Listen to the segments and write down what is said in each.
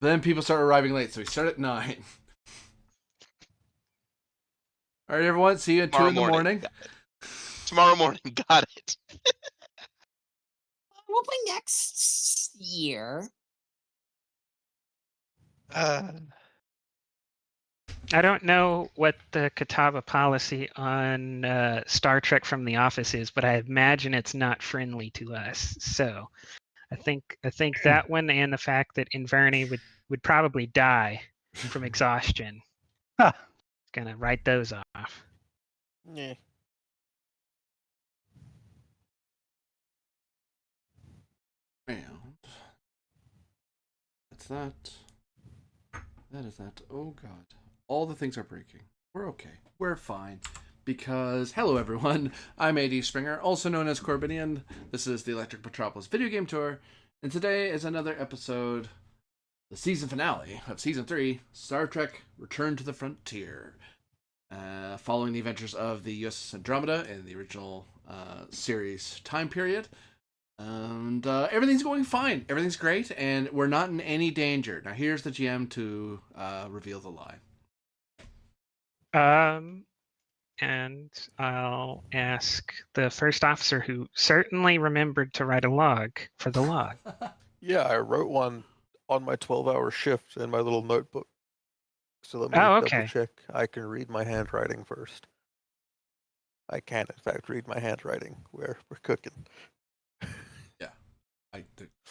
Then people start arriving late, so we start at 9. All right, everyone. See you at 2 Tomorrow in the morning. morning. Tomorrow morning. Got it. Probably next year. I don't know what the Catawba policy on Star Trek from the Office is, but I imagine it's not friendly to us. So I think that one and the fact that Inverni would probably die from exhaustion is gonna write those off. Yeah. And that's that. That is that. Oh god. All the things are breaking. We're okay. We're fine. Because, hello everyone, I'm AD Springer, also known as Corbinian. This is the Electric Metropolis video game tour, and today is another episode, the season finale of Season 3, Star Trek Return to the Frontier. Following the adventures of the USS Andromeda in the original series time period. And everything's going fine. Everything's great, and we're not in any danger. Now here's the GM to reveal the lie. And I'll ask the first officer who certainly remembered to write a log for the log. Yeah, I wrote one on my 12-hour shift in my little notebook. So let me okay. double check. I can read my handwriting first. I can, in fact, read my handwriting. We're cooking. Yeah.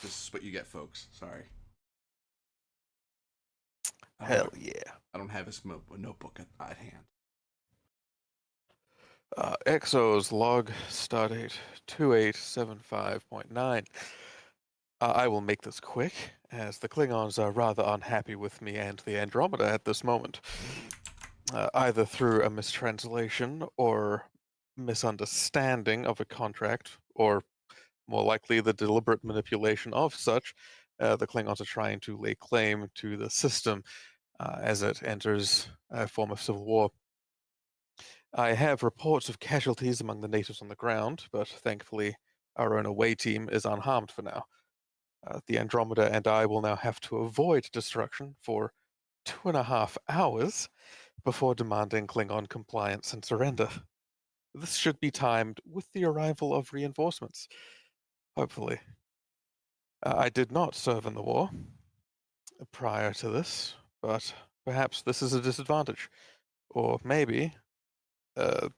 This is what you get, folks. Sorry. Hell yeah. I don't have his notebook at hand. Exos log stardate 2875.9. I will make this quick, as the Klingons are rather unhappy with me and the Andromeda at this moment. Either through a mistranslation or misunderstanding of a contract, or more likely the deliberate manipulation of such, the Klingons are trying to lay claim to the system as it enters a form of civil war. I have reports of casualties among the natives on the ground, but thankfully our own away team is unharmed for now. The Andromeda and I will now have to avoid destruction for 2.5 hours before demanding Klingon compliance and surrender. This should be timed with the arrival of reinforcements. Hopefully. I did not serve in the war prior to this, but perhaps this is a disadvantage. Or maybe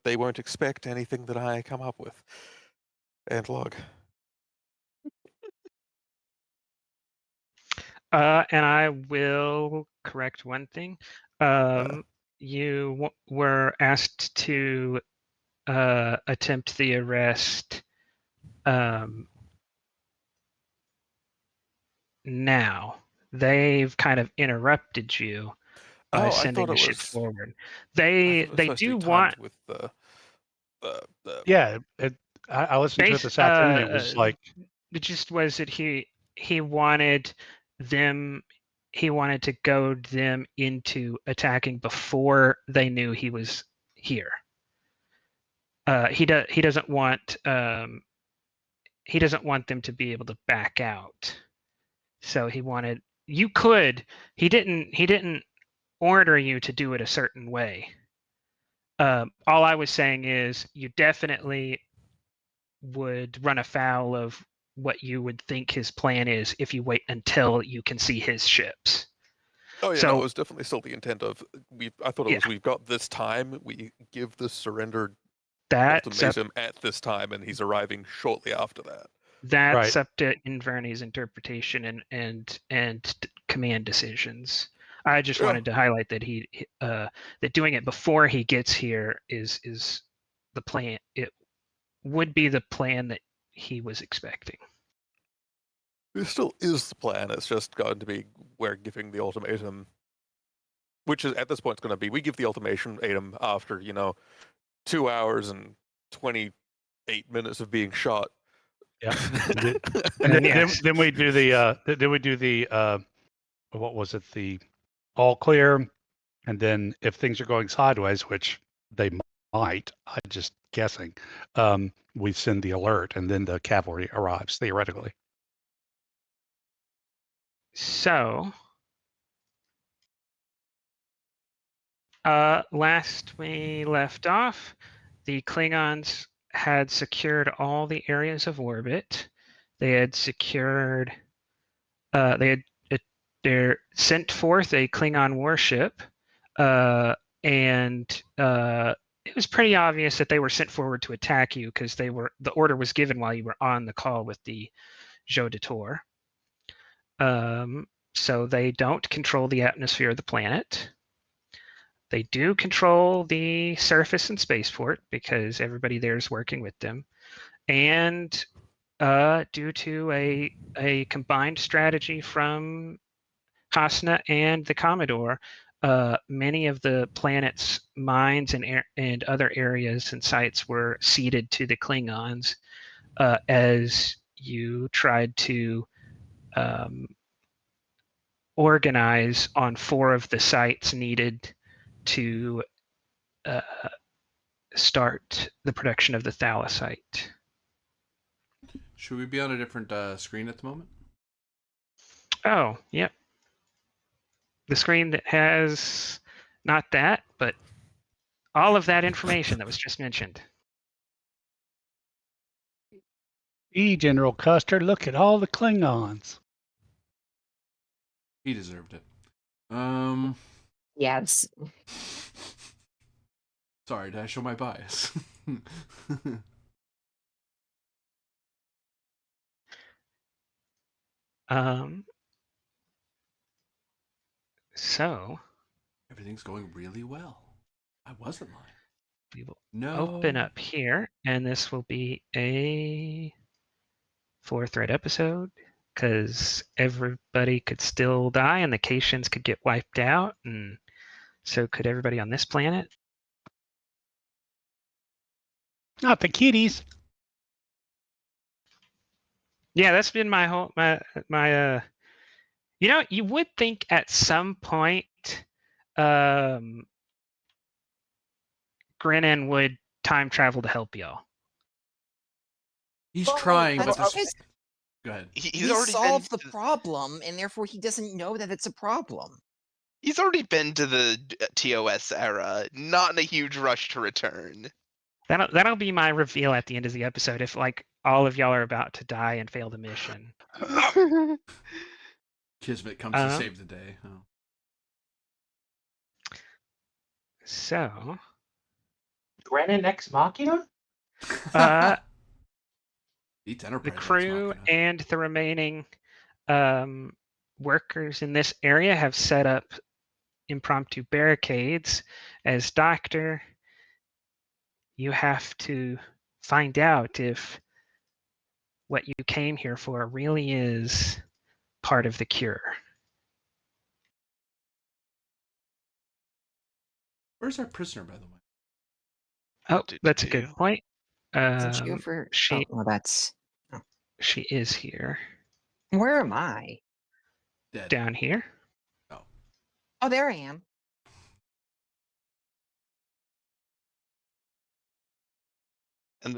they won't expect anything that I come up with. And log. And I will correct one thing. You were asked to attempt the arrest now. They've kind of interrupted you by sending the ship forward. They do want with the yeah. I listened to it this afternoon. It was like it just was that he wanted them. He wanted to goad them into attacking before they knew he was here. He doesn't want them to be able to back out. So he wanted he didn't order you to do it a certain way. All I was saying is you definitely would run afoul of what you would think his plan is if you wait until you can see his ships. Oh yeah, So, no, it was definitely still the intent of I thought it was we've got this time, we give the surrender ultimatum at this time, and he's arriving shortly after that. That's up to Inverni's interpretation and command decisions. I just wanted to highlight that that doing it before he gets here is the plan. It would be the plan that he was expecting. It still is the plan. It's just going to be we're giving the ultimatum, which is at this point it's going to be we give the ultimatum after 2 hours and 28 minutes of being shot. Yeah, and then we do the what was it, the all clear, and then if things are going sideways, which they might, I'm just guessing, we send the alert, and then the cavalry arrives theoretically. So Last we left off, the Klingons had secured all the areas of orbit. They had secured. They had they're sent forth a Klingon warship, and it was pretty obvious that they were sent forward to attack you because the order was given while you were on the call with the Jeu de Tour. So they don't control the atmosphere of the planet. They do control the surface and spaceport because everybody there is working with them. And due to a combined strategy from Hasna and the Commodore, many of the planet's mines and other areas and sites were ceded to the Klingons as you tried to organize on 4 of the sites needed to start the production of the thalassite. Should we be on a different screen at the moment? Oh, yep. The screen that has not that, but all of that information that was just mentioned. General Custer, look at all the Klingons. He deserved it. Yes. Sorry, did I show my bias? So Everything's going really well. I wasn't lying. we will No. open up here, and this will be a 4-thread episode because everybody could still die and the Caitians could get wiped out, and so could everybody on this planet. Not the kitties. Yeah, that's been my whole you would think at some point Grinnin would time travel to help y'all. He's Well, trying, that's but because go ahead. He's he already solved been. the problem, and therefore he doesn't know that it's a problem. He's already been to the TOS era. Not in a huge rush to return. That'll be my reveal at the end of the episode if like all of y'all are about to die and fail the mission. Kismet comes to save the day. Oh. So Grennan Ex Machina? Beats the Enterprise Ex crew Machina. and the remaining workers in this area have set up impromptu barricades. As Doctor, you have to find out if what you came here for really is part of the cure. Where's our prisoner, by the way? Oh, that's a good point. Isn't she over? She Oh, well, that's. she is here, Where am I? Dead. down here. Oh, there I am.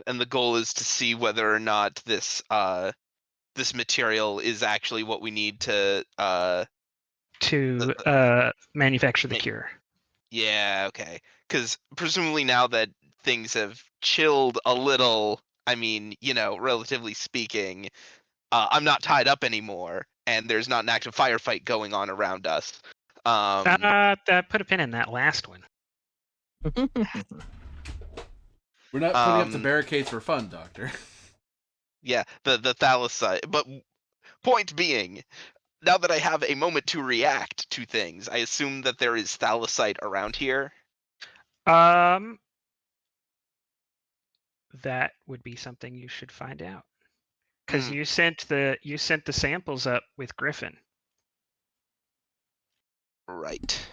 And the goal is to see whether or not this this material is actually what we need to Manufacture the Ma- cure. yeah, okay. Because presumably now that things have chilled a little, I mean, relatively speaking, I'm not tied up anymore, and there's not an active firefight going on around us. Put a pin in that last one. We're not putting up the barricades for fun, Doctor. Yeah, the thalassite. But point being, now that I have a moment to react to things, I assume that there is thalassite around here. That would be something you should find out. Because you sent the samples up with Griffin. Right.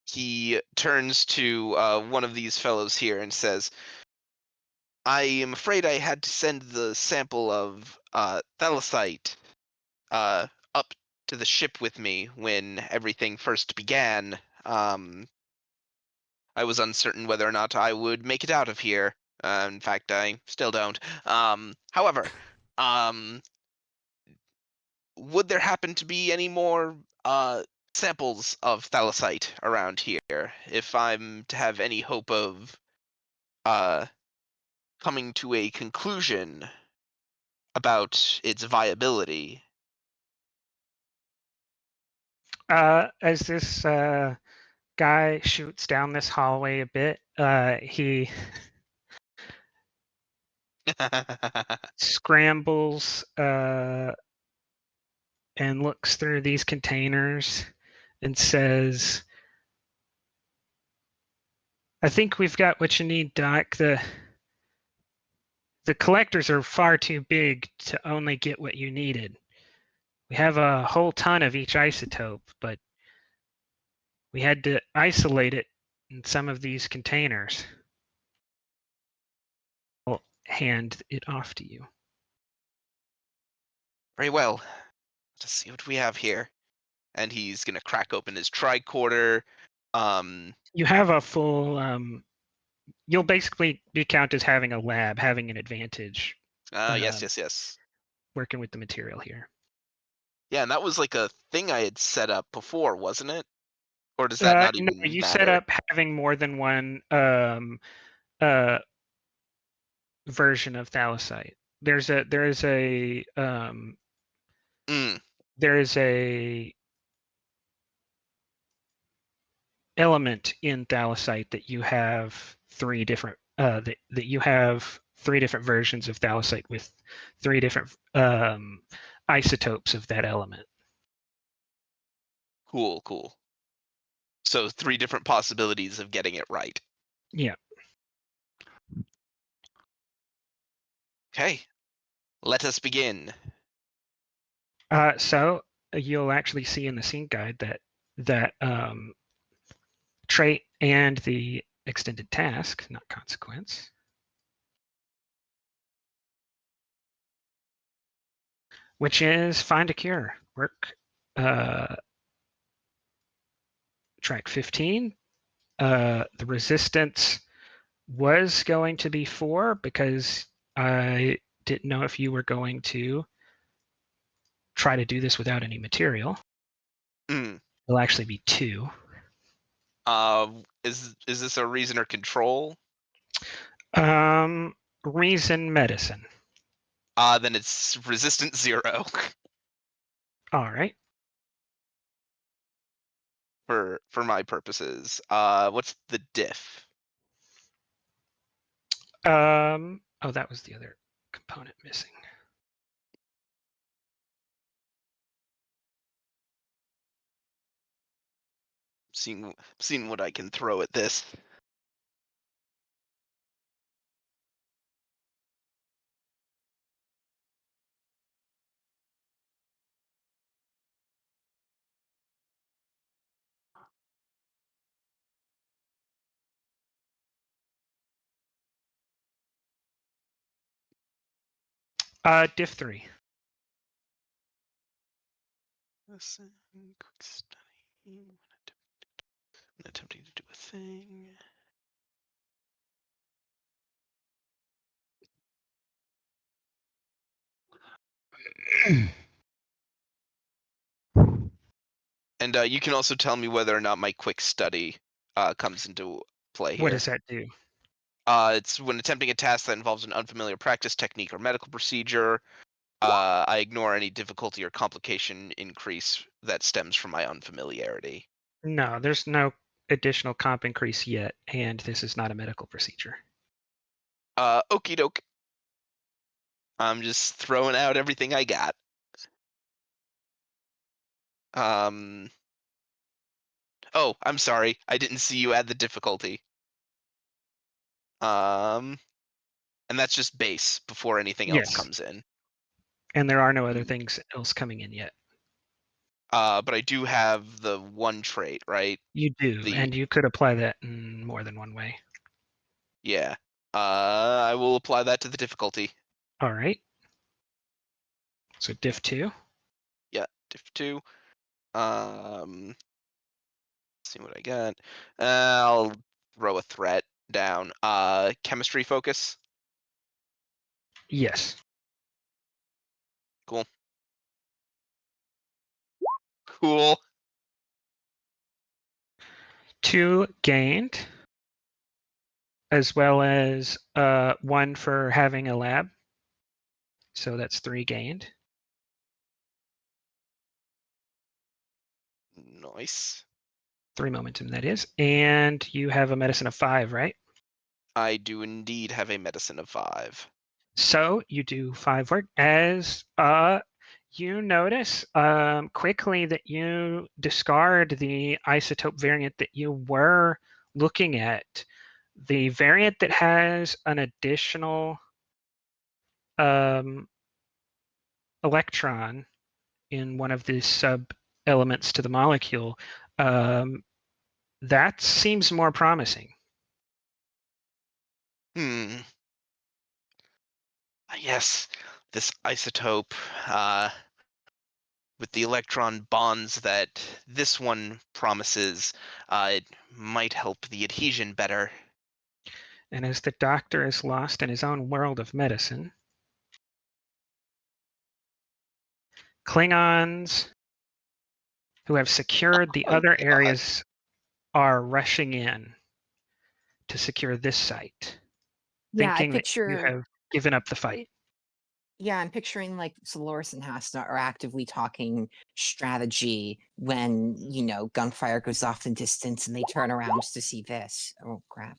He turns to one of these fellows here and says, I am afraid I had to send the sample of thalassite up to the ship with me when everything first began. I was uncertain whether or not I would make it out of here. In fact, I still don't. However, would there happen to be any more samples of thallosite around here? If I'm to have any hope of coming to a conclusion about its viability. As this guy shoots down this hallway a bit, he scrambles and looks through these containers and says, I think we've got what you need, Doc. The collectors are far too big to only get what you needed. We have a whole ton of each isotope, but we had to isolate it in some of these containers. I'll hand it off to you. Very well. Let's see what we have here. And he's gonna crack open his tricorder. You have a full. You'll basically be counted as having a lab, having an advantage yes. working with the material here. Yeah, and that was like a thing I had set up before, wasn't it? Or does that not No, even you matter? set up having more than one version of thallosite. There is a element in thallosite that you have three different that you have three different versions of thallosite with three different isotopes of that element. Cool. So 3 different possibilities of getting it right. Yeah. Okay. Let us begin. So you'll actually see in the scene guide that trait and the extended task, not consequence, which is find a cure. Work track 15. The resistance was going to be 4 because I didn't know if you were going to try to do this without any material. It'll actually be 2. Is this a reason or control? Reason medicine. Then it's resistance 0. All right. For my purposes. What's the diff? Oh, that was the other component missing. Seeing what I can throw at this. Diff 3. Listen, quick study. I'm attempting to do a thing. And you can also tell me whether or not my quick study comes into play here. What does that do? It's when attempting a task that involves an unfamiliar practice, technique, or medical procedure. I ignore any difficulty or complication increase that stems from my unfamiliarity. No, there's no additional comp increase yet, and this is not a medical procedure. Okie doke. I'm just throwing out everything I got. Oh, I'm sorry. I didn't see you add the difficulty. And that's just base before anything else Yes. comes in. And there are no other things else coming in yet. But I do have the one trait, right? You do, and you could apply that in more than one way. Yeah. I will apply that to the difficulty. All right. So diff 2. Yeah, diff 2. Let's see what I got. I'll throw a threat down. Chemistry focus. Yes. Cool. Cool. 2 gained, as well as 1 for having a lab. So that's 3 gained. Nice. 3 momentum, that is. And you have a medicine of 5, right? I do indeed have a medicine of 5. So you do 5 work as you notice quickly that you discard the isotope variant that you were looking at. The variant that has an additional electron in one of the sub elements to the molecule, that seems more promising. Yes, this isotope with the electron bonds that this one promises, it might help the adhesion better. And as the doctor is lost in his own world of medicine, Klingons who have secured the Oh other God. areas are rushing in to secure this site, Yeah, I thinking that you picture. have given up the fight. Yeah, I'm picturing like Solaris and Hasta are actively talking strategy when, gunfire goes off in distance and they turn around to see this. Oh, crap.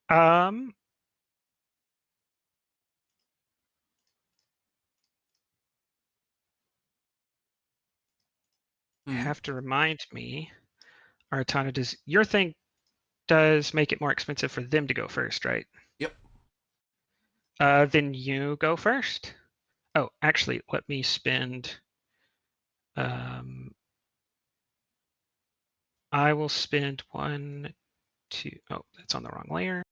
Um, You have to remind me, Artana, does your thing does make it more expensive for them to go first, right? Yep. Then you go first. Oh, actually, let me spend. I will spend 1, 2. Oh, that's on the wrong layer.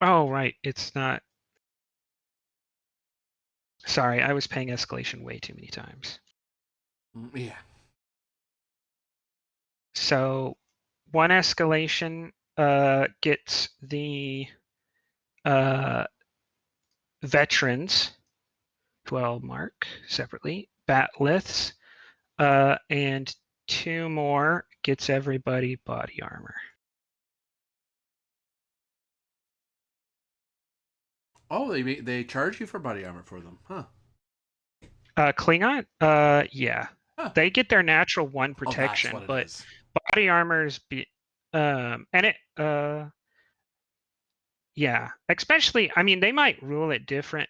Oh, right. It's not. Sorry, I was paying escalation way too many times. Yeah. So 1 escalation gets the veterans, who I'll mark separately, batliths, and 2 more gets everybody body armor. Oh, they charge you for body armor for them, huh? Klingon, yeah, Huh. they get their natural 1 Oh, protection, that's what but it is. body armors and it yeah, especially, I mean, they might rule it different.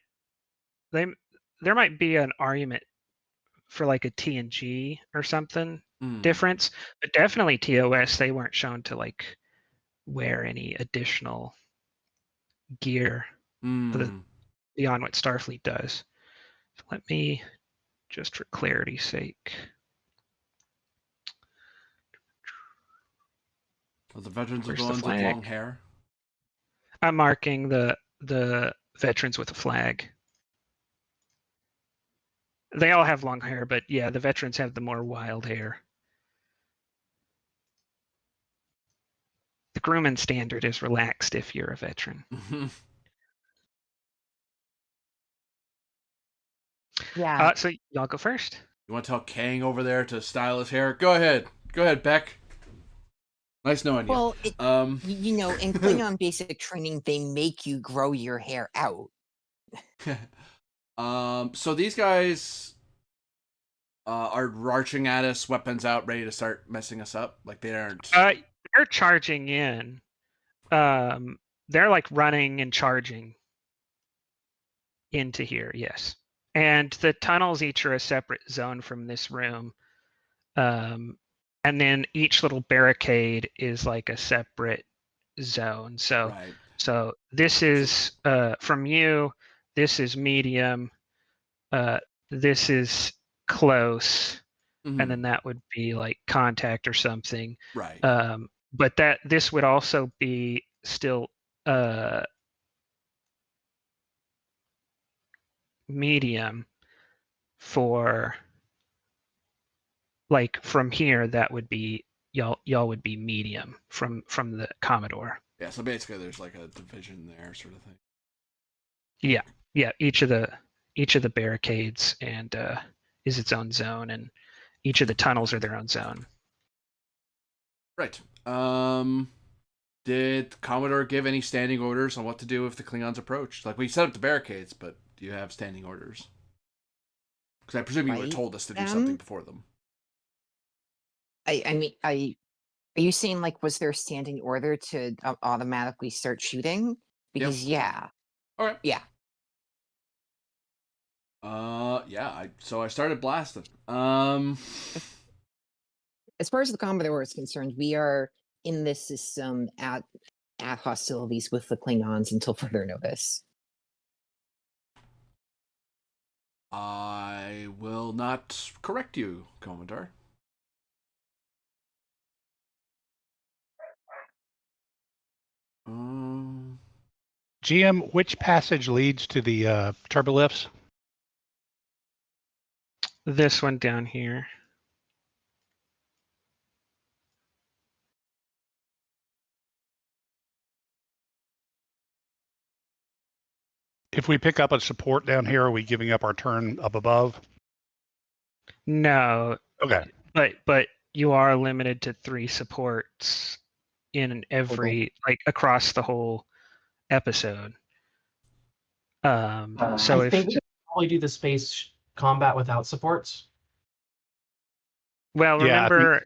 There might be an argument for like a TNG or something difference, but definitely TOS, they weren't shown to like wear any additional gear beyond what Starfleet does. So let me, just for clarity's sake. Well, the veterans are Where's the the ones with flag? long hair. I'm marking the veterans with a flag. They all have long hair, but yeah, the veterans have the more wild hair. The Grumman standard is relaxed if you're a veteran. Yeah. So y'all go first. You want to tell Kang over there to style his hair? Go ahead. Go ahead, Beck. Nice knowing you. Well, in Klingon basic training, they make you grow your hair out. So these guys are marching at us, weapons out, ready to start messing us up. Like they aren't. They're charging in. They're like running and charging into here. Yes, and the tunnels each are a separate zone from this room. And then each little barricade is like a separate zone. So, right. So this is from you. This is medium. This is close, and then that would be like contact or something. Right. But this would also be still medium for like from here. That would be y'all would be medium from the Commodore. Yeah, so basically there's like a division there, sort of thing. Yeah, each of the barricades and is its own zone, and each of the tunnels are their own zone. Right. Did Commodore give any standing orders on what to do if the Klingons approached? Like, we set up the barricades, but do you have standing orders? Because I presume you would have Fight told us to do them? something before them. I mean, are you saying like was there a standing order to automatically start shooting? Because yeah, All right. yeah. Yeah. So I started blasting. As far as the Commodore is concerned, we are in this system at hostilities with the Klingons until further notice. I will not correct you, Commodore. GM, which passage leads to the turbolifts? This one down here. If we pick up a support down here, are we giving up our turn up above? No, Okay. but you are limited to 3 supports in every like across the whole episode. So I if think we could probably do the space combat without supports. well, Yeah, remember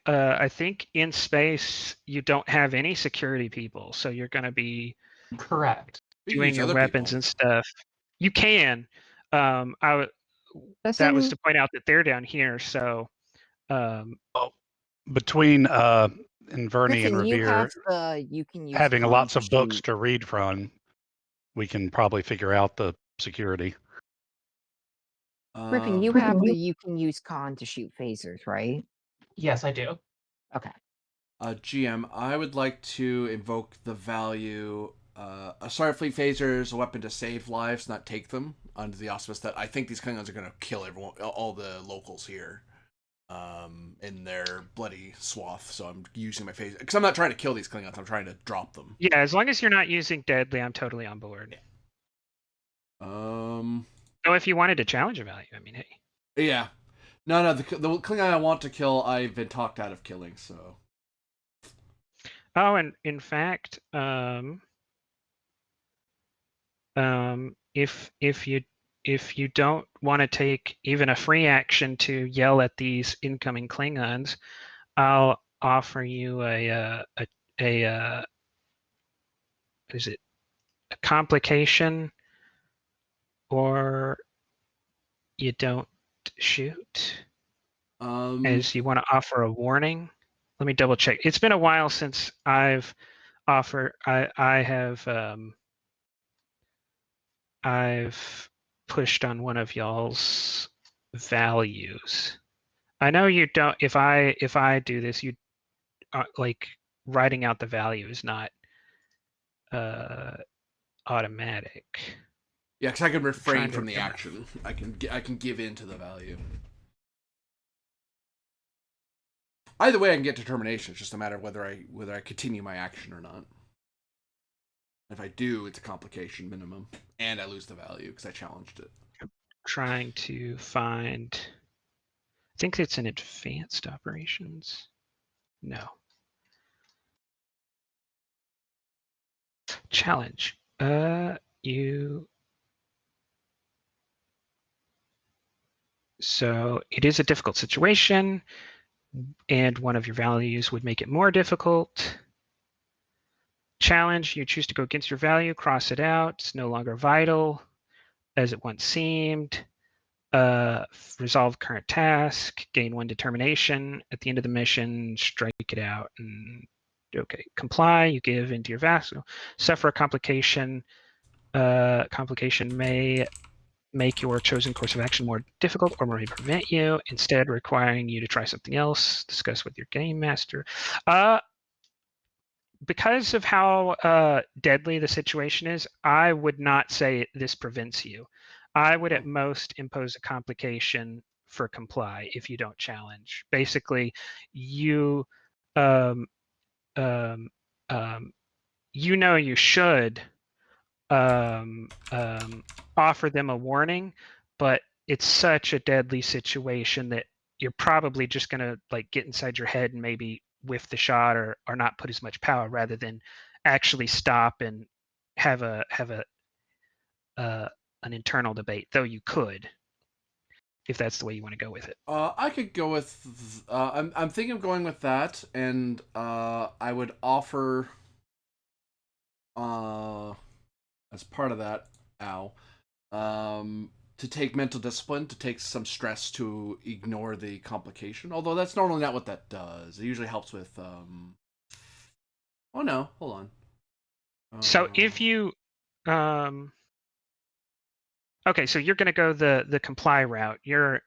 I think in space you don't have any security people, so you're going to be Correct. We can doing use your other weapons people. and stuff. You can. That was Doesn't- to point out that they're down here. So between Inverni and Griffin, you have Revere you can use having con lots to of books shoot. to read from, we can probably figure out the security. Griffin, you have you can use con to shoot phasers, right? Yes, I do. Okay. GM, I would like to invoke the value. A Starfleet phaser is a weapon to save lives, not take them, under the auspice that I think these Klingons are going to kill everyone, all the locals here, in their bloody swath. So I'm using my phaser because I'm not trying to kill these Klingons. I'm trying to drop them. yeah, as long as you're not using deadly, I'm totally on board. So if you wanted to challenge a value, I mean, hey. Yeah. No, the Klingon I want to kill, I've been talked out of killing, so. Oh, and in fact, if you don't want to take even a free action to yell at these incoming Klingons, I'll offer you a is it a complication, or you don't shoot, as you want to offer a warning. Let me double check. It's been a while since I've offered. I've pushed on one of y'all's values. I know you don't. If I do this, you like writing out the value is not automatic. Yeah, because I can refrain to from the remember. action. I can give in to the value. Either way, I can get determination. It's just a matter of whether I continue my action or not. If I do, it's a complication minimum, and I lose the value because I challenged it. Trying to find. I think it's in advanced operations. No. Challenge. So it is a difficult situation, and one of your values would make it more difficult. Challenge, you choose to go against your value, cross it out. It's no longer vital as it once seemed. Resolve current task, gain 1 determination. At the end of the mission, strike it out. And okay, comply, you give into your vassal. Suffer a complication. Complication may make your chosen course of action more difficult or may prevent you, instead requiring you to try something else. Discuss with your game master. Because of how deadly the situation is, I would not say this prevents you. I would Oh. at most impose a complication for comply if you don't challenge. Basically, you um, um, you know you should offer them a warning, but it's such a deadly situation that you're probably just going to like get inside your head and maybe whiff the shot or not put as much power rather than actually stop and have an internal debate, though you could if that's the way you want to go with it. I could go with. I'm thinking of going with that, and I would offer. As part of that, to take mental discipline, to take some stress to ignore the complication. Although that's normally not what that does. It usually helps with. Oh no! Hold on. So if you okay, so you're going to go the comply route. You're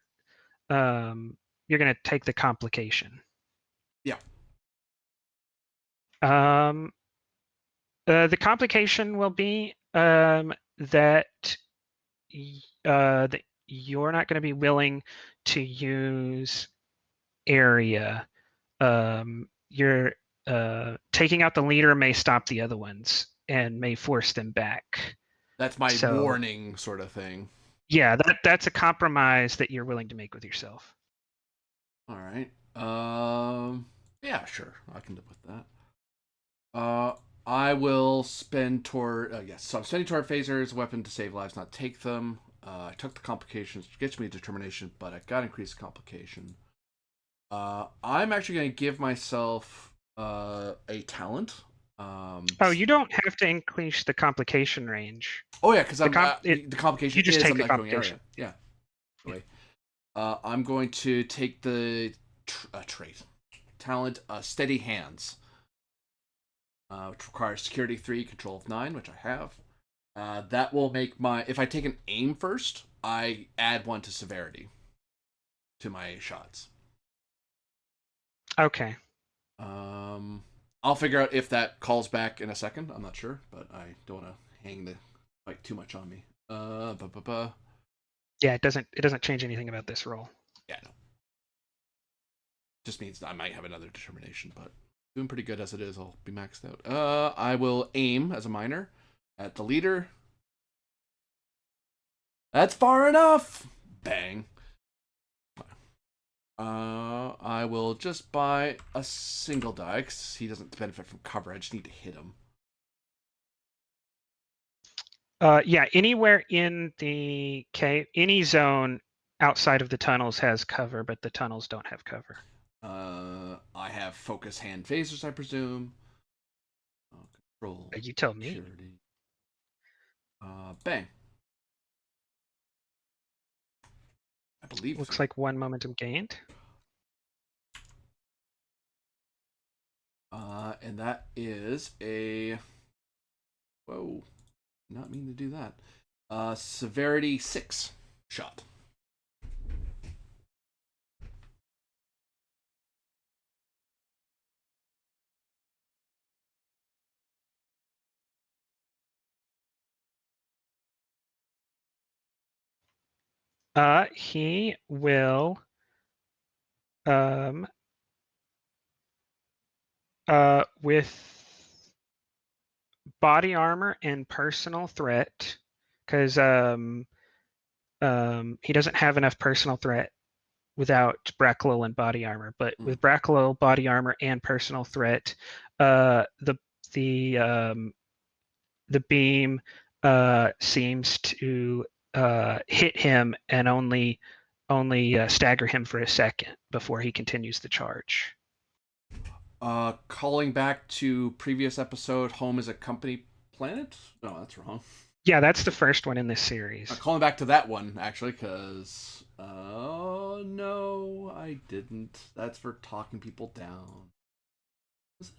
going to take the complication. Yeah. The complication will be that that you're not going to be willing to use area. You're taking out the leader may stop the other ones and may force them back. That's my So- warning sort of thing. Yeah, that's a compromise that you're willing to make with yourself. All right. Yeah, sure. I can live with that. I will spend toward yes. So I'm spending toward phasers, weapon to save lives, not take them. I took the complications, which gets me determination, but I got increased complication. I'm actually going to give myself a talent. Oh, you don't have to increase the complication range. Oh yeah, because the the complication you just is take I'm the not going area. complication. Yeah. Anyway, I'm going to take the trait talent, steady hands, which requires security 3, control of 9, which I have. That will make my if I take an aim first, I add 1 to severity to my shots. Okay. I'll figure out if that calls back in a second. I'm not sure, but I don't want to hang the fight too much on me. Yeah, it doesn't change anything about this roll. Yeah, no. Just means I might have another determination, but doing pretty good as it is. I'll be maxed out. I will aim as a minor at the leader. That's far enough. Bang. I will just buy a single die because he doesn't benefit from cover. I just need to hit him. Yeah, anywhere in the cave, any zone outside of the tunnels has cover, but the tunnels don't have cover. I have focus hand phasers, I presume. Control. You tell me. Security. Bang. I believe Looks so. like 1 momentum gained. And that is a. Whoa. Not mean to do that. Severity 6 shot. He will with body armor and personal threat, because he doesn't have enough personal threat without Bracklow and body armor, but with Bracklow, body armor, and personal threat, the beam seems to hit him and only stagger him for a second before he continues the charge. Calling back to previous episode, home is a company planet? No, that's wrong. Yeah, that's the first one in this series. Calling back to that one, actually, because... Oh, no, I didn't. That's for talking people down. Was it?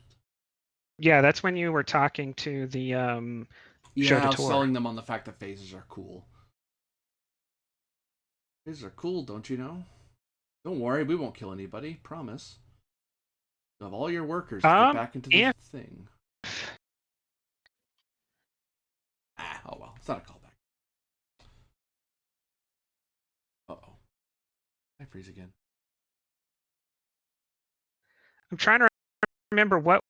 Yeah, that's when you were talking to the Yeah, I was selling them on the fact that phases are cool. Phases are cool, don't you know? Don't worry, we won't kill anybody, promise. Of all your workers to get back into the thing. Oh well, it's not a callback. I freeze again. I'm trying to remember what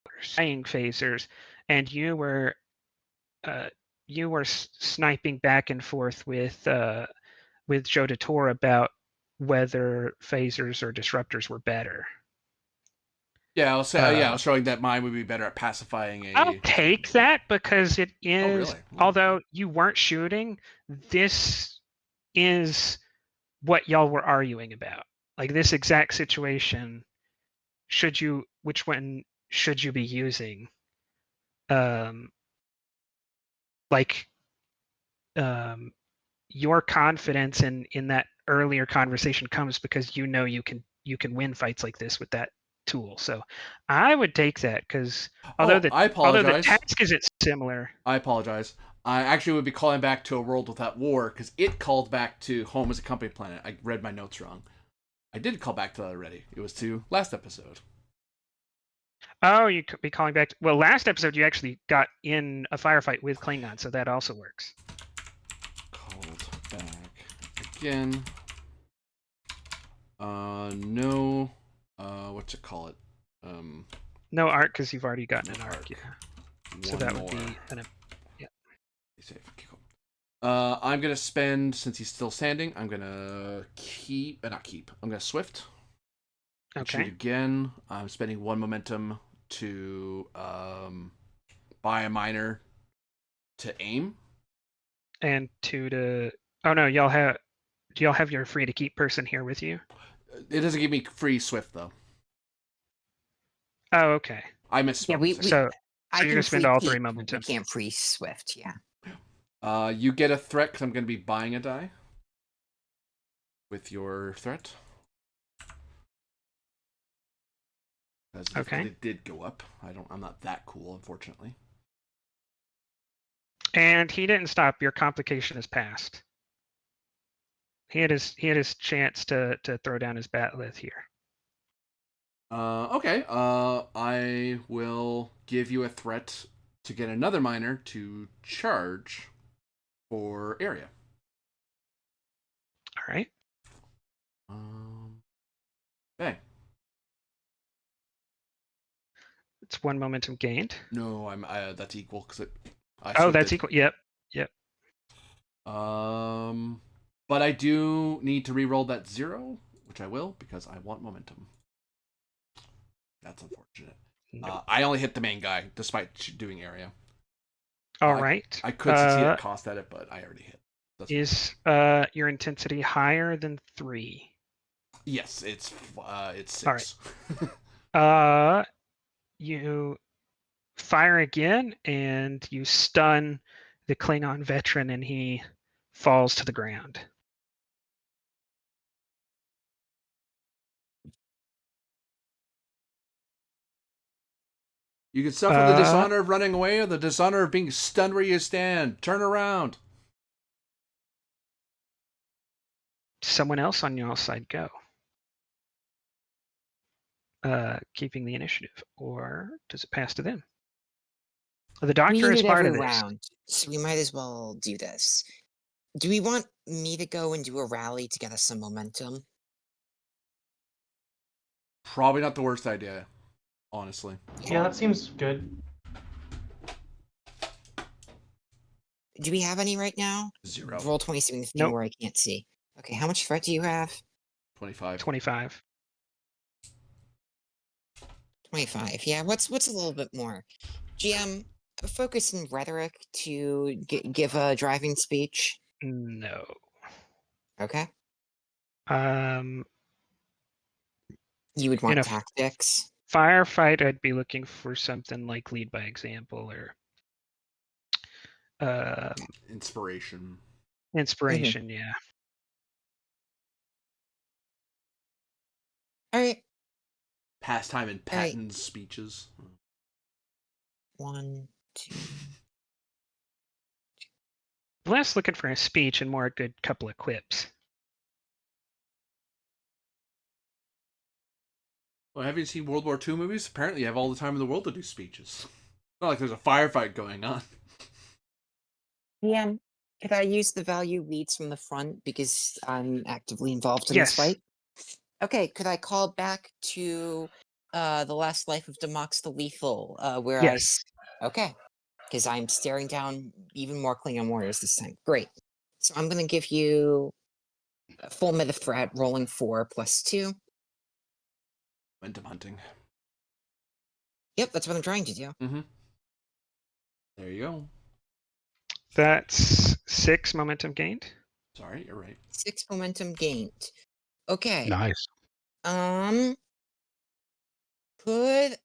we were saying, phasers, and you were sniping back and forth with Joe DeTore about whether phasers or disruptors were better. Yeah, I'll say. I was showing that mine would be better at pacifying a. I'll take that because it is. Oh, really? Although you weren't shooting, this is what y'all were arguing about. Like this exact situation. Which one should you be using? Your confidence in that earlier conversation comes because you know you can win fights like this with that tool. So I would take that because although I apologize. the task isn't similar. I apologize. I actually would be calling back to A World Without War because it called back to Home as a Company Planet. I read my notes wrong. I did call back to that already. It was to last episode. Oh, you could be calling back. Well, last episode you actually got in a firefight with Klingon, so that also works. Called back again. No. What's it call it? No arc because you've already gotten an arc. Arc. Yeah. So that would be an. Safe. Okay, cool. I'm gonna spend, since he's still standing, I'm gonna I'm gonna swift. Okay. Shoot again. I'm spending 1 momentum to buy a miner to aim. And 2 to. Oh no, y'all have. Do y'all have your free to keep person here with you? It doesn't give me free swift though. Oh, okay. I missed. Yeah, So I you're can gonna spend all 3 free-keep, momentum. We can't free Swift, yeah. You get a threat because I'm going to be buying a die with your threat. Okay. It did go up. I'm not that cool, unfortunately. And he didn't stop. Your complication is passed. He had his chance to throw down his batleth here. Okay. I will give you a threat to get another miner to charge for area. All right. Okay. It's 1 momentum gained. No, that's equal because That's equal. Yep. But I do need to re-roll that 0, which I will because I want momentum. That's unfortunate. Nope. I only hit the main guy despite doing area. All right. I could succeed at cost at it, but I already hit. Is your intensity higher than 3? Yes, it's 6. All right. You fire again, and you stun the Klingon veteran, and he falls to the ground. You can suffer the dishonor of running away or the dishonor of being stunned where you stand. Turn around. Someone else on your side go. Keeping the initiative, or does it pass to them? The We doctor do is it part every of this. round, so we might as well do this. Do we want me to go and do a rally to get us some momentum? Probably not the worst idea, honestly. Yeah, that seems good. Do we have any right now? 0. Roll 27 if Nope. where I can't see. Okay, how much threat do you have? 25. 25. 25. Yeah, what's a little bit more? GM, focus in rhetoric to give a driving speech. No. Okay. You would want in a tactics. Firefight, I'd be looking for something like lead by example or inspiration. Inspiration, yeah. All right. Pastime and Patton's speeches. 1, 2. Less looking for a speech and more a good couple of quips. Well, have you seen World War II movies? Apparently you have all the time in the world to do speeches. Not like there's a firefight going on. Yeah. Could I use the value leads from the front because I'm actively involved in this Yes. fight? Okay, could I call back to the last life of Demox the Lethal, where Yes. okay, because I'm staring down even more Klingon warriors this time. Great. So I'm gonna give you a full meta threat, rolling 4 + 2. Momentum hunting. Yep, that's what I'm trying to do. Mm-hmm. There you go. That's 6 momentum gained. Sorry, you're right. 6 momentum gained. Okay. Nice. Could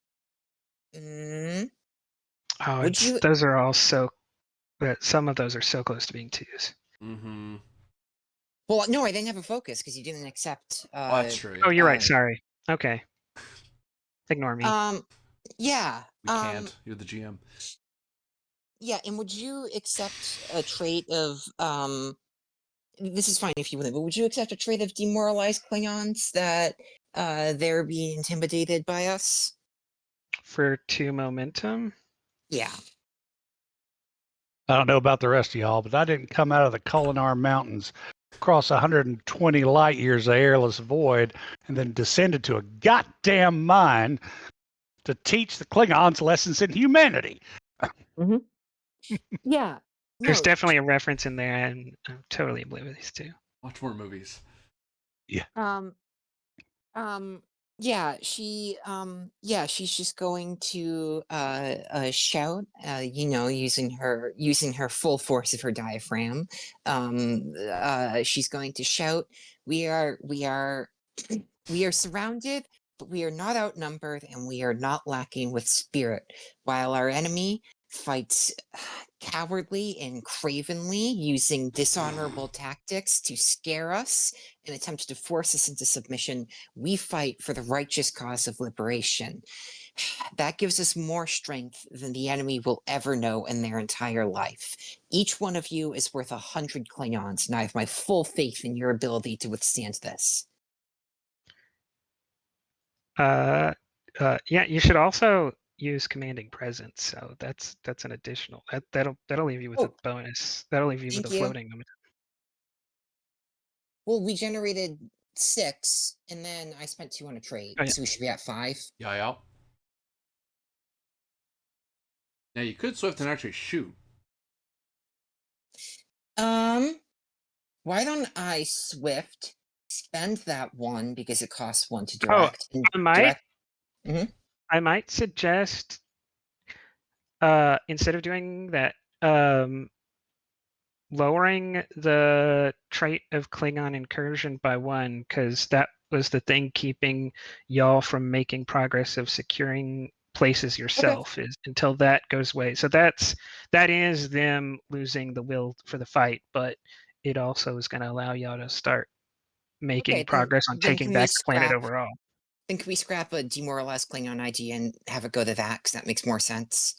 mm, Oh, would you those are all so. Some of those are so close to being 2s. Mm-hmm. well no, I didn't have a focus because you didn't accept Oh, that's true. Oh, Yeah. you're right. Sorry. Okay. Ignore me. yeah. We can't. You're the GM. Yeah, and would you accept a trait of this is fine if you wouldn't, but would you accept a trait of demoralized Klingons that they're being intimidated by us? For 2 momentum. Yeah. I don't know about the rest of y'all, but I didn't come out of the Kolinar Mountains, cross 120 light years of airless void, and then descended to a goddamn mine to teach the Klingons lessons in humanity. Yeah. There's No. definitely a reference in there, and I'm totally oblivious to. Watch more movies. Yeah, she's just going to shout, using her full force of her diaphragm. She's going to shout, we are we are surrounded, but we are not outnumbered, and we are not lacking with spirit. While our enemy fights cowardly and cravenly, using dishonorable tactics to scare us and attempt to force us into submission, we fight for the righteous cause of liberation. That gives us more strength than the enemy will ever know in their entire life. Each one of you is worth 100 Klingons, and I have my full faith in your ability to withstand this. Yeah, you should also use commanding presence. So that's an additional. That'll leave you with a Oh. bonus. That'll leave you with Thank a you. floating momentum. Well, we generated 6, and then I spent 2 on a trade, Oh, yeah. so we should be at 5. Yeah. Now you could swift and actually shoot. Why don't I swift spend that 1 because it costs 1 to Oh, direct? and I might suggest instead of doing that, lowering the trait of Klingon incursion by 1, because that was the thing keeping y'all from making progress of securing places yourself, is until that goes away. So that is them losing the will for the fight, but it also is going to allow y'all to start making Okay, progress on then taking can we back the planet scrap overall. then can we scrap a demoralized Klingon idea and have it go to that, because that makes more sense?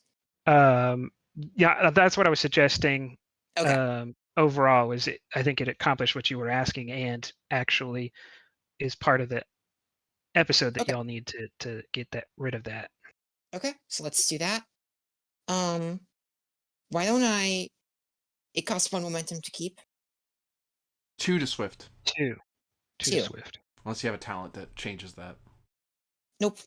Yeah, that's what I was suggesting. Okay. Overall, I think it accomplished what you were asking, and actually is part of the episode that Okay. y'all need to get rid of that. Okay, so let's do that. Why don't I... It costs 1 momentum to keep. 2 to swift. 2 to 2. swift. Unless you have a talent that changes that. Nope.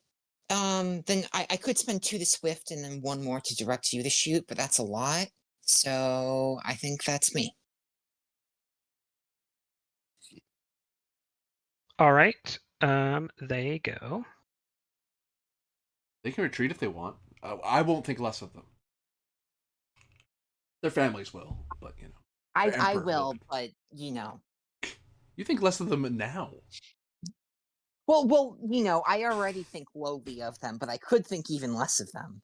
Then I could spend 2 to swift and then 1 more to direct you to shoot, but that's a lot. So I think that's me. All right. They go. They can retreat if they want. I won't think less of them. Their families will, but you know. I Emperor will, would. but you know. You think less of them now. Well, I already think lowly of them, but I could think even less of them.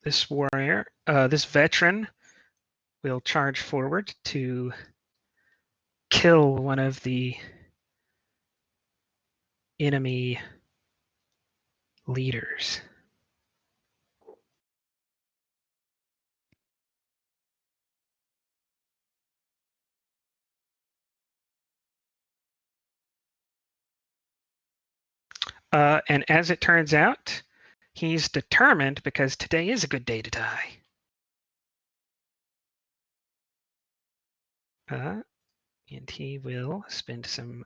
This warrior, this veteran, will charge forward to kill one of the enemy leaders. And as it turns out, he's determined because today is a good day to die. And he will spend some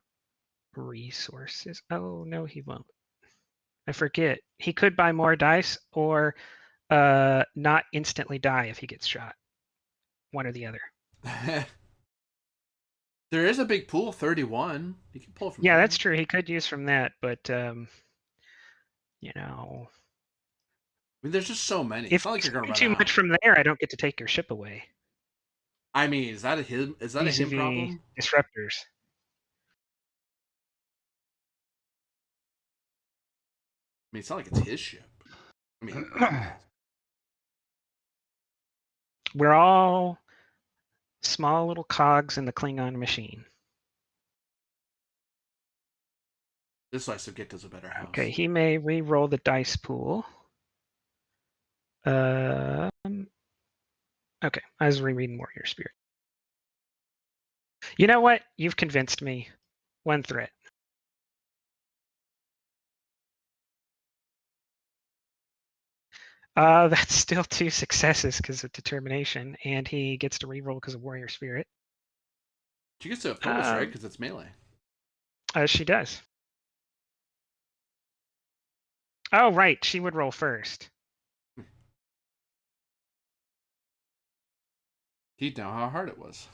resources. Oh, no, he won't. I forget. He could buy more dice or not instantly die if he gets shot. One or the other. There is a big pool, 31. You can pull from Yeah, there. that's true. He could use from that, but you know, I mean, there's just so many. if It's not like you're gonna run too out. much from there, I don't get to take your ship away. I mean, is that a him? Is that a him Vis-a-vis problem? disruptors. I mean, it's not like it's his ship. I mean, We're all small little cogs in the Klingon machine. this slice of Gita's a better house. Okay, he may re-roll the dice pool. Okay, I was rereading Warrior Spirit. You know what? You've convinced me. One threat. That's still 2 successes because of determination, and he gets to re-roll because of Warrior Spirit. She gets to oppose, right? Because it's melee. She does. Oh, right. She would roll first. He'd know how hard it was.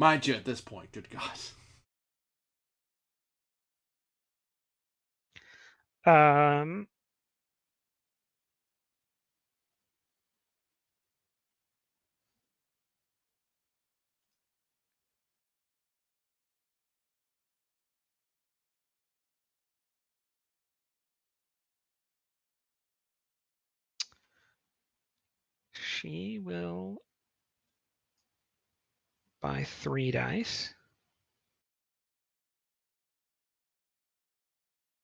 Mind you, at this point, good God. She will buy 3 dice.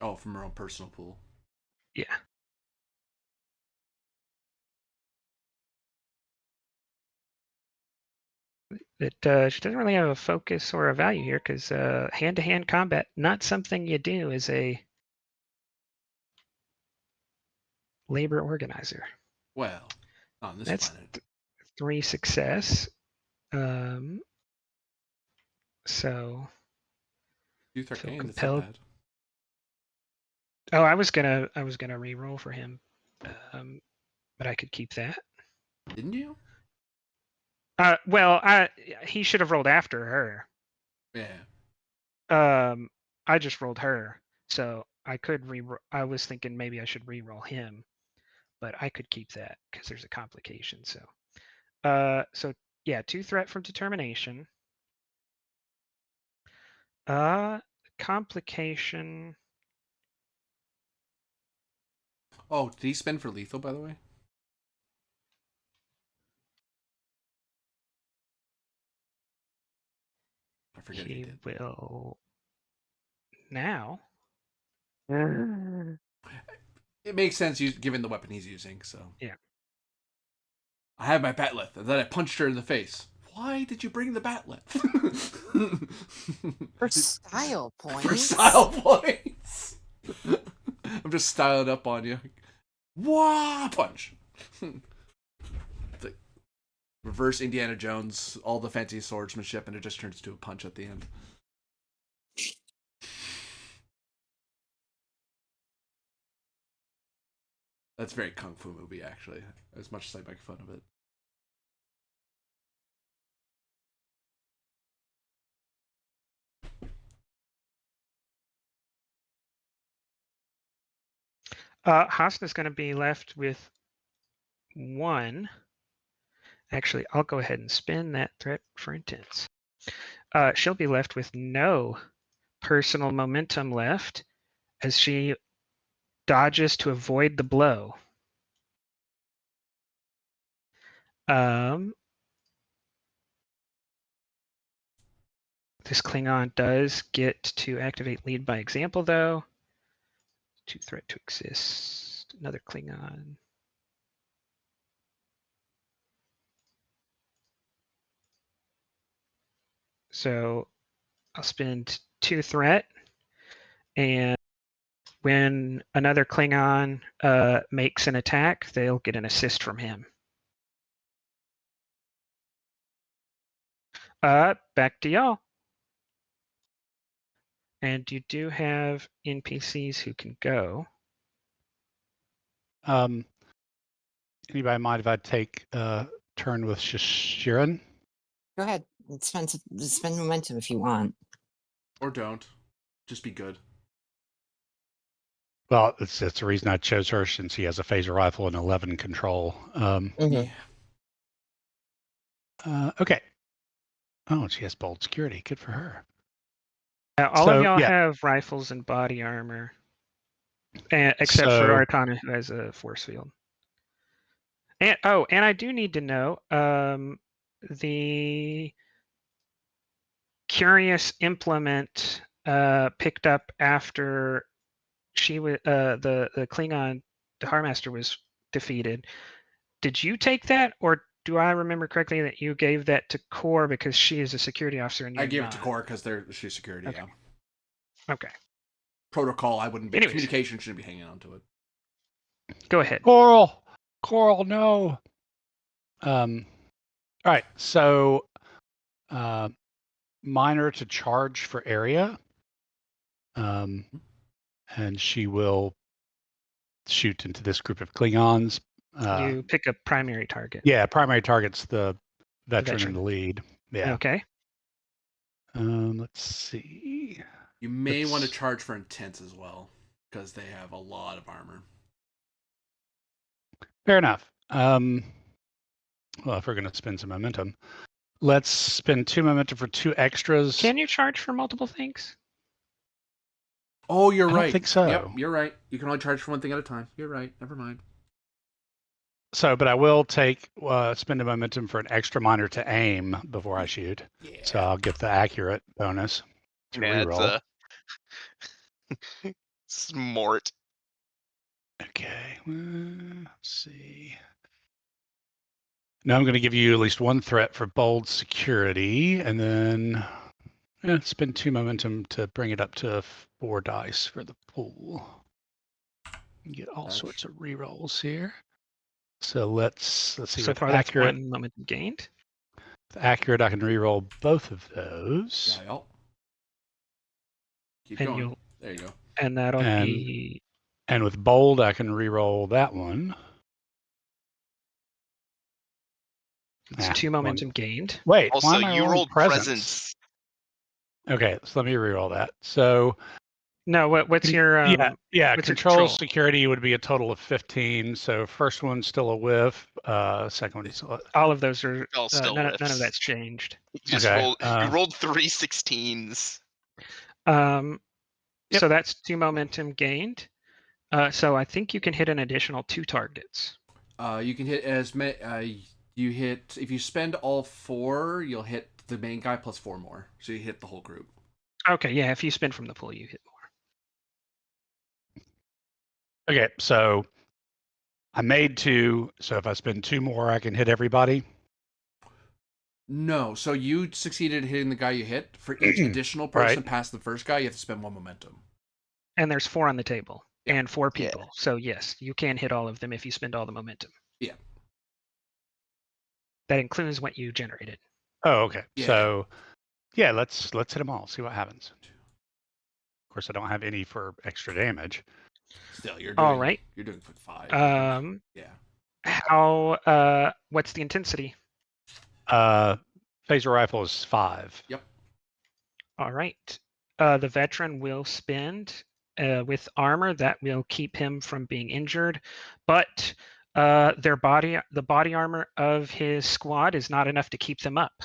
Oh, from her own personal pool. Yeah. She doesn't really have a focus or a value here because hand-to-hand combat, not something you do as a labor organizer. Well, on this That's planet. 3 success. So Youth feel Arcane, that's compelled. not bad. Oh, I was gonna re-roll for him, but I could keep that. Didn't you? Well, he should have rolled after her. Yeah. I just rolled her, so I could I was thinking maybe I should re-roll him, but I could keep that because there's a complication. So yeah, 2 threat from determination. Complication. Oh, did he spend for lethal, by the way? I forget he did. Will now. It makes sense given the weapon he's using, so. Yeah. I have my batleth, and then I punched her in the face. Why did you bring the batleth? For style points. For style points. I'm just styling up on you. Wah! Punch. Reverse Indiana Jones, all the fancy swordsmanship, and it just turns to a punch at the end. That's very kung fu movie, actually, as much as I make fun of it. Hasna's going to be left with 1. Actually, I'll go ahead and spin that threat for intense. She'll be left with no personal momentum left as she dodges to avoid the blow. This Klingon does get to activate lead by example, though. 2 threat to exist. Another Klingon. So I'll spend 2 threat, and when another Klingon makes an attack, they'll get an assist from him. Back to y'all. And you do have NPCs who can go. Anybody mind if I take a turn with Shirin? Go ahead. Spend momentum if you want. Or don't. Just be good. Well, that's the reason I chose her, since he has a phaser rifle and 11 control. Mhm. Okay. Oh, she has bold security. Good for her. All So, of y'all yeah. have rifles and body armor, except for So- Arcana, who has a force field. And I do need to know the curious implement picked up after she was the Klingon, the Harmaster, was defeated. Did you take that, or do I remember correctly that you gave that to Core because she is a security officer and I you're gave it to not? Core because she's security. Okay. Yeah. Okay, Protocol. I wouldn't be. Anyways. Communication shouldn't be hanging on to it. go ahead. Coral, no. All right. So, minor to charge for area. And she will shoot into this group of Klingons. You pick a primary target. Yeah, primary target's the veteran in veteran. the lead. Yeah. Okay. Let's see. You may want to Let's- charge for intense as well because they have a lot of armor. Fair enough. Well, if we're going to spend some momentum, let's spend 2 momentum for 2 extras. Can you charge for multiple things? Oh, you're I don't right. think so. Yep, you're right. You can only charge for one thing at a time. You're right. Never mind. So, but I will take spend a momentum for an extra minor to aim before I shoot. Yeah. So I'll get the accurate bonus to Yeah, reroll. it's smart. Okay, let's see. Now I'm going to give you at least 1 threat for bold security, and then spend 2 momentum to bring it up to 4 dice for the pool. You get all That's- sorts of rerolls here. So let's see. So With far, that's accurate, 1 momentum gained. with accurate, I can reroll both of those. Yeah, yep. Keep And going. There you go. And that'll And- be And with bold, I can reroll that one. it's Ah, 2 one- momentum gained. Wait, why Also, am I you rolling rolled presence? presence. Okay, so let me reroll that. So No, what's your yeah. what's your Control control? security would be a total of 15. So first one's still a whiff. Second one's all of those are All still none of whiffs. that's changed. You just Okay, rolled. You rolled 3 16s. Yep. So that's 2 momentum gained. So I think you can hit an additional 2 targets. You can hit as many. You hit if you spend all 4, you'll hit the main guy plus 4 more. So you hit the whole group. Okay, yeah, if you spend from the pool, you hit more. okay. So I made 2. So if I spend 2 more, I can hit everybody. No, so you succeeded in hitting the guy you hit. For each additional person Right. past the first guy, you have to spend 1 momentum. And there's 4 on the table Yeah. and 4 Yeah. people. So yes, you can hit all of them if you spend all the momentum. Yeah. That includes what you generated. Oh, okay. Yeah. So yeah, let's hit them all. See what happens. Of course, I don't have any for extra damage. Still, you're doing. All right. You're doing 5. I think. Yeah. How what's the intensity? Phaser rifle is 5. All right. The veteran will spend with armor that will keep him from being injured, but the body armor of his squad is not enough to keep them up.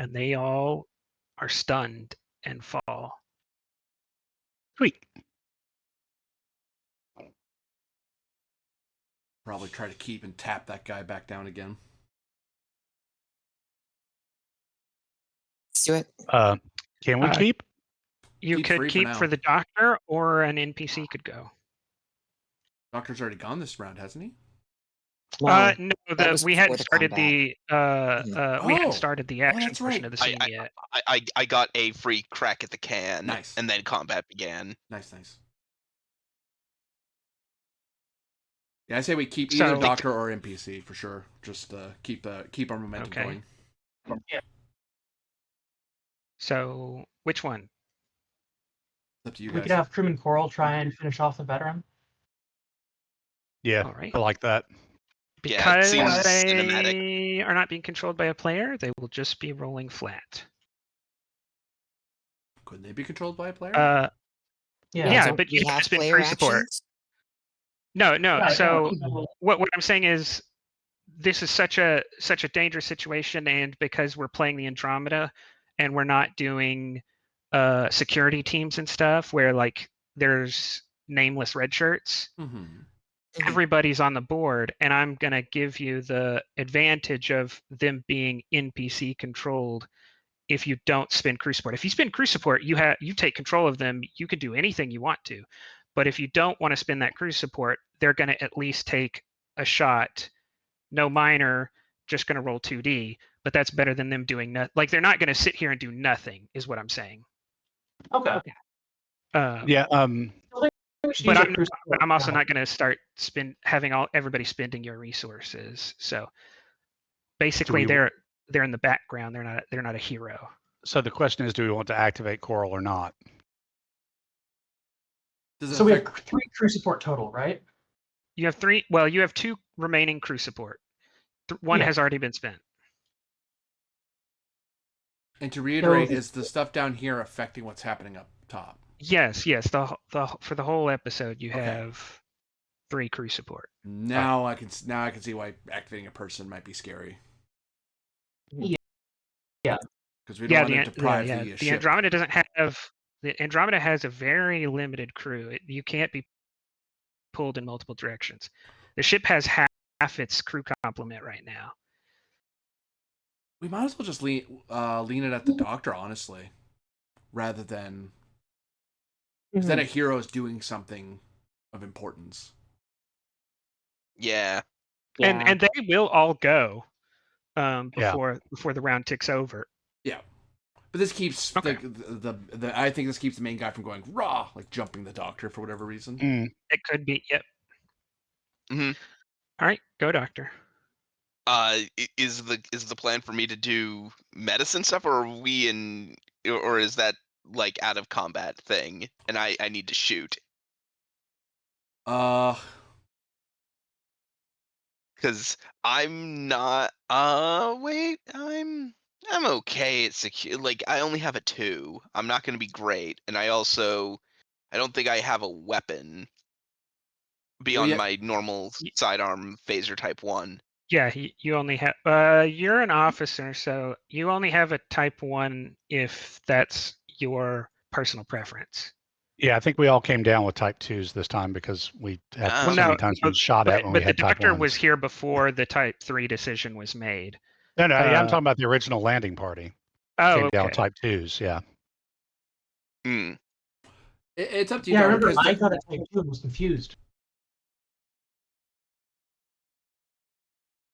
And they all are stunned and fall. Sweet. Probably try to keep and tap that guy back down again. Let's do it. Can we Uh, keep? You Keep free could for keep now. for the doctor, or an NPC could go. Doctor's already gone this round, hasn't he? No, No, that was we before hadn't the started combat. we hadn't Oh. started the Oh, action that's portion right. of the scene yet. I got a free crack at the can, Nice. and then combat began. Nice. Yeah, I say we keep either So- Doctor or NPC for sure. Just keep our momentum Okay. going. So which one? It's up to you We guys. could have Crewman Coral try and finish off the veteran. Yeah, All right. I like that. Yeah, it Because seems they cinematic. are not being controlled by a player, they will just be rolling flat. Couldn't they be controlled by a player? Yeah, don't but we you have have spin player crew support. actions? No. Right, So yeah. what I'm saying is this is such a dangerous situation, and because we're playing the Andromeda and we're not doing security teams and stuff where like there's nameless red shirts, Mm-hmm. Mhm. everybody's on the board, and I'm gonna give you the advantage of them being NPC controlled if you don't spin crew support. If you spin crew support, you take control of them, you can do anything you want to. But if you don't want to spin that crew support, they're gonna at least take a shot. No minor, just gonna roll 2D, but that's better than them doing nothing. Like they're not gonna sit here and do nothing, is what I'm saying. Okay. Yeah. We should But use our I'm crew not, support I'm also now. not going to start having everybody spending your resources. So basically, we- they're in the background. They're not a hero. So the question is, do we want to activate Coral or not? Does it So we affect- have 3 crew support total, right? You have 3. Well, you have 2 remaining crew support. One Yeah. has already been spent. And to reiterate, So- is the stuff down here affecting what's happening up top? Yes. The for the whole episode, you Okay. have 3 crew support. Now I can see why activating a person might be scary. Yeah. Because we don't want to the deprive the ship. Andromeda doesn't have. The Andromeda has a very limited crew. You can't be pulled in multiple directions. The ship has half its crew complement right now. We might as well just lean it at the Doctor, honestly, rather than because then a hero is doing something of importance. Yeah. Yeah. And they will all go before the round ticks over. Yeah, but this keeps Okay. the I think this keeps the main guy from going raw, like jumping the Doctor for whatever reason. Mm. It could be. Yep. Mhm. All right, go Doctor. Is the plan for me to do medicine stuff, or are we in, or is that like out of combat thing, and I need to shoot? Because I'm not. Wait. I'm okay at secure. Like I only have a 2. I'm not going to be great, and I don't think I have a weapon beyond yeah. my normal sidearm phaser type 1. Yeah, you only have. You're an officer, so you only have a type 1 if that's your personal preference. Yeah, I think we all came down with type 2s this time because we had Well, so no, many times been shot at when we But the had type Doctor 1s. was here before the type 3 decision was made. No, yeah, I'm talking about the original landing party. Oh, Came down with okay. type 2s, yeah. It's up to you, Yeah, I Doctor. remember I 'Cause got a type 2 and was confused.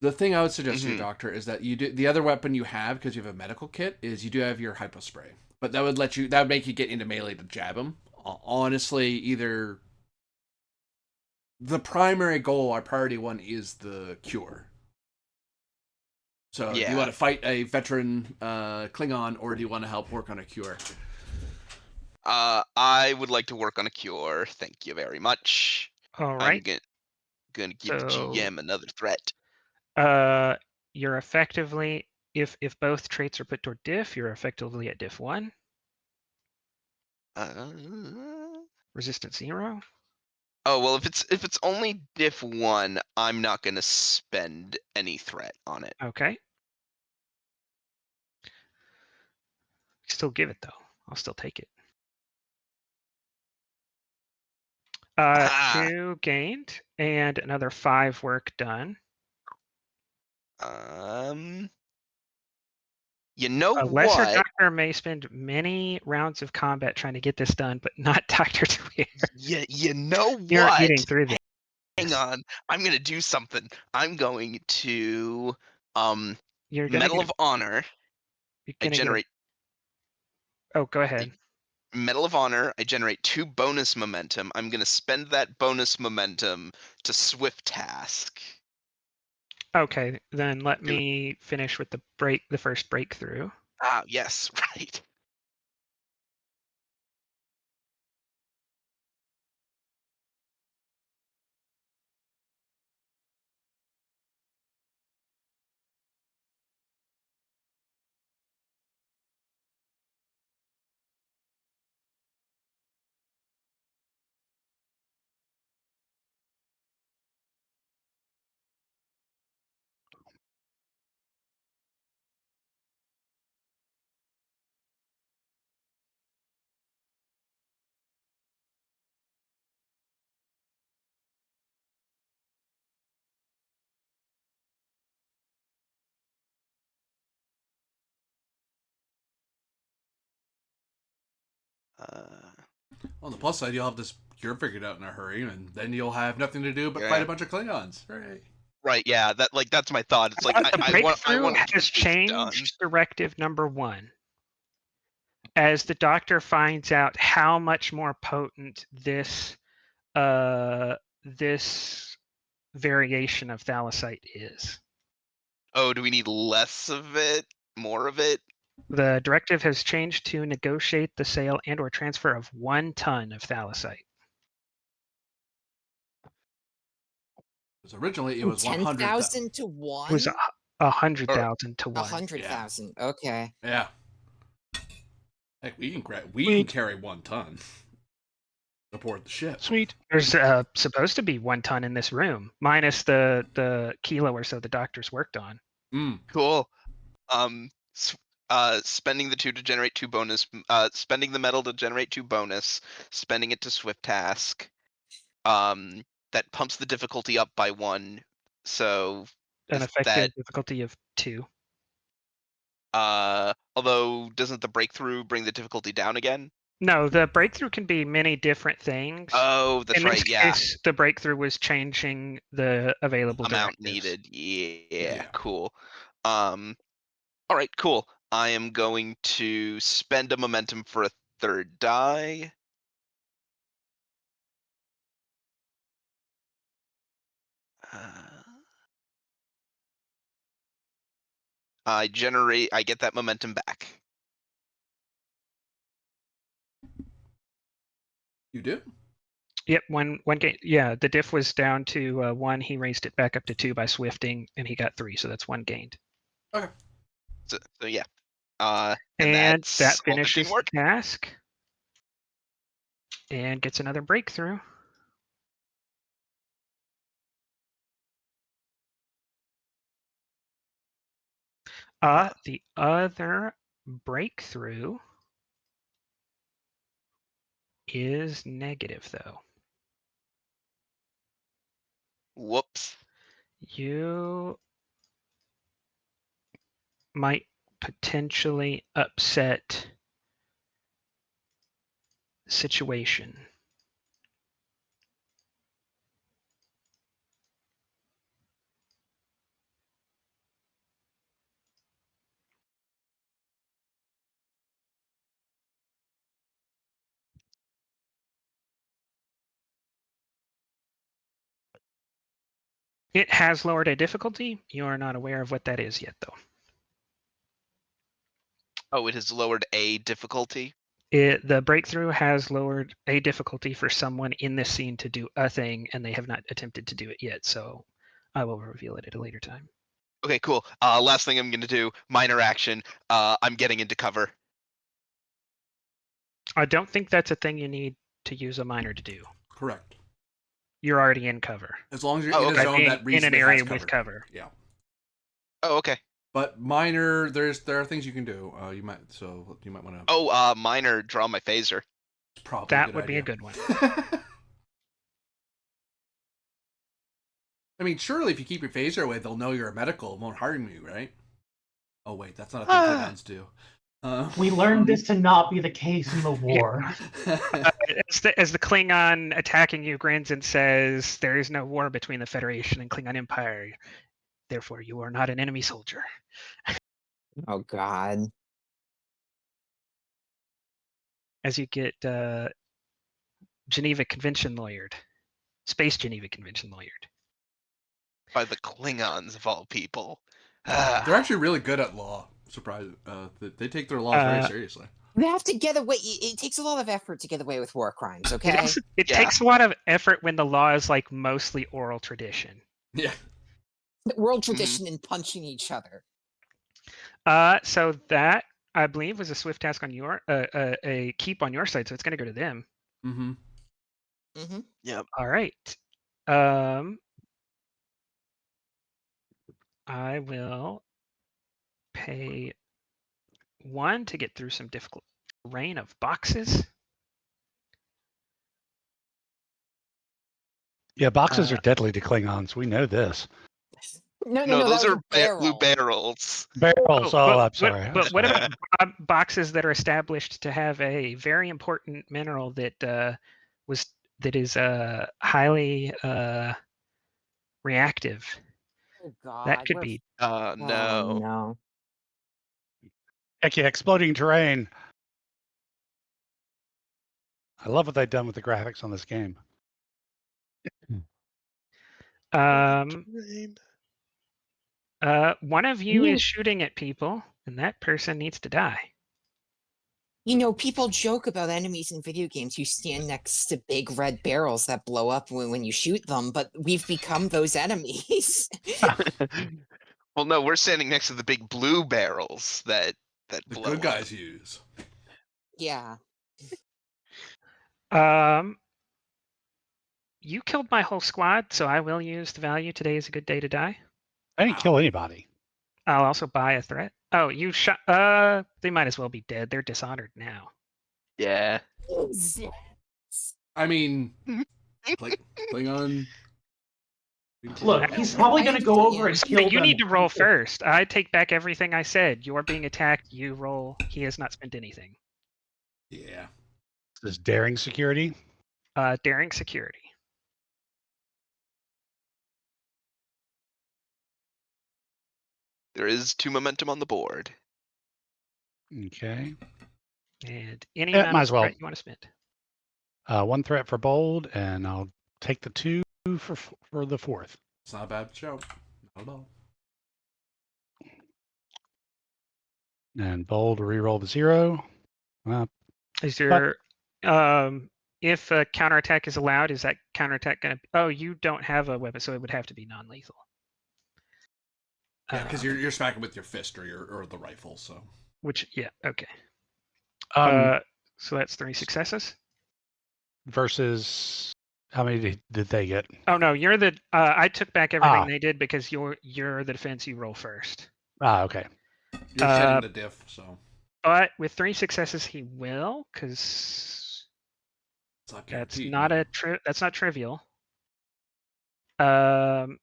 the thing I would suggest to you, Mhm. Doctor, is that you do the other weapon you have because you have a medical kit is you do have your hypo spray, but that would make you get into melee to jab him. Honestly, either the primary goal, our priority one, is the cure. So, do you Yeah. want to fight a veteran Klingon, or do you want to help work on a cure? I would like to work on a cure. Thank you very much. All I'm right. gonna give the So- GM another threat. You're effectively, if both traits are put toward diff, you're effectively at diff 1, resistance 0. Oh well, if it's only diff 1, I'm not gonna spend any threat on it. Okay. Still give it though. I'll still take it. Ah. 2 gained and another 5 work done. You know A lesser what? Doctor may spend many rounds of combat trying to get this done, but not Dr. Dwyer. You know You're what? getting through this. Hang on. I'm gonna do something. I'm going to You're gonna Medal get. of Honor. You're I gonna generate get. Oh, go ahead. Medal of Honor. I generate 2 bonus momentum. I'm gonna spend that bonus momentum to Swift Task. Okay, then let Do it. me finish with the first breakthrough. Ah, yes, right. On the plus side, you'll have this cure figured out in a hurry, and then you'll have nothing to do but Yeah. fight a bunch of Klingons. Right. Right, yeah, that's my thought. It's like The I want breakthrough to get has this done. changed directive number 1. As the doctor finds out how much more potent this this variation of thalassite is. Oh, do we need less of it? More of it? The directive has changed to negotiate the sale and or transfer of 1 ton of thalassite. Because originally it was 100,000. 10,000 to It 1? was 100,000 to 1. 100,000. Okay. Yeah. Heck, we can carry 1 ton. Aboard the ship. Sweet. There's supposed to be 1 ton in this room, minus the kilo or so the doctors worked on. Cool. Spending the 2 to generate 2 bonus. Spending the metal to generate 2 bonus. Spending it to Swift Task. That pumps the difficulty up by 1. So An is effective that difficulty of 2. although doesn't the breakthrough bring the difficulty down again? No, the breakthrough can be many different things. Oh, that's In right. this Yeah. case, the breakthrough was changing the available Amount directives. needed. Yeah, Yeah. cool. All right, cool. I am going to spend a momentum for a 3rd die. I get that momentum back. You do? Yep, one game. Yeah, the diff was down to 1. He raised it back up to 2 by swifting, and he got 3, so that's 1 gained. Okay. So yeah. And that's that all machine finishes work. the task. And gets another breakthrough. The other breakthrough is negative, though. Whoops. You might potentially upset the situation. It has lowered a difficulty. You are not aware of what that is yet, though. Oh, it has lowered a difficulty. The breakthrough has lowered a difficulty for someone in this scene to do a thing, and they have not attempted to do it yet. So I will reveal it at a later time. Okay, cool. Last thing I'm gonna do, minor action. I'm getting into cover. I don't think that's a thing you need to use a minor to do. Correct. You're already in cover. As long as you're Oh, in okay. a zone that in an reasonably area has with cover. Yeah. Oh, okay. But minor, there are things you can do. You might want to. Oh, minor, draw my phaser. Probably That would be a good one. I mean, surely if you keep your phaser away, they'll know you're a medical. It won't harm you, right? Oh wait, that's not a thing Klingons do. We learned this to not be the case in the war. As the Klingon attacking you grins and says, "There is no war between the Federation and Klingon Empire. Therefore, you are not an enemy soldier." Oh God. As you get Geneva Convention lawyered, Space Geneva Convention lawyered. By the Klingons of all people. They're actually really good at law. Surprise! They take their laws very seriously. You have to get away. It takes a lot of effort to get away with war crimes. Okay. It Yeah. takes a lot of effort when the law is like mostly oral tradition. Yeah. World tradition in punching each other. So that I believe was a swift task on your a keep on your side, so it's going to go to them. Mm-hmm. Mm-hmm. Yep. All right. I will pay 1 to get through some difficult terrain of boxes. Yeah, boxes are deadly to Klingons. We know this. No, Those that was are a blue barrel. barrels. Barrels. Oh, I'm sorry. But what about boxes that are established to have a very important mineral that is highly reactive? Oh God. That could what be. Oh, No. no. Heck yeah, exploding terrain. I love what they've done with the graphics on this game. One of you is shooting at people, and that person needs to die. You know, people joke about enemies in video games who stand next to big red barrels that blow up when you shoot them, but we've become those enemies. Well, no, we're standing next to the big blue barrels that The blow good up. guys use. Yeah. You killed my whole squad, so I will use the value. Today is a good day to die. I didn't kill anybody. I'll also buy a threat. Oh, you shot. They might as well be dead. They're dishonored now. Yeah. I mean, Klingon. Look, he's probably going to go over and kill them. You need to roll first. I take back everything I said. You're being attacked. You roll. He has not spent anything. Yeah. This is daring security. Daring security. There is 2 momentum on the board. Okay. And any Yeah, amount might of as well. threat you want to spend. 1 threat for bold, and I'll take the 2 for the 4th. It's not a bad show. Not at all. And bold reroll the 0. Is your if a counterattack is allowed, is that counterattack going to? Oh, you don't have a weapon, so it would have to be non-lethal. Yeah, because you're smacking with your fist or the rifle. So. Which okay. So that's 3 successes. Versus how many did they get? Oh no, you're the. I took back everything they did because you're the defense. You roll first. Okay. You're shedding the diff, so. But with 3 successes, he will, because that's not that's not trivial. And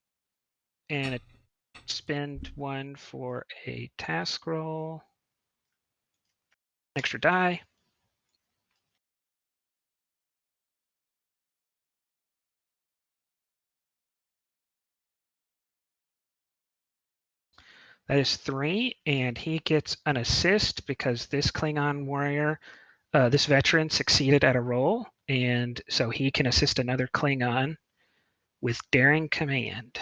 spend 1 for a task roll. Extra die. That is 3, and he gets an assist because this Klingon warrior, this veteran, succeeded at a roll, and so he can assist another Klingon with daring command.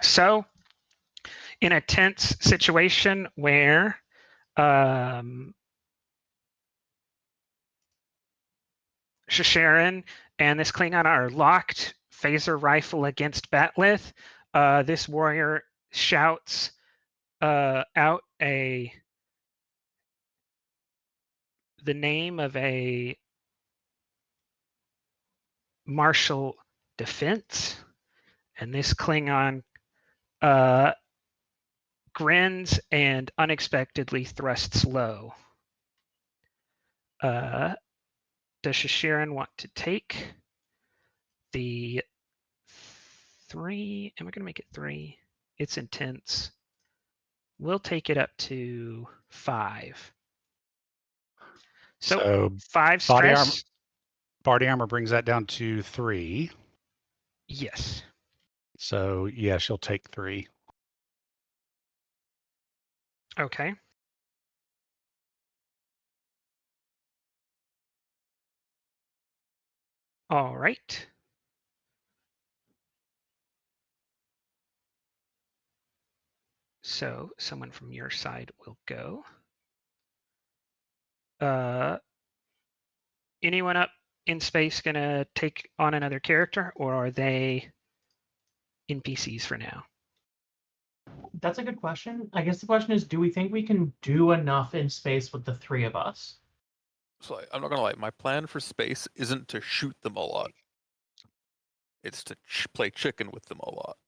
So, in a tense situation where Shisharan and this Klingon are locked, phaser rifle against Batlith, this warrior shouts out the name of a martial defense, and this Klingon grins and unexpectedly thrusts low. Does Shisharan want to take the 3. Am I going to make it 3? It's intense. We'll take it up to 5. So 5 body armor, stress. body armor brings that down to 3. Yes. So yeah, she'll take 3. Okay. All right. So someone from your side will go. Anyone up in space gonna take on another character, or are they NPCs for now? That's a good question. I guess the question is, do we think we can do enough in space with the 3 of us? So I'm not gonna lie, my plan for space isn't to shoot them a lot. It's to play chicken with them a lot.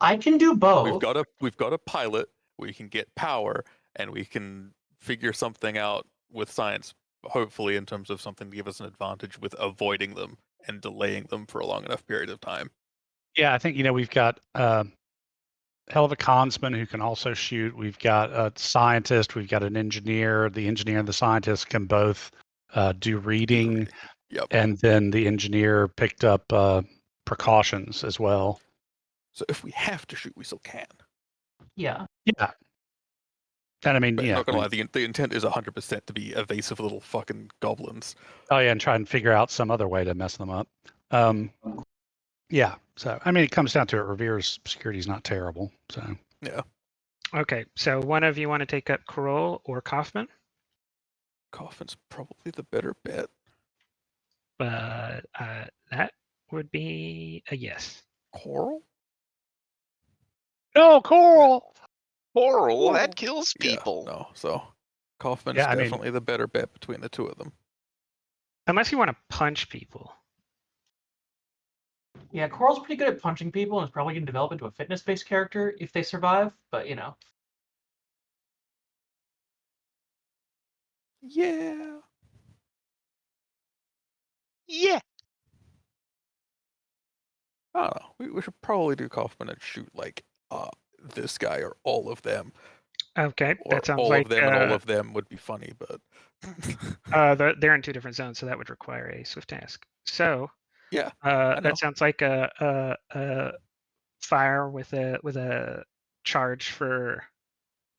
I can do both. We've got a pilot. We can get power, and we can figure something out with science. Hopefully, in terms of something to give us an advantage with avoiding them and delaying them for a long enough period of time. Yeah, I think we've got hell of a consman who can also shoot. We've got a scientist. We've got an engineer. The engineer and the scientist can both do reading. Yep. And then the engineer picked up precautions as well. So if we have to shoot, we still can. Yeah. Yeah. And I mean, But yeah. not gonna lie, the intent is 100% to be evasive little fucking goblins. Oh yeah, and try and figure out some other way to mess them up. Yeah. So I mean, it comes down to it. Revere's security is not terrible. So Yeah. Okay, so one of you want to take up Kroll or Kaufman? Coffin's probably the better bet. But that would be a yes. Coral? no, Coral. Coral, that kills people. Yeah, no, so Kaufman's Yeah, I mean- definitely the better bet between the two of them. Unless you want to punch people. Yeah, Coral's pretty good at punching people and is probably going to develop into a fitness-based character if they survive, but Yeah. Yeah. I don't know. We should probably do Kaufman and shoot like this guy or all of them. Okay, Or that sounds all like of them and all of them would be funny, but they're in 2 different zones, so that would require a swift task. So yeah. know. that sounds like a fire with a charge for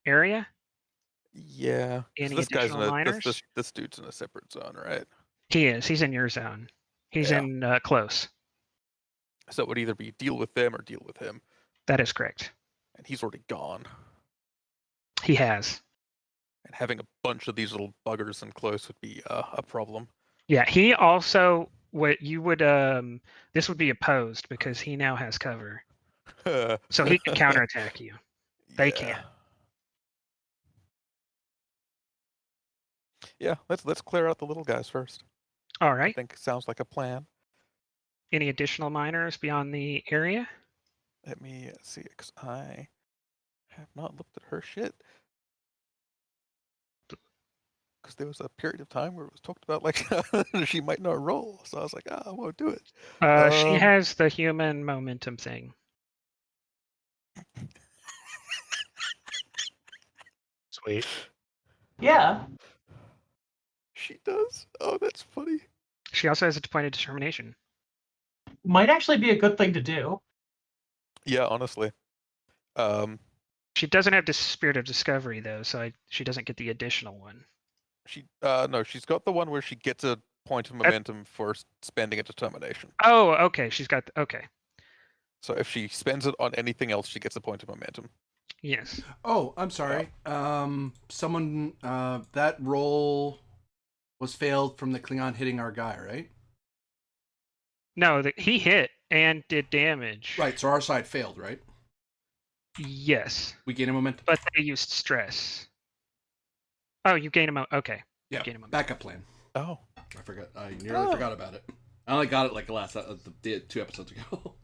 area. Yeah. 'Cause Any this guy's in additional a minors? this dude's in a separate zone, right? He is. He's in your zone. He's Yeah. in close. So it would either be deal with them or deal with him. That is correct. And he's already gone. He has. And having a bunch of these little buggers in close would be a problem. Yeah, he also this would be opposed because he now has cover. So he can counterattack you. They can't. Yeah, let's clear out the little guys first. All I right. think sounds like a plan. Any additional minors beyond the area? Let me see, because I have not looked at her shit. Because there was a period of time where it was talked about like she might not roll, so I was like, I won't do it. She has the human momentum thing. Sweet. Yeah. She does. Oh, that's funny. She also has a point of determination. Might actually be a good thing to do. Yeah, honestly. She doesn't have the spirit of discovery though, so she doesn't get the additional one. She no, she's got the one where she gets a point of momentum for spending a determination. Oh, okay. She's got okay. So if she spends it on anything else, she gets a point of momentum. Yes. Oh, I'm sorry. Someone that roll was failed from the Klingon hitting our guy, right? No, he hit and did damage. Right. So our side failed, right? Yes. We gain a momentum. But they used stress. Oh, you gain a moment. Okay. Yeah. Gain a moment. Backup plan. Oh. I forgot. I nearly forgot about it. I only got it like the 2 episodes ago.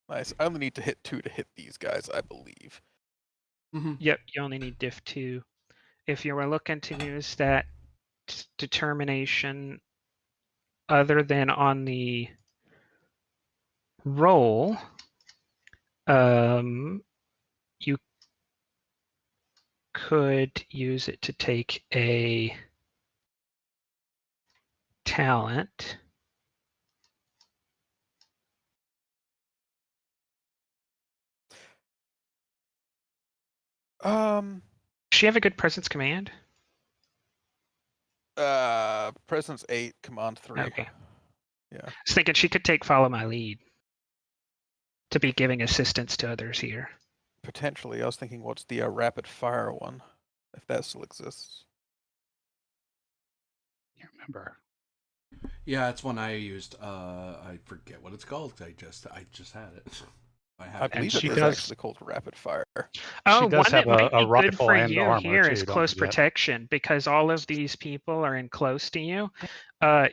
Nice. I only need to hit 2 to hit these guys, I believe. Mm-hmm. Yep, you only need diff 2. If you were looking to use that determination other than on the roll, you could use it to take a talent. Um. Does she have a good presence command? Presence 8, command 3. Okay. Yeah. I was thinking she could take follow my lead to be giving assistance to others here. Potentially. I was thinking, what's the rapid fire one, if that still exists. Can't remember. Yeah, it's one I used. I forget what it's called. I just had it. I have I it. believe she it is does- actually called rapid fire. Oh, does one have that might a be good rifle for and you armor here is too, don't close forget. protection, because all of these people are in close to you.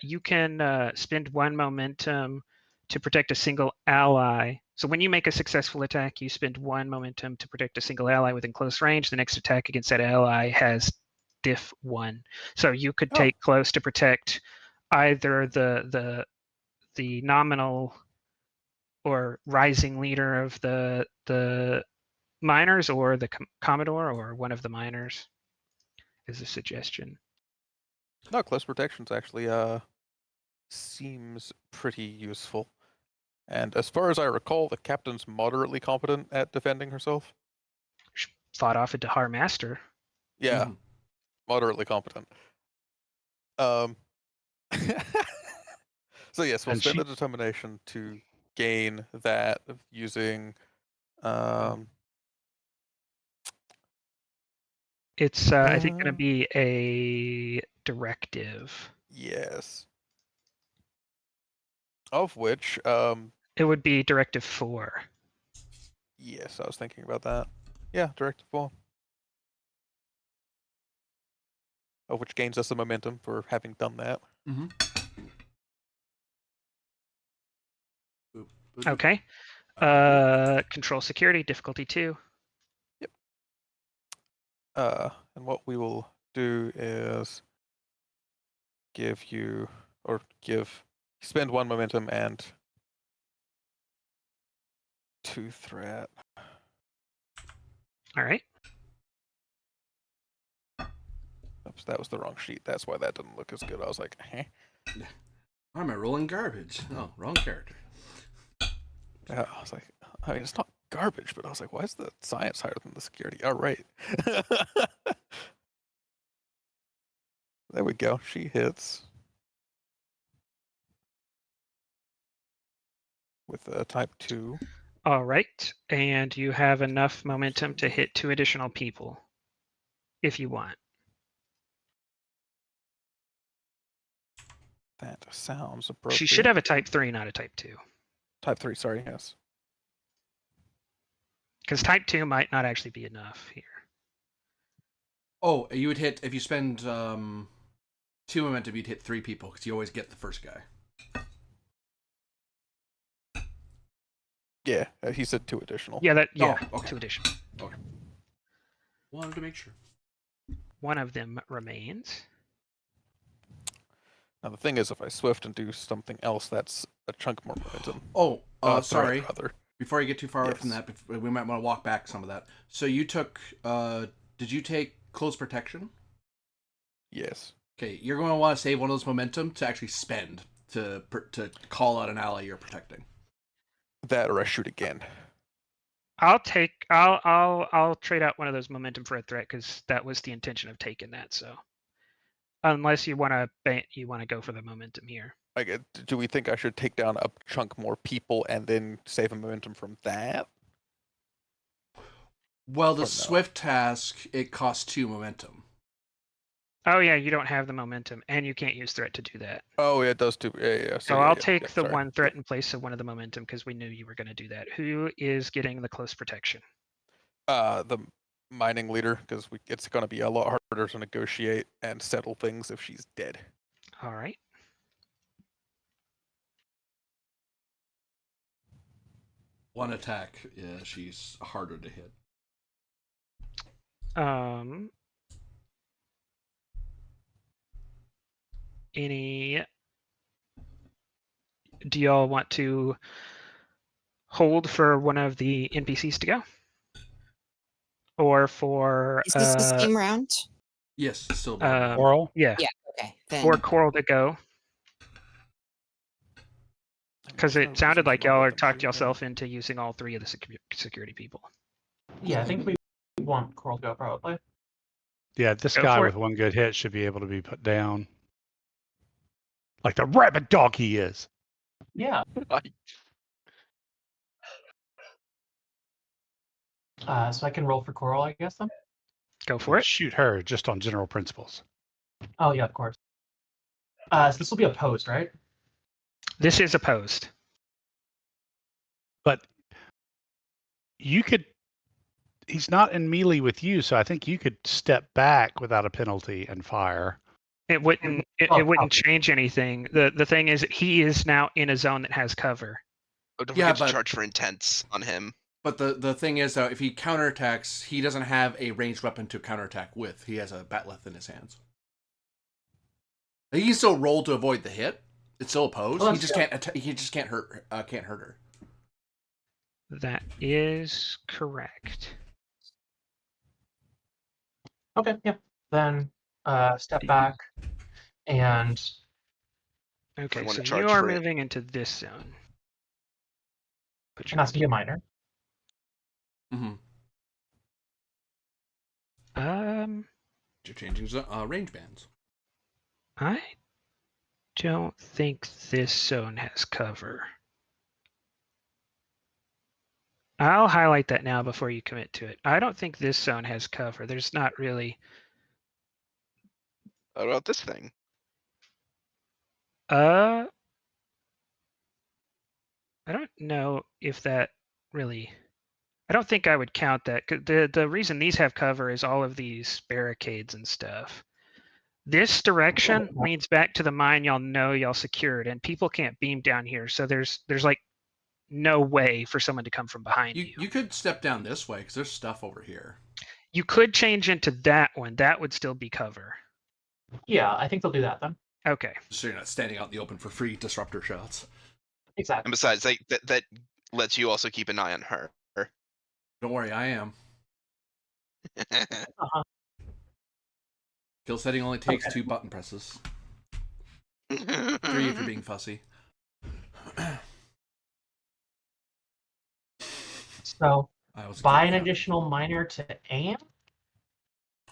You can spend 1 momentum to protect a single ally. So when you make a successful attack, you spend 1 momentum to protect a single ally within close range. The next attack against that ally has diff 1. So you could Oh. take close to protect either the nominal or rising leader of the miners, or the commodore, or one of the miners, is a suggestion. No, close protections actually seems pretty useful. And as far as I recall, the captain's moderately competent at defending herself. Fought off a Dahar master. Yeah, Mhm. moderately competent. So yes, we'll And spend she- the determination to gain that using It's I think going to be a directive. yes. Of which It would be directive 4. yes, I was thinking about that. Yeah, directive 4. Of which gains us the momentum for having done that. Mm-hmm. Okay. Control security, difficulty 2. And what we will do is spend 1 momentum and 2 threat. All right. Oops, that was the wrong sheet. That's why that didn't look as good. I was like, eh. Why am I rolling garbage? Oh, wrong character. I was like, I mean, it's not garbage, but I was like, why is the science higher than the security? Oh, right. There we go. She hits with a type 2. All right. And you have enough momentum to hit 2 additional people if you want. That sounds appropriate. She should have a type 3, not a type 2. Type 3, sorry, yes. Because type 2 might not actually be enough here. Oh, you would hit if you spend 2 momentum. You'd hit 3 people because you always get the first guy. Yeah, he said 2 additional. Yeah, Oh, okay. 2 additional. Okay. Wanted to make sure. One of them remains. Now the thing is, if I swift and do something else, that's a chunk more momentum. Oh, Threat, sorry. rather. Before you get too far away from Yes. that, we might want to walk back some of that. So you took. Did you take close protection? Yes. Okay, you're going to want to save one of those momentum to actually spend to call out an ally you're protecting. That or I shoot again. I'll trade out one of those momentum for a threat, because that was the intention of taking that. So unless you want to go for the momentum here. Like, do we think I should take down a chunk more people and then save a momentum from that? Well, the Or no? swift task, it costs 2 momentum. Oh yeah, you don't have the momentum, and you can't use threat to do that. Oh, yeah, it does too. Yeah. So yeah, I'll yeah, take yeah, the sorry. 1 threat in place of one of the momentum, because we knew you were going to do that. Who is getting the close protection? The mining leader, because it's going to be a lot harder to negotiate and settle things if she's dead. All right. One attack, yeah, she's harder to hit. Do y'all want to hold for one of the NPCs to go, or for Is this the same round? Yes, still bad. Oral. yeah, Yeah. Okay. Then or Coral to go, because There's no it sounded reason to like not y'all let are them talked shoot then. yourself into using all 3 of the security people. Yeah, I think we want Coral to go probably. Yeah, this Go guy for with it. one good hit should be able to be put down. Like the rabid dog he is. Yeah. So I can roll for Coral, I guess then. Go for it. Shoot her just on general principles. Oh yeah, of course. So this will be opposed, right? This is opposed. But you could. He's not in melee with you, so I think you could step back without a penalty and fire. It wouldn't. It Oh, wouldn't change anything. The thing is, he is now in a zone that has cover. Oh, don't Yeah, forget to but- charge for intense on him. But the thing is, though, if he counterattacks, he doesn't have a ranged weapon to counterattack with. He has a bat'leth in his hands. He can still roll to avoid the hit. It's still opposed. Oh, he that's just good. can't. He just can't hurt. Can't hurt her. That is correct. Okay, yeah. Then step back and Okay, wanna so charge you are for it. moving into this zone. Put it your has to be a minor. Mm-hmm. You're You're changing range bands. I don't think this zone has cover. I'll highlight that now before you commit to it. I don't think this zone has cover. There's not really. What about this thing? I don't know if that really. I don't think I would count that. 'Cause the reason these have cover is all of these barricades and stuff. This direction leads back to the mine y'all know y'all secured, and people can't beam down here. So there's like no way for someone to come from behind you. You could step down this way because there's stuff over here. You could change into that one. That would still be cover. Yeah, I think they'll do that then. Okay. So you're not standing out in the open for free disruptor shots. Exactly. And besides, that lets you also keep an eye on her. Don't worry, I am. Kill setting only takes 2 button presses. 3 if you're being fussy. So I was buy an keeping count. additional minor to aim.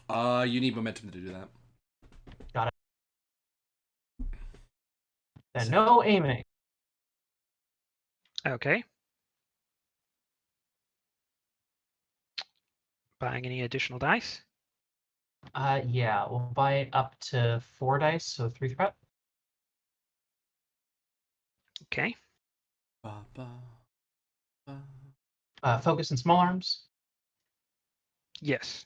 You need momentum to do that. Then no aiming. Okay. Buying any additional dice? Yeah, we'll buy up to 4 dice, so 3 threat. Okay. Ba, ba, ba. Focus and small arms. Yes.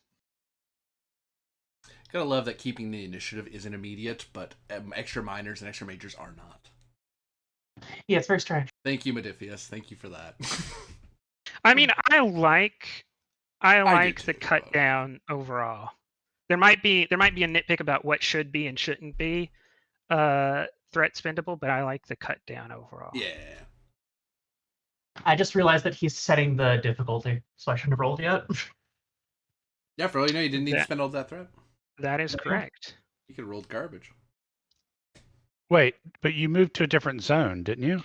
Gotta love that keeping the initiative isn't immediate, but extra minors and extra majors are not. Yeah, it's very strange. Thank you, Modiphius. Thank you for that. I mean, I like do the too, cut but- down overall. There might be a nitpick about what should be and shouldn't be threat spendable, but I like the cut down overall. Yeah. I just realized that he's setting the difficulty, so I shouldn't have rolled yet. Yeah, for all you know, you didn't need to That- spend all that threat. That is Yeah. correct. You could have rolled garbage. Wait, but you moved to a different zone, didn't you?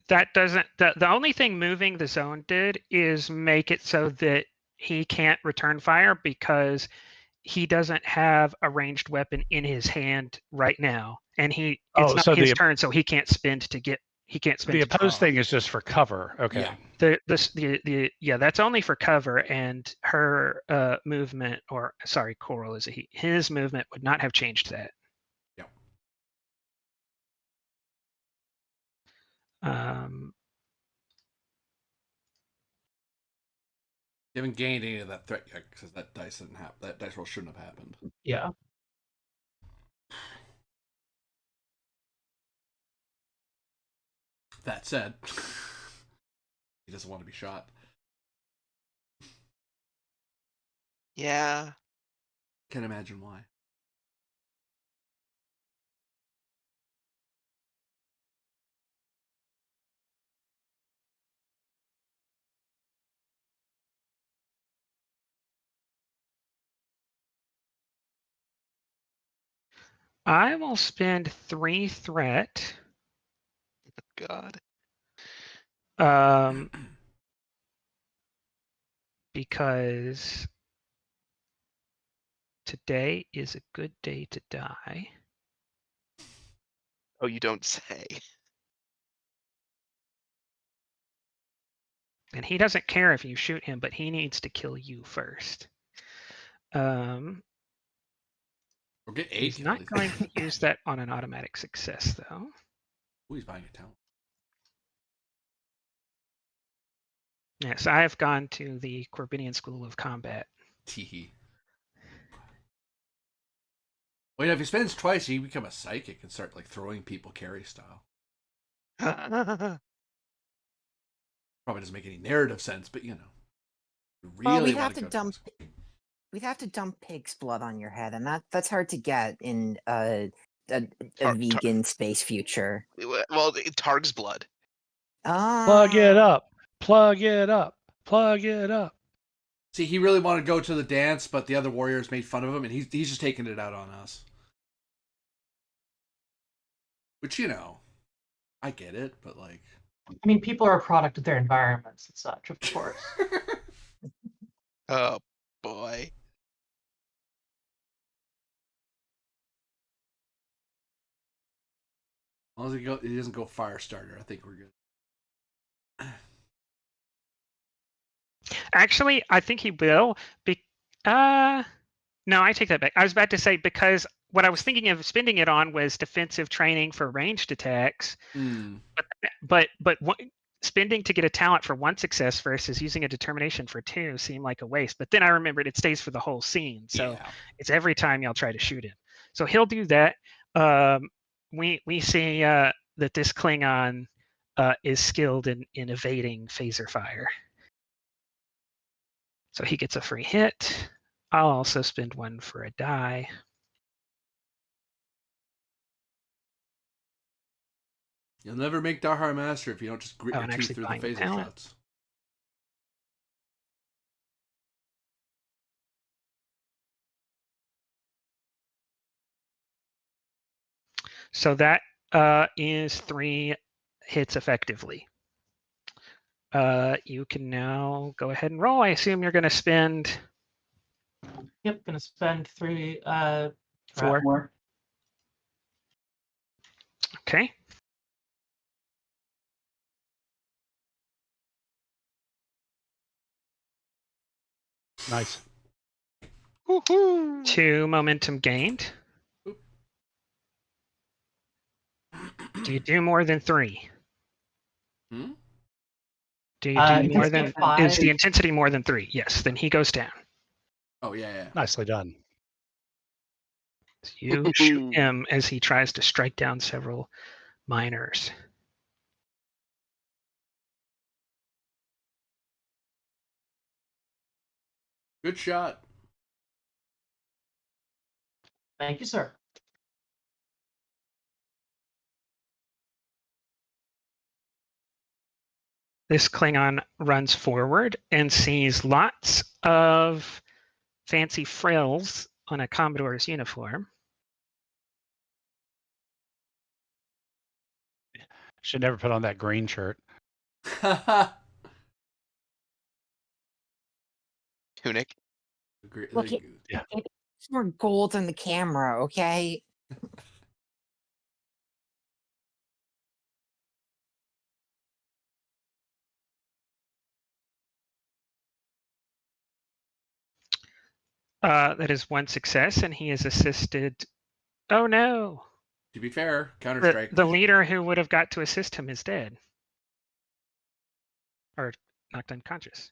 That doesn't the only thing moving the zone did is make it so that he can't return fire because he doesn't have a ranged weapon in his hand right now, and it's Oh, not so his the- turn, so he can't spend to get. He can't spend. The to opposed draw. thing is just for cover. Okay. Yeah. The that's only for cover, and her movement, or sorry, Coral is a he. His movement would not have changed that. Yeah. You haven't gained any of that threat yet because that dice didn't happen. That dice roll shouldn't have happened. Yeah. That said, he doesn't want to be shot. Yeah. Can't imagine why. I will spend 3 threat. God. Because today is a good day to die. Oh, you don't say. And he doesn't care if you shoot him, but he needs to kill you first. Or get 8 He's not kills. going to use that on an automatic success, though. Ooh, he's buying a talent. Yes, I have gone to the Corbinian School of Combat. Teehee. Well, yeah, if he spends twice, he become a psychic and start like throwing people carry style. Probably doesn't make any narrative sense, but you know, you Well, really we'd want have to go dump. We'd have to dump pig's blood on your head, and that's hard to get in a vegan space future. Well, Targ's blood. Plug it up. Plug it up. Plug it up. See, he really wanted to go to the dance, but the other warriors made fun of him, and he's just taking it out on us. Which, you know, I get it, but like... I mean, people are a product of their environments and such, of course. Oh, boy. As long as he doesn't go fire starter, I think we're good. Actually, I think he will. No, I take that back. I was about to say, because what I was thinking of spending it on was defensive training for ranged attacks. But spending to get a talent for 1 success versus using a determination for 2 seemed like a waste. But then I remembered it stays for the whole scene, so Yeah. it's every time y'all try to shoot him. So he'll do that. We see that this Klingon is skilled in evading phaser fire. So he gets a free hit. I'll also spend 1 for a die. You'll never make Dahar Master if you don't just grit Oh, your and teeth actually through the buying the phaser talent. shots. So that is 3 hits effectively. You can now go ahead and roll. I assume you're going to spend... Yep, gonna spend 3 4 more. Okay. Nice. Woohoo! 2 momentum gained. Do you do more than 3? Hmm? Do you do more intensity than... 5. Is the intensity more than 3? Yes, then he goes down. Oh, yeah. Nicely done. So you shoot him as he tries to strike down several miners. Good shot. Thank you, sir. This Klingon runs forward and sees lots of fancy frills on a Commodore's uniform. Should never put on that green shirt. Tunic. Look, it's more gold in the camera, okay? That is 1 success, and he is assisted. Oh no! To be fair, Counter-Strike. The leader who would have got to assist him is dead. Or knocked unconscious.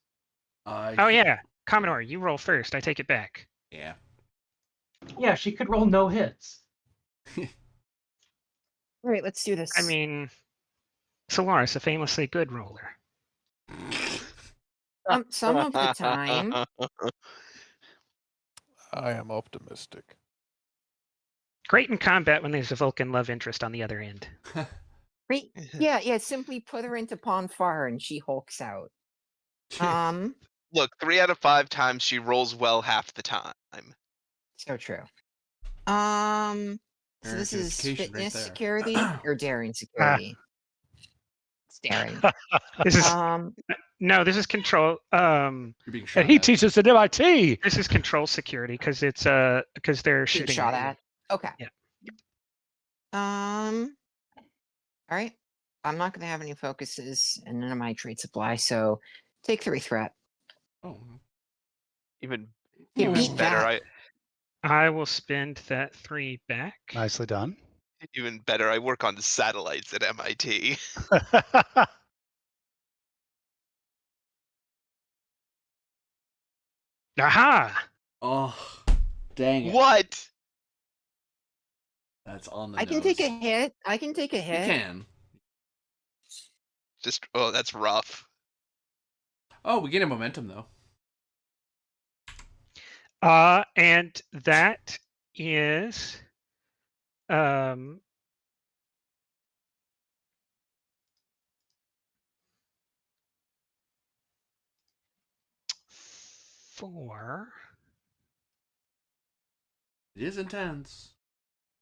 Oh yeah, Commodore, you roll first. I take it back. Yeah. Yeah, she could roll no hits. All right, let's do this. I mean, Solaris, a famously good roller. Some of the time. I am optimistic. Great in combat when there's a Vulcan love interest on the other end. Right? Yeah. Simply put her into Pon farr and she hulks out. Look, 3 out of 5 times she rolls well half the time. So true. So this American is education right fitness there. security or daring security? It's daring. This is Um, this is control. You're being shot And he at. teaches at MIT. This is control security because it's because they're being shooting shot you. at. Okay. Yeah. All right. I'm not gonna have any focuses, and none of my traits apply. So take 3 threat. Oh, Even You even beat better. that. I will spend that 3 back. Nicely done. Even better. I work on satellites at MIT. Aha! oh, dang it! What? That's on the I nose. can take a hit. I can take a You hit. can. Just that's rough. Oh, we gain a momentum though. And that is um 4. It is intense.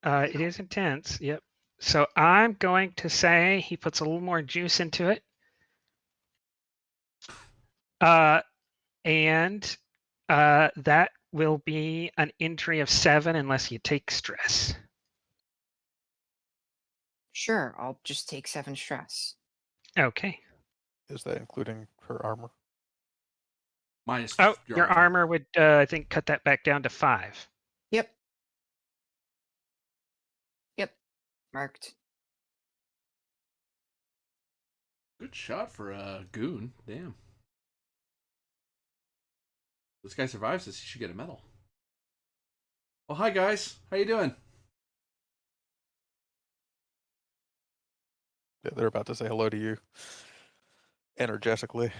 It is intense. Yep. So I'm going to say he puts a little more juice into it. And that will be an injury of 7 unless you take stress. Sure, I'll just take 7 stress. Okay. Is that including her armor? Minus Oh, your armor would I think cut that back down to 5. Yep. Yep. Marked. Good shot for a goon. Damn. This guy survives this. He should get a medal. Oh, hi guys. How you doing? Yeah, they're about to say hello to you. Energetically.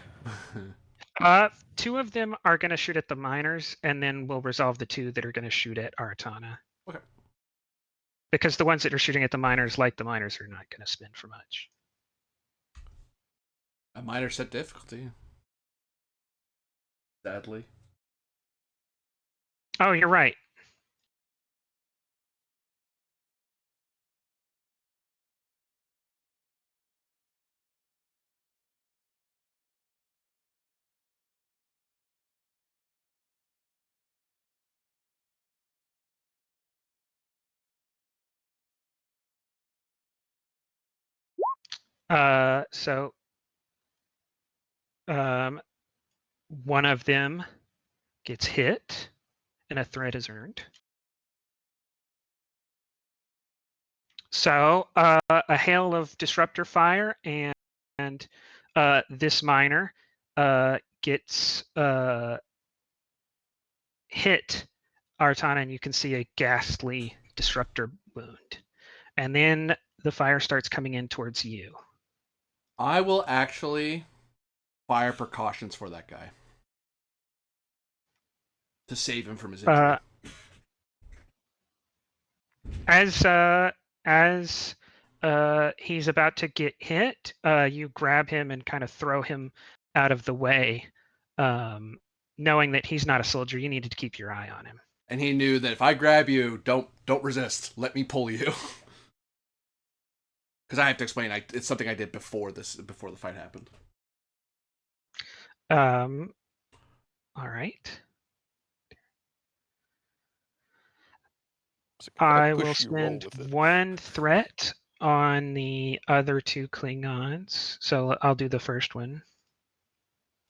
2 of them are going to shoot at the miners, and then we'll resolve the 2 that are going to shoot at Artana. Okay. Because the ones that are shooting at the miners, like the miners, are not going to spin for much. A minor set difficulty. Sadly. Oh, you're right. So one of them gets hit, and a threat is earned. So a hail of disruptor fire, and this miner gets hit Artana, and you can see a ghastly disruptor wound. And then the fire starts coming in towards you. I will actually fire precautions for that guy to save him from his injury. As he's about to get hit, you grab him and kind of throw him out of the way, knowing that he's not a soldier. You needed to keep your eye on him. And he knew that if I grab you, don't resist. Let me pull you. Because I have to explain, it's something I did before the fight happened. All right. I will spend 1 threat on the other 2 Klingons. So I'll do the first one.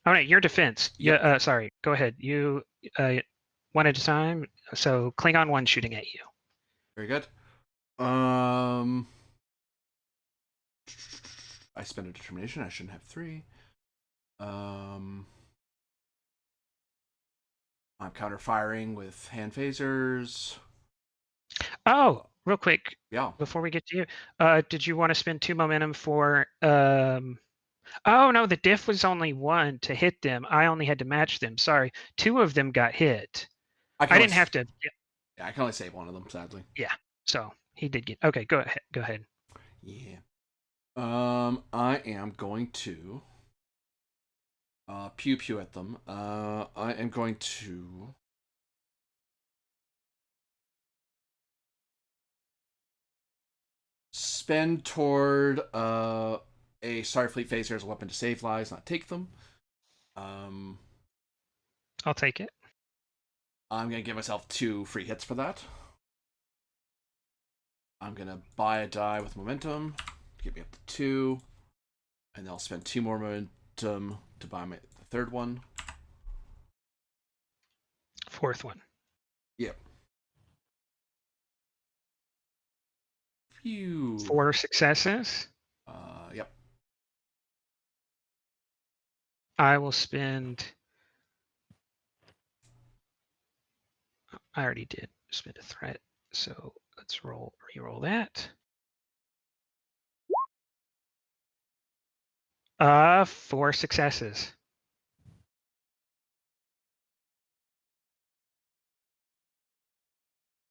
Oh, no, your defense. Yep. Yeah. Sorry. Go ahead. You 1 at a time. So Klingon 1 shooting at you. Very good. I spent a determination. I shouldn't have 3. I'm counter firing with hand phasers. Oh, real quick. Yeah. Before we get to you, did you want to spend 2 momentum for? Oh no, the diff was only 1 to hit them. I only had to match them. Sorry, 2 of them got hit. I didn't have to. Yeah, I can only save 1 of them, sadly. Yeah. So he did get. Okay, go ahead. Go ahead. Yeah. I am going to pew pew at them. I am going to spend toward a Starfleet phaser as a weapon to save lives, not take them. I'll take it. I'm gonna give myself 2 free hits for that. I'm gonna buy a die with momentum to get me up to 2, and I'll spend 2 more momentum to buy the 3rd one. 4th one. Yep. Phew. 4 successes. Yep. I will spend. I already did spend a threat, so let's re-roll that. 4 successes.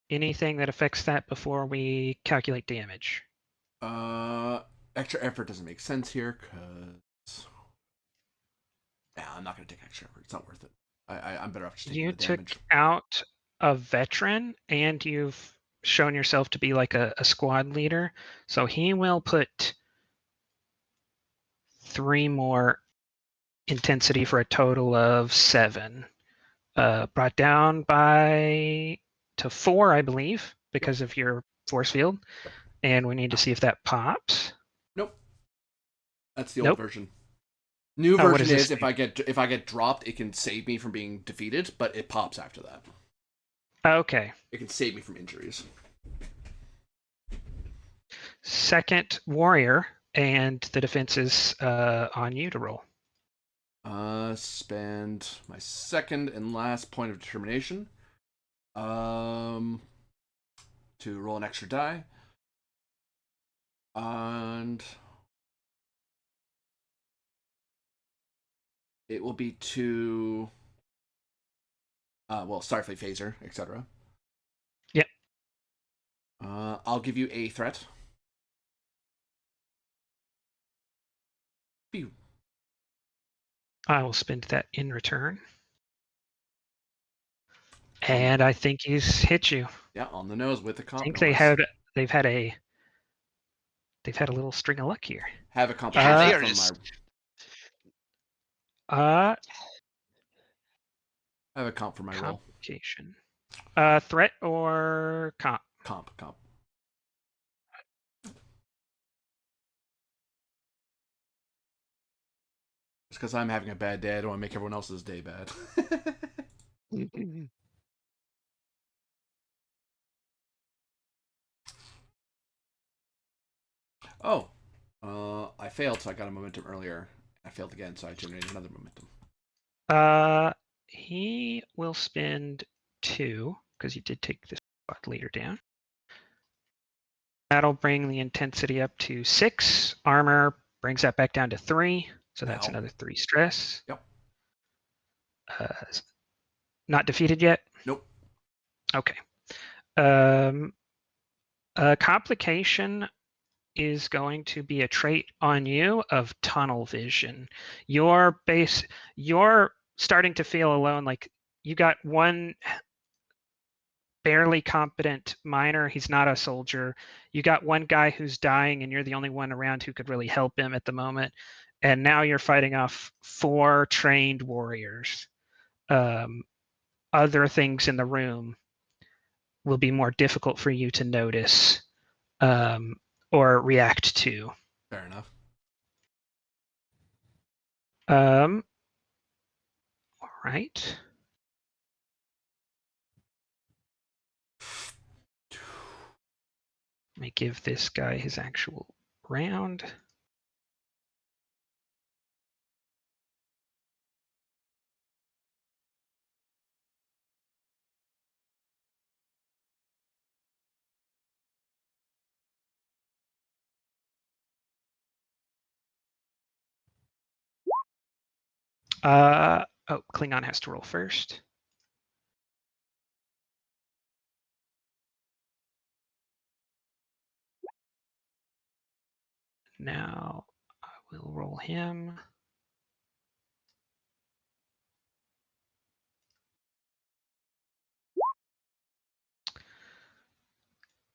Anything that affects that before we calculate damage? Extra effort doesn't make sense here because I'm not gonna take extra effort. It's not worth it. I'm better off just taking You the took damage. out a veteran, and you've shown yourself to be like a squad leader, so he will put 3 more intensity for a total of 7. Brought down to 4, I believe, because of your force field. Yep. And we need to see if that pops. Nope. That's the Nope. old version. New Oh, what version does this is if I get dropped, it can save me from being defeated, but it pops after that. Okay. It can save me from injuries. Second warrior, and the defense is on you to roll. Spend my 2nd and last point of determination. To roll an extra die. And it will be to Starfleet phaser, etc. Yep. I'll give you a threat. Pew. I will spend that in return. And I think he's hit you. Yeah, on the nose with the comp. I think no less. they've had a little string of luck here. Have a Yeah, complication they are from just. my. I have a comp for my roll. Complication. Threat or comp? Comp. Just because I'm having a bad day, I don't want to make everyone else's day bad. Oh, I failed, so I got a momentum earlier. I failed again, so I generated another momentum. He will spend 2 because you did take this squad leader down. That'll bring the intensity up to 6. Armor brings that back down to 3, so that's Ow. another 3 stress. Yep. Not defeated yet? Nope. Okay. A complication is going to be a trait on you of tunnel vision. You're starting to feel alone, like you got one barely competent miner. He's not a soldier. You got one guy who's dying, and you're the only one around who could really help him at the moment. And now you're fighting off 4 trained warriors. Other things in the room will be more difficult for you to notice or react to. Fair enough. All right. Let me give this guy his actual round. Klingon has to roll first. Now I will roll him.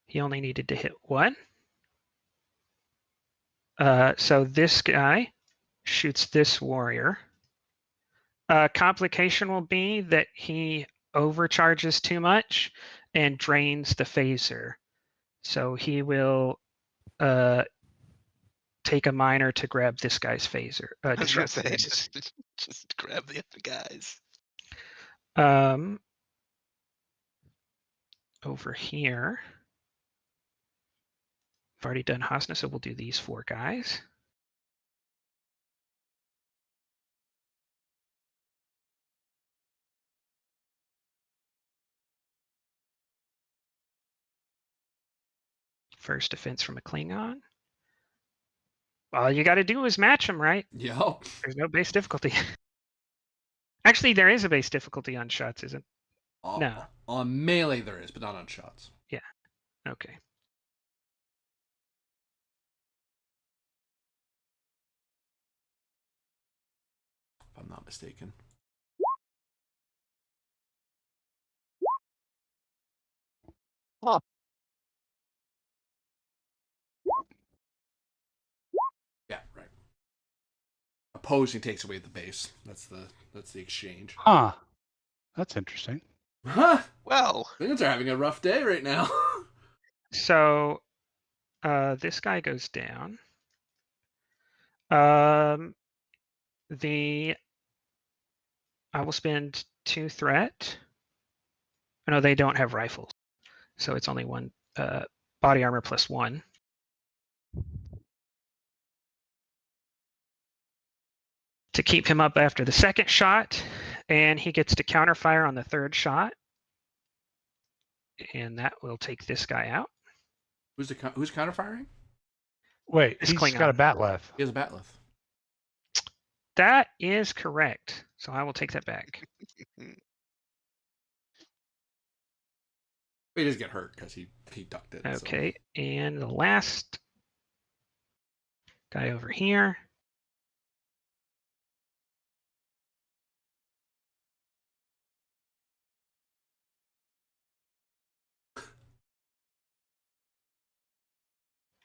He only needed to hit 1. So this guy shoots this warrior. Complication will be that he overcharges too much and drains the phaser. So he will take a minor to grab this guy's phaser. I was gonna disrupt say, the just grab the other guys. phaser. Over here, I've already done Hasna, so we'll do these 4 guys. First defense from a Klingon. All you got to do is match them, right? Yup. There's no base difficulty. Actually, there is a base difficulty on shots, isn't? No. On melee there is, but not on shots. Okay. If I'm not mistaken. Huh. Yeah, right. Opposing takes away the base. That's the exchange. Huh. That's interesting. Huh? Well, Klingons are having a rough day right now. So this guy goes down. I will spend 2 threat. No, they don't have rifles, so it's only 1 body armor plus 1. To keep him up after the second shot, and he gets to counterfire on the 3rd shot, and that will take this guy out. Who's counterfiring? Wait, It's he's got Klingon. a batleth. He has a batleth. That is correct. So I will take that back. He does get hurt because he ducked it. Okay, and the last guy over here.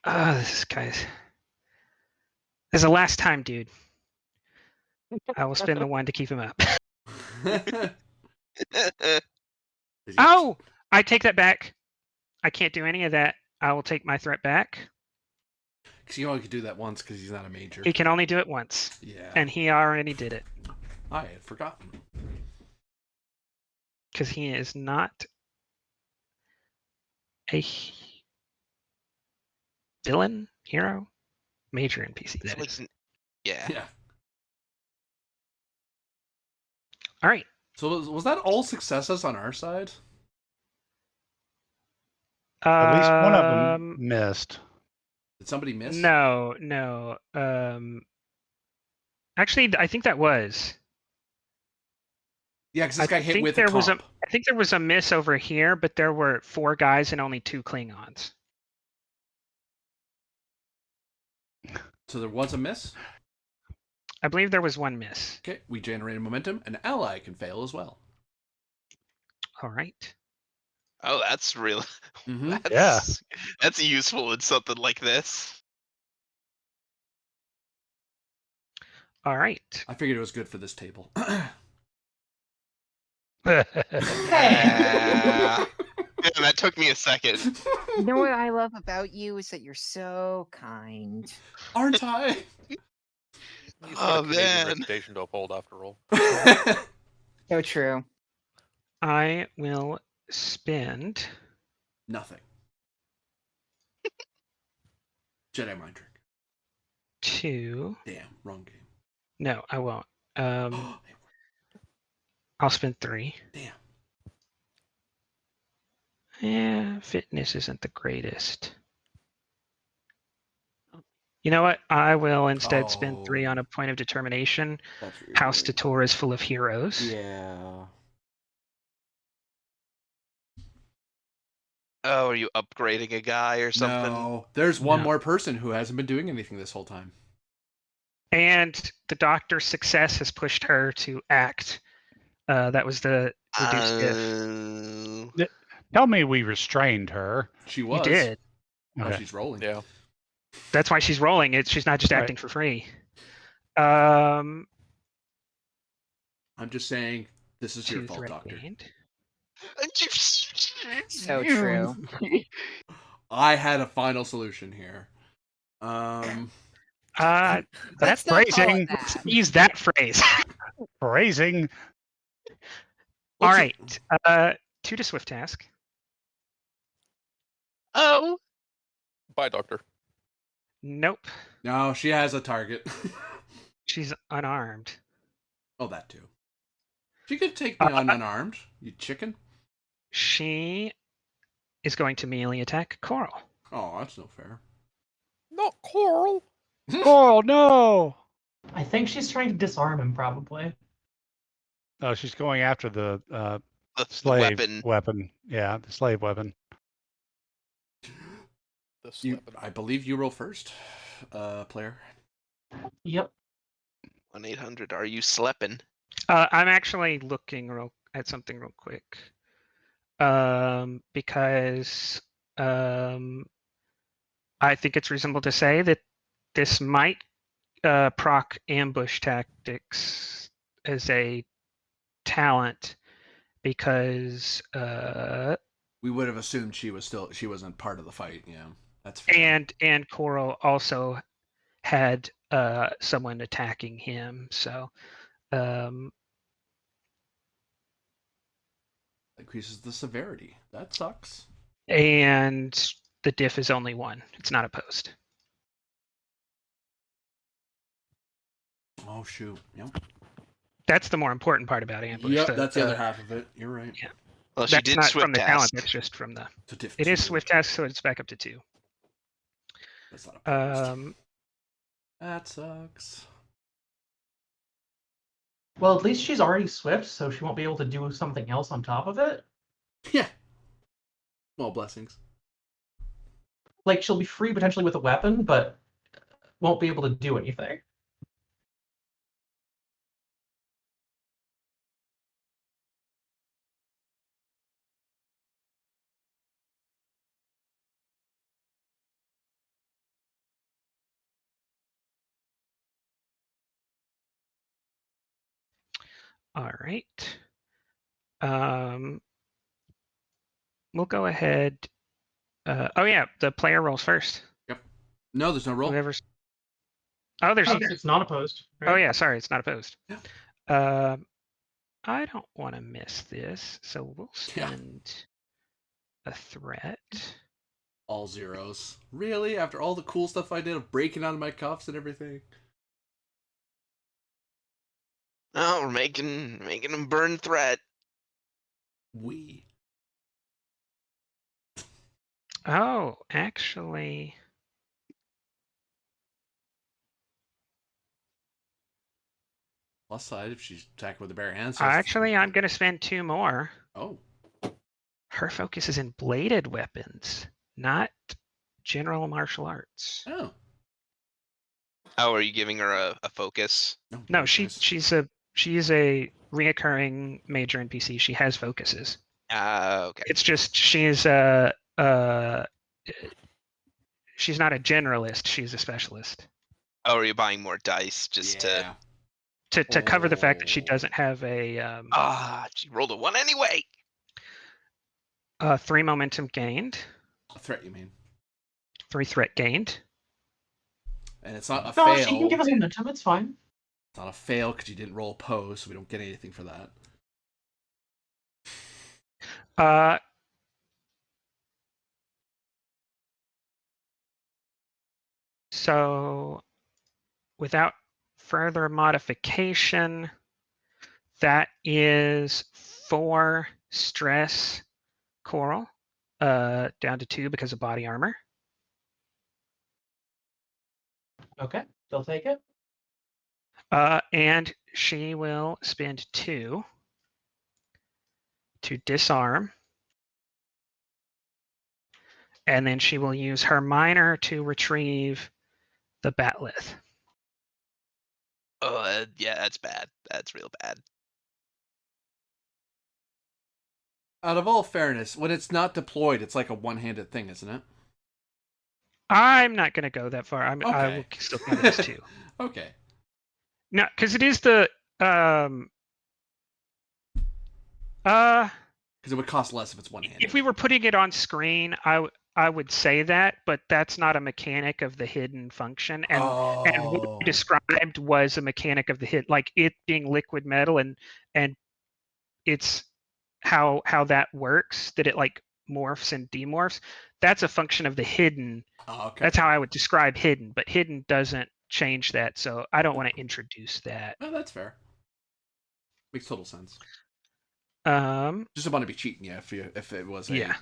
This guy's. This is the last time, dude. I will spend the 1 to keep him up. Oh! I take that back. I can't do any of that. I will take my threat back. Because he only could do that once because he's not a major. He can only do it once. Yeah. And he already did it. I had forgotten. Because he is not a villain, hero, major NPC. That That is. was, yeah. Yeah. All right. So was that all successes on our side? At least one of them missed. Did somebody miss? No. Actually, I think that was. Yeah, because this I guy hit think with there a was comp. I think there was a miss over here, but there were 4 guys and only 2 Klingons. So there was a miss? I believe there was 1 miss. Okay, we generated momentum. An ally can fail as well. All right. Oh, that's real. Mm-hmm. That's useful in something like this. All right. I figured it was good for this table. Hey. Yeah, that took me a second. You know what I love about you is that you're so kind. Aren't I? He's got Oh, a Canadian man. reputation to uphold, after all. So true. I will spend. Nothing. Jedi mind trick. 2. Damn, wrong game. No, I won't. I'll spend 3. Damn. Yeah, fitness isn't the greatest. You know what? I will instead spend 3 on a point of determination. That's what you're House doing. Tator is full of heroes. Yeah. Oh, are you upgrading a guy or something? No, there's one No. more person who hasn't been doing anything this whole time. And the doctor's success has pushed her to act. That was the reduced if. Uh, Tell me we restrained her. She You was. did. Now Okay. she's rolling. Yeah. That's why she's rolling it. She's not just Right. acting for free. I'm just saying, this is your 2 fault, threat Doctor. gained. So true. I had a final solution here. That's Let's not call it phrasing. that. Let's use that phrase. Phrasing. All Let's- right. 2 to Swift Task. Oh, Bye, Doctor. Nope. No, she has a target. She's unarmed. Oh, that too. She could take me on unarmed, you chicken. She is going to melee attack Coral. Oh, that's no fair. Not Coral. Oh no! I think she's trying to disarm him, probably. Oh, she's going after the the slave weapon. Yeah, the slave weapon. I believe you roll first, player. Yep. 1-800. Are you sleeping? I'm actually looking at something real quick. Because I think it's reasonable to say that this might proc ambush tactics as a talent, because We would have assumed she wasn't part of the fight. Yeah, that's fair. and Coral also had someone attacking him, so Increases the severity. That sucks. and the diff is only 1. It's not opposed. Oh shoot. Yep. That's the more important part about ambush. Yep, The- that's the other half of it. You're right. Yeah. Well, she That's did not Swift from the talent. Task. That's just from the. So diff It is 2. Swift Task, so it's back up to 2. That's not opposed. Um, That sucks. Well, at least she's already swift, so she won't be able to do something else on top of it. Yeah. Well, blessings. Like, she'll be free potentially with a weapon, but won't be able to do anything. all right. We'll go ahead. Oh yeah, the player rolls first. No, there's no roll. Whoever's. Oh, there's. Oh, it's not opposed. Oh right? yeah, sorry, it's not opposed. Yeah. I don't want to miss this, so we'll Yeah. spend a threat. All zeros. Really? After all the cool stuff I did of breaking out of my cuffs and everything? Oh, we're making him burn threat. We. Oh, actually, Plus side if she's attacking with the bare hands. so I'm going to spend 2 more. Oh. Her focus is in bladed weapons, not general martial arts. Oh. Oh, are you giving her a focus? No, nice. she's a reoccurring major NPC. She has focuses. Okay. It's just she's she's not a generalist. She's a specialist. Oh, are you buying more dice just to? Yeah. To cover the fact that she Oh. doesn't have a She rolled a 1 anyway. 3 momentum gained, A threat, you mean? 3 threat gained. And it's not a No, fail. she can give us momentum. It's fine. It's not a fail because you didn't roll oppose, so we don't get anything for that. So without further modification, that is 4 stress Coral, down to 2 because of body armor. Okay, they'll take it. And she will spend 2 to disarm. And then she will use her minor to retrieve the batleth. Oh, yeah, that's bad. That's real bad. Out of all fairness, when it's not deployed, it's like a one-handed thing, isn't it? I'm not going to go that far. I will Okay. still count it as 2. Okay. No, because it is the Because it would cost less if it's one-handed. if we were putting it on screen, I would say that, but that's not a mechanic of the hidden function. And what Oh. we described was a mechanic of the hit, like it being liquid metal, and it's how that works, that it like morphs and demorphs. That's a function of the hidden. Oh, okay. That's how I would describe hidden, but hidden doesn't change that, so I don't want to introduce that. Oh, that's fair. Makes total sense. Um, Just want to be cheating you if it was a... yeah.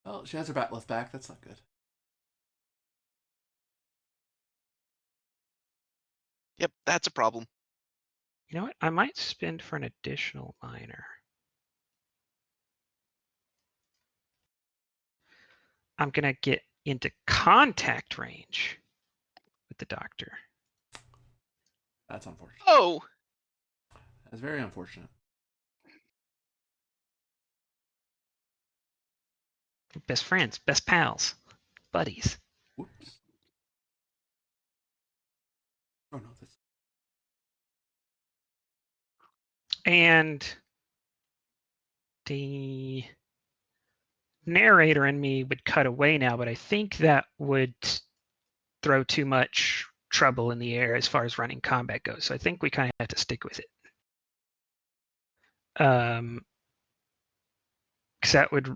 Oh, she has her bat left back. That's not good. Yep, that's a problem. You know what? I might spend for an additional minor. I'm gonna get into contact range with the doctor. That's unfortunate. Oh, That's very unfortunate. Best friends, best pals, buddies. Whoops. Oh no, this. And the narrator and me would cut away now, but I think that would throw too much trouble in the air as far as running combat goes. So I think we kind of have to stick with it. Because that would,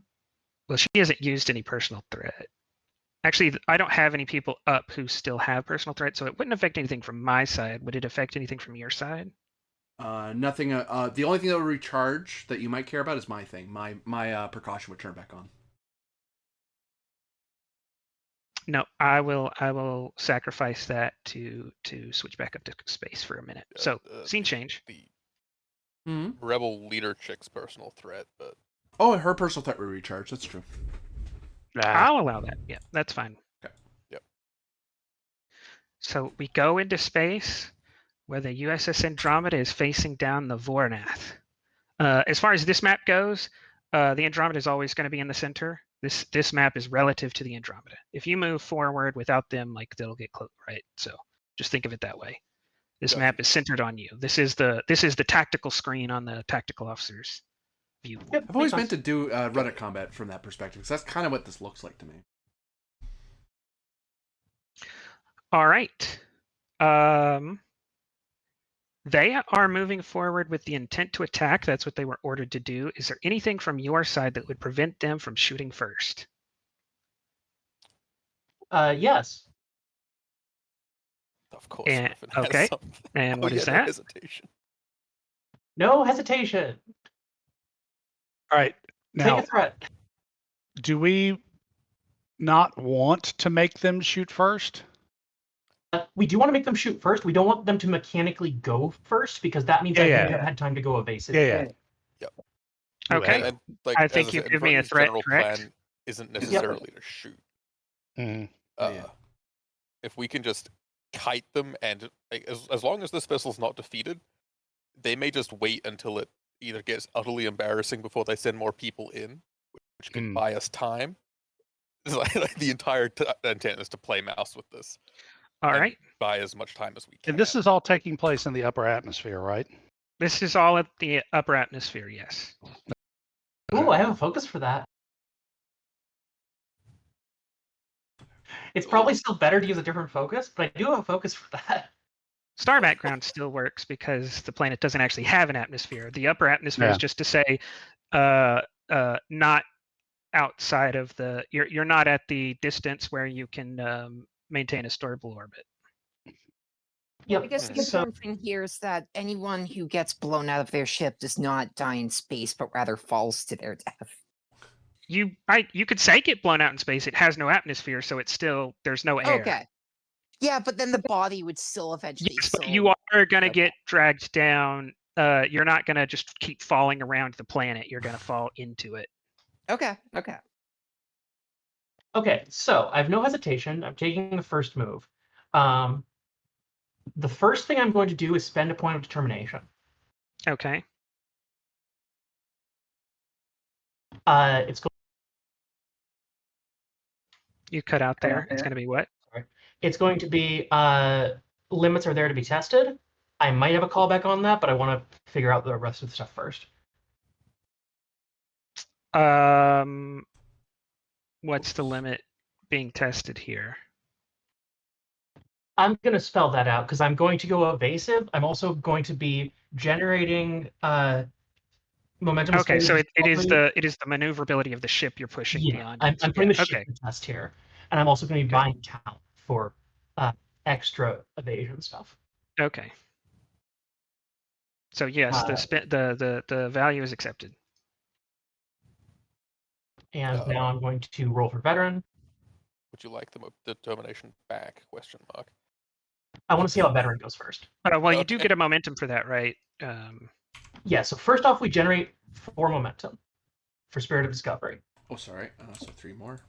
well, she hasn't used any personal threat. Actually, I don't have any people up who still have personal threat, so it wouldn't affect anything from my side. Would it affect anything from your side? Nothing. The only thing that will recharge that you might care about is my thing. My precaution would turn back on. No, I will sacrifice that to switch back up to space for a minute. So scene change. The Hmm. rebel leader chick's personal threat, but Oh, her personal threat will recharge. That's true. I'll allow that. Yeah, that's fine. Okay. Yep. So we go into space where the USS Andromeda is facing down the Vornath. As far as this map goes, the Andromeda is always going to be in the center. This map is relative to the Andromeda. If you move forward without them, like they'll get close, right? So just think of it that way. This Gotcha. map is centered on you. This is the tactical screen on the tactical officer's view. Yep, I've always makes meant to sense. do run at combat from that perspective because that's kind of what this looks like to me. All right. They are moving forward with the intent to attack. That's what they were ordered to do. Is there anything from your side that would prevent them from shooting first? Yes. of course, And- Griffin has okay. something. And what is no that? hesitation. No hesitation. All right. Take Now, a threat. do we not want to make them shoot first? We do want to make them shoot first. We don't want them to mechanically go first because that means I Yeah. wouldn't have had time to go evasive. Yeah. Okay. And, like, I as think you said, give me a Verni's threat, general correct? plan isn't necessarily to shoot. Mhm. Yeah. If we can just kite them, and like, as long as this vessel's not defeated, they may just wait until it either gets utterly embarrassing before they send more people in, which can buy us time. It's like the entire intent is to play mouse with this. All and right. buy as much time as we can. And this is all taking place in the upper atmosphere, right? This is all at the upper atmosphere, yes. Ooh, I have a focus for that. It's probably still better to use a different focus, but I do have a focus for that. Star background still works because the planet doesn't actually have an atmosphere. The upper atmosphere is Yeah. just to say not outside of the you're not at the distance where you can maintain a stable orbit. Yep. I guess the So important thing here is that anyone who gets blown out of their ship does not die in space, but rather falls to their death. You could say get blown out in space. It has no atmosphere, so it's still there's no air. Okay. Yeah, but then the body would still eventually. Yes, but you are gonna Okay. get dragged down. You're not gonna just keep falling around the planet. You're gonna fall into it. Okay. Okay. Okay, so I have no hesitation. I'm taking the first move. The first thing I'm going to do is spend a point of determination. Okay. It's You cut out there. It's going to be what? going to be limits are there to be tested. I might have a callback on that, but I want to figure out the rest of the stuff first. What's the limit being tested here? I'm going to spell that out because I'm going to go evasive. I'm also going to be generating momentum. Okay, so stages it is properly. the maneuverability of the ship you're pushing Yeah, beyond. I'm putting the ship okay. to test here, and I'm also going to be Okay. buying count for extra evasion stuff. Okay. So yes, the value is accepted. And now I'm going to roll for veteran. Would you like the determination back? Question mark. I want to see how veteran goes first. Well, you do Okay. get a momentum for that, right? Yeah, so first off, we generate 4 momentum for Spirit of Discovery. Oh, sorry. So 3 more.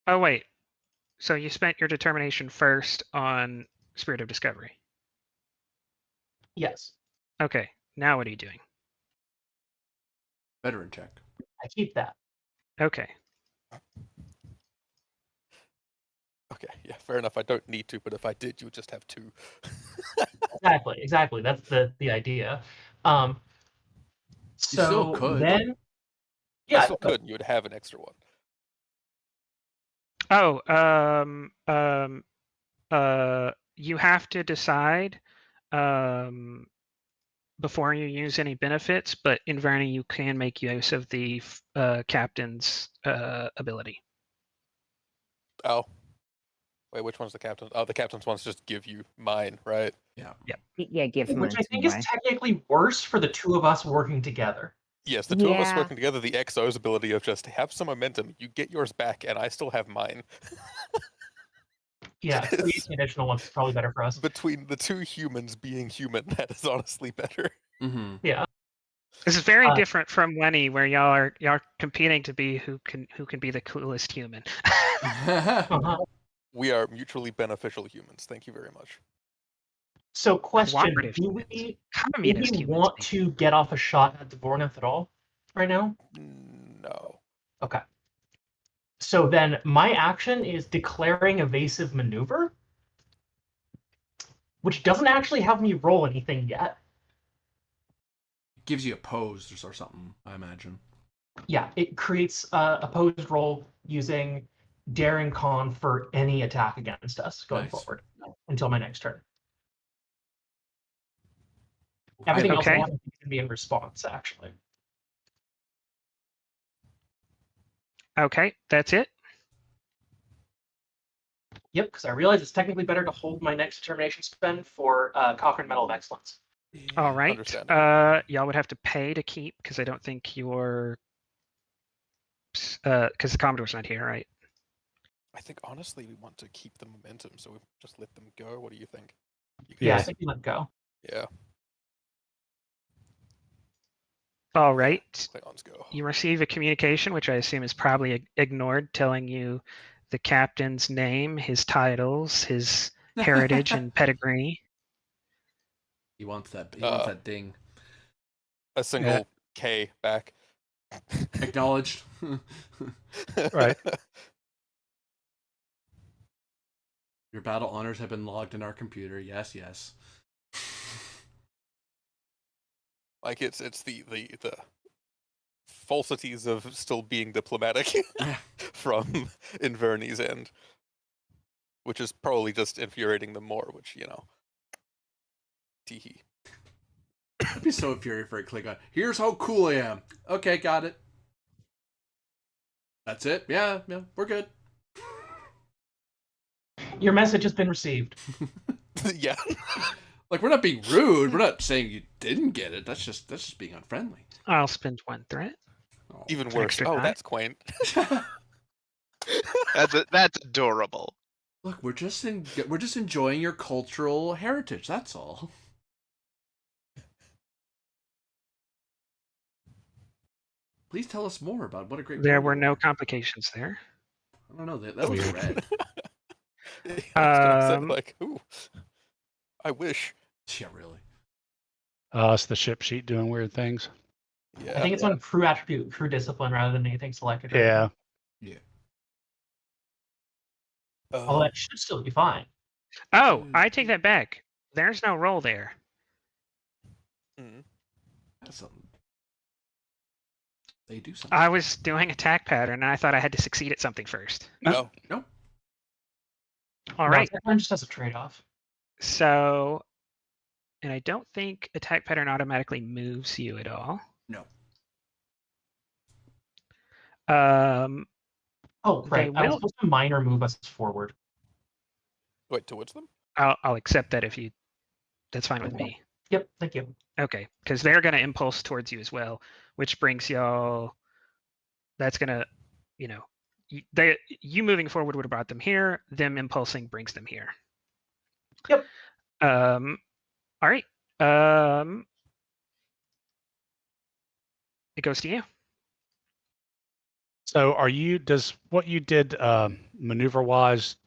Oh wait. So you spent your determination first on Spirit of Discovery. Yes, Okay. Now what are you doing? Veteran check. I keep that. Okay. Okay, yeah, fair enough. I don't need to, but if I did, you would just have 2. Exactly. That's the idea. So still could. then, I yeah, still could, and you would have an extra one. You have to decide before you use any benefits, but in Verni you can make use of the captain's ability. Oh. Wait, which one's the captain? Oh, the captain's ones just give you mine, right? Yeah. Yeah, give which mine I think is away. technically worse for the 2 of us working together. Yes, the 2 of us Yeah. working together, the XO's ability of just have some momentum, you get yours back, and I still have mine. Yeah, creating additional ones is probably better for us. Between the 2 humans being human, that is honestly better. Mm-hmm. Yeah. This is very different from Lenny, where y'all are competing to be who can be the coolest human. Uh-huh. We are mutually beneficial humans. Thank you very much. So question, Cooperative do humans. we Communist humans. want maybe. to get off a shot at Dvornath at all right now? No. Okay. So then my action is declaring evasive maneuver, which doesn't actually have me roll anything yet. Gives you a pose or something, I imagine. Yeah, it creates a opposed roll using Daring Con for any attack against us going Nice. forward until my next turn. Everything else Okay. can be in response, actually. Okay, that's it. Yep, because I realize it's technically better to hold my next determination spend for Cochrane Medal of Excellence. All right. Understandable. Y'all would have to pay to keep because I don't think you're because the Commodore's not here, right? I think honestly we want to keep the momentum, so we just let them go. What do you think? Yeah, I Yes. think you let go. Yeah. All right. Klingons go. You receive a communication, which I assume is probably ignored, telling you the captain's name, his titles, his heritage and pedigree. He wants that. He wants that ding. A single K back. Acknowledged. Right. Your battle honors have been logged in our computer. Yes, yes. Like it's the falsities of still being diplomatic from Inverni's end, which is probably just infuriating them more. Which teehee. I'd be so infuriated for a Klingon. Here's how cool I am. Okay, got it. That's it. Yeah, we're good. Your message has been received. Yeah. Like, we're not being rude. We're not saying you didn't get it. That's just being unfriendly. I'll spend 1 threat. Oh. Even worse. Extra Oh, die. that's quaint. That's adorable. Look, we're just enjoying your cultural heritage. That's all. Please tell us more about what a great. There warrior were you no are. complications there. I don't know. That was red. Yeah, I was gonna say, Um, like, ooh, I wish. Yeah, really. It's the ship sheet doing weird things. Yeah. I think it's on crew attribute, crew discipline, rather than anything selected. Yeah. Yeah. Although that should still be fine. Oh, I take that back. There's no roll there. Mm. That's something. They do something. I was doing attack pattern, and I thought I had to succeed at something first. No. Nope. All No, right. attack pattern just has a trade-off. So, and I don't think attack pattern automatically moves you at all. No. Oh, They right. I was will. supposed to minor move us forward. Wait, towards them? I'll accept that if you. That's fine with me. Yep, thank you. Okay, because they're gonna impulse towards you as well, which brings y'all. That's gonna, you moving forward would have brought them here. Them impulsing brings them here. Yep. All right. It goes to you. So does what you did maneuver wise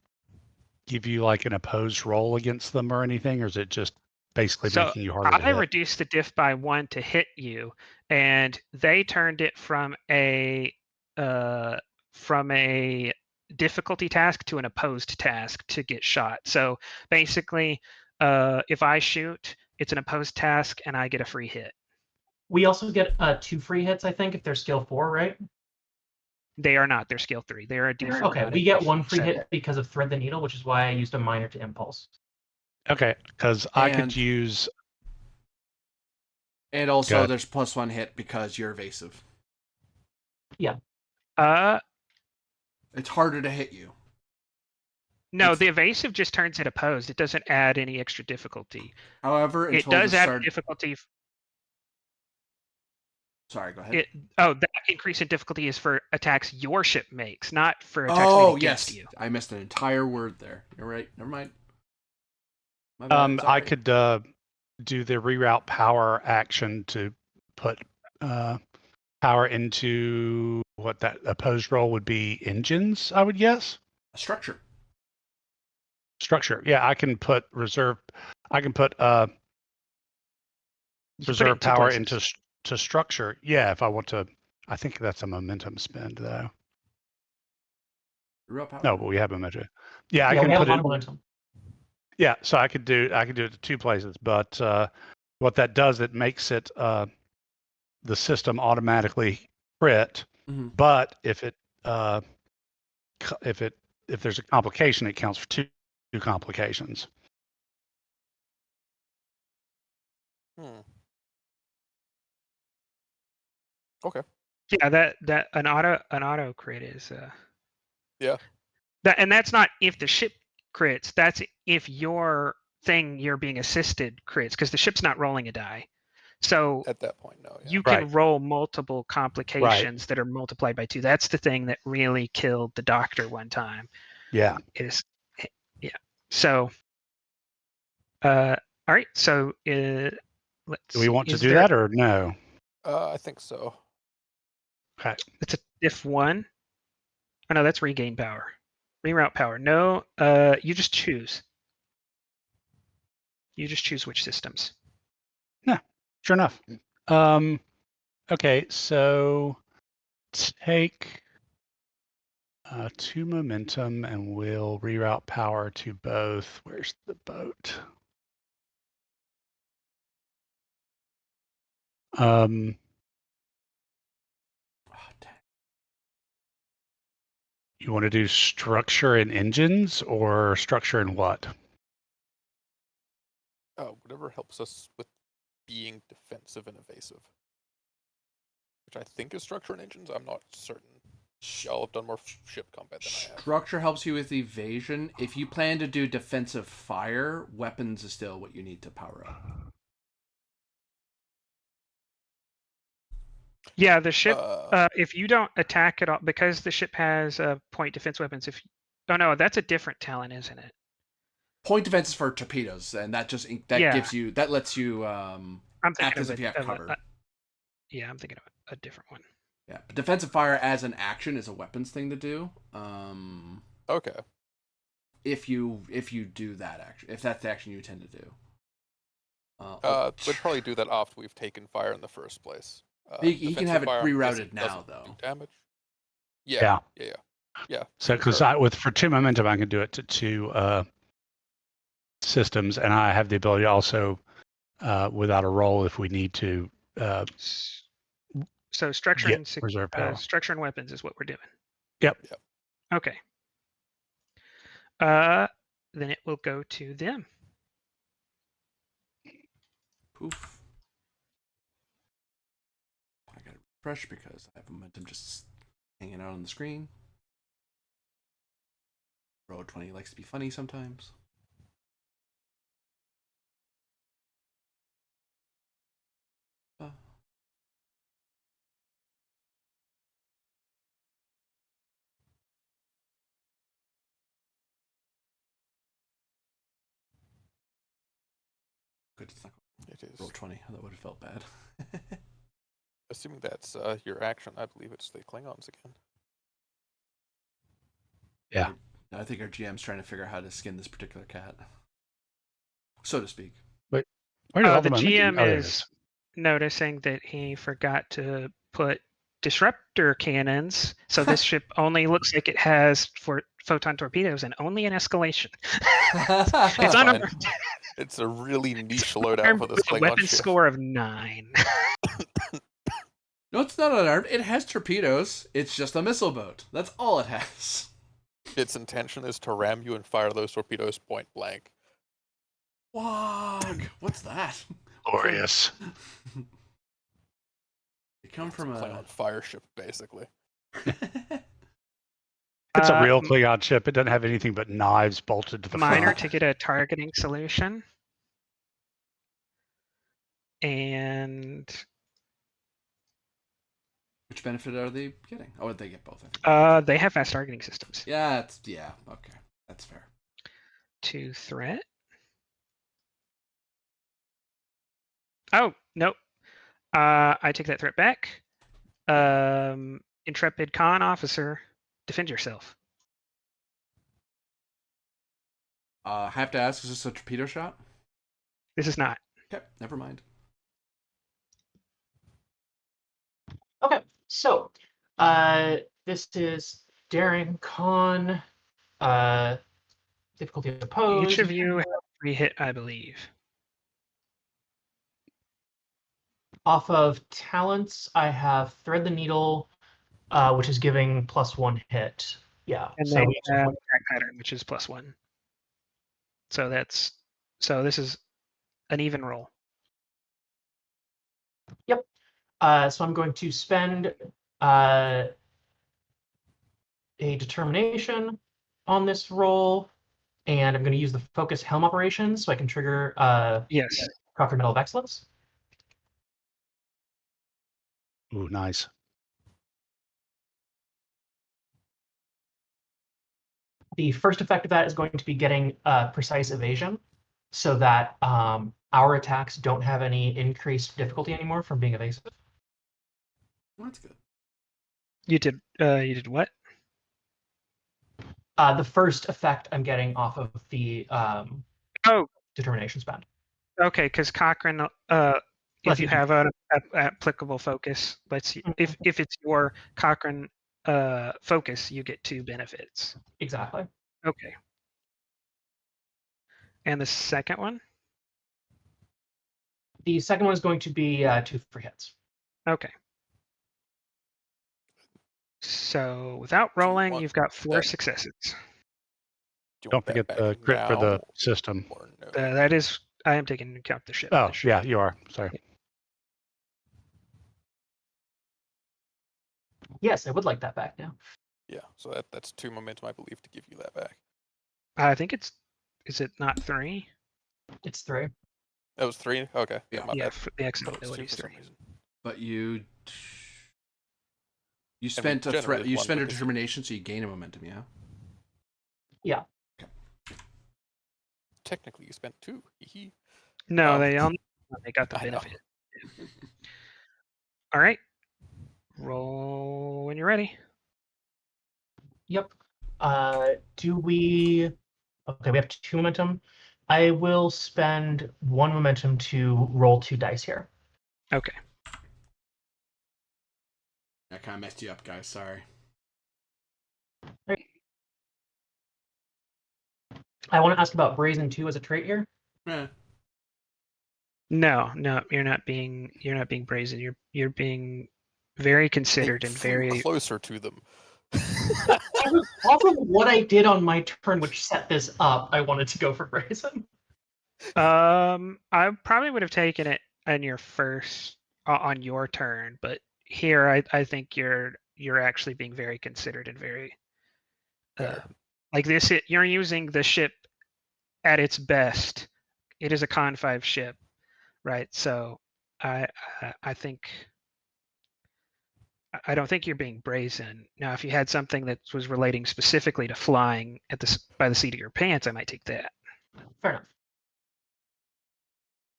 give you like an opposed roll against them or anything, or is it just basically So making you harder to I hit? reduced the diff by 1 to hit you, and they turned it from a difficulty task to an opposed task to get shot. So basically, if I shoot, it's an opposed task, and I get a free hit. We also get 2 free hits, I think, if they're skill 4, right? They are not. They're skill 3. They are a D4. Okay, we get 1 free seven. hit because of thread the needle, which is why I used a minor to impulse. Okay, because I could And- use. And also, Good. there's +1 hit because you're evasive. It's harder to hit you. No, It's- the evasive just turns it opposed. It doesn't add any extra difficulty. However, It until does the add start. difficulty. Sorry, go ahead. That increase in difficulty is for attacks your ship makes, not for attacks made against yes, you. I missed an entire word there. You're right. Never mind. My bad, it's I alright. could do the reroute power action to put power into what that opposed roll would be engines, I would guess. A structure. Structure. Yeah, I can put reserve. I can put You can put it reserve in two power places. into to structure. Yeah, if I want to. I think that's a momentum spend though. Real power. No, but we have momentum. Yeah, I Yeah, can we have put a lot it. of momentum. Yeah, so I could do it to 2 places, but what that does, it makes it the system automatically crit. Mhm. But if there's a complication, it counts for two complications. Hmm. Okay. Yeah, that an auto crit is Yeah. and that's not if the ship crits. That's if your thing you're being assisted crits, because the ship's not rolling a die. So At that point, no. Yeah. you can Right. roll multiple complications that are multiplied by 2. That's the thing that really killed the doctor one time. Yeah. Yeah. So, all right. So, let's. Do we want to is do there- that or no? I think so. Okay. It's a diff 1. Oh no, that's regain power. Reroute power. No, you just choose. You just choose which systems. Sure enough. Okay, so take 2 momentum and we'll reroute power to both. Where's the boat? Oh, dang. You want to do structure and engines or structure and what? Whatever helps us with being defensive and evasive. Which I think is structure and engines. I'm not certain. Y'all have done more ship combat than I have. Structure helps you with evasion. If you plan to do defensive fire, weapons is still what you need to power up. Yeah, the ship. Uh, If you don't attack at all, because the ship has point defense weapons. Oh no, that's a different talent, isn't it? Point defense is for torpedoes, and that just Yeah. lets you I'm thinking act as of if you have cover. Yeah, I'm thinking of a different one. Yeah, but defensive fire as an action is a weapons thing to do. okay. If you do that action, if that's the action you tend to do. We'd probably do that after we've taken fire in the first place. He can defensive have it firearm rerouted doesn't now, do though. Damage. Yeah. Yeah. So for because sure. with for 2 momentum, I can do it to 2 systems, and I have the ability also without a roll if we need to So structure get and reserve power. structure and weapons is what we're doing. Yep. Okay. Then it will go to them. Poof. I gotta refresh because I have momentum just hanging out on the screen. Roll 20 likes to be funny sometimes. Good, it's not It is. roll 20. That would have felt bad. Assuming that's your action, I believe it's the Klingons again. Yeah. I think our GM's trying to figure out how to skin this particular cat, so to speak. Where did all The momentum- GM oh, there it is noticing that he forgot to put disruptor cannons, so this ship only looks like it has for photon torpedoes and only an escalation. It's Fine. unarmed. It's a really niche loadout Armed for this with a Klingon weapon ship. score of 9. No, it's not unarmed. It has torpedoes. It's just a missile boat. That's all it has. Its intention is to ram you and fire those torpedoes point blank. Wog! What's that? Glorious. They come It's from a a. Klingon fire ship, basically. It's a real m- Klingon ship. It doesn't have anything but knives bolted to the Minor front. to get a targeting solution. And Which benefit are they getting? Oh, they get both. I think. they have fast targeting systems. Yeah, okay, that's fair. 2 threat. Oh, nope. I take that threat back. Intrepid con officer, defend yourself. I have to ask: is this a torpedo shot? This is not. Okay, never mind. Okay, so this is daring con, difficulty opposed. Each of you have 3 hit, I believe. Off of talents, I have thread the needle, which is giving +1 hit. Yeah. And so then you have attack pattern, which is +1. So this is an even roll. Yep. So I'm going to spend a determination on this roll, and I'm going to use the focus helm operation so I can trigger Yes. Crawford Medal of Excellence. Ooh, nice. The first effect of that is going to be getting precise evasion, so that our attacks don't have any increased difficulty anymore from being evasive. Well, that's good. You did what? The first effect I'm getting off of the determination spend. Okay, because Cochrane, if Plus you you- have an applicable focus, let's see, if it's your Cochrane focus, you get 2 benefits. Exactly. Okay. And the second one? The second one is going to be 2 for hits. Okay. So without rolling, want you've got 4 that? successes. Do you Don't want that forget back the crit for the now system. or no? That is, I am taking into account the ship. Oh, The ship. yeah, you are. Sorry. Yes, I would like that back now. Yeah, so that's 2 momentum, I believe, to give you that back. I think is it not 3? It's 3. That was 3? Okay. Yeah. my Yeah, bad. for the exit Thought it was 2 ability is for some 3. reason. But you spent a threat. generated You one spent a because you- determination, so you gain a momentum. Yeah. Yeah. Technically, you spent 2. Hee No, Um, they got the I know. benefit. All right. Roll when you're ready. Yep. Do we... Okay, we have 2 momentum. I will spend 1 momentum to roll 2 dice here. Okay. I kind of messed you up, guys. Sorry. I want to ask about Brazen 2 as a trait here. Eh. No, you're not being brazen. You're being very considered They and flew very closer to them. Off of what I did on my turn, which set this up, I wanted to go for Brazen. I probably would have taken it on your first on your turn, but here I think you're actually being very considered and very Fair. like this. You're using the ship at its best. It is a Con 5 ship, right? So I think I don't think you're being brazen. Now, if you had something that was relating specifically to flying at by the seat of your pants, I might take that. Fair enough.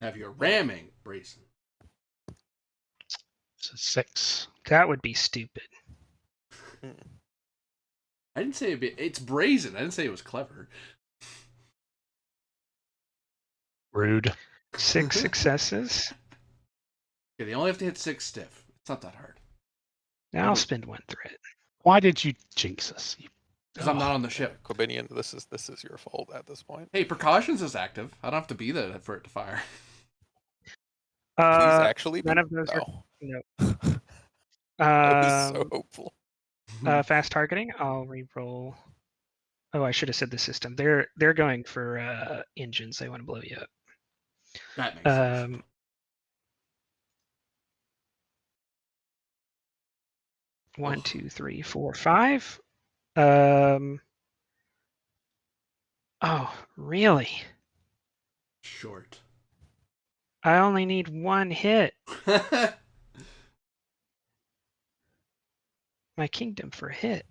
Have your ramming, Brazen. It's a 6. That would be stupid. I didn't say it's brazen. I didn't say it was clever. Rude. 6 successes. Okay, they only have to hit 6 stiff. It's not that hard. Now I'll spend 1 threat. Why did you jinx us? Because I'm not on the ship. Corbinian, this is your fault at this point. Hey, precautions is active. I don't have to be there for it to fire. Please actually none be- of those are no. no. I was so hopeful. Fast targeting. I'll re-roll. Oh, I should have said the system. They're going for engines. They want to blow you up. That makes sense. 1, 2, 3, 4, 5. Oh, really? Short. I only need 1 hit. My kingdom for a hit.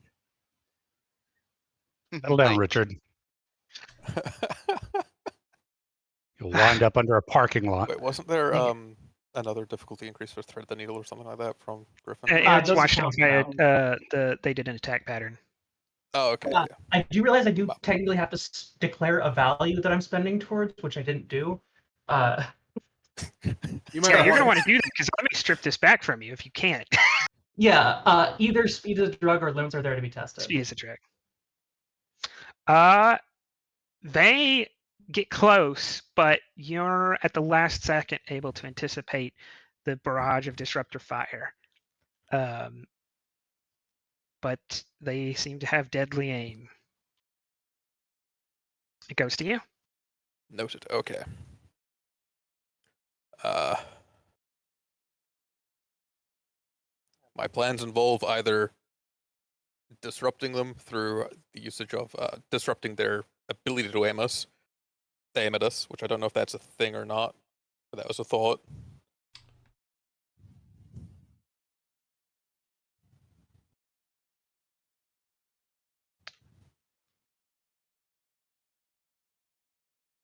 Settle down, Richard. You'll wind up under a parking lot. Wait, wasn't there another difficulty increase for Thread the Needle or something like that from Griffin? It's those watched out accounts by they did an attack pattern. Oh, okay. Uh, I do realize I do technically have to declare a value that I'm spending towards, which I didn't do. You might Yeah, you're want- gonna want to do that because let me strip this back from you if you can't. Yeah, either speed is a drug or loans are there to be tested. Speed is a trick. They get close, but you're at the last second able to anticipate the barrage of disruptor fire. But they seem to have deadly aim. It goes to you. Noted. Okay. My plans involve either disrupting them through the usage of disrupting their ability to aim at us, which I don't know if that's a thing or not, but that was a thought.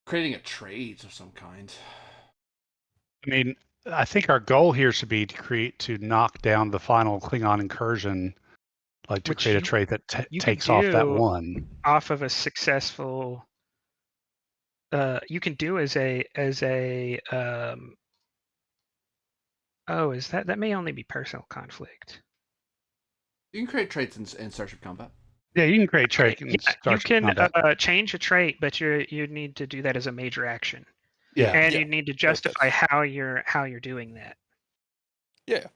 Creating a trade of some kind. I mean, I think our goal here should be to knock down the final Klingon incursion, like to Which create a you- trait that you could takes off that do- one. Off of a successful you can do as a is that may only be personal conflict. You can create traits in Starship Combat. Yeah, you can create trait. Yeah, in you Starship can Combat. change a trait, but you need to do that as a major action. Yeah. And Yeah, you need to justify how you're doing that. Yeah.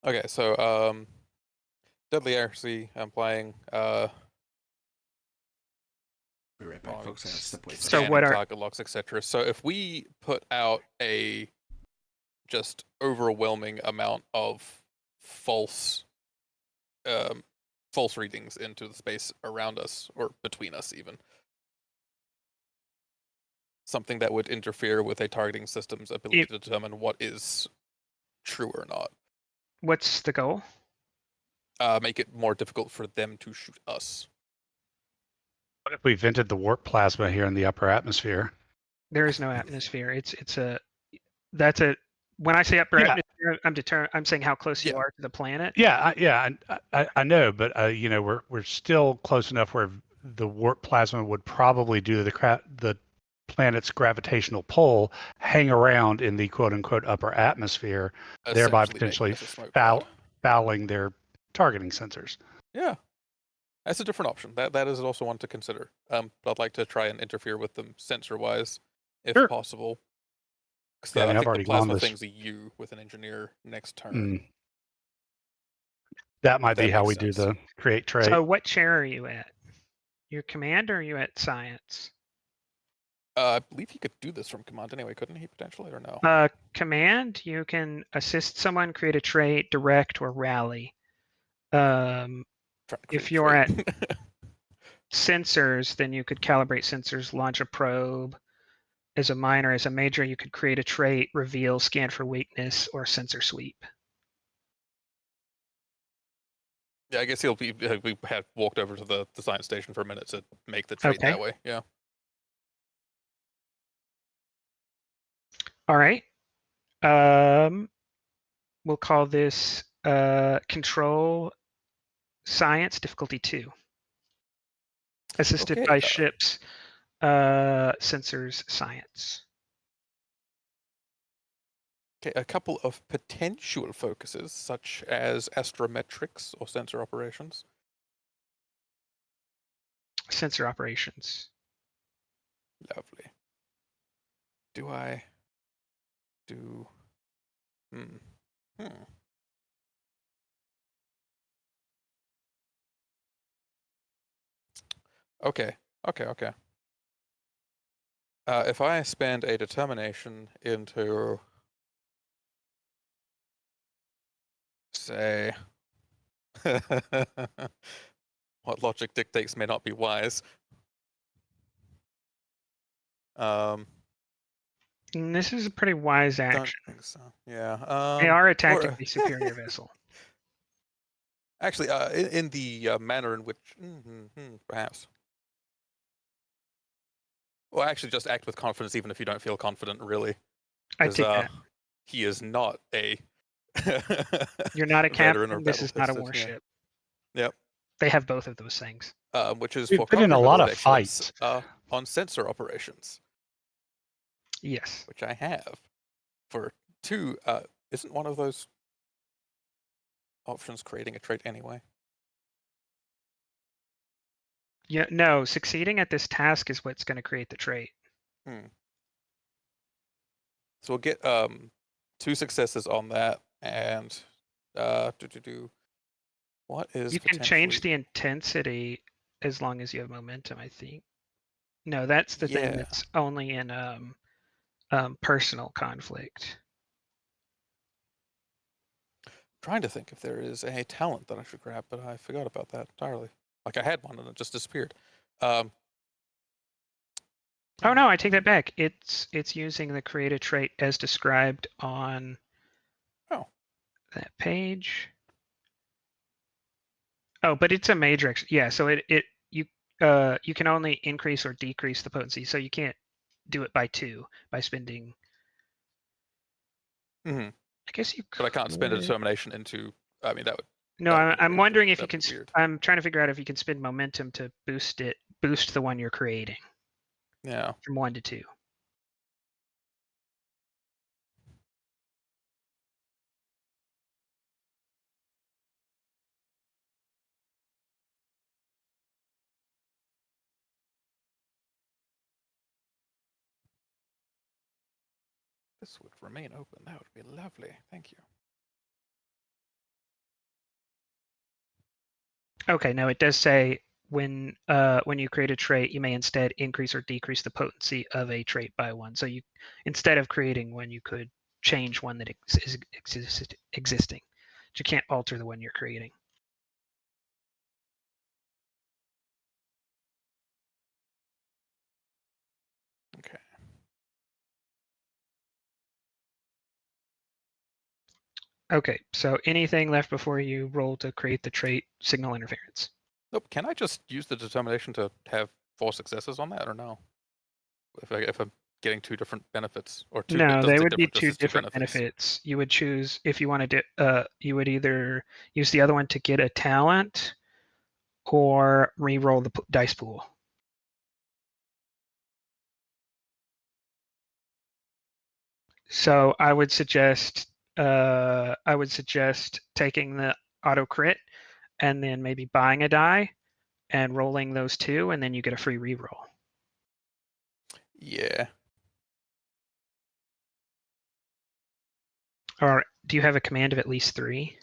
Okay, so Deadly Heresy, I'm playing Be right back, folks. I gotta step away. So what are- target locks, etc. So if we put out a just overwhelming amount of false readings into the space around us or between us, even something that would interfere with a targeting system's ability to determine what is true or not, What's the goal? make it more difficult for them to shoot us. What if we vented the warp plasma here in the upper atmosphere? There is no atmosphere. That's a when I say upper Yeah. atmosphere, I'm saying how close you Yeah. are to the planet. I know, but we're still close enough where the warp plasma would probably do the planet's gravitational pull, hang around in the quote unquote upper atmosphere, thereby Essentially making potentially us a smoke foul. cloud. fouling their targeting sensors. Yeah, that's a different option. That is also one to consider. I'd like to try and interfere with them sensor-wise, if Sure. possible. Because Yeah, I mean, I I've think the already gone plasma this. thing's a U with an engineer next turn. Mm. That might That be how makes we do sense. the create trait. So what chair are you at? Your command or are you at science? I believe he could do this from command anyway, couldn't he, potentially, or no? Command, you can assist someone, create a trait, direct, or rally. Trying to If create a you're at trait. sensors, then you could calibrate sensors, launch a probe. As a minor, as a major, you could create a trait, reveal, scan for weakness, or sensor sweep. Yeah, I guess he'll be. We had walked over to the science station for a minute to make the trait Okay. that way. Yeah. All right. We'll call this control science difficulty 2. Assisted Okay, by ships, sensors science. Okay, a couple of potential focuses, such as astrometrics or sensor operations. Sensor operations. Lovely. Do I do? Hmm. Okay. If I spend a determination into, say, what logic dictates may not be wise. And this is a pretty wise Don't action. think so. Yeah. They are a or- tactically superior vessel. Actually, in the manner in which, perhaps. Well, actually, just act with confidence, even if you don't feel confident, really. I take that. He is not a. You're not a veteran or captain. This battle is not a tested, yeah. warship. Yep. They have both of those things. Which is We've for been in a conquering lot middle of excellence, fights. on sensor operations, Yes. which I have for 2. Isn't one of those options creating a trait anyway? Yeah. No. Succeeding at this task is what's going to create the trait. So we'll get 2 successes on that, and what is You can change potentially- the intensity as long as you have momentum, I think. No, that's the thing Yeah. that's only in personal conflict. Trying to think if there is a talent that I should grab, but I forgot about that entirely. Like I had one and it just disappeared. Oh no, I take that back. It's using the create a trait as described on that page. Oh, but it's a major yeah, so you can only increase or decrease the potency, so you can't do it by 2 by spending. I guess you could. But I can't spend a determination into. I mean, that would. No, I'm wondering if you can. Weird. I'm trying to figure out if you can spend momentum to boost the one you're creating. Yeah. From 1 to 2. This would remain open. That would be lovely. Thank you. Okay, no, it does say when you create a trait, you may instead increase or decrease the potency of a trait by 1. So you, instead of creating one, you could change one that is existing. But you can't alter the one you're creating. Okay. Okay, so anything left before you roll to create the trait signal interference? Nope. Can I just use the determination to have 4 successes on that, or no? If I'm getting 2 different benefits, or 2. No, they would be just 2 as different benefits. You would choose if you wanted to. You would either use the other one to get a talent, or re-roll the dice pool. So I would suggest I would suggest taking the auto crit and then maybe buying a die and rolling those two, and then you get a free reroll. Yeah. Or do you have a command of at least 3?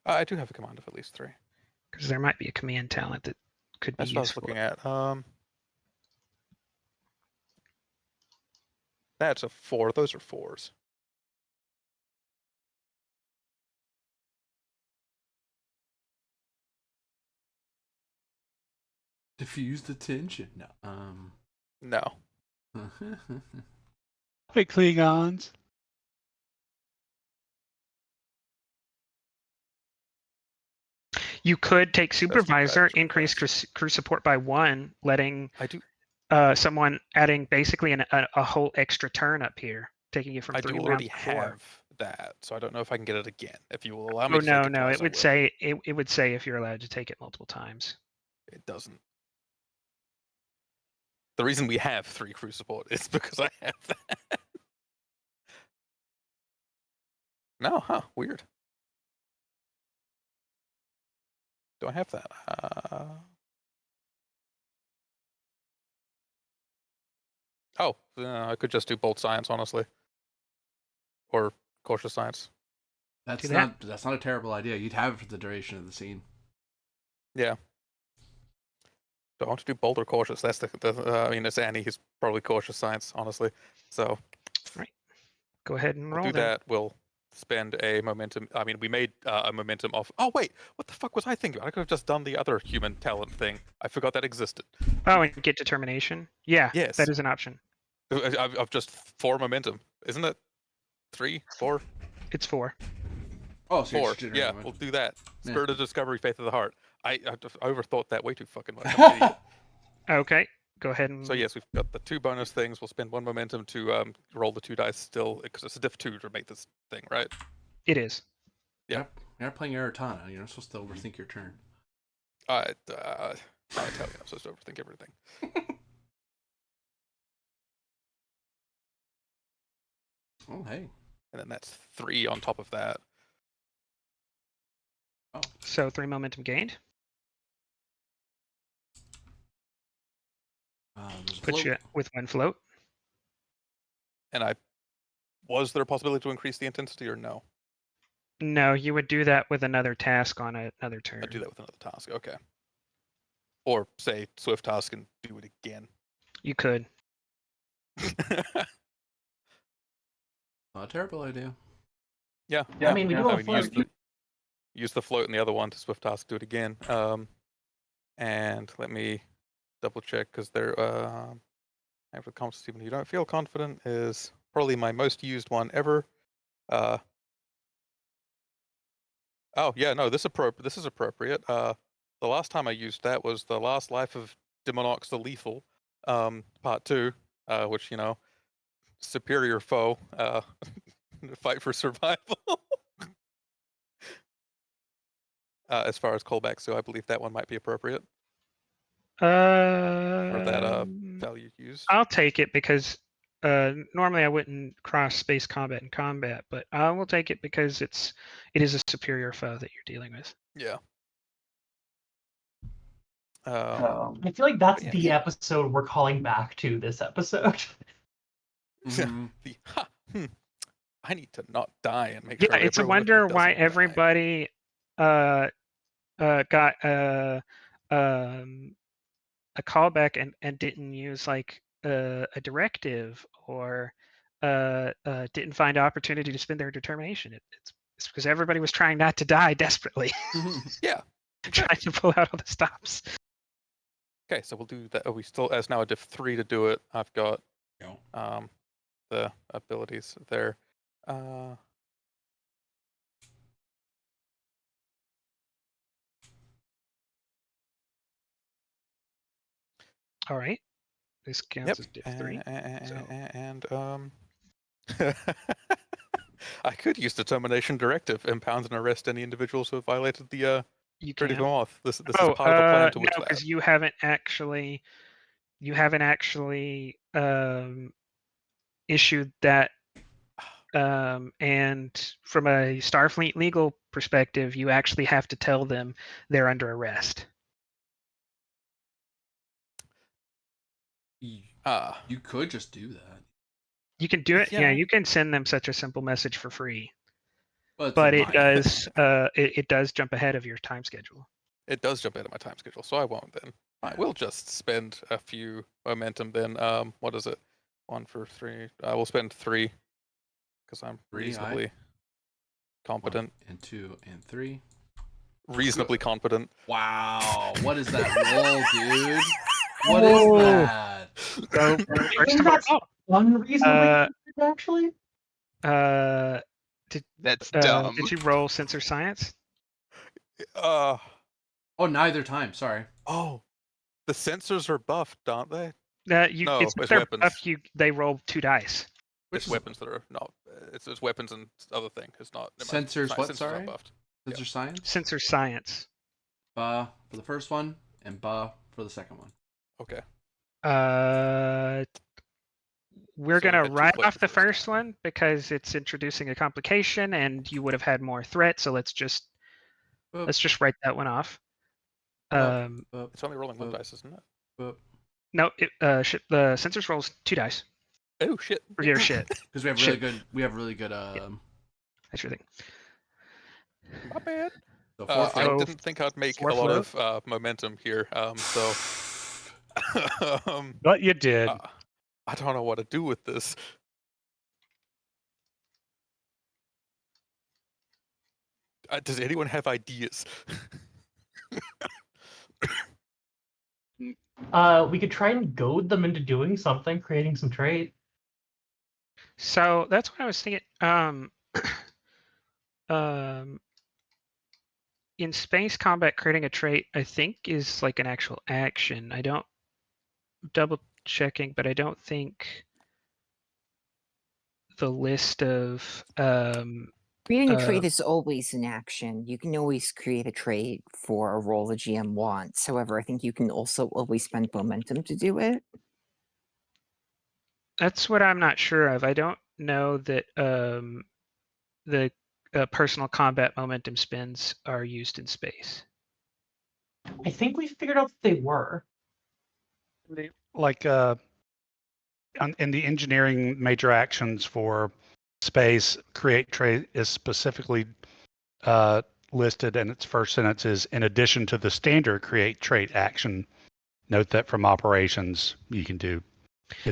I do have a command of at least 3. Because there might be a command talent that could be That's what I was useful. looking at. That's a 4. Those are 4s. Diffuse the tension. No. No. Hey, Klingons. You could take That's what that supervisor, is increase crew support by 1, letting I do. someone adding basically a whole extra turn up here, taking you from I 3 do rounds already to 4. have that, so I don't know if I can get it again. If you will allow me Oh to take no, it no! twice, It I would will. say it would say if you're allowed to take it multiple times. It doesn't. The reason we have 3 crew support is because I have that. No, huh? Weird. Do I have that? Oh, I could just do bolt science, honestly, or cautious science. That's Do that. not a terrible idea. You'd have it for the duration of the scene. Yeah. Do I want to do bold or cautious? That's I mean, it's Annie. He's probably cautious science, honestly. So Go ahead and we'll roll do then. that. We'll spend a momentum. I mean, we made a momentum off. Oh wait, what the fuck was I thinking about? I could have just done the other human talent thing. I forgot that existed. Oh, and get determination. Yeah, Yes. that is an option. I've just 4 momentum, isn't it? 3, 4, It's 4. Oh, so 4. you're Yeah, we'll do that. Yeah. Spirit of discovery, faith of the heart. I overthought that way too fucking much. I'm an idiot. Okay, go ahead and. So yes, we've got the 2 bonus things. We'll spend 1 momentum to roll the 2 dice still, because it's a diff 2 to make this thing, right? It is. Yeah. You're not playing Aratana. You're not supposed to overthink your turn. I tell you, I'm supposed to overthink everything. Oh, hey. And then that's 3 on top of that. Oh. So 3 momentum gained. Puts you with 1 float. And was there a possibility to increase the intensity or no? No, you would do that with another task on another turn. I'd do that with another task. Okay. Or say swift task and do it again. You could. Not a terrible idea. Yeah. I mean, we do have use the float in the other one to swift task, do it again. And let me double check because they're after confidence, even you don't feel confident is probably my most used one ever. Oh yeah, no, this is appropriate. The last time I used that was the last life of Demonox the Lethal, part 2, which superior foe, fight for survival. As far as callbacks go, I believe that one might be appropriate for that value used. I'll take it because normally I wouldn't cross space combat and combat, but I will take it because it is a superior foe that you're dealing with. Yeah. I feel like that's yeah. the episode we're calling back to this episode. Mm-hmm. I need to not die and make Yeah, sure. it's a everyone with me wonder why doesn't die. everybody got a callback and didn't use like a directive or didn't find opportunity to spend their determination. It's because everybody was trying not to die desperately. Yeah. Trying to pull out all the stops. Okay, so we'll do that. Oh, we still as now a diff 3 to do it. I've got the abilities there. All right. This counts as diff 3. And I could use determination directive, impound and arrest any individuals who have violated the You Treaty can. of Oath. This is part of the plan to no, which because that. you haven't actually issued that And from a Starfleet legal perspective, you actually have to tell them they're under arrest. You could just do that. You can do it. Yeah, Yeah. you can send them such a simple message for free, But but it's it does it does jump ahead of your time schedule. It does jump into my time schedule, so I won't then. I will just spend a few momentum then. What is it? 1 for 3. I will spend 3 because I'm 3, reasonably competent. 1 and 2 and 3. Reasonably competent. Wow, what is that roll, dude? What Whoa. is that? So first think of all, that's unreasonably actually. That's dumb. did you roll sensor science? Uh Oh, neither time. Sorry. oh, the sensors are buffed, aren't they? No, it's they're weapons. buff, they roll 2 dice. It's is- weapons that are not. It's weapons and other thing. It's not. never mind. Sensors. What? Sensors Sorry. aren't buffed. Sensor science. Sensor science. Ba for the first one and ba for the second one. Okay. We're So we gonna had 2 write click off the first first time. one because it's introducing a complication, and you would have had more threat. So let's just Boop, write that one off. boop, boop, It's only rolling 1 Boop. dice, isn't it? boop. No, the sensors rolls 2 dice Oh shit. for your shit. Because we have Shit. really good. That's your thing. My bad. So I So, didn't think I'd make a 4 lot float? of momentum here. So But you did. I don't know what to do with this. Does anyone have ideas? We could try and goad them into doing something, creating some trait. So that's what I was thinking. In space combat, creating a trait, I think, is like an actual action. I don't double checking, but I don't think the list of Creating a trait is always an action. You can always create a trait for a role the GM wants. However, I think you can also always spend momentum to do it. that's what I'm not sure of. I don't know that the personal combat momentum spins are used in space. I think we figured out that they were. Like in the engineering major actions for space, create trait is specifically listed, and its first sentence is in addition to the standard create trait action. Note that from operations you can do.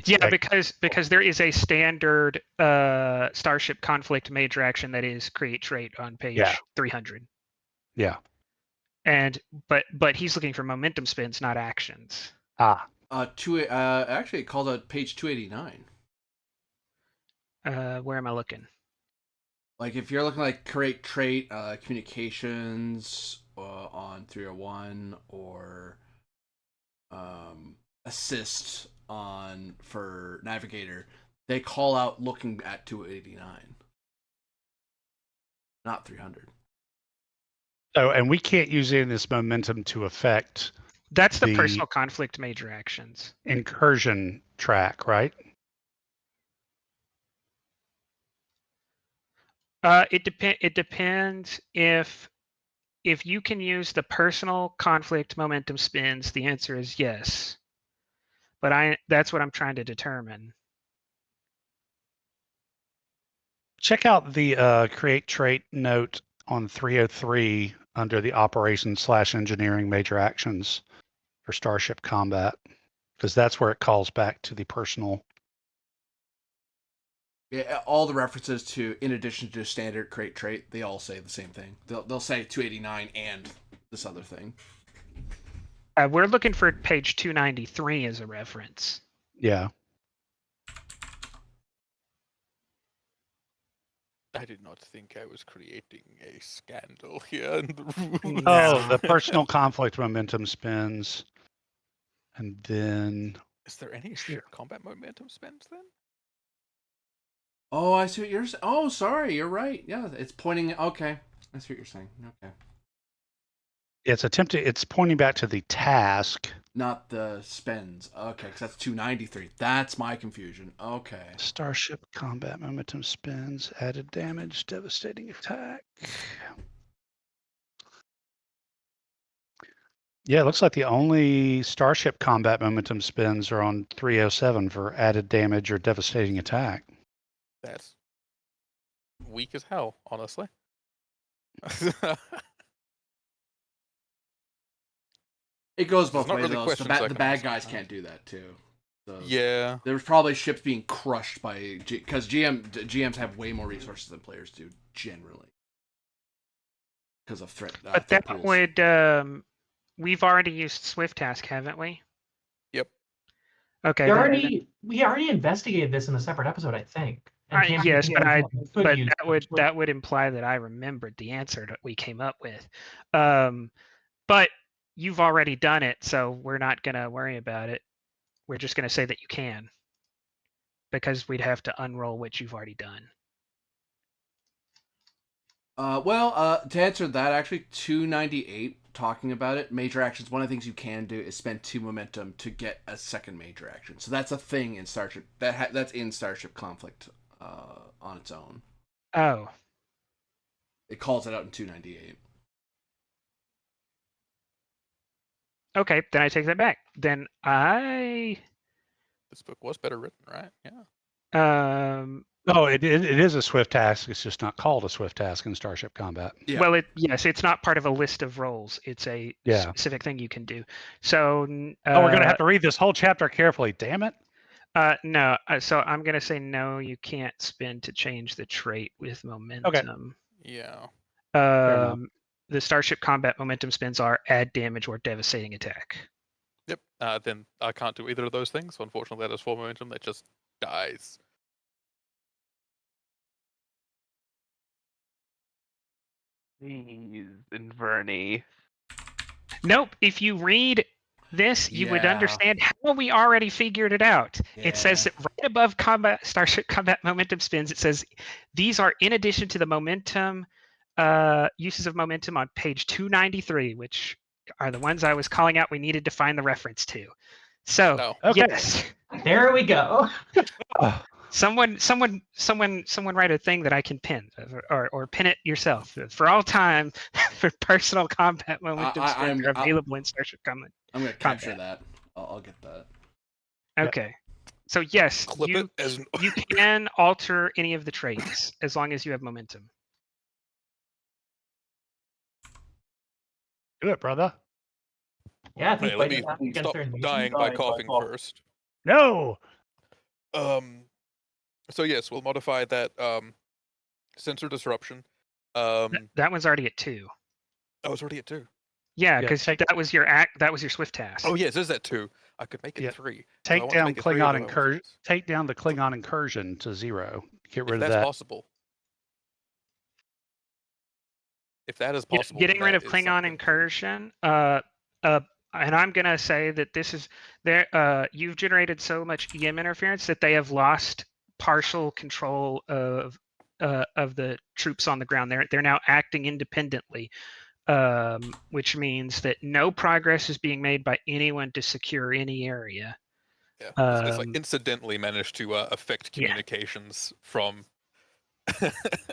Yeah, because there is a standard Starship Conflict major action that is create trait on page 300. Yeah. And but he's looking for momentum spins, not actions. Actually, it called out page 289. Where am I looking? Like if you're looking like create trait communications on 301 or assist on for navigator, they call out looking at 289, not 300. Oh, and we can't use any of this momentum to affect That's the personal conflict major actions. incursion track, right? It depends if you can use the personal conflict momentum spins. The answer is yes, but that's what I'm trying to determine. Check out the create trait note on 303 under the operations/engineering major actions for Starship Combat, because that's where it calls back to the personal. Yeah, all the references to in addition to standard create trait, they all say the same thing. They'll say 289 and this other thing. We're looking for page 293 as a reference. Yeah. I did not think I was creating a scandal here in the room. Oh, the personal conflict momentum spins. And then Is there any ship combat momentum spins then? Oh, I see what you're saying. Oh, sorry, you're right. Yeah, it's pointing. Okay, I see what you're saying. Okay. It's pointing back to the task. Not the spends. Okay, because that's 293. That's my confusion. Okay. Starship combat momentum spins, added damage, devastating attack. Yeah, it looks like the only Starship combat momentum spins are on 307 for added damage or devastating attack. That's weak as hell, honestly. It goes There's both not ways, really though. So questions I the can bad ask guys now. can't do that, too. So Yeah. There's probably ships being crushed by... Because GMs have way more resources than players do, generally. Because of threat But threat that pools. would we've already used Swift Task, haven't we? Yep. Okay. We already investigated this in a separate episode, I think. And came to the Yes, but conclusion that we could use that would imply that I remembered the answer that we came up with. But you've already done it, so we're not gonna worry about it. We're just gonna say that you can, because we'd have to unroll what you've already done. To answer that, actually, 298, talking about it, major actions, one of the things you can do is spend 2 momentum to get a second major action. So that's a thing in Starship. That's in Starship Conflict on its own. Oh. It calls it out in 298. Okay, then I take that back. Then This book was better written, right? Yeah. Oh, it is a Swift task. It's just not called a Swift task in Starship Combat. Yeah. Well, it's not part of a list of roles. It's a specific thing you can do. So we're gonna have to read this whole chapter carefully. Damn it. No. So I'm gonna say no. You can't spin to change the trait with momentum. Yeah. The Starship Combat momentum spins are add damage or devastating attack. Yep. Then I can't do either of those things. So unfortunately, that is 4 momentum that just dies. Jeez, Inverni. Nope. If you read this, you would Yeah. understand how we already figured it out. Yeah. It says that right above Starship Combat momentum spins, it says these are in addition to the momentum uses of momentum on page 293, which are the ones I was calling out we needed to find the reference to. So yes. There we go. Someone write a thing that I can pin, or pin it yourself. For all time, for personal combat momentum spins are available in Starship Combat. I'm gonna capture that. I'll get that. Okay. So yes, Clip you it as you can alter any of the traits as long as you have momentum. Do it, brother. Yeah, I think Hey, let me stop dying by coughing first. No. So yes, we'll modify that sensor disruption. That one's already at 2. I was already at 2. Yeah, because that was your Swift task. Oh yes, is that 2? I could make it 3. Take down Klingon incursion. Take down the Klingon incursion to 0. Get rid of that. That's possible. If that is possible, Getting rid of Klingon incursion. And I'm gonna say that this is there. You've generated so much EM interference that they have lost partial control of the troops on the ground. They're now acting independently, which means that no progress is being made by anyone to secure any area. Yeah, it's like incidentally managed to affect communications from.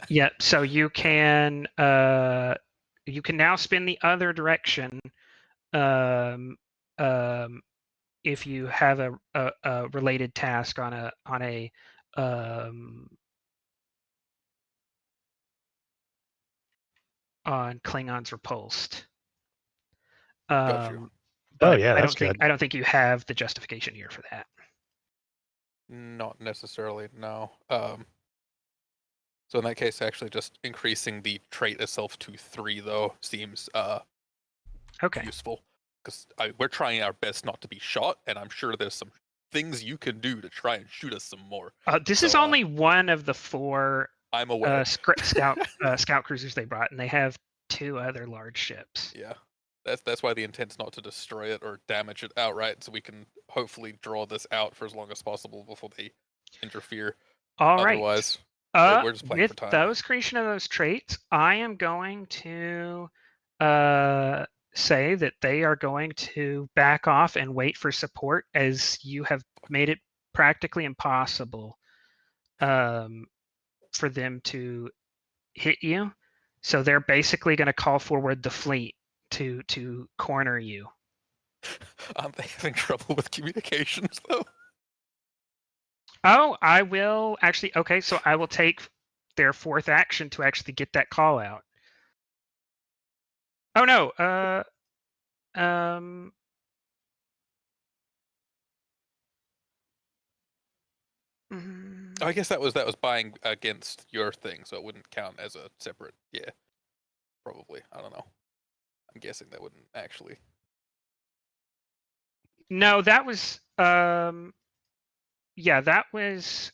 Yeah, so you can now spin the other direction. If you have a related task on Klingons Repulsed. Gotcha. But that's good. I don't think you have the justification here for that. Not necessarily, no. So in that case, actually just increasing the trait itself to 3 though seems useful, because we're trying our best not to be shot, and I'm sure there's some things you can do to try and shoot us some more. This is only one of the 4 I'm aware. scout cruisers they brought, and they have 2 other large ships. Yeah, that's why the intent's not to destroy it or damage it outright, so we can hopefully draw this out for as long as possible before they interfere. All right. Otherwise, we're just playing for time. With those creation of those traits, I am going to say that they are going to back off and wait for support, as you have made it practically impossible for them to hit you. So they're basically going to call forward the fleet to corner you. Aren't they having trouble with communications though? Oh, I will actually. Okay, so I will take their fourth action to actually get that call out. Oh no. I guess that was buying against your thing, so it wouldn't count as a separate. Yeah, probably. I don't know. I'm guessing that wouldn't actually. No, that was yeah, that was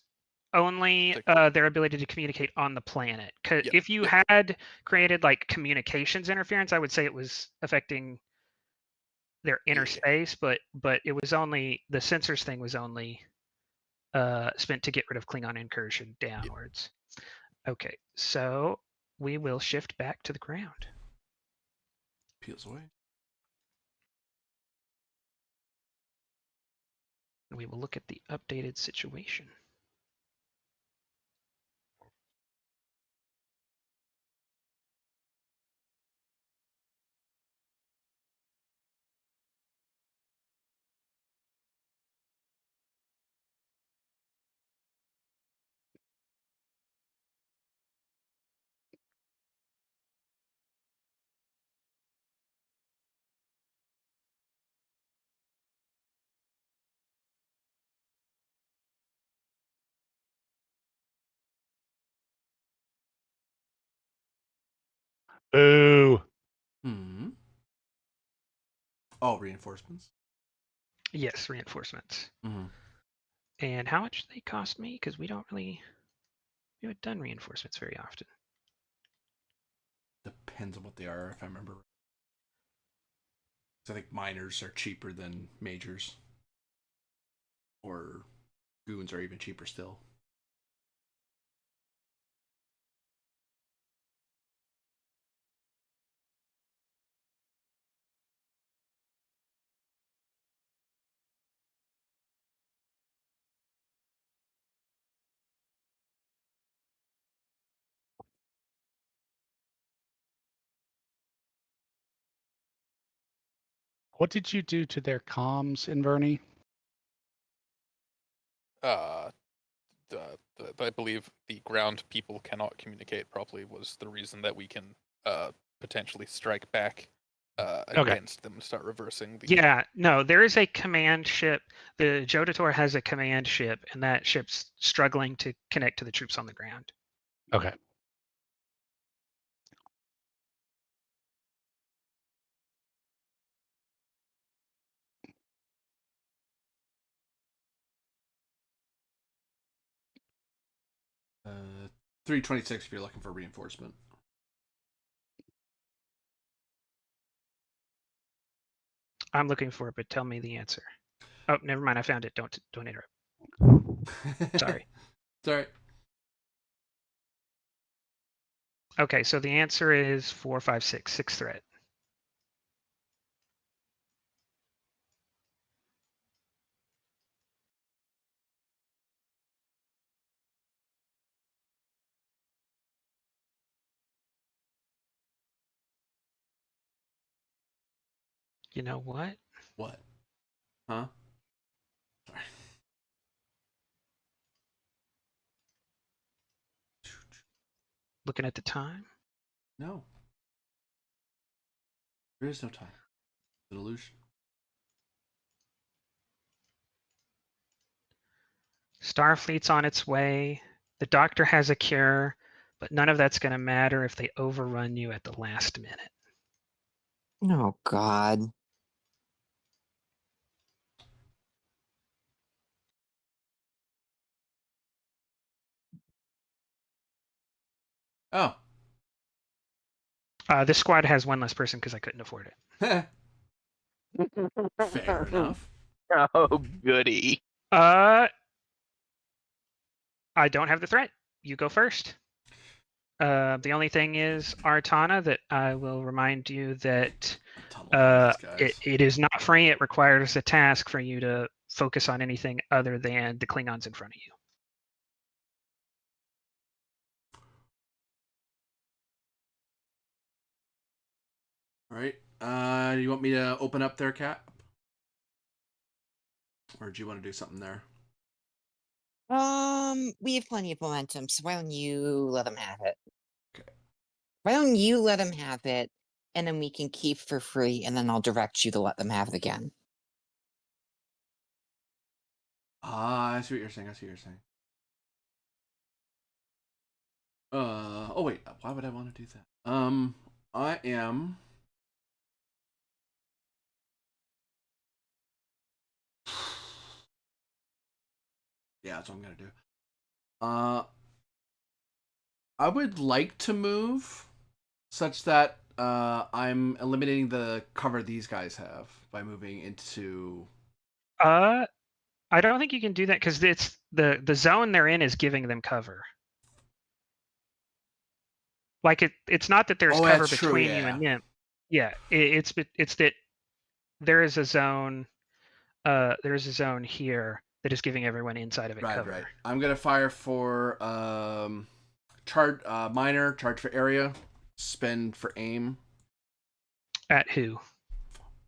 only their ability to communicate on the planet. Cause Yep, if you yep. had created like communications interference, I would say it was affecting their inner Yeah. space, but it was only the sensors thing was only spent to get rid of Klingon incursion downwards. Okay, so we will shift back to the ground. Peels away. And we will look at the updated situation. Boo. Hmm. Oh, reinforcements. Yes, reinforcements. Mm-hmm. And how much do they cost me? Because we haven't done reinforcements very often. Depends on what they are, if I remember. I think minors are cheaper than majors, or goons are even cheaper still. What did you do to their comms, Inverni? I believe the ground people cannot communicate properly was the reason that we can potentially strike back Okay. against them and start reversing the. Yeah, no, there is a command ship. The Jodator has a command ship, and that ship's struggling to connect to the troops on the ground. Okay. Uh, 326 if you're looking for reinforcement. I'm looking for it, but tell me the answer. Oh, never mind. I found it. Don't interrupt. Sorry. It's all right. Okay, so the answer is 456, 6 threat. You know what? What? Huh? Sorry. Looking at the time. No. There is no time. It's an illusion. Starfleet's on its way. The doctor has a cure, but none of that's going to matter if they overrun you at the last minute. Oh God. Oh. This squad has one less person because I couldn't afford it. Fair enough. Oh, goody. I don't have the threat. You go first. The only thing is, Artana, that I will remind you that Tunnel down these guys. it is not free. It requires a task for you to focus on anything other than the Klingons in front of you. All right. You want me to open up their cap? Or do you want to do something there? We have plenty of momentum, so why don't you let them have it? Okay. Why don't you let them have it, and then we can keep for free, and then I'll direct you to let them have it again. Ah, I see what you're saying. Oh wait, why would I want to do that? I am. Yeah, that's what I'm gonna do. I would like to move such that I'm eliminating the cover these guys have by moving into. I don't think you can do that because it's the zone they're in is giving them cover. Like it's not that there's Oh, cover that's true, between you yeah. and them. Yeah, it's that there is a zone. There is a zone here that is giving everyone inside of it cover. Right. I'm gonna fire for charge minor, charge for area, spend for aim. At who?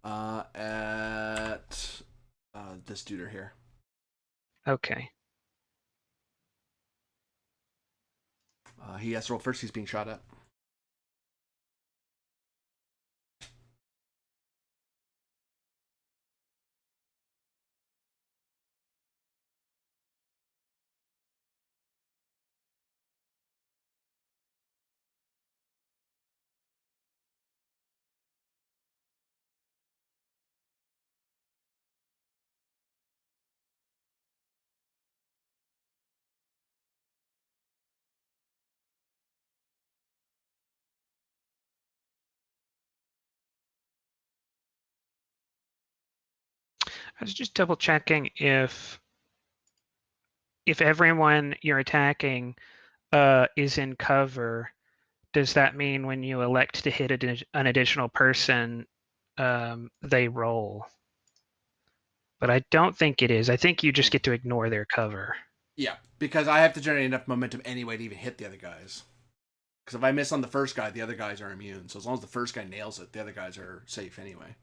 At this dude here. Okay. He has to roll first. He's being shot at. I was just double checking if everyone you're attacking is in cover. Does that mean when you elect to hit an additional person, they roll? But I don't think it is. I think you just get to ignore their cover. Yeah, because I have to generate enough momentum anyway to even hit the other guys. Because if I miss on the first guy, the other guys are immune. So as long as the first guy nails it, the other guys are safe anyway.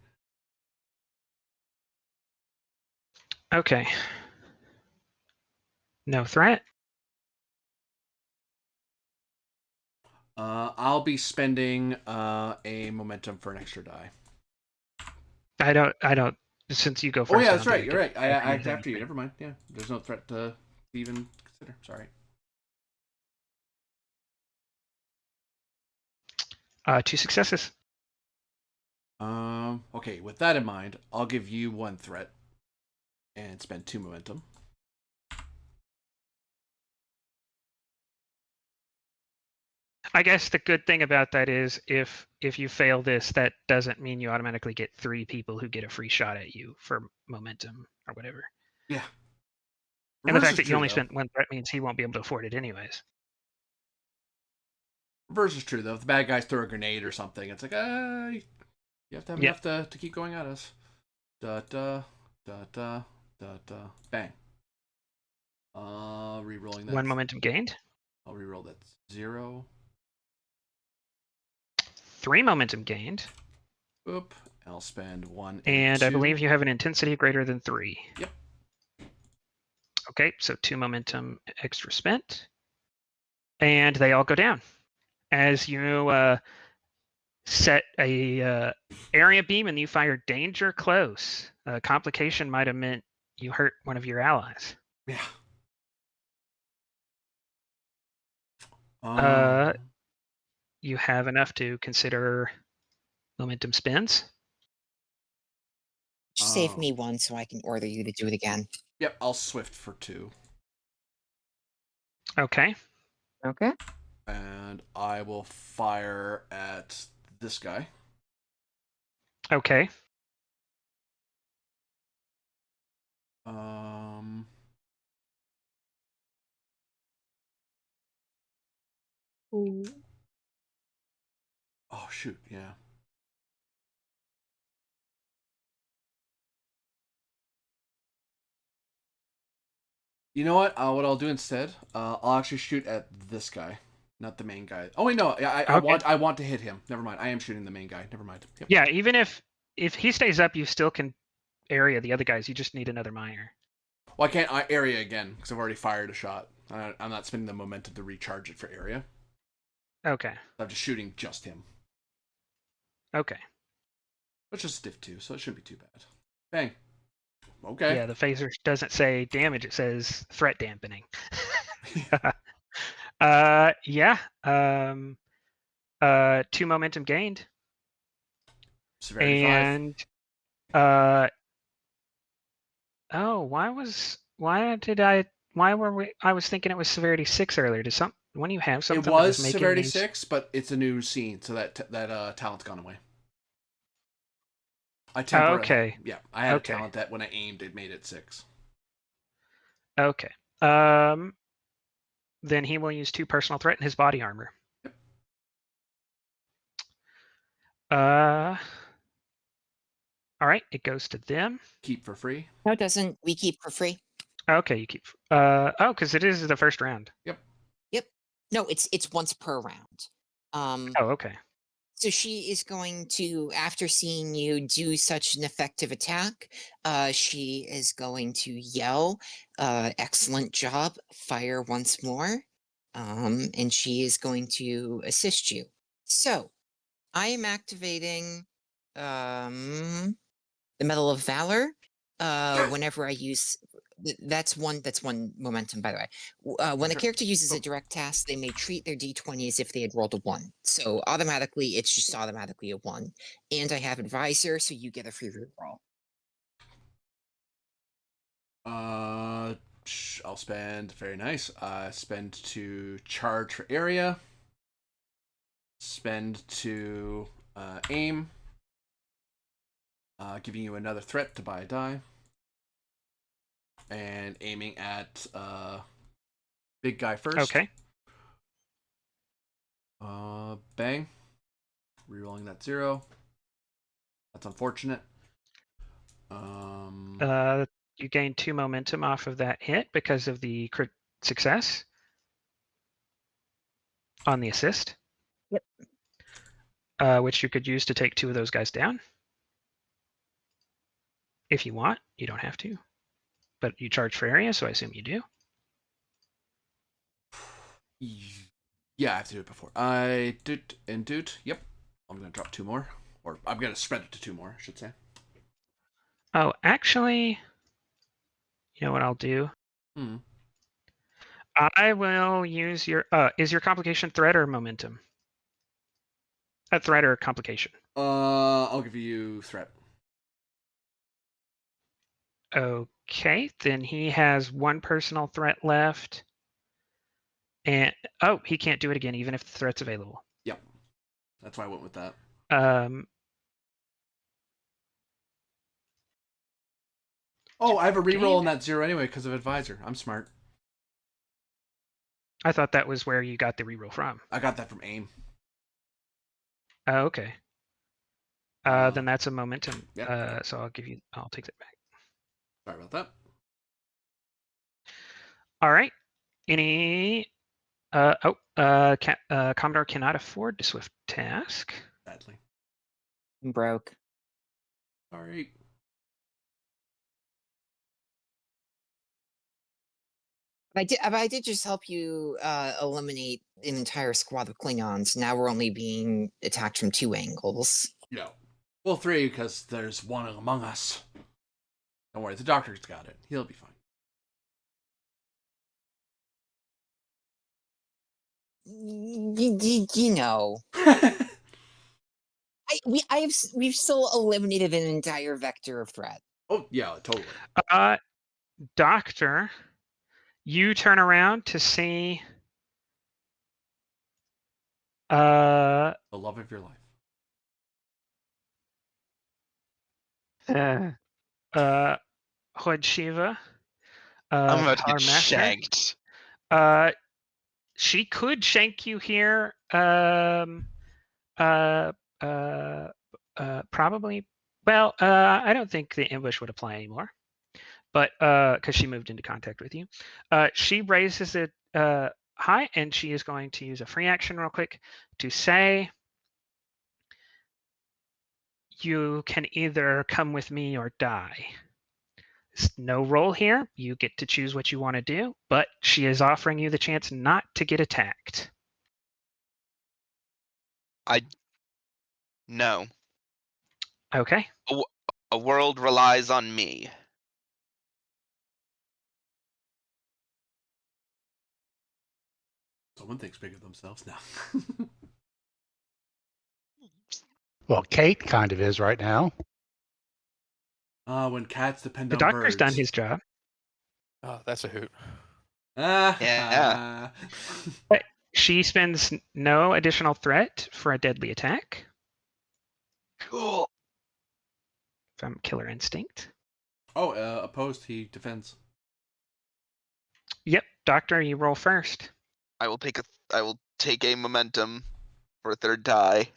Okay. No threat. I'll be spending a momentum for an extra die. I don't. Since you go first. Oh yeah, that's I don't right. think You're I right. get I act anything after you. anyway. Never mind. Yeah, there's no threat to even consider. Sorry. 2 successes. Okay. With that in mind, I'll give you 1 threat and spend 2 momentum. I guess the good thing about that is if you fail this, that doesn't mean you automatically get 3 people who get a free shot at you for momentum or whatever. Yeah. And the Reverse fact is that you true, only though. spent 1 threat means he won't be able to afford it anyways. Reverse is true though. If the bad guys throw a grenade or something, it's like, you have to have enough to keep going at us. Da da da da da da. Bang. Rerolling that. 1 momentum gained. I'll reroll that 0. 3 momentum gained. Oop. I'll spend 1 And 2. I believe you have an intensity greater than 3. Yep. Okay, so 2 momentum extra spent. And they all go down. As you set a area beam and you fire danger close. Complication might have meant you hurt one of your allies. Yeah. You have enough to consider momentum spins. Just save me 1 so I can order you to do it again. Yep, I'll swift for 2. Okay. Okay. And I will fire at this guy. Okay. Oh shoot, yeah. You know what? What I'll do instead, I'll actually shoot at this guy, not the main guy. Oh wait, no, I Okay. I want to hit him. Never mind. I am shooting the main guy. Never mind. Yep. Yeah, even if he stays up, you still can area the other guys. You just need another miner. Well, I can't area again because I've already fired a shot. I'm not spending the momentum to recharge it for area. Okay. I'm just shooting just him. Okay. Which is stiff too, so it shouldn't be too bad. Bang. Okay. Yeah, the phaser doesn't say damage; it says threat dampening. Yeah. 2 momentum gained, Severity 5. and oh, why were we? I was thinking it was severity 6 earlier. When you have It something that was was making severity these... 6, but it's a new scene, so that talent's gone away. I temporarily, okay. Yeah, I had Okay. a talent that when I aimed, it made it 6. Okay. Then he will use 2 personal threat in his body armor. Yep. All right, it goes to them. Keep for free. No, it doesn't. We keep for free. Okay, you keep. Oh, because it is the first round. Yep. No, it's once per round. Oh, okay. So she is going to, after seeing you do such an effective attack, she is going to yell, excellent job, fire once more. And she is going to assist you. So I am activating the Medal of Valor. Whenever I use that's one momentum, by the way. When a Okay. character uses a direct task, they may treat their d20 as if they had rolled a 1. So automatically, it's just automatically a 1. And I have advisor, so you get a free reroll. I'll spend, very nice. Spend to charge for area. Spend to aim. Giving you another threat to buy a die. And aiming at big guy first. Okay. Bang. Rerolling that 0. That's unfortunate. You gain 2 momentum off of that hit because of the crit success on the assist. Yep. Which you could use to take 2 of those guys down. If you want, you don't have to. But you charge for area, so I assume you do. Yeah, I have to do it before. I doot and doot. Yep. I'm going to drop 2 more. Or I'm going to spread it to 2 more, I should say. Oh, actually, you know what I'll do? I will use your... is your complication threat or momentum? A threat or complication? I'll give you threat. Okay, then he has 1 personal threat left. And oh, he can't do it again, even if the threat's available. Yep. That's why I went with that. Oh, I have a reroll on that 0 anyway because of advisor. I'm smart. I thought that was where you got the reroll from. I got that from aim. Oh, okay. Then that's a momentum. Yeah. So I'll take that back. Sorry about that. All right. Any... Commodore cannot afford to swift task. Badly. I'm broke. Sorry. I did just help you eliminate an entire squad of Klingons. Now we're only being attacked from 2 angles. No. Well, 3 because there's one among us. Don't worry, the doctor's got it. He'll be fine. You know. We've still eliminated an entire vector of threat. Oh, yeah, totally. Doctor, you turn around to see The love of your life. Hood Shiva. I'm about to our get master. shanked. She could shank you here. Probably. Well, I don't think the ambush would apply anymore, but because she moved into contact with you, she raises it high, and she is going to use a free action real quick to say, "You can either come with me or die." There's no roll here. You get to choose what you want to do, but she is offering you the chance not to get attacked. No. Okay. A world relies on me. Someone thinks bigger of themselves now. Well, Kate kind of is right now. When cats depend The on doctor's birds. done his job. Oh, that's a hoot. Yeah. She spends no additional threat for a deadly attack Cool. from Killer Instinct. Oh, opposed, he defends. Yep, Doctor, you roll first. I will take a momentum for a third die.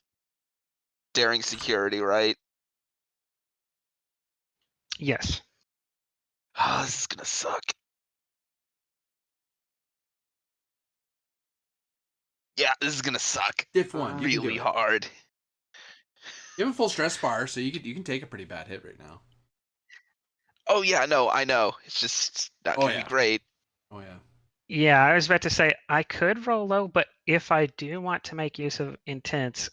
Daring security, right? Yes. Oh, this is gonna suck. Yeah, this is gonna suck Diff 1, you can do really it. hard. You have a full stress bar, so you can take a pretty bad hit right now. Oh yeah, no, I know. It's just not Oh, gonna yeah. be great. Oh yeah. Yeah, I was about to say I could roll low, but if I do want to make use of intense,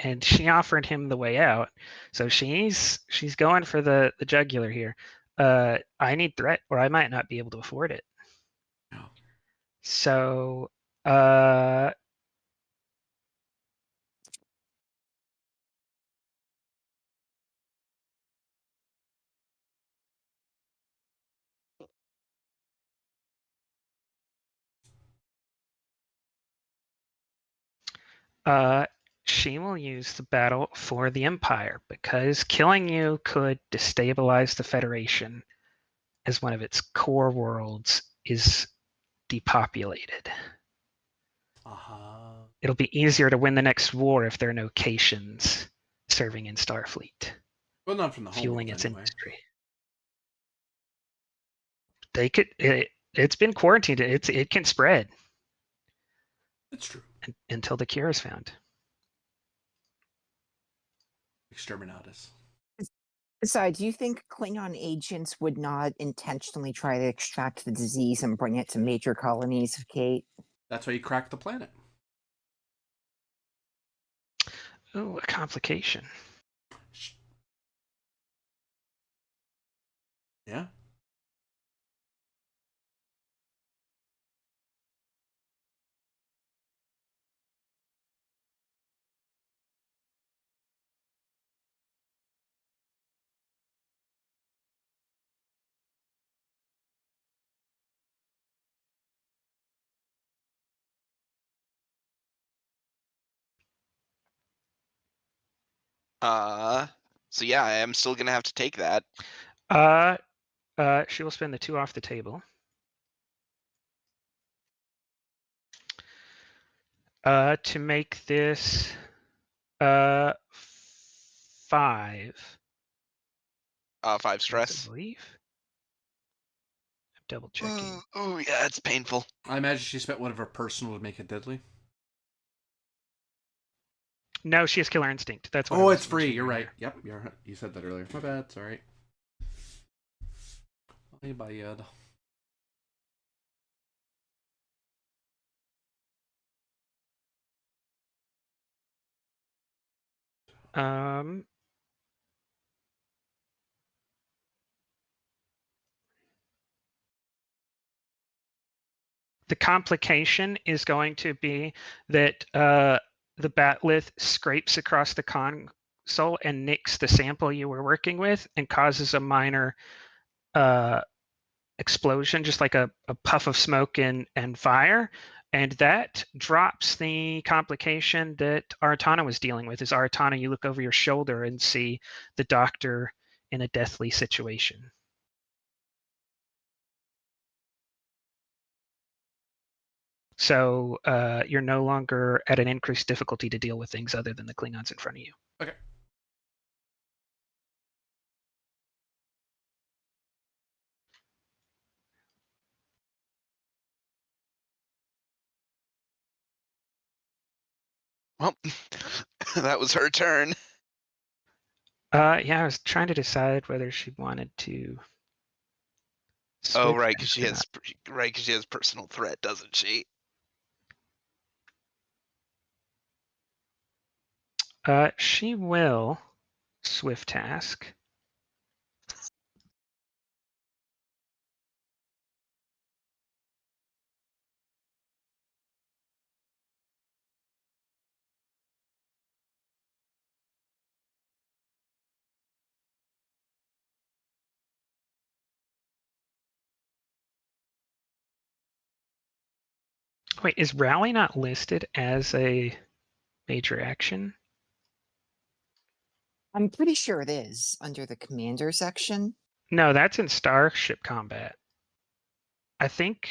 and she offered him the way out, so she's going for the jugular here. I need threat, or I might not be able to afford it. No. So, she will use the battle for the Empire, because killing you could destabilize the Federation, as one of its core worlds is depopulated. Uh-huh. It'll be easier to win the next war if there are no Caitians serving in Starfleet, Well, not from the fueling homeworld its anyway. industry. They could. It's been quarantined. It can spread It's true. until the cure is found. Exterminatus. Besides, do you think Klingon agents would not intentionally try to extract the disease and bring it to major colonies of Kate? That's why you cracked the planet. Ooh, a complication. Yeah. So yeah, I am still gonna have to take that. She will spend the 2 off the table. To make this 5. 5 stress. I believe. I'm double checking. Oh yeah, it's painful. I imagine she spent one of her personal to make it deadly. No, she has Killer Instinct. That's what. Oh, it's free. You're right. Yep, you said that earlier. My bad. Sorry. My bad. The complication is going to be that the batlith scrapes across the console and nicks the sample you were working with and causes a minor explosion, just like a puff of smoke and fire. And that drops the complication that Aratana was dealing with. As Aratana, you look over your shoulder and see the doctor in a deathly situation. So you're no longer at an increased difficulty to deal with things other than the Klingons in front of you. Okay. Well, that was her turn. Yeah, I was trying to decide whether she wanted to. Oh, switch right, because she back or has she has personal threat, doesn't she? not. She will swift task. Wait, is rally not listed as a major action? I'm pretty sure it is under the commander section. No, that's in Starship Combat. I think.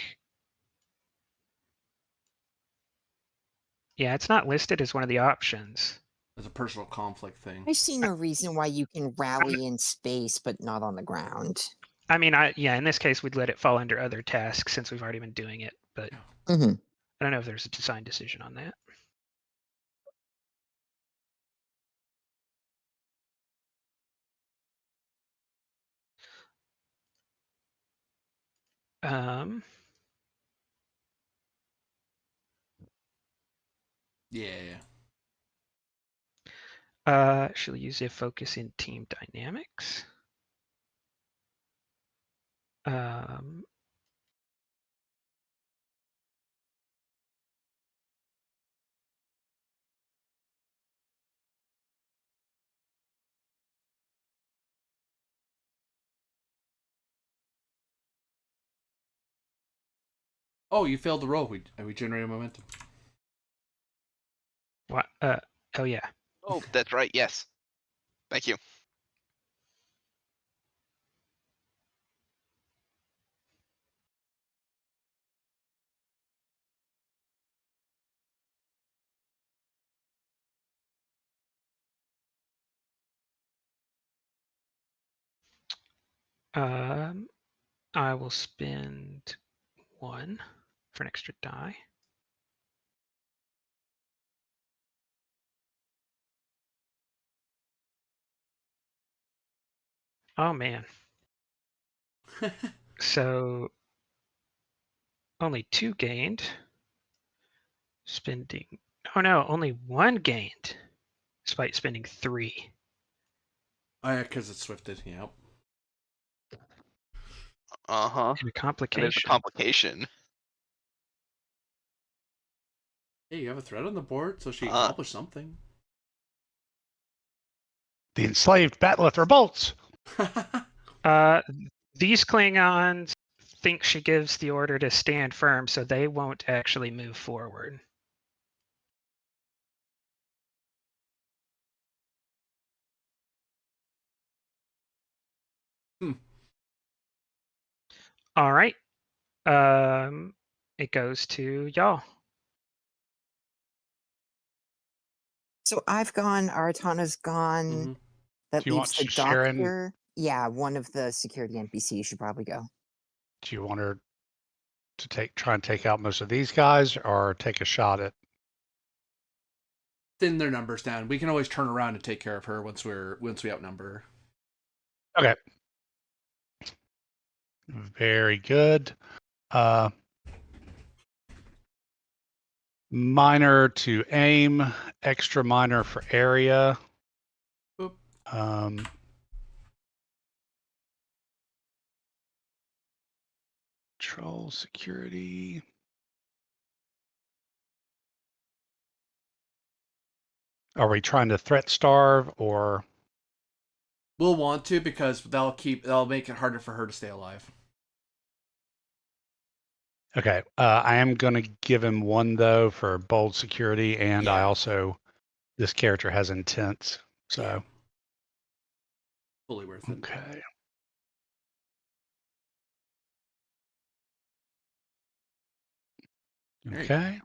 Yeah, it's not listed as one of the options. It's a personal conflict thing. I see no reason why you can rally in space but not on the ground. I mean, yeah, in this case, we'd let it fall under other tasks since we've already been doing it, but Mm-hmm. I don't know if there's a design decision on that. Yeah. She'll use a focus in team dynamics. Oh, you failed the roll. We generated momentum. What? Oh yeah. Oh, that's right. Yes. Thank you. I will spend 1 for an extra die. Oh man. So only 2 gained. Spending. Oh no, only 1 gained, despite spending 3. Oh yeah, because it's swifted. Yep. Uh-huh. And a There's a complication. complication. Hey, you have a threat on the board, so she Uh, accomplished something. The enslaved battleth revolts. These Klingons think she gives the order to stand firm, so they won't actually move forward. All right. It goes to y'all. So I've gone, Aratana's gone. Mhm. That Do you leaves want the Sharon? doctor. Yeah, one of the security NPCs should probably go. Do you want her to try and take out most of these guys, or take a shot at? Thin their numbers down. We can always turn around and take care of her once we outnumber her. Okay. Very good. Minor to aim, extra minor for area. Boop. Control security. Are we trying to threat starve or? We'll want to because that'll make it harder for her to stay alive. Okay, I am going to give him 1 though for bold security, and I Yeah. also, this character has intent, so. Yeah. Fully worth it. Okay. There you Okay.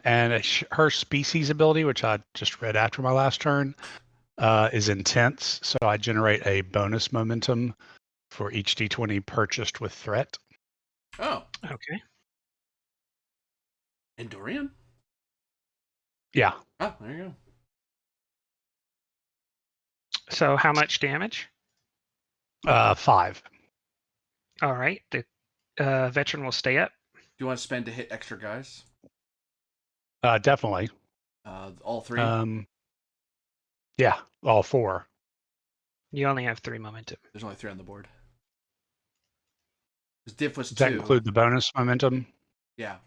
And her species ability, which I just read after my last turn, is intense. So I generate a bonus momentum for each d20 purchased with threat. Oh, Okay. and Dorian? Yeah. Oh, there you go. So how much damage? 5. All right. The veteran will stay up. Do you want to spend to hit extra guys? Definitely. All 3? Yeah, all 4. You only have 3 momentum. There's only 3 on the board. His diff was Does 2. that include the bonus momentum? Yeah.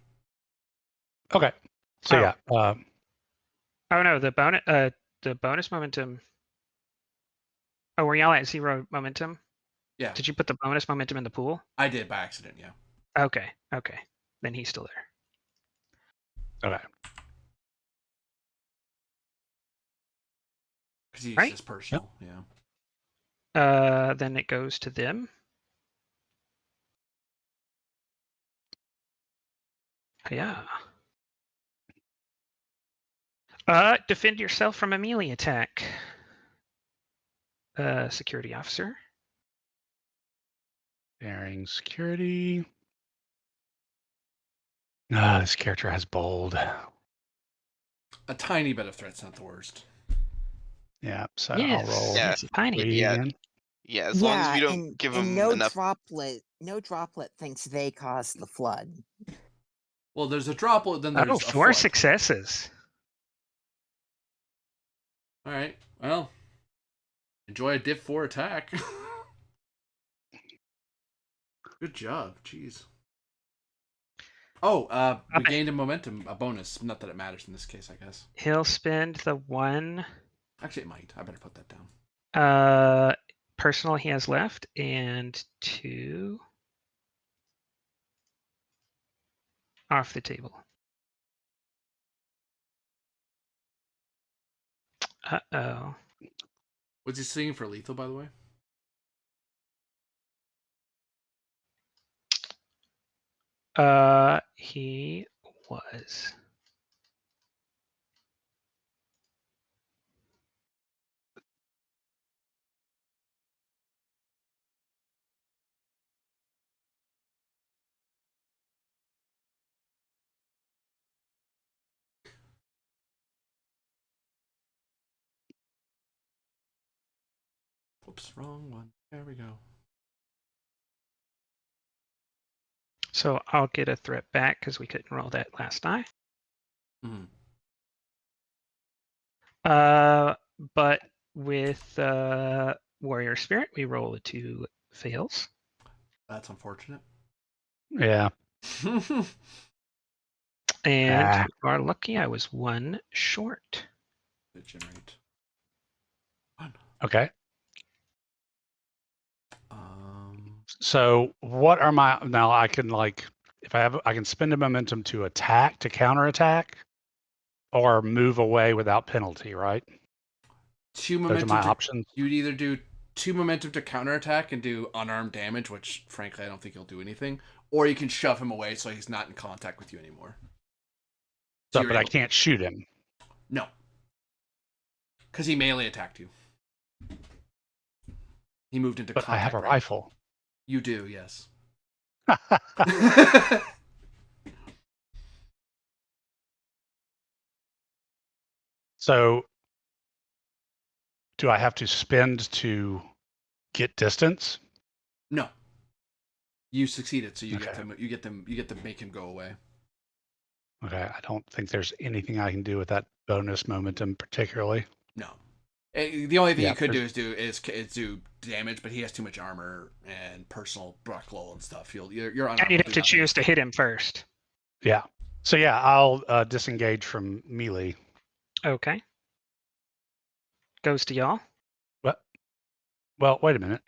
Okay. So Oh. yeah. Oh no, the bonus momentum. Oh, were y'all at 0 momentum? Yeah. Did you put the bonus momentum in the pool? I did by accident, yeah. Okay. Okay. Then he's still there. Okay. Because he's Right? just personal, yeah. Then it goes to them. Yeah. Defend yourself from a melee attack. Security officer. Bearing security. This character has bold. A tiny bit of threat's not the worst. Yeah, so Yes. I'll roll Yeah. It's tiny. 3 Yeah. again. Yeah, as long as we don't and, give and them no enough. droplet thinks they caused the flood. Well, there's a droplet, then there's Oh, a 4 flood. successes. All right. Well, enjoy a diff 4 attack. Good job. Jeez. Oh, we Okay. gained a momentum, a bonus. Not that it matters in this case, I guess. He'll spend the 1 Actually, it might. I better put that down. personal he has left and 2 off the table. Uh-oh. Was he singing for lethal, by the way? He was. Oops, wrong one. There we go. So I'll get a threat back because we couldn't roll that last die. Mhm. But with Warrior Spirit, we roll a 2 fails. That's unfortunate. Yeah. And you are lucky I was 1 short. Generate. 1. Okay. Um, So what are my now? I can if I can spend a momentum to attack to counterattack, or move away without penalty. Right. 2 Those are momentum. my options. You'd either do 2 momentum to counterattack and do unarmed damage, which frankly I don't think he'll do anything, or you can shove him away so he's not in contact with you anymore. So, you're but I able- can't shoot him. No. Because he melee attacked you. He moved into But I have a range. rifle. You do, yes. So, do I have to spend to get distance? No. You succeeded, so you Okay. get to make him go away. Okay, I don't think there's anything I can do with that bonus momentum particularly. No. The only thing Yeah, you could do is do damage, but he has too much armor and personal buckle and stuff. You're unarmed. And you'd will have do to choose to hit him first. Yeah. So yeah, I'll disengage from melee. Okay. Goes to y'all. What? Well, wait a minute.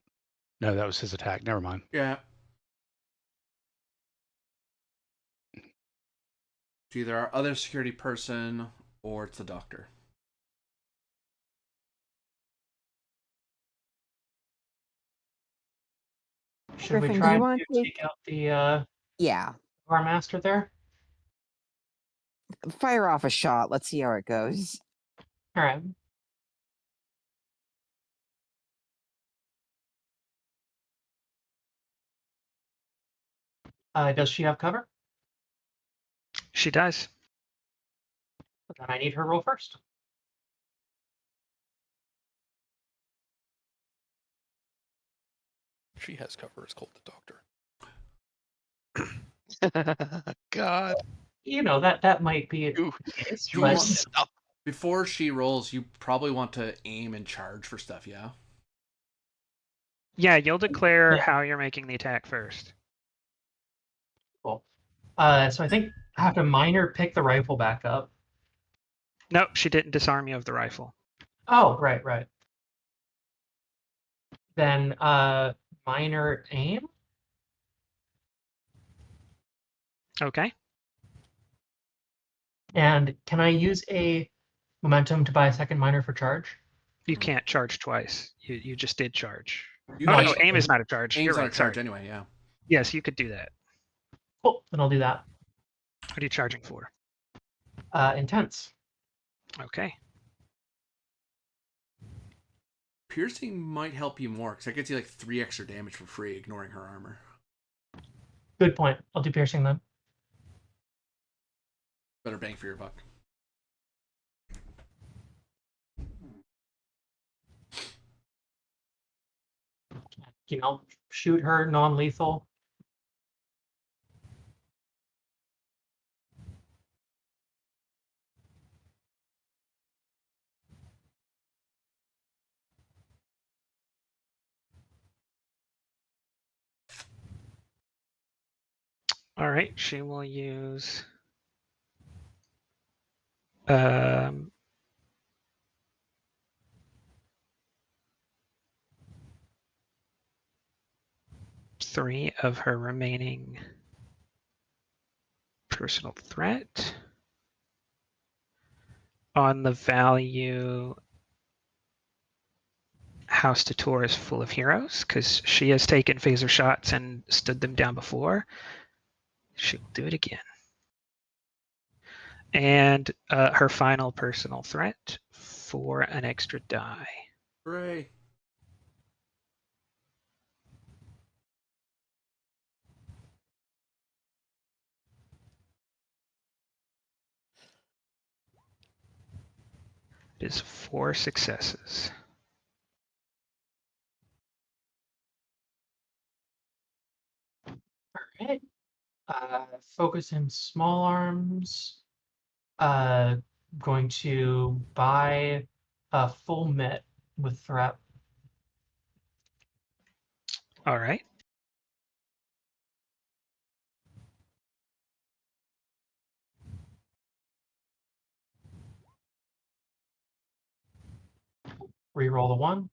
No, that was his attack. Never mind. Yeah. It's either our other security person or it's the doctor. Should we Griffin, do try you to want to take out the Yeah. our master there? fire off a shot. Let's see how it goes. All right. Does she have cover? She does. Then I need her roll first. She has cover. It's called the doctor. God. You know that might be You- the case, you but want- Stop. Before she rolls, you probably want to aim and charge for stuff, yeah? Yeah, you'll declare Yeah. how you're making the attack first. cool. So I think I have to minor pick the rifle back up. Nope, she didn't disarm you of the rifle. Oh, right. Then minor aim. Okay. And can I use a momentum to buy a second minor for charge? You can't charge twice. You just did charge. You Oh, can- no, aim is not a charge. Aim's You're not right. a charge Sorry. anyway, yeah. Yes, you could do that. Cool. Then I'll do that. What are you charging for? Intense. Okay. Piercing might help you more, because that gets you like 3 extra damage for free, ignoring her armor. Good point. I'll do piercing then. Better bang for your buck. You know, shoot her non-lethal. All right. She will use. 3 of her remaining personal threat on the value House Tutor is full of heroes, because she has taken phaser shots and stood them down before. She will do it again. And her final personal threat for an extra die. Hooray. It is 4 successes. All right. Focus in small arms. Going to buy a full mitt with threat. All right. Reroll the 1.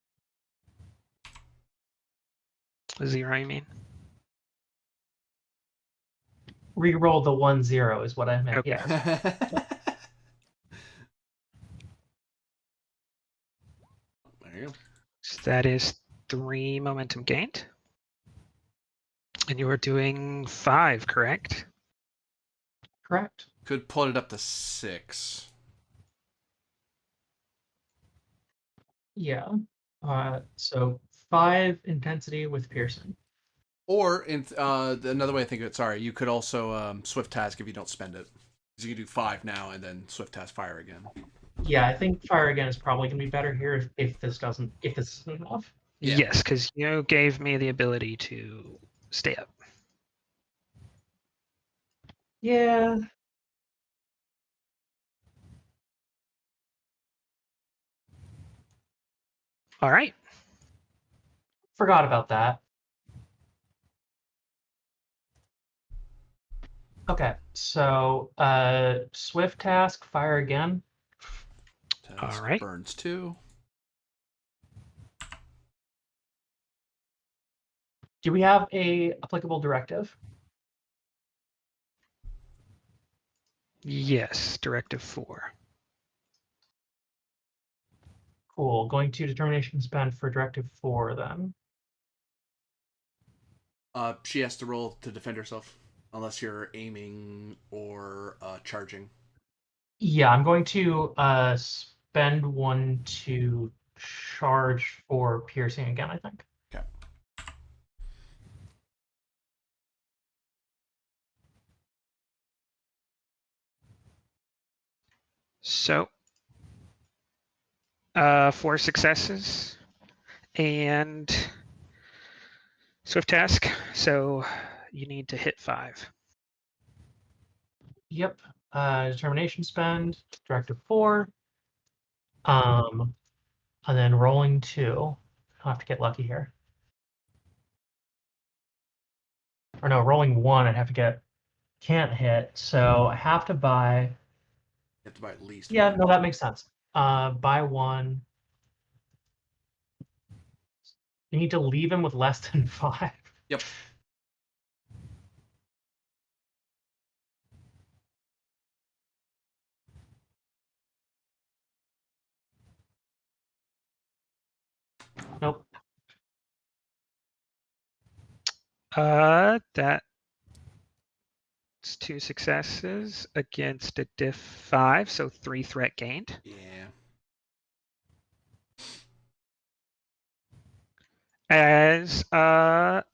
0, you mean? Reroll the 1-0 is what I meant. Okay. Yeah. There you go. So that is 3 momentum gained. And you are doing 5, correct? Correct. Could put it up to 6. Yeah. So 5 intensity with piercing. Or in another way I think of it, sorry, you could also swift task if you don't spend it. Because you can do 5 now and then swift task fire again. Yeah, I think fire again is probably going to be better here if this isn't enough. Yeah. Yes, because you gave me the ability to stay up. Yeah. All right. Forgot about that. Okay, so swift task, fire again. Task All right. burns 2. Do we have a applicable directive? Yes, directive 4. Cool. Going to determination spend for directive 4 then. She has to roll to defend herself, unless you're aiming or charging. Yeah, I'm going to spend 1 to charge for piercing again, I think. Okay. So, 4 successes and swift task. So you need to hit 5. Yep. Determination spend, directive 4. And then rolling 2. I'll have to get lucky here. Or no, rolling 1, I'd have to get, can't hit. So I have to buy, You have to buy at least yeah, one. no, that makes sense. Buy 1. You need to leave him with less than 5. Yep. Nope. That's 2 successes against a diff 5, so 3 threat gained. Yeah. As the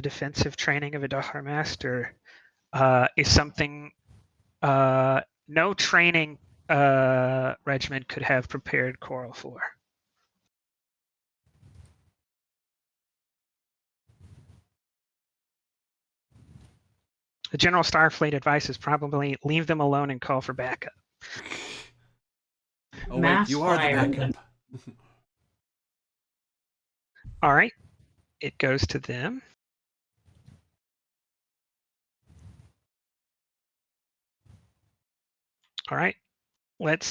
defensive training of a Dahar Master is something no training regiment could have prepared Coral for. The general Starfleet advice is probably leave them alone and call for backup. Oh wait, you are the Mass fire. backup. All right, it goes to them. All right, let's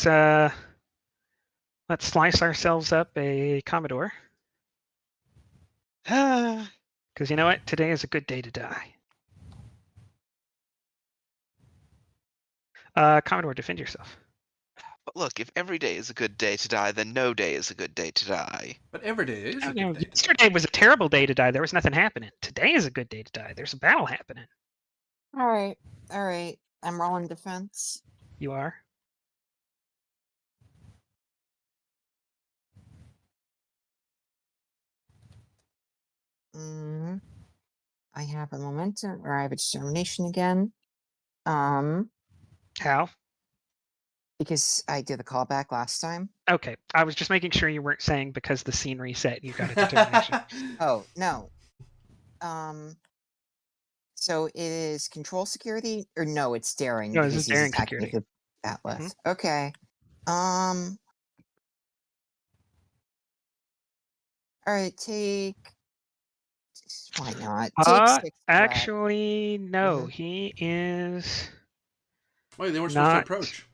slice ourselves up a Commodore. Because you know what? Today is a good day to die. Commodore, defend yourself. But look, if every day is a good day to die, then no day is a good day to die. But every day is a You good know, day. yesterday was a terrible day to die. There was nothing happening. Today is a good day to die. There's a battle happening. All right. All right. I'm rolling defense. You are. Mm, I have a momentum, or I have a determination again. Um, How? because I did the callback last time. Okay. I was just making sure you weren't saying because the scene reset, you got a determination. Oh no. So it is control security, or no? It's daring. No, this because is he's daring attacking security. with that left. Okay. All right. Take. Why not? Take 6 threat. Actually, no. Mhm. He is Wait, they weren't supposed to not. approach.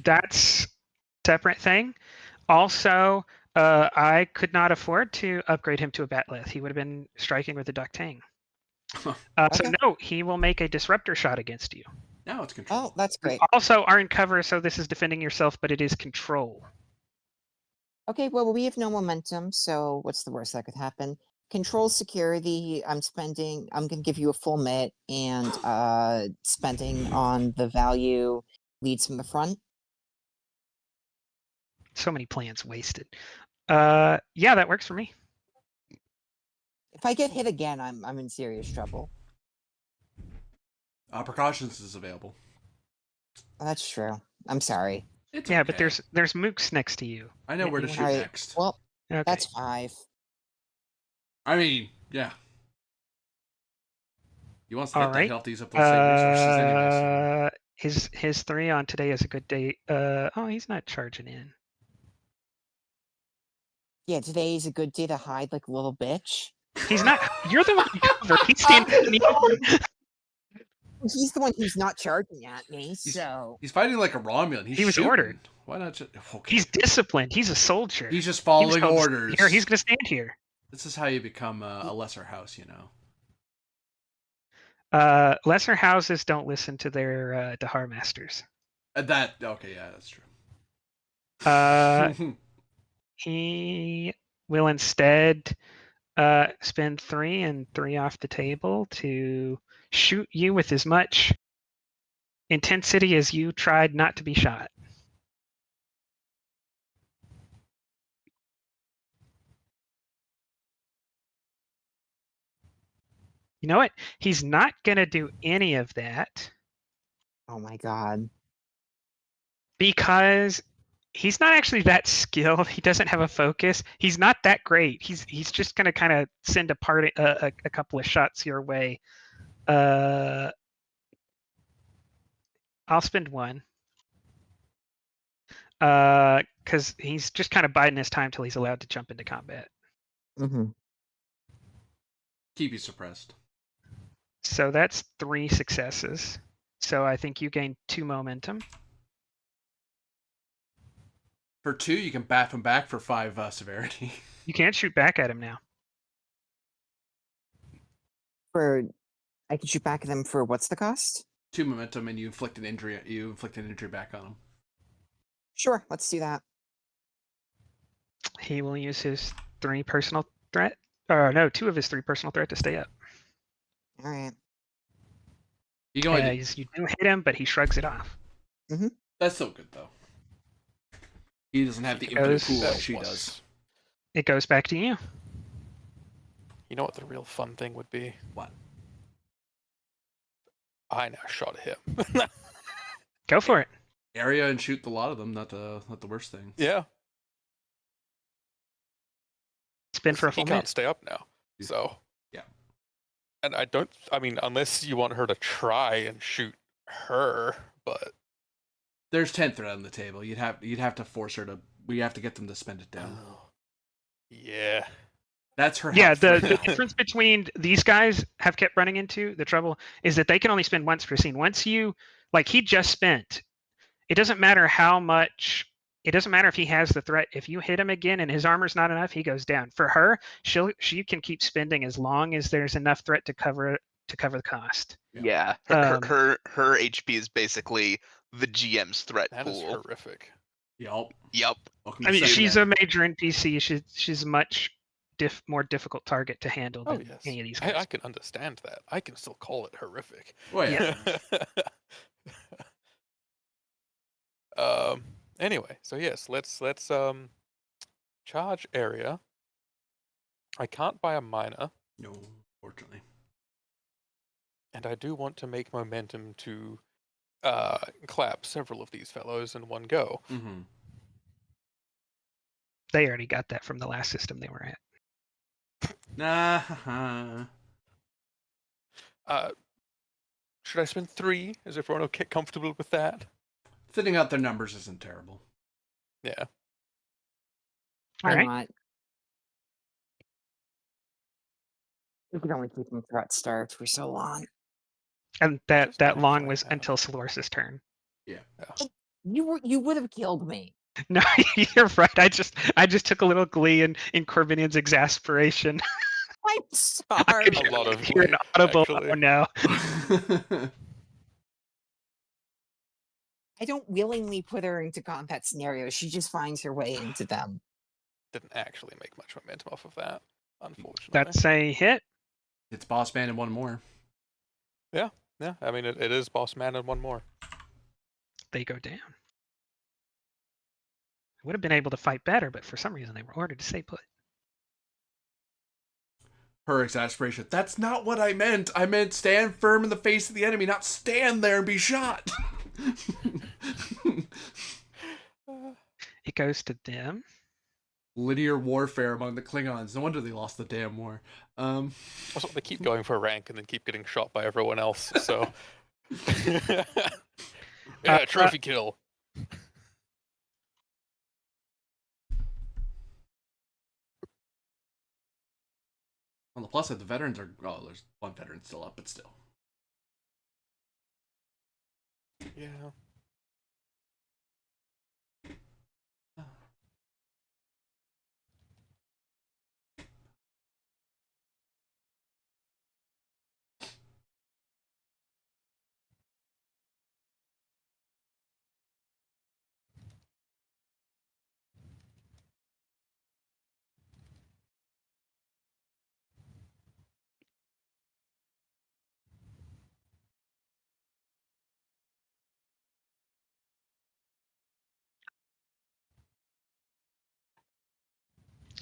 That's a separate thing. Also, I could not afford to upgrade him to a Batleth. He would have been striking with a Ductang. So Okay. no, he will make a disruptor shot against you. Now it's control. Oh, that's You great. also are in cover, so this is defending yourself, but it is control. Okay, well, we have no momentum, so what's the worst that could happen? Control security, I'm gonna give you a full MIT, and spending on the value leads from the front. So many plans wasted. Yeah, that works for me. If I get hit again, I'm in serious trouble. Precautions is available. That's true. I'm sorry. It's Yeah, okay. but there's mooks next to you. I know where to You shoot Alright, next. well, Okay. that's 5. I mean, yeah. You want to hit that Alright. healthies up those same resources anyway. So. His 3 on today is a good day. Oh, he's not charging in. Yeah, today is a good day to hide like a little bitch. He's not. You're the one in cover. He's standing in the open. He's the one who's not charging at me, so... He's fighting like a Romulan. He was shooting. ordered. Why not just... Okay. He's disciplined. He's a soldier. He's just He was following told to orders. stand here. He's going to stand here. This is how you become a lesser house, you know. Lesser houses don't listen to their Dahar masters. Okay, yeah, that's true. He will instead spend 3 and 3 off the table to shoot you with as much intensity as you tried not to be shot. You know what? He's not going to do any of that Oh my god. because he's not actually that skilled. He doesn't have a focus. He's not that great. He's just going to kind of send a couple of shots your way. I'll spend one. Because he's just kind of biding his time till he's allowed to jump into combat. Mm-hmm. Keep you suppressed. So that's 3 successes. So I think you gain 2 momentum. For 2, you can baff him back for 5 severity. You can't shoot back at him now. I can shoot back at them for what's the cost? 2 momentum, and you inflict an injury. You inflict an injury back on him. Sure, let's do that. He will use his 3 personal threat. Or no, 2 of his 3 personal threat to stay up. All right. You can only You do hit him, but he shrugs it off. That's so good though. He doesn't have the He infinite goes- pool like That she was- does. It goes back to you. You know what the real fun thing would be? What? I now shot him. Go for it. Area and shoot the lot of them. Not the worst thing. Yeah. Spin for a He full can't minute. stay up now. So. Yeah. And I mean, unless you want her to try and shoot her, but. There's 10 threat on the table. You'd have to force her to. We have to get them to spend it down. Yeah. That's her. Yeah, health the right now. difference between these guys have kept running into the trouble is that they can only spend once per scene. Once you, like he just spent, it doesn't matter how much, it doesn't matter if he has the threat. If you hit him again and his armor's not enough, he goes down. For her, she can keep spending as long as there's enough threat to cover the cost. Yeah, Um, her HP is basically the GM's threat That is pool. horrific. Yup. Yup. Welcome I to mean, Saving she's a Ed. major NPC. She's a much more difficult target to handle Oh, than yes. any of these guys. I can understand that. I can still call it horrific. Oh yeah. Anyway, so yes, let's charge area. I can't buy a miner, No, fortunately. and I do want to make momentum to clap several of these fellows in one go. Mm-hmm. They already got that from the last system they were at. Nah. Should I spend 3? Is everyone okay, comfortable with that? Thinning out their numbers isn't terrible. Yeah. Why All right. not? We could only keep them threat starved for so long. And Just that long actually was have- until Soloris's turn. You would have killed me. No, you're right. I just took a little glee in Corbinian's exasperation. I'm sorry. A lot of Hear an glee, audible. actually. Oh no. I don't willingly put her into combat scenarios. She just finds her way into them. Didn't actually make much momentum off of that, unfortunately. That's a hit. It's Boss Man and one more. Yeah, I mean, it is Boss Man and one more. They go down. I would have been able to fight better, but for some reason they were ordered to stay put. Her exasperation. That's not what I meant. I meant stand firm in the face of the enemy, not stand there and be shot. It goes to them. Linear warfare among the Klingons. No wonder they lost the damn war. Also, they keep going for rank and then keep getting shot by everyone else. So, yeah, trophy kill. On the plus side, the veterans are. Oh, there's one veteran still up, but still. Yeah.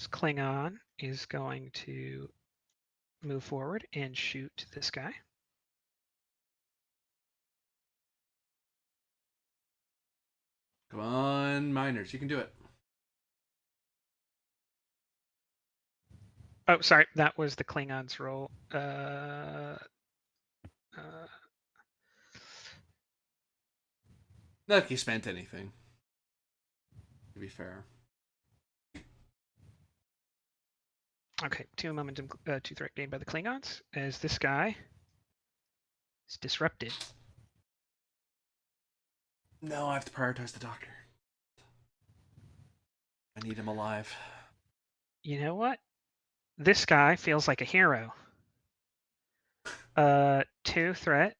this Klingon is going to move forward and shoot this guy. Come on, miners, you can do it. Oh, sorry, that was the Klingon's roll. Not like he spent anything. To be fair. Okay, 2 momentum, 2 threat gained by the Klingons, as this guy is disrupted. No, I have to prioritize the doctor. I need him alive. You know what? This guy feels like a hero. 2 threat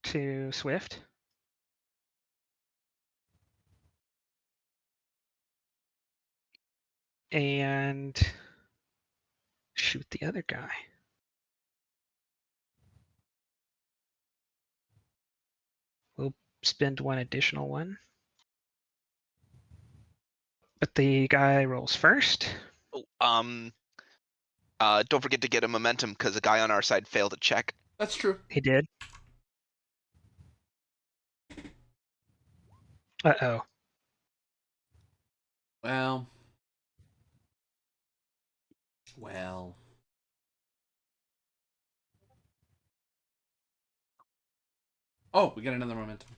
to Swift. And shoot the other guy. We'll spend 1 additional one. But the guy rolls first. Oh, don't forget to get a momentum because a guy on our side failed a check. That's true. He did. Uh-oh. Well. Oh, we got another momentum.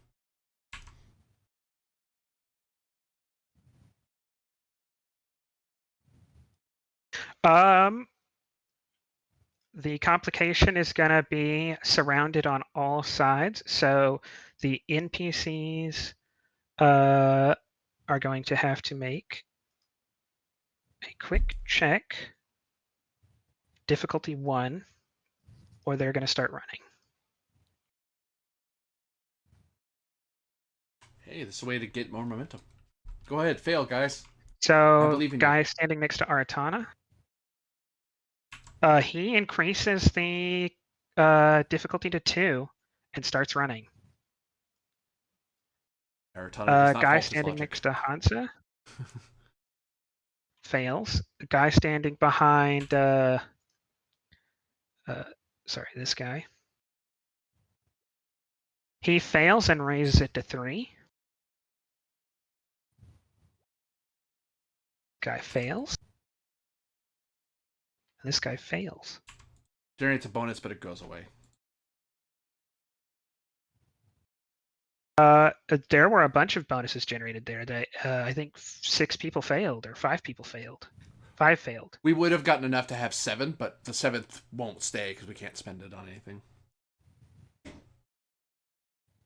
The complication is going to be surrounded on all sides. So the NPCs are going to have to make a quick check, difficulty 1, or they're going to start running. Hey, this is a way to get more momentum. Go ahead, fail, guys. I So believe in you. guy standing next to Aratana, he increases the difficulty to 2 and starts running. Aratana does not Guy fault his standing logic. next to Hansa fails. Guy standing behind sorry, this guy. He fails and raises it to 3. Guy fails. And this guy fails. Generates a bonus, but it goes away. There were a bunch of bonuses generated there. That I think 6 people failed, or 5 people failed. 5 failed. We would have gotten enough to have 7, but the 7th won't stay because we can't spend it on anything.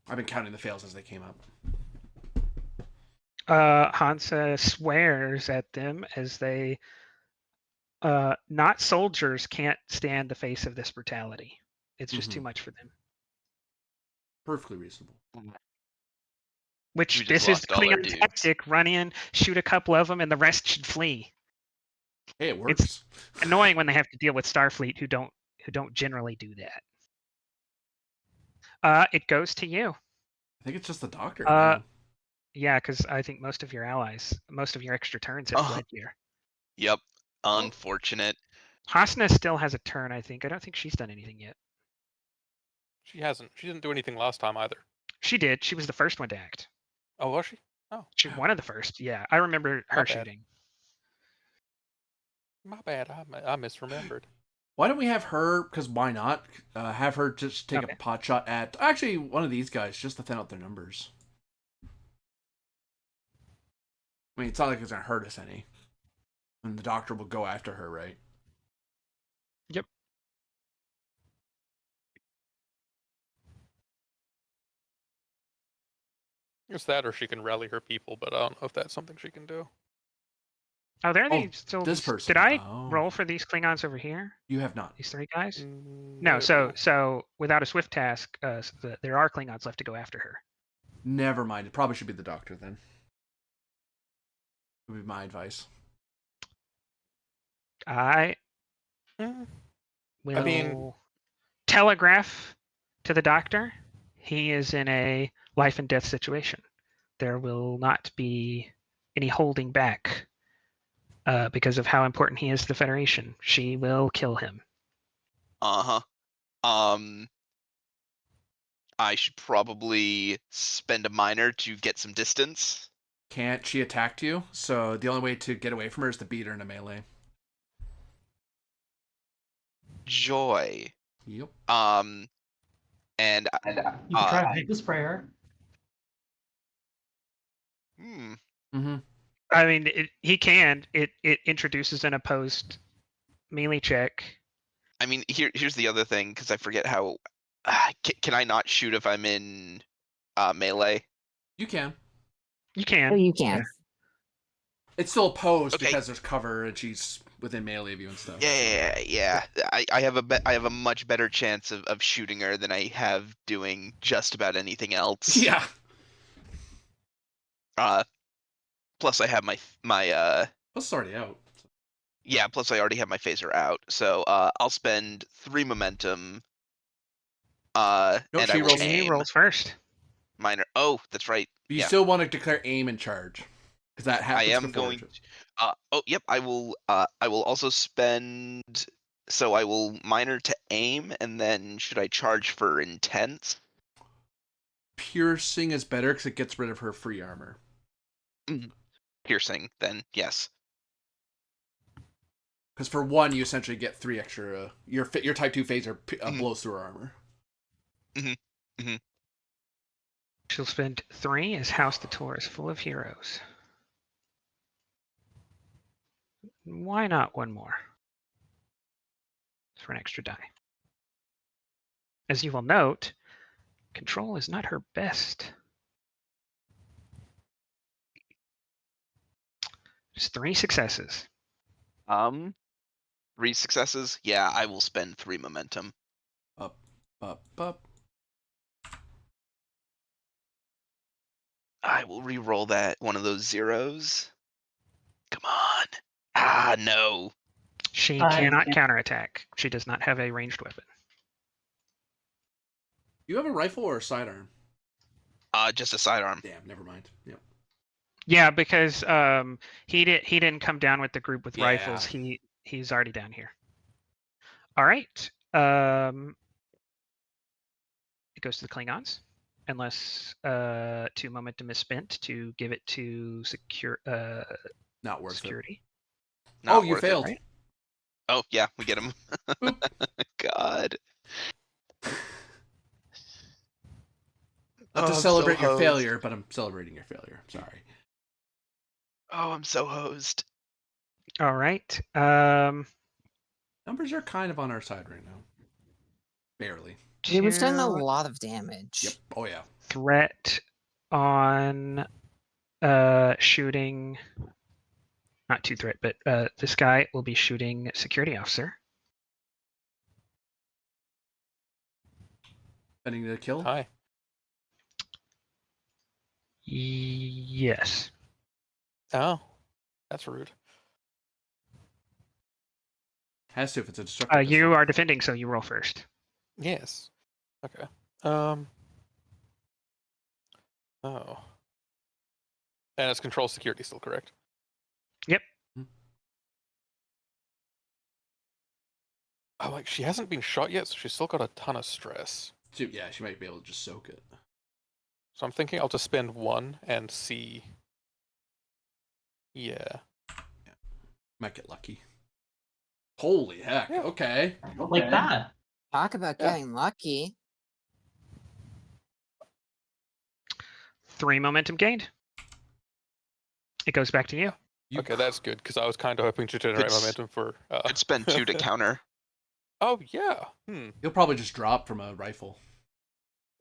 I've been counting the fails as they came up. Hansa swears at them as they, not soldiers, can't stand the face of this brutality. It's just too much for them. Perfectly reasonable. Which We just this is lost all our Klingon dudes. tactic: run in, shoot a couple of them, and the rest should flee. Hey, it works. Annoying when they have to deal with Starfleet who don't generally do that. It goes to you. I think it's just the doctor. Uh, now. Yeah, because I think most of your extra turns have Oh. fled here. Yep. Unfortunate. Hasna still has a turn, I think. I don't think she's done anything yet. She hasn't. She didn't do anything last time either. She did. She was the first one to act. Oh, was she? Oh, She one of the first. Yeah, I remember her bad. shooting. my bad. I misremembered. Why don't we have her? Because why not? Have her just take Okay. a pot shot at actually one of these guys just to thin out their numbers. I mean, it's not like it's gonna hurt us any. And the doctor will go after her, right? Yep. It's that, or she can rally her people, but I don't know if that's something she can do. Oh, there Oh, they still. this person. Did I Oh. roll for these Klingons over here? You have not. These 3 guys? Mm, No. there- So without a swift task, there are Klingons left to go after her. Never mind. It probably should be the doctor then. Would be my advice. I Mm, will mean- telegraph to the doctor. He is in a life and death situation. There will not be any holding back because of how important he is to the Federation. She will kill him. Uh-huh. I should probably spend a minor to get some distance. Can't. She attacked you, so the only way to get away from her is to beat her in a melee. Joy. Yep. And You can try to make the sprayer. Mm-hmm. I mean, he can. It introduces an opposed melee check. I mean, here's the other thing, because I forget how. Can I not shoot if I'm in melee? You can. You Oh, can. you can. It's still opposed Okay. because there's cover and she's within melee of you and stuff. Yeah. I have a much better chance of shooting her than I have doing just about anything else. Yeah. Plus I have my That's already out. yeah. Plus I already have my phaser out, so I'll spend 3 momentum. No, And she I will rolls- He aim. rolls first. Minor. Oh, that's right. But you Yeah. still want to declare aim and charge. Because that happens I am before going. charge. Oh, yep. I will also spend. So I will minor to aim, and then should I charge for intense? Piercing is better because it gets rid of her free armor. Piercing, then yes. Because for 1, you essentially get 3 extra. Your type 2 phaser blows through her armor. She'll spend 3 as House Dator is full of heroes. Why not 1 more? For an extra die. As you will note, control is not her best. Just 3 successes. 3 successes. Yeah, I will spend 3 momentum. Up. I will re-roll that one of those zeros. Come on. Ah, no. She I cannot can't- counterattack. She does not have a ranged weapon. You have a rifle or a sidearm? Just a sidearm. Damn, never mind. Yep. Yeah, because he didn't come down with the group with Yeah. rifles. He's already down here. All right. It goes to the Klingons, unless 2 momentum is spent to give it to Not worth security. Not you worth it. failed. right? Oh, yeah, we get him. God. Not to I'm celebrate so your hosed. failure, but I'm celebrating your failure. I'm sorry. Oh, I'm so hosed. All right. Numbers are kind of on our side right now. Barely. It was done a two lot of damage. Yep. Oh yeah. threat on shooting. Not 2 threat, but this guy will be shooting security officer. Spending the kill. Hi. Yes. Oh, that's rude. Has to if it's a destructive. You are defending, so you roll first. Yes. Okay. Oh. And it's control security still correct? Yep. Oh, like she hasn't been shot yet, so she's still got a ton of stress. Yeah, she might be able to just soak it. So I'm thinking I'll just spend 1 and see. Yeah. Might get lucky. Holy heck. Yeah. Okay. Like that. Talk about Yeah. getting lucky. 3 momentum gained. It goes back to you. Okay, that's good, because I was kind of hoping to generate Could s- momentum for. Could spend 2 to counter. Oh, yeah. You'll probably just drop from a rifle.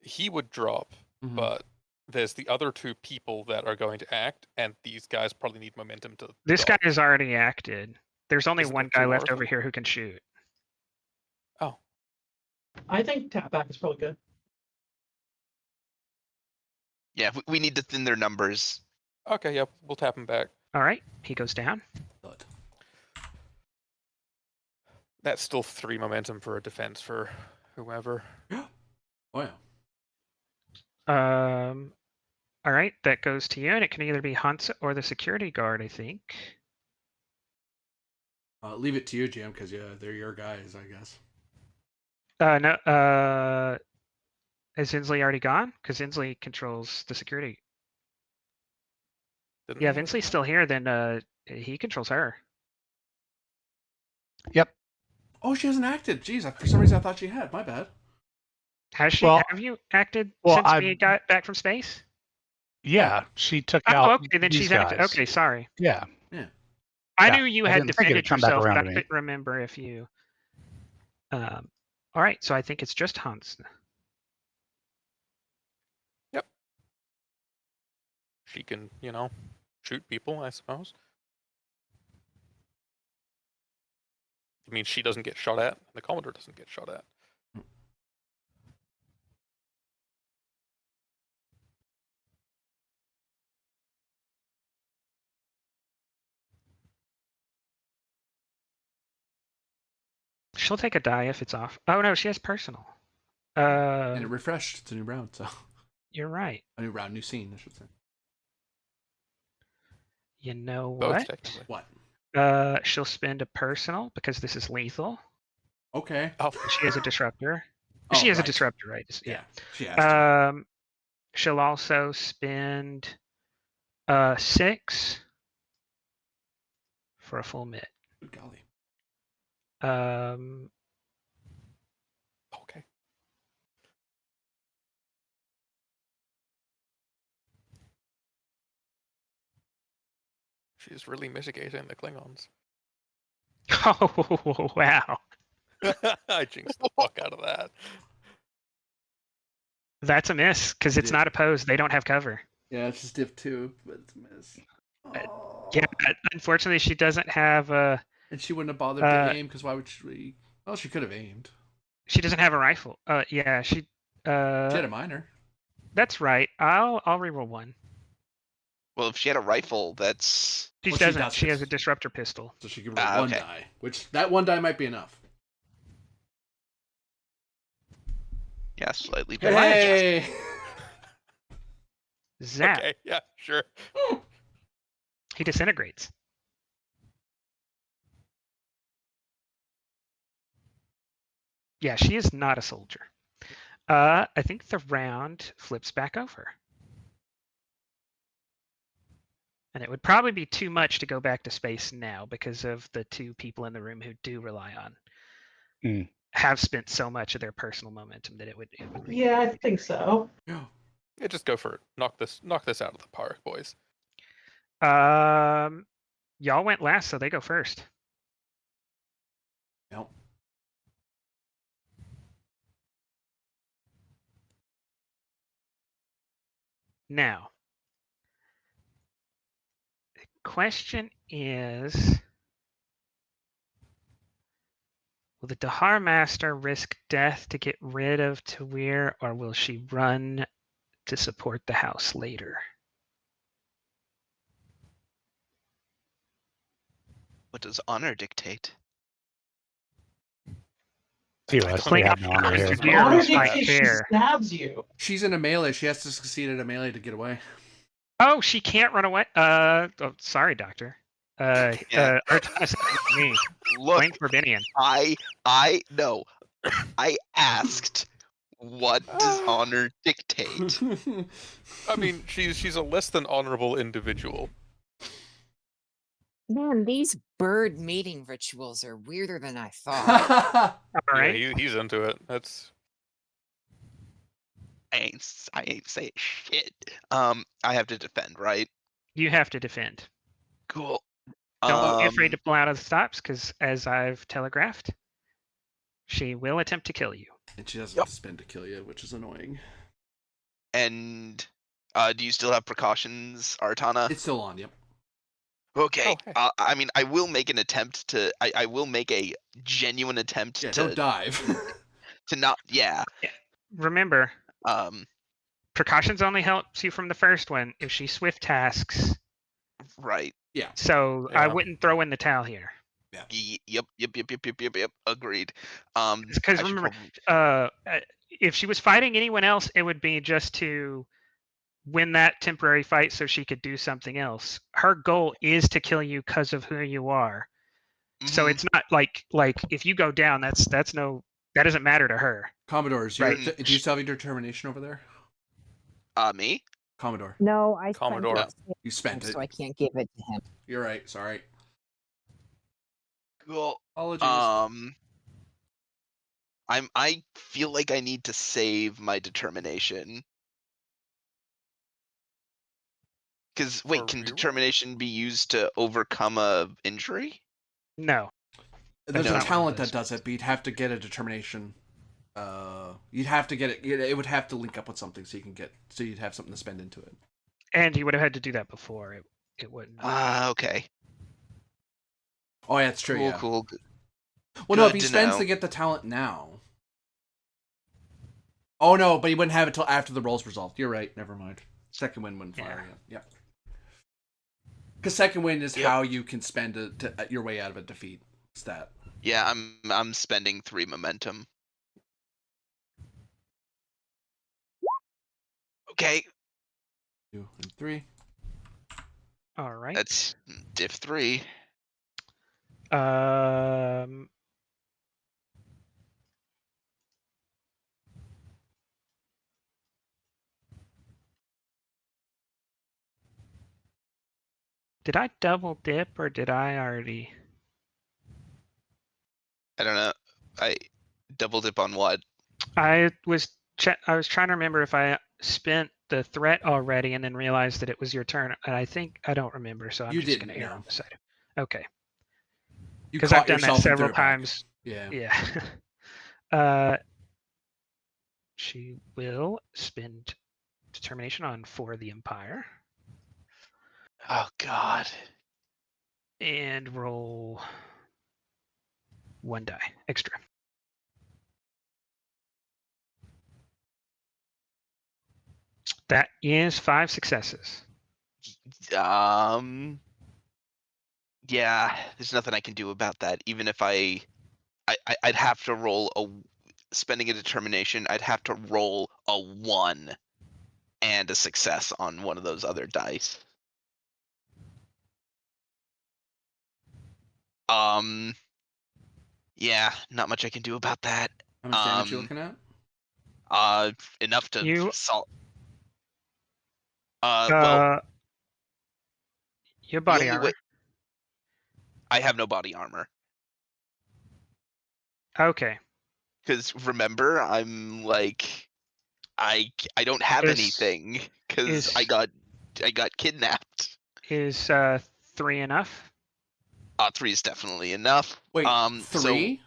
He would drop, Mhm. but there's the other 2 people that are going to act, and these guys probably need momentum to. This guy dodge. has already acted. There's only Isn't one there guy 2 left more? over here who can shoot. Oh, I think tap back is probably good. Yeah, we need to thin their numbers. okay, yep, we'll tap him back. All right. He goes down. Thud. That's still 3 momentum for a defense for whoever. Oh yeah. All right. That goes to you, and it can either be Hansa or the security guard, I think. Leave it to you, GM, because yeah, they're your guys, I guess. No. Is Inslee already gone? Because Inslee controls the security. Didn't Yeah, they if already Inslee's go? still here, then he controls her. Yep. Oh, she hasn't acted. Jeez, for some reason I thought she had. My bad. Has she? Well- Have you acted well, since we I've- got back from space? Yeah, she took Oh, out okay. Then these she's guys. acted. Okay, sorry. Yeah. I Yeah, knew you I had didn't think it'd defended come back yourself, around but to I me. couldn't remember if you. All right, so I think it's just Hans. She can, shoot people, I suppose. I mean, she doesn't get shot at, and the Commodore doesn't get shot at. She'll take a die if it's off. Oh no, she has personal. And it refreshed. It's a new round, so You're right. a new round, new scene, I should say. You know Both, what? technically. What? She'll spend a personal because this is lethal. Okay. Oh, She has a disruptor. Oh, She has a right. disruptor, right? Yeah. She has to. She'll also spend 6 for a full mid. Good golly. okay. She's really mitigating the Klingons. Oh wow, I jinxed the fuck out of that. that's a miss because it's Yeah. not opposed. They don't have cover. Yeah, it's just div 2, but it's a miss. Yeah, Oh. unfortunately, she doesn't have a. And she wouldn't have bothered to aim, because why would she? Well, she could have aimed. She doesn't have a rifle. Yeah, she. She had a minor. That's right. I'll reroll one. Well, if she had a rifle, that's She Well, she doesn't. does She has a this. disruptor pistol. So she could roll one okay. die, which that one die might be enough. yeah, slightly better. Hey! Zap. Okay, yeah, sure. He disintegrates. Yeah, she is not a soldier. I think the round flips back over. And it would probably be too much to go back to space now because of the 2 people in the room who do rely on have spent so much of their personal momentum that it would be. Yeah, I think so. Yeah. Yeah, just go for it. Knock this out of the park, boys. Y'all went last, so they go first. Yep. Now, the question is, will the Dahar Master risk death to get rid of Tawir, or will she run to support the house later? What does honor dictate? See, I actually have no honor here. Tawir Honor is my dictates she fair. stabs you. She's in a melee. She has to succeed at a melee to get away. Oh, she can't run away. Sorry, Doctor. Artana said me. Look, Blame Corbinian. I know. I asked, what does honor dictate? I mean, she's a less than honorable individual. Man, these bird mating rituals are weirder than I thought. All right. Yeah, he's into it. That's I ain't saying shit. I have to defend, right? You have to defend. Cool. Don't be afraid to pull out of the stops, because as I've telegraphed, she will attempt to kill you. And she doesn't spend to kill you, which is annoying. And do you still have precautions, Artana? It's still on, yep. Okay. Oh, hey. I mean, I will make an attempt to. I will make a genuine attempt Yeah, to don't dive. to not. Yeah. Remember, Um. precautions only helps you from the first one if she swift tasks. Right. Yeah. So I Yeah. wouldn't throw in the towel here. Yep. Agreed. Because I should remember, probably- if she was fighting anyone else, it would be just to win that temporary fight so she could do something else. Her goal is to kill you because of who you are. So Mhm. it's not like if you go down, that doesn't matter to her. Commodores, Right. do you still have your determination over there? Me? Commodore, No, I Commodore. spent it, you spent it. so I can't give it to him. You're right. Sorry. Cool. Apologies. I feel like I need to save my determination. Because wait, For can reroll? determination be used to overcome a injury? No. There's No. a not what it talent does. that does it, but you'd have to get a determination. You'd have to get it. It would have to link up with something so you'd have something to spend into it. And you would have had to do that before. It wouldn't. Okay. Oh yeah, it's true. Cool, Yeah. cool. Well, no, if Good he to spends know. to get the talent now. Oh no, but he wouldn't have it till after the roll's resolved. You're right. Never mind. Second wind wouldn't fire yet. Yep. Because second wind is Yep. how you can spend your way out of a defeat stat. Yeah, I'm spending 3 momentum. Okay, 2 and 3. All right. that's diff 3. Did I double dip or did I already? I don't know. I double dip on what? I was trying to remember if I spent the threat already and then realized that it was your turn. And I don't remember, so I'm You just going to didn't, err no. on the side. Okay. You Because caught I've done that yourself and several threw it back. times. Yeah. Yeah. She will spend determination on for the Empire Oh god. and roll 1 die extra. That is 5 successes. Yeah, there's nothing I can do about that. Even if I'd have to roll spending a determination, I'd have to roll a 1 and a success on one of those other dice. Yeah, not much I can do about that. How much damage you looking at? Enough to You- salt. Well, Your the body only armor. way I have no body armor. Okay. Because remember, I'm like, I don't have Is- anything because I got kidnapped. Is 3 enough? 3 is definitely enough. Wait, So 3?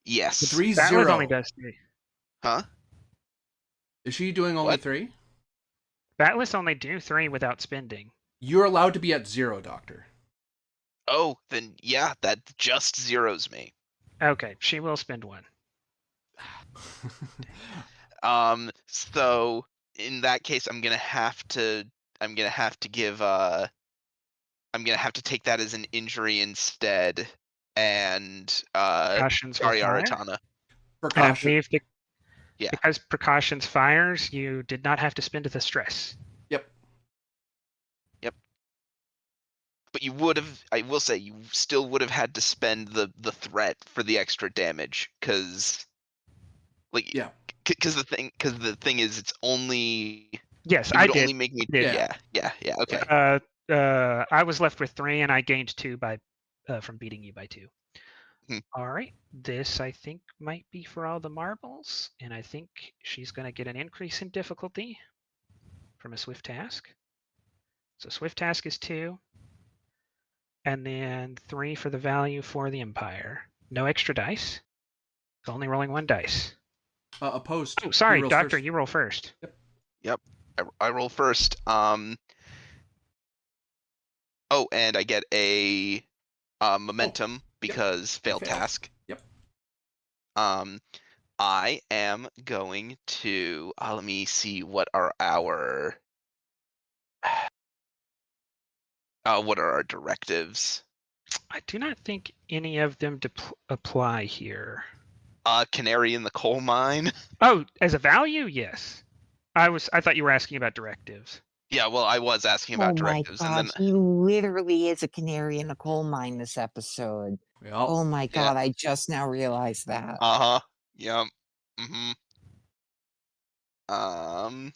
yes. The 3's That 0. was only does 3. Huh? Is she doing only What? 3? Batless only do 3 without spending. You're allowed to be at 0, Doctor. Oh, then yeah, that just zeros me. Okay, she will spend 1. So in that case, I'm gonna have to give I'm gonna have to take that as an injury instead, and Precautions will sorry, fire. Aratana. And I Precaution. believe Yeah. because precautions fires, you did not have to spend the stress. Yep. But you would have, I will say, you still would have had to spend the threat for the extra damage, because like Yeah. because the thing is, it's only Yes, it I would did. only make me Yeah. yeah okay. I was left with 3, and I gained 2 by from beating you by 2. Hmm. All right, this I think might be for all the marbles, and I think she's going to get an increase in difficulty from a swift task. So swift task is 2, and then 3 for the value for the Empire. No extra dice. It's only rolling 1 dice. Opposed. Oh, sorry, rolls Doctor, first. you roll first. I roll first. Oh, and I get a momentum because failed failed. task. Yep. I am going to let me see what are our what are our directives. I do not think any of them apply here. Canary in the coal mine. Oh, as a value, yes. I thought you were asking about directives. Yeah, well, I was asking Oh about my directives, and god, then he literally is a canary in a coal mine this episode. Yep. Oh my Yeah. god, I just now realized that. Yep. Mm-hmm. I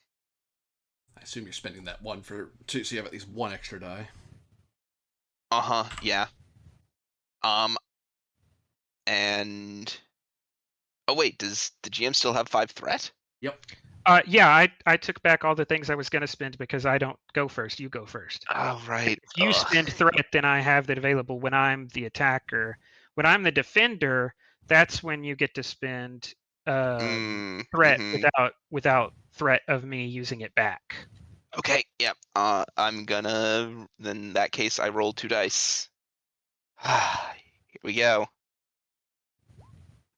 assume you're spending that one for two, so you have at least one extra die. Yeah. And oh wait, does the GM still have 5 threat? Yep. Yeah, I took back all the things I was going to spend because I don't go first. You go first. Oh right. If you Ugh. spend threat, then I have that available. When I'm the attacker, when I'm the defender, that's when you get to spend threat without threat of me using it back. Okay. Yep. I'm gonna. Then in that case, I roll 2 dice. Here we go.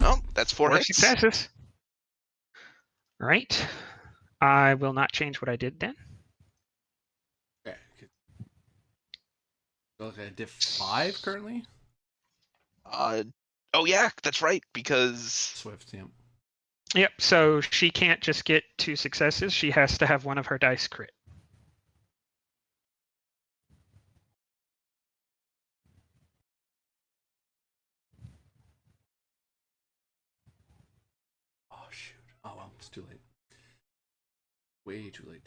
Oh, that's 4 hits. Successes. Right. I will not change what I did then. Okay. Okay, diff 5 currently. Oh yeah, that's right. Because Swift. Yep. Yep. So she can't just get 2 successes. She has to have one of her dice crit. Oh shoot. Oh well, it's too late. Way too late.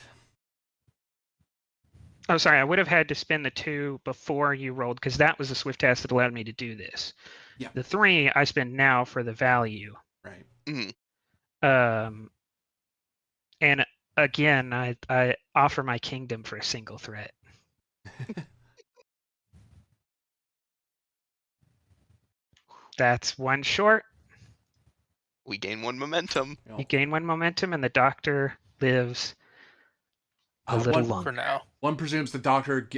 Oh, sorry. I would have had to spend the 2 before you rolled because that was a swift task that allowed me to do this. Yeah. The 3 I spend now for the value. Right. And again, I offer my kingdom for a single threat. That's 1 short. we gain 1 momentum. You gain 1 momentum, and the doctor lives a little one, longer. For now. One presumes the doctor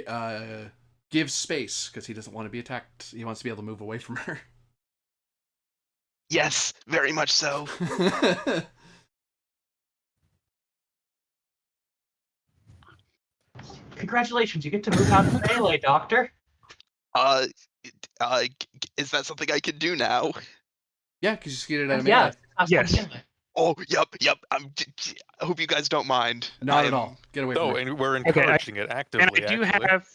gives space because he doesn't want to be attacked. He wants to be able to move away from her. Yes, very much so. Congratulations, you get to move out of melee, Doctor. Is that something I can do now? Yeah, because you just get it out of Yeah, melee. Yes. Oh, yep. I hope you guys don't mind. Not at all. Get away from No, it. and we're Okay, encouraging it actively. And I do actually. have,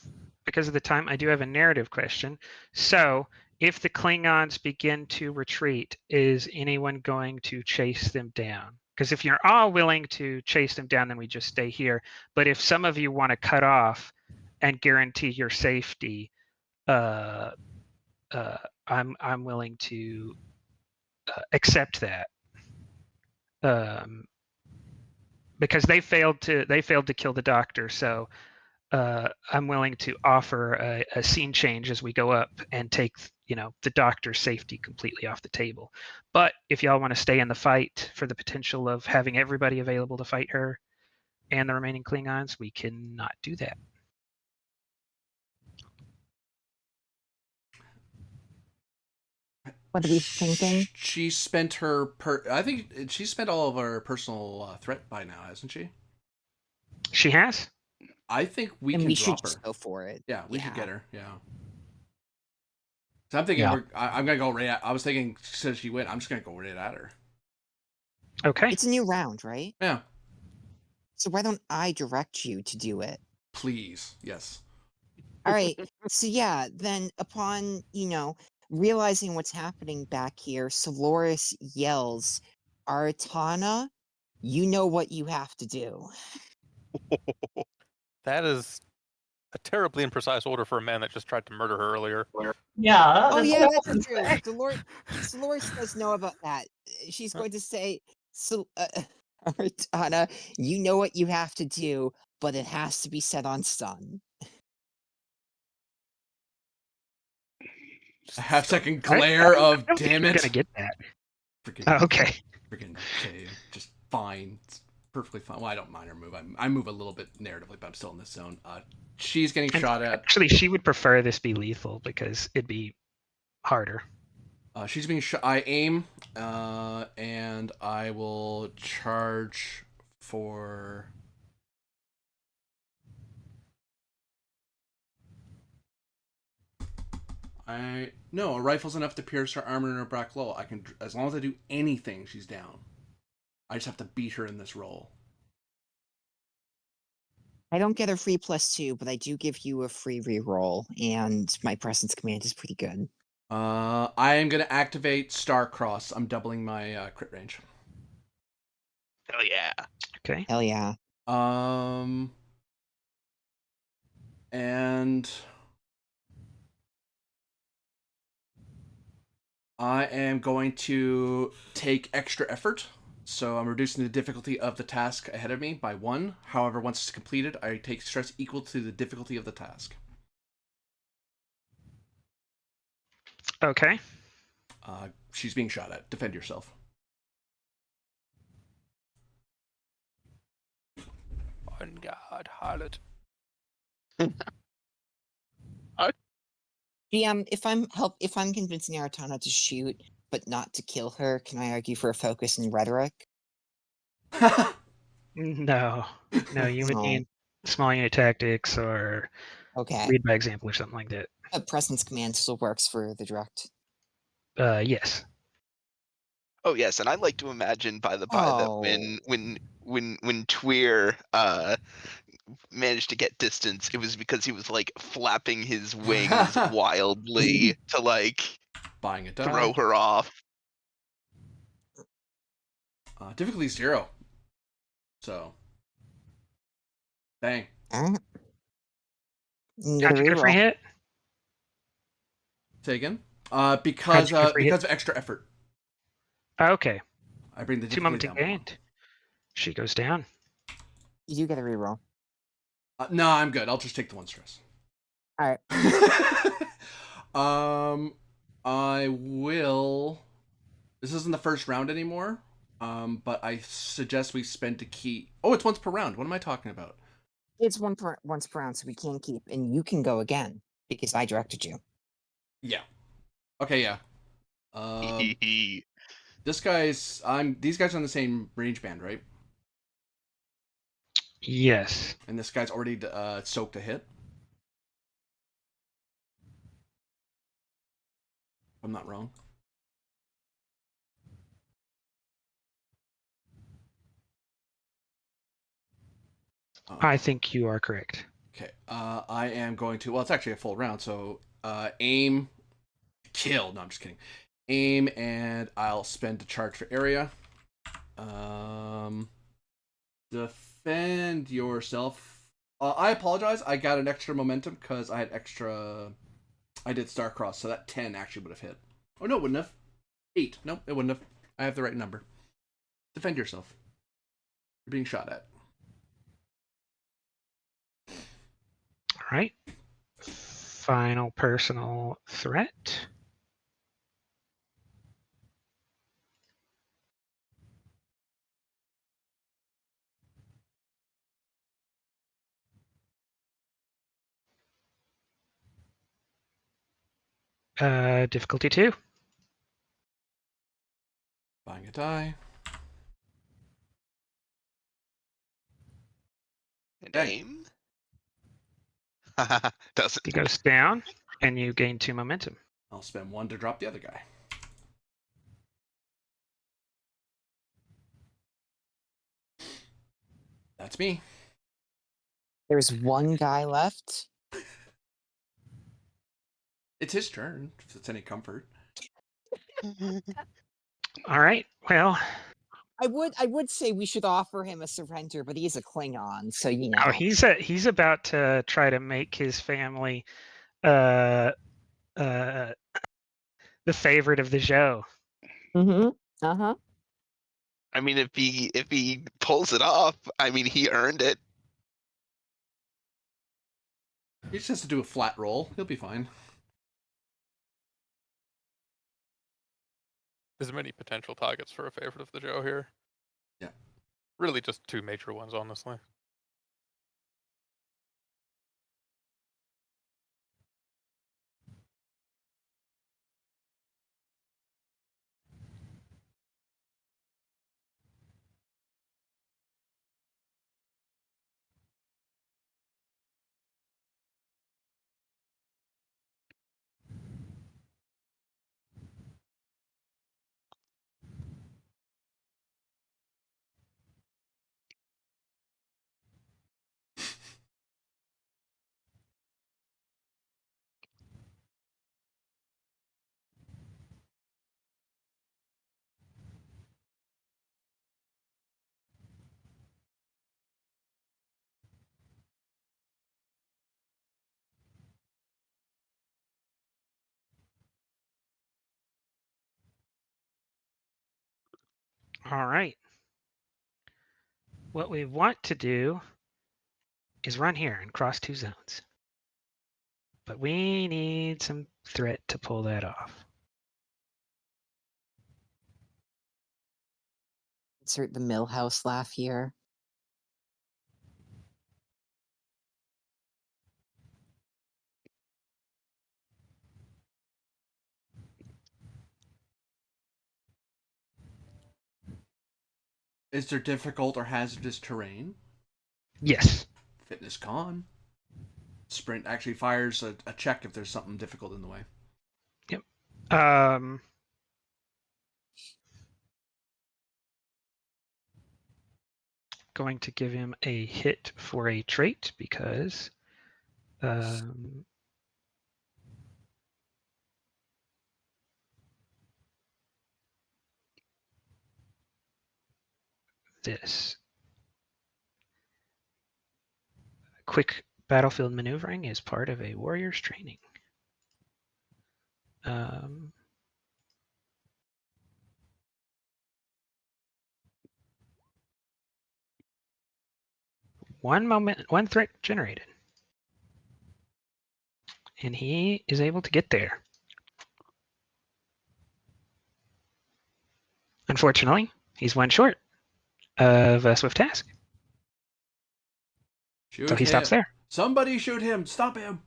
because of the time, I do have a narrative question. So, if the Klingons begin to retreat, is anyone going to chase them down? Because if you're all willing to chase them down, then we just stay here. But if some of you want to cut off and guarantee your safety, I'm willing to accept that. Because they failed to kill the doctor, so I'm willing to offer a scene change as we go up and take the doctor's safety completely off the table. But if y'all want to stay in the fight for the potential of having everybody available to fight her and the remaining Klingons, we cannot do that. What are we thinking? She spent her I think she spent all of her personal threat by now, hasn't she? She has? I think we And can we should drop her. just go for it. Yeah, we could Yeah. get her. Yeah. So I'm thinking Yeah. I'm gonna go right at. I was thinking since she went, I'm just gonna go right at her. Okay. It's a new round, right? Yeah. So why don't I direct you to do it? Please. Yes. All right. So yeah, then upon, realizing what's happening back here, Soloris yells, Aratana, you know what you have to do. That is a terribly imprecise order for a man that just tried to murder her earlier. Yeah. Oh that's yeah, what that's I true. Soloris does know about that. She's going to say, Aratana, you know what you have to do, but it has to be set on stun. A half-second glare of I don't think damn you're it. gonna get that. Freaking. Okay. Freaking. Okay. Just fine. It's perfectly fine. Well, I don't mind her move. I move a little bit narratively, but I'm still in this zone. She's getting And shot at. Actually, she would prefer this be lethal because it'd be harder. She's being shot. I aim, and I will charge for. No, a rifle's enough to pierce her armor and her back low. I can, as long as I do anything, she's down. I just have to beat her in this roll. I don't get a free +2, but I do give you a free reroll, and my presence command is pretty good. I am gonna activate Starcross. I'm doubling my crit range. Hell yeah. Okay. Hell yeah. And I am going to take extra effort. So I'm reducing the difficulty of the task ahead of me by 1. However, once it's completed, I take stress equal to the difficulty of the task. Okay. She's being shot at. Defend yourself. On guard, harlot. GM, if I'm convincing Aratana to shoot but not to kill her, can I argue for a focus in rhetoric? No, you would No. need small unit tactics or Okay. lead by example or something like that. But presence command still works for the direct. Yes. Oh yes, and I like to imagine by the by that when Tweer managed to get distance, it was because he was like flapping his wings wildly to like Buying a throw die. her off. Difficulty 0. So, bang. Alright. You How'd get a you get a free reroll. hit? Say again. How'd Because you get free hit? because of extra effort, Okay. I bring the 2 difficulty moments down by 1. gained. She goes down. You do get a reroll. No, I'm good. I'll just take the 1 stress. Alright. I will. This isn't the first round anymore. But I suggest we spend a key. Oh, it's once per round. What am I talking about? It's once per round, so we can keep, and you can go again because I directed you. Yeah. Okay. Yeah. These guys are on the same range band, right? Yes. And this guy's already soaked a hit. If I'm not wrong. I think you are correct. Okay. I am going to. Well, it's actually a full round, so aim, kill. No, I'm just kidding. Aim, and I'll spend a charge for area. Defend yourself. I apologize. I got an extra momentum because I had extra. I did Starcross, so that 10 actually would have hit. Oh no, it wouldn't have. 8. Nope, it wouldn't have. I have the right number. Defend yourself. You're being shot at. All right. Final personal threat. Difficulty 2. Buying a die. And Dang. aim. Doesn't. He goes down, and you gain 2 momentum. I'll spend 1 to drop the other guy. That's me. There's one guy left. It's his turn, if it's any comfort. All right. Well, I would say we should offer him a surrender, but he's a Klingon, so you know. oh, he's about to try to make his family the favorite of the show. Mm-hmm. Uh-huh. I mean, if he pulls it off, I mean, he earned it. He just has to do a flat roll. He'll be fine. There's many potential targets for a favorite of the show here. Yeah. Really just 2 major ones, honestly. All right. What we want to do is run here and cross 2 zones. But we need some threat to pull that off. Insert the Millhouse laugh here. Is there difficult or hazardous terrain? Yes. Fitness con. Sprint actually fires a check if there's something difficult in the way. Um, going to give him a hit for a trait because this quick battlefield maneuvering is part of a warrior's training. One threat generated. And he is able to get there. Unfortunately, he's one short of a swift task. Shoot So he stops him. there. Somebody shoot him. Stop him.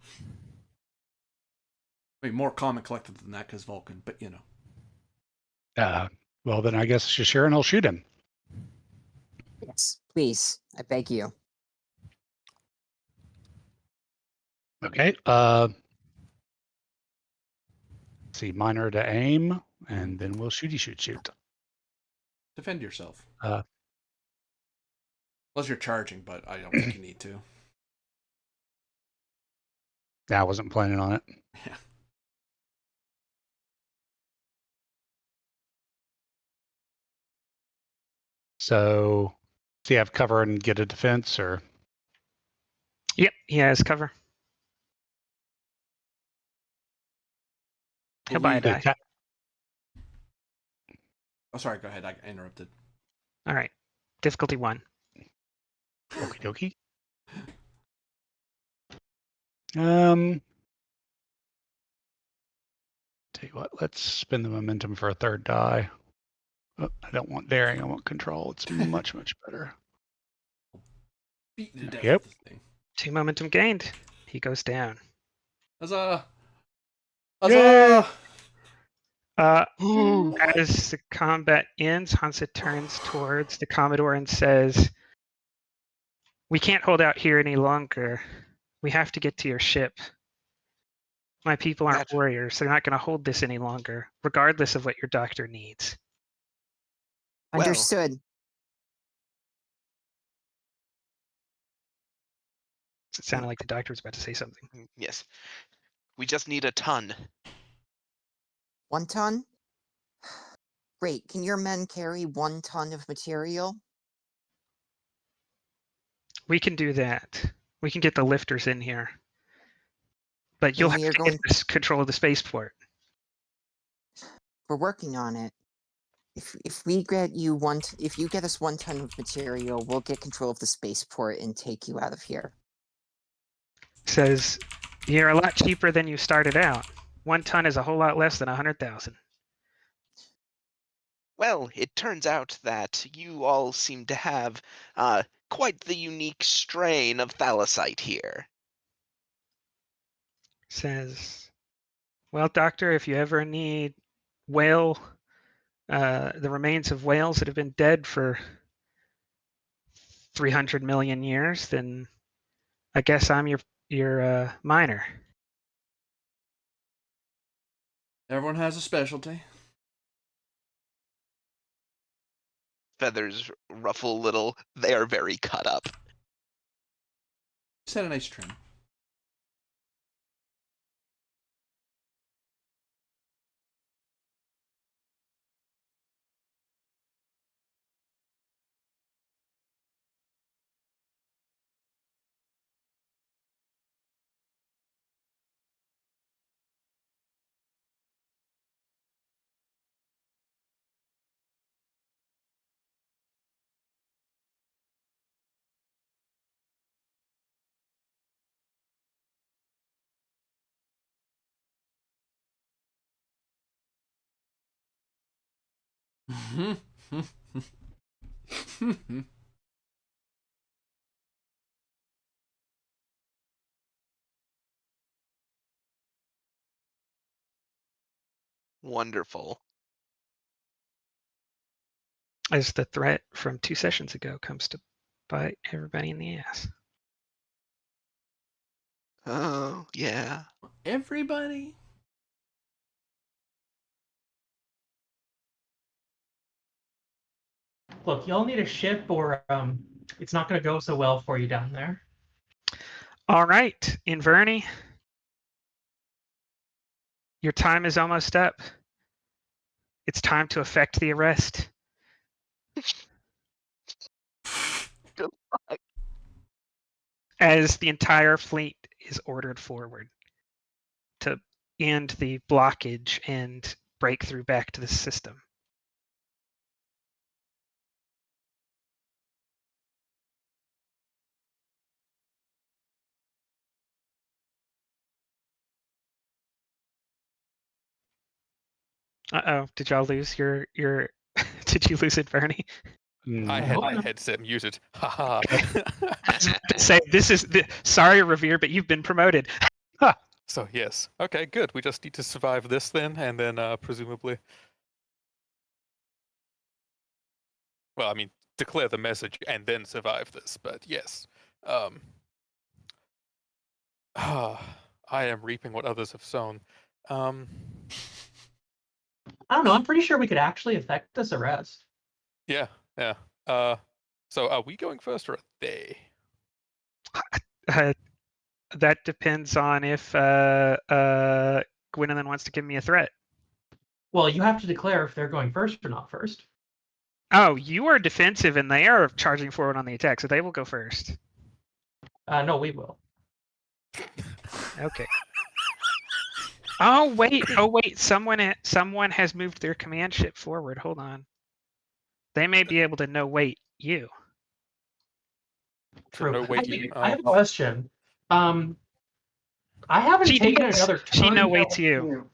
I mean, more calm and collected than that because Vulcan, but you know. Well, then I guess Shishirin will shoot him. Yes, please. I beg you. Okay. Let's see, minor to aim, and then we'll shoot. Defend yourself. Uh, Unless you're charging, but I don't think you need to. I wasn't planning on it. Yeah. So, do you have cover and get a defense, or? Yep, he has cover. He'll buy a Believe- die. Oh, sorry. Go ahead. I interrupted. All right. Difficulty 1. Okie dokie. Tell you what, let's spin the momentum for a third die. Oh, I don't want daring, I want control. It's much, much better. Beat to death Yep. with this thing. 2 momentum gained. He goes down. Huzzah! Yay! Huzzah! As the combat ends, Hansa turns towards the Commodore and says, "We can't hold out here any longer. We have to get to your ship. My people aren't Gotcha. warriors. They're not going to hold this any longer, regardless of what your doctor needs." Well, Understood. It sounded like the doctor was about to say something. Yes. We just need a ton. 1 ton? Great. Can your men carry 1 ton of material? We can do that. We can get the lifters in here. But you'll Then have we are to going- get this control of the spaceport. We're working on it. If we get you if you get us 1 ton of material, we'll get control of the spaceport and take you out of here. Says, "You're a lot cheaper than you started out. 1 ton is a whole lot less than 100,000. Well, it turns out that you all seem to have quite the unique strain of thalassite here. Says, "Well, doctor, if you ever need whale, the remains of whales that have been dead for 300 million years, then I guess I'm your miner." Everyone has a specialty. Feathers ruffle a little. They are very cut up. Just had a nice trim. Wonderful. As the threat from 2 sessions ago comes to bite everybody in the ass. Oh, yeah. Everybody? Look, y'all need a ship, or it's not going to go so well for you down there. All right, Inverni, your time is almost up. It's time to effect the arrest. Good luck. As the entire fleet is ordered forward to end the blockage and break through back to the system. Uh-oh, did y'all lose your did you lose it, Bernie? I I had hope my not. headset muted. Haha. Say this is sorry, Revere, but you've been promoted. So yes. Okay, good. We just need to survive this then, and then presumably. Well, I mean, declare the message and then survive this, but yes. I am reaping what others have sown. I don't know. I'm pretty sure we could actually effect this arrest. Yeah. So are we going first or are they? That depends on if Gwendolyn wants to give me a threat. Well, you have to declare if they're going first or not first. Oh, you are defensive and they are charging forward on the attack, so they will go first. No, we will. Okay. Oh wait, someone has moved their command ship forward. Hold on. They may be able to no wait you. True. No wait. I have a question. I haven't taken another turn. She no waits you.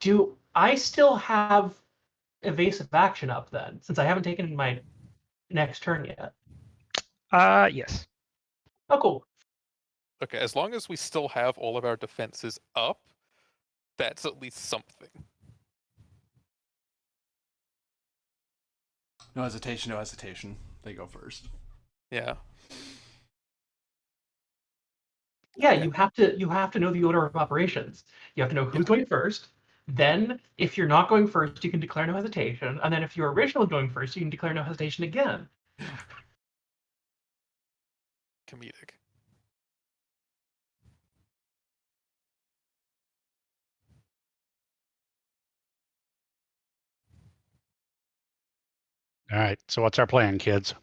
Do I still have evasive action up then, since I haven't taken my next turn yet? Yes. Oh, cool. Okay, as long as we still have all of our defenses up, that's at least something. No hesitation, no hesitation. They go first. Yeah. Yeah, you have to know the order of operations. You have to know who's going first. Then, if you're not going first, you can declare no hesitation. And then if you're originally going first, you can declare no hesitation again. Comedic. All right. So what's our plan, kids?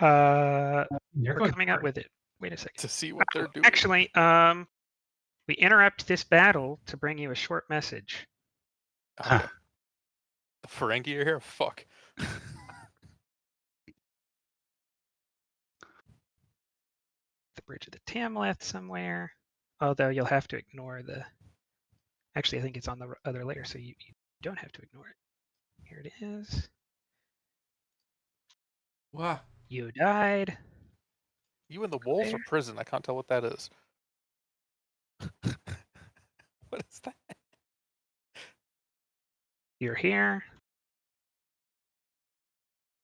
You're We're going coming up first. with it. Wait a second. To see what they're doing. Actually, we interrupt this battle to bring you a short message. Okay. The Ferengi are here? Fuck. The Bridge of the Tamleth somewhere. Although you'll have to ignore the. Actually, I think it's on the other layer, so you don't have to ignore it. Here it is. Wow. You died. You in the walls There. of prison? I can't tell what that is. What is that? You're here.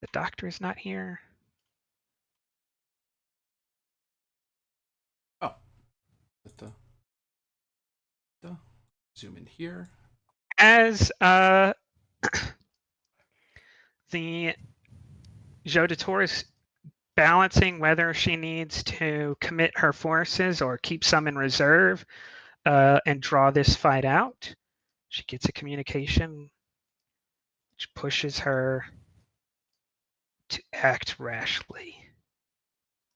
The doctor is not here. Oh. With the zoom in here. As the Joe de Torres balancing whether she needs to commit her forces or keep some in reserve and draw this fight out, she gets a communication which pushes her to act rashly.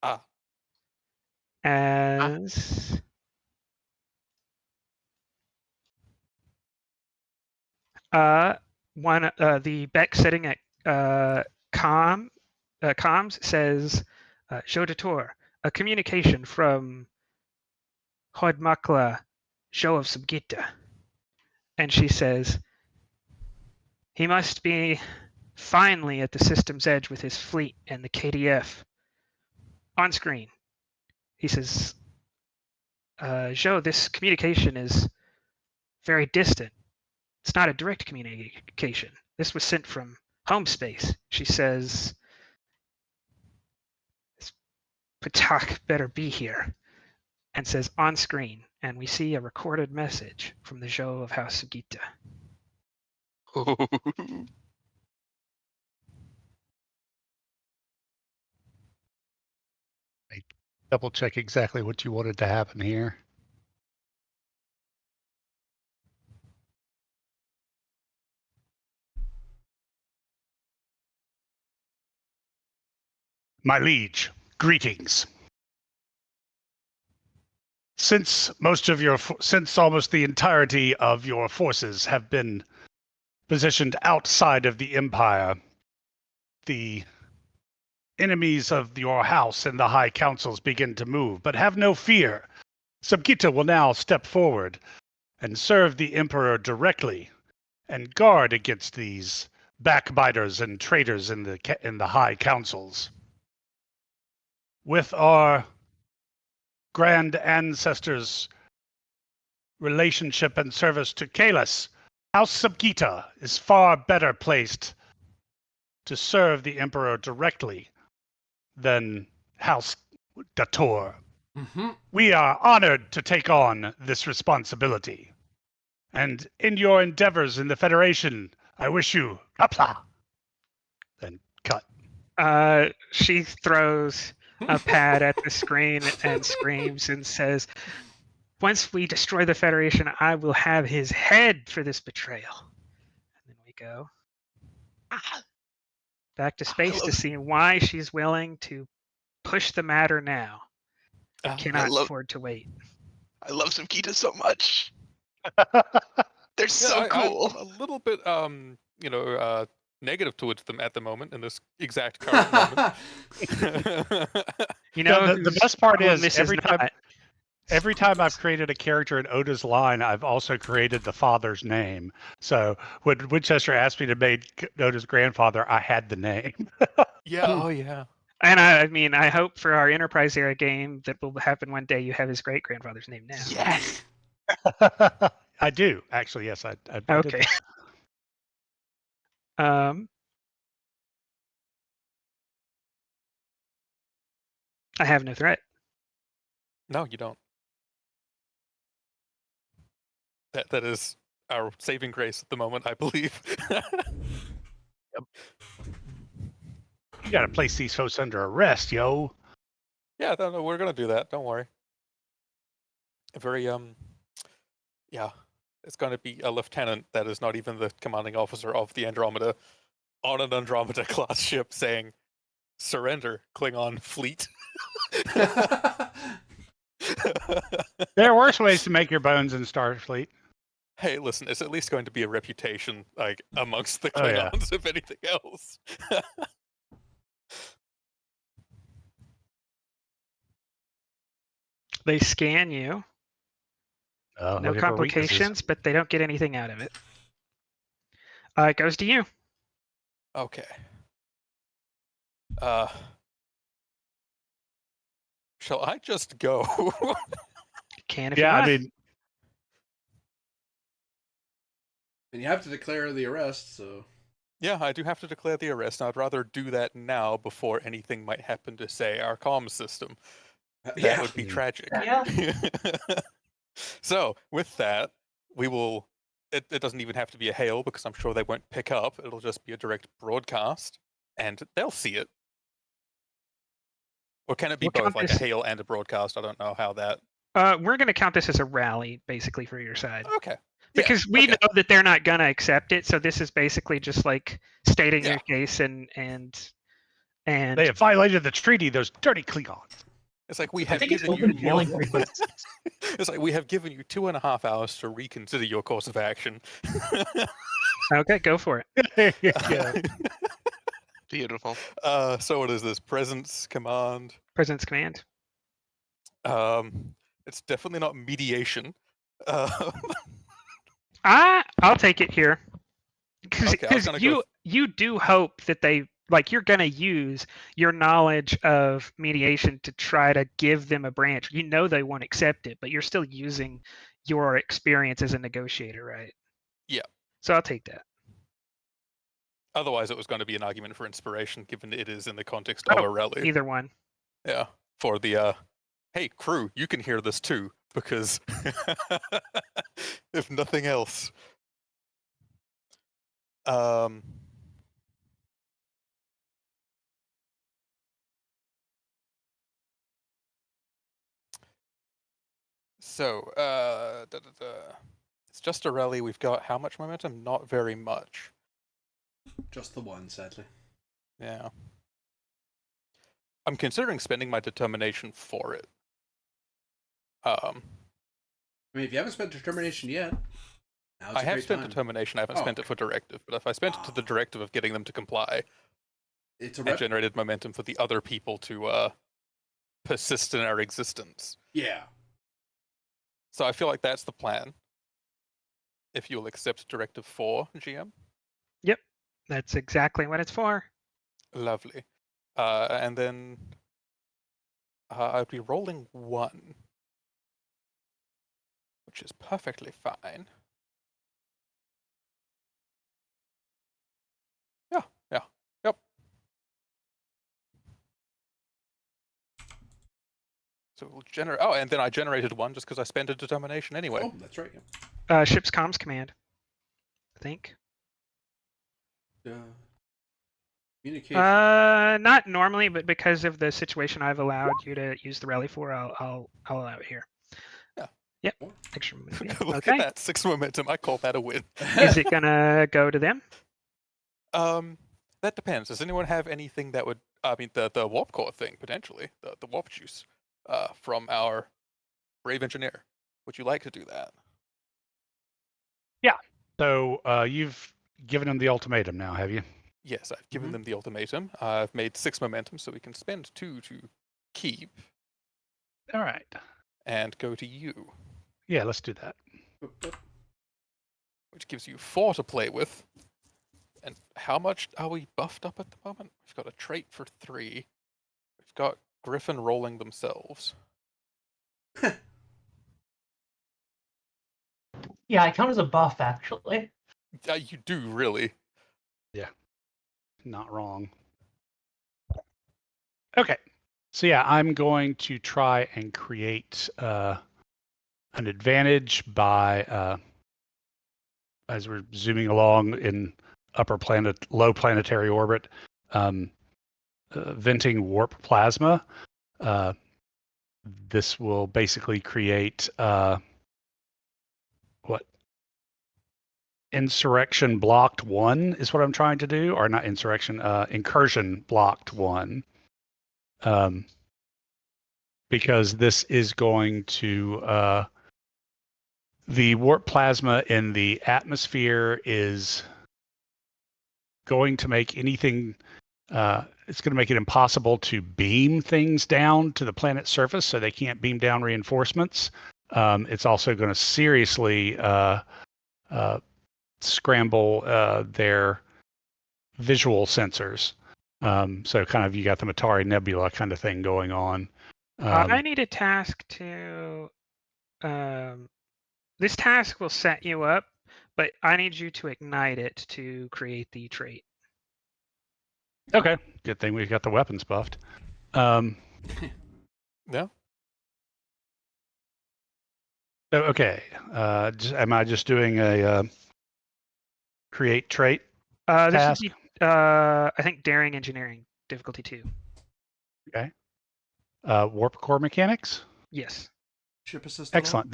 Ah. As the Beck sitting at comms says, Joe de Tor, a communication from Hodmakla, Joe of Subgita. And she says, he must be finally at the system's edge with his fleet and the KDF on screen. He says, Zhou, this communication is very distant. It's not a direct communication. This was sent from home space. She says, Patak better be here, and says on screen, and we see a recorded message from the Zhou of House Sugita. Double check exactly what you wanted to happen here. My liege, greetings. Since almost the entirety of your forces have been positioned outside of the Empire, the enemies of your house and the High Councils begin to move. But have no fear. Subgita will now step forward and serve the Emperor directly and guard against these backbiters and traitors in the High Councils. With our grand ancestors' relationship and service to Kalis, House Subgita is far better placed to serve the Emperor directly than House Dator. Mm-hmm. We are honored to take on this responsibility. And in your endeavors in the Federation, I wish you kapla. Then cut. She throws a pad at the screen and screams and says, once we destroy the Federation, I will have his head for this betrayal. And then we go back to space to see why she's willing to push the matter now. Cannot afford to wait. I love Samkita so much. They're so cool. I'm a little bit, negative towards them at the moment in this exact current moment. You know, the best part is this every time I've created a character in Oda's line, I've also created the father's name. So when Winchester asked me to make Oda's grandfather, I had the name. Yeah. Oh yeah. And I hope for our Enterprise era game that will happen one day. You have his great grandfather's name now. Yes. I do actually. Yes, I Okay. I have no threat. No, you don't. That is our saving grace at the moment, I believe. You got to place these folks under arrest, yo. Yeah, no, we're gonna do that. Don't worry. Yeah, it's gonna be a lieutenant that is not even the commanding officer of the Andromeda on an Andromeda class ship saying, "Surrender, Klingon fleet." There are worse ways to make your bones in Starfleet. Hey, listen, it's at least going to be a reputation, like, amongst the Oh, yeah. Klingons, if anything else. They scan you. Oh, No looking for weaknesses. complications, but they don't get anything out of it. It goes to you. Okay. Shall I just go? Can if you Yeah, want. I mean, And you have to declare the arrest, so. Yeah, I do have to declare the arrest, and I'd rather do that now before anything might happen to, say, our comm system. That would be tragic. Yeah. So, with that, we will... It doesn't even have to be a hail, because I'm sure they won't pick up. It'll just be a direct broadcast, and they'll see it. Or can it be We'll both, count like this- a hail and a broadcast? I don't know how that... We're going to count this as a rally, basically, for your side. Okay. Yeah, Because we okay. know that they're not going to accept it, so this is basically just like stating Yeah. your case and they have violated the treaty, those dirty Klingons. It's like we I have think it's given open you... mailing frequencies. It's like we have given you 2.5 hours to reconsider your course of action. okay, go for it. Yeah. Beautiful. So what is this? Presence command. President's command. It's definitely not mediation. I'll take it here. Okay, I was Because gonna you go you do hope that they like you're going to use your knowledge of mediation to try to give them a branch. You know they won't accept it, but you're still using your experience as a negotiator, right? Yeah. So I'll take that. Otherwise, it was going to be an argument for inspiration, given it is in the context of Oh, a rally. Either one. Yeah. For the hey crew, you can hear this too, because if nothing else. So, it's just a rally. We've got how much momentum? Not very much. Just the one, sadly. Yeah. I'm considering spending my determination for it. I mean, if you haven't spent determination yet, now's a I have great spent time. determination. I haven't spent it for directive. But if I spent it to the directive of getting them to comply, It's a and generated momentum for the other people to persist in our existence. Yeah. So I feel like that's the plan. If you'll accept Directive 4, GM. Yep. That's exactly what it's for. Lovely. And then I'd be rolling 1, which is perfectly fine. Yeah. Yep. So we'll generate. Oh, and then I generated 1 just because I spent a determination anyway. Oh, that's right. Yeah. Ship's comms command, I think. Communication. Not normally, but because of the situation I've allowed you to use the rally for, I'll allow it here. Yeah. Yep. Extra momentum. Look Okay. at that, 6 momentum. I call that a win. Is it gonna go to them? That depends. Does anyone have anything that would? I mean, the warp core thing potentially, the warp juice, from our brave engineer. Would you like to do that? So you've given them the ultimatum now, have you? Yes, I've given them the ultimatum. I've made 6 momentum, so we can spend 2 to keep. All right. And go to you. Yeah, let's do that. Which gives you 4 to play with. And how much are we buffed up at the moment? We've got a trait for 3. We've got Griffin rolling themselves. Yeah, I count as a buff, actually. You do, really. Yeah. Not wrong. Okay. So yeah, I'm going to try and create an advantage by, as we're zooming along in low planetary orbit, venting warp plasma. This will basically create insurrection blocked 1 is what I'm trying to do, or not insurrection, incursion blocked 1. Because this is going to the warp plasma in the atmosphere is going to make anything. It's going to make it impossible to beam things down to the planet's surface, so they can't beam down reinforcements. It's also going to seriously scramble their visual sensors. So kind of you got the Matari Nebula kind of thing going on. I need a task to. This task will set you up, but I need you to ignite it to create the trait. Okay, good thing we've got the weapons buffed. Yeah. Okay, am I just doing a create trait This task? would be, I think, daring engineering, difficulty 2. Okay. Warp core mechanics? Yes. Ship assist. Excellent.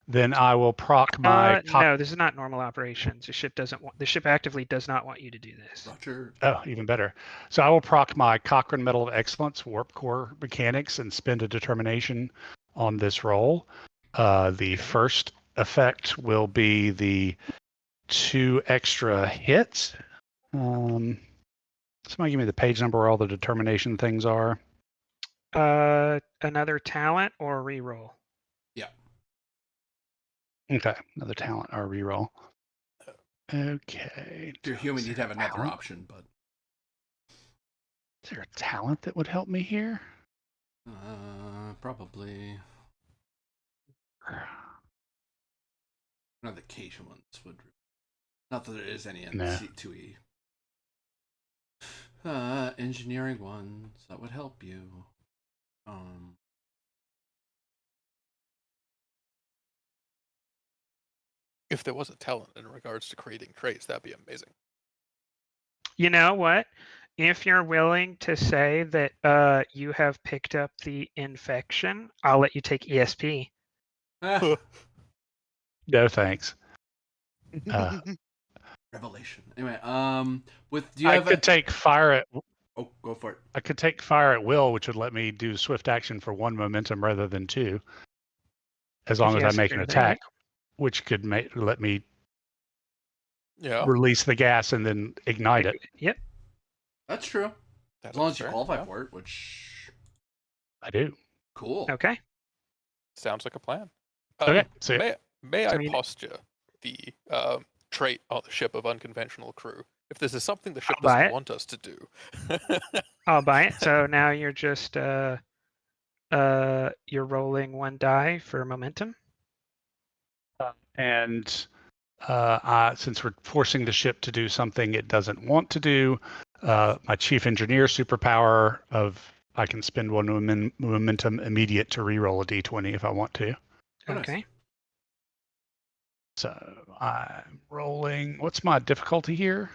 Then I will proc my. No, this is not normal operations. The ship actively does not want you to do this. Roger. Oh, even better. So I will proc my Cochrane Medal of Excellence warp core mechanics and spend a determination on this roll. The first effect will be the 2 extra hits. Somebody give me the page number where all the determination things are. Another talent or reroll. Yeah. Okay, another talent or reroll. Okay. If you're human, Is you'd there have a another talent? option, but Is there a talent that would help me here? probably none of the Cajun ones would. Not that there is any in No. C2E. Engineering ones that would help you. If there was a talent in regards to creating traits, that'd be amazing. You know what? If you're willing to say that you have picked up the infection, I'll let you take ESP. Ah, No, thanks. revelation. Anyway, with do you I have could take fire at. Oh, go for it. I could take fire at will, which would let me do swift action for 1 momentum rather than 2, as long If as you I have make an secure there, attack, which could let me Yeah, release the gas and then ignite it. Yep. That's true. that As long is as you fair, qualify yeah. for it, which I do. cool. Okay. Sounds like a plan. Okay, so yeah. May So I you- posture the trait on the ship of unconventional crew? If this is something the ship I'll buy doesn't it. want us to do. I'll buy it. So now you're just you're rolling 1 die for momentum. And since we're forcing the ship to do something it doesn't want to do, my chief engineer superpower of I can spend 1 momentum immediate to reroll a d20 if I want to. Oh, nice. Okay. So I'm rolling. What's my difficulty here?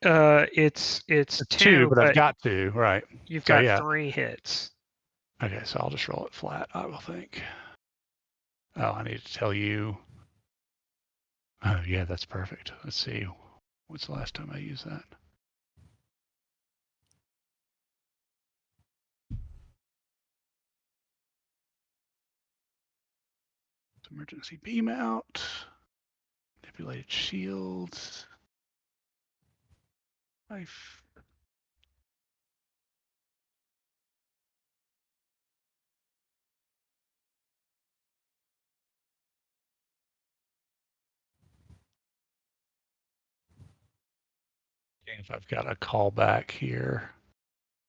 It's It's 2, but I've got 2, right? you've So got yeah. 3 hits. Okay, so I'll just roll it flat, I will think. Oh, I need to tell you. Oh, yeah, that's perfect. Let's see. What's the last time I used that? Emergency beam out. Manipulated shields. Life. If I've got a callback here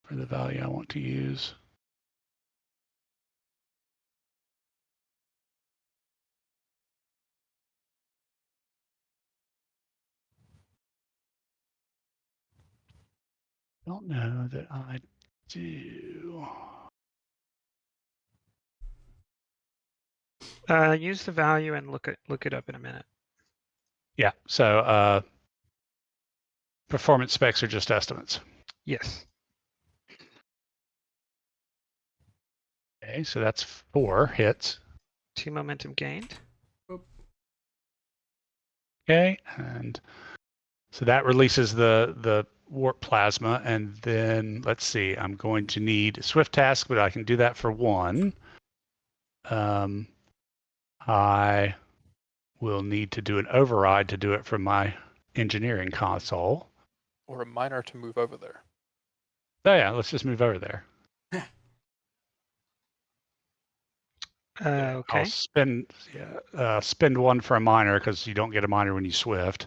for the value I want to use. Don't know that I do. Use the value and look it up in a minute. Yeah, so performance specs are just estimates. Yes. Okay, so that's 4 hits. 2 momentum gained. Okay, and so that releases the warp plasma, and then let's see, I'm going to need swift task, but I can do that for 1. I will need to do an override to do it from my engineering console. Or a miner to move over there. Oh yeah, let's just move over there. Okay. I'll spend 1 for a miner because you don't get a miner when you swift.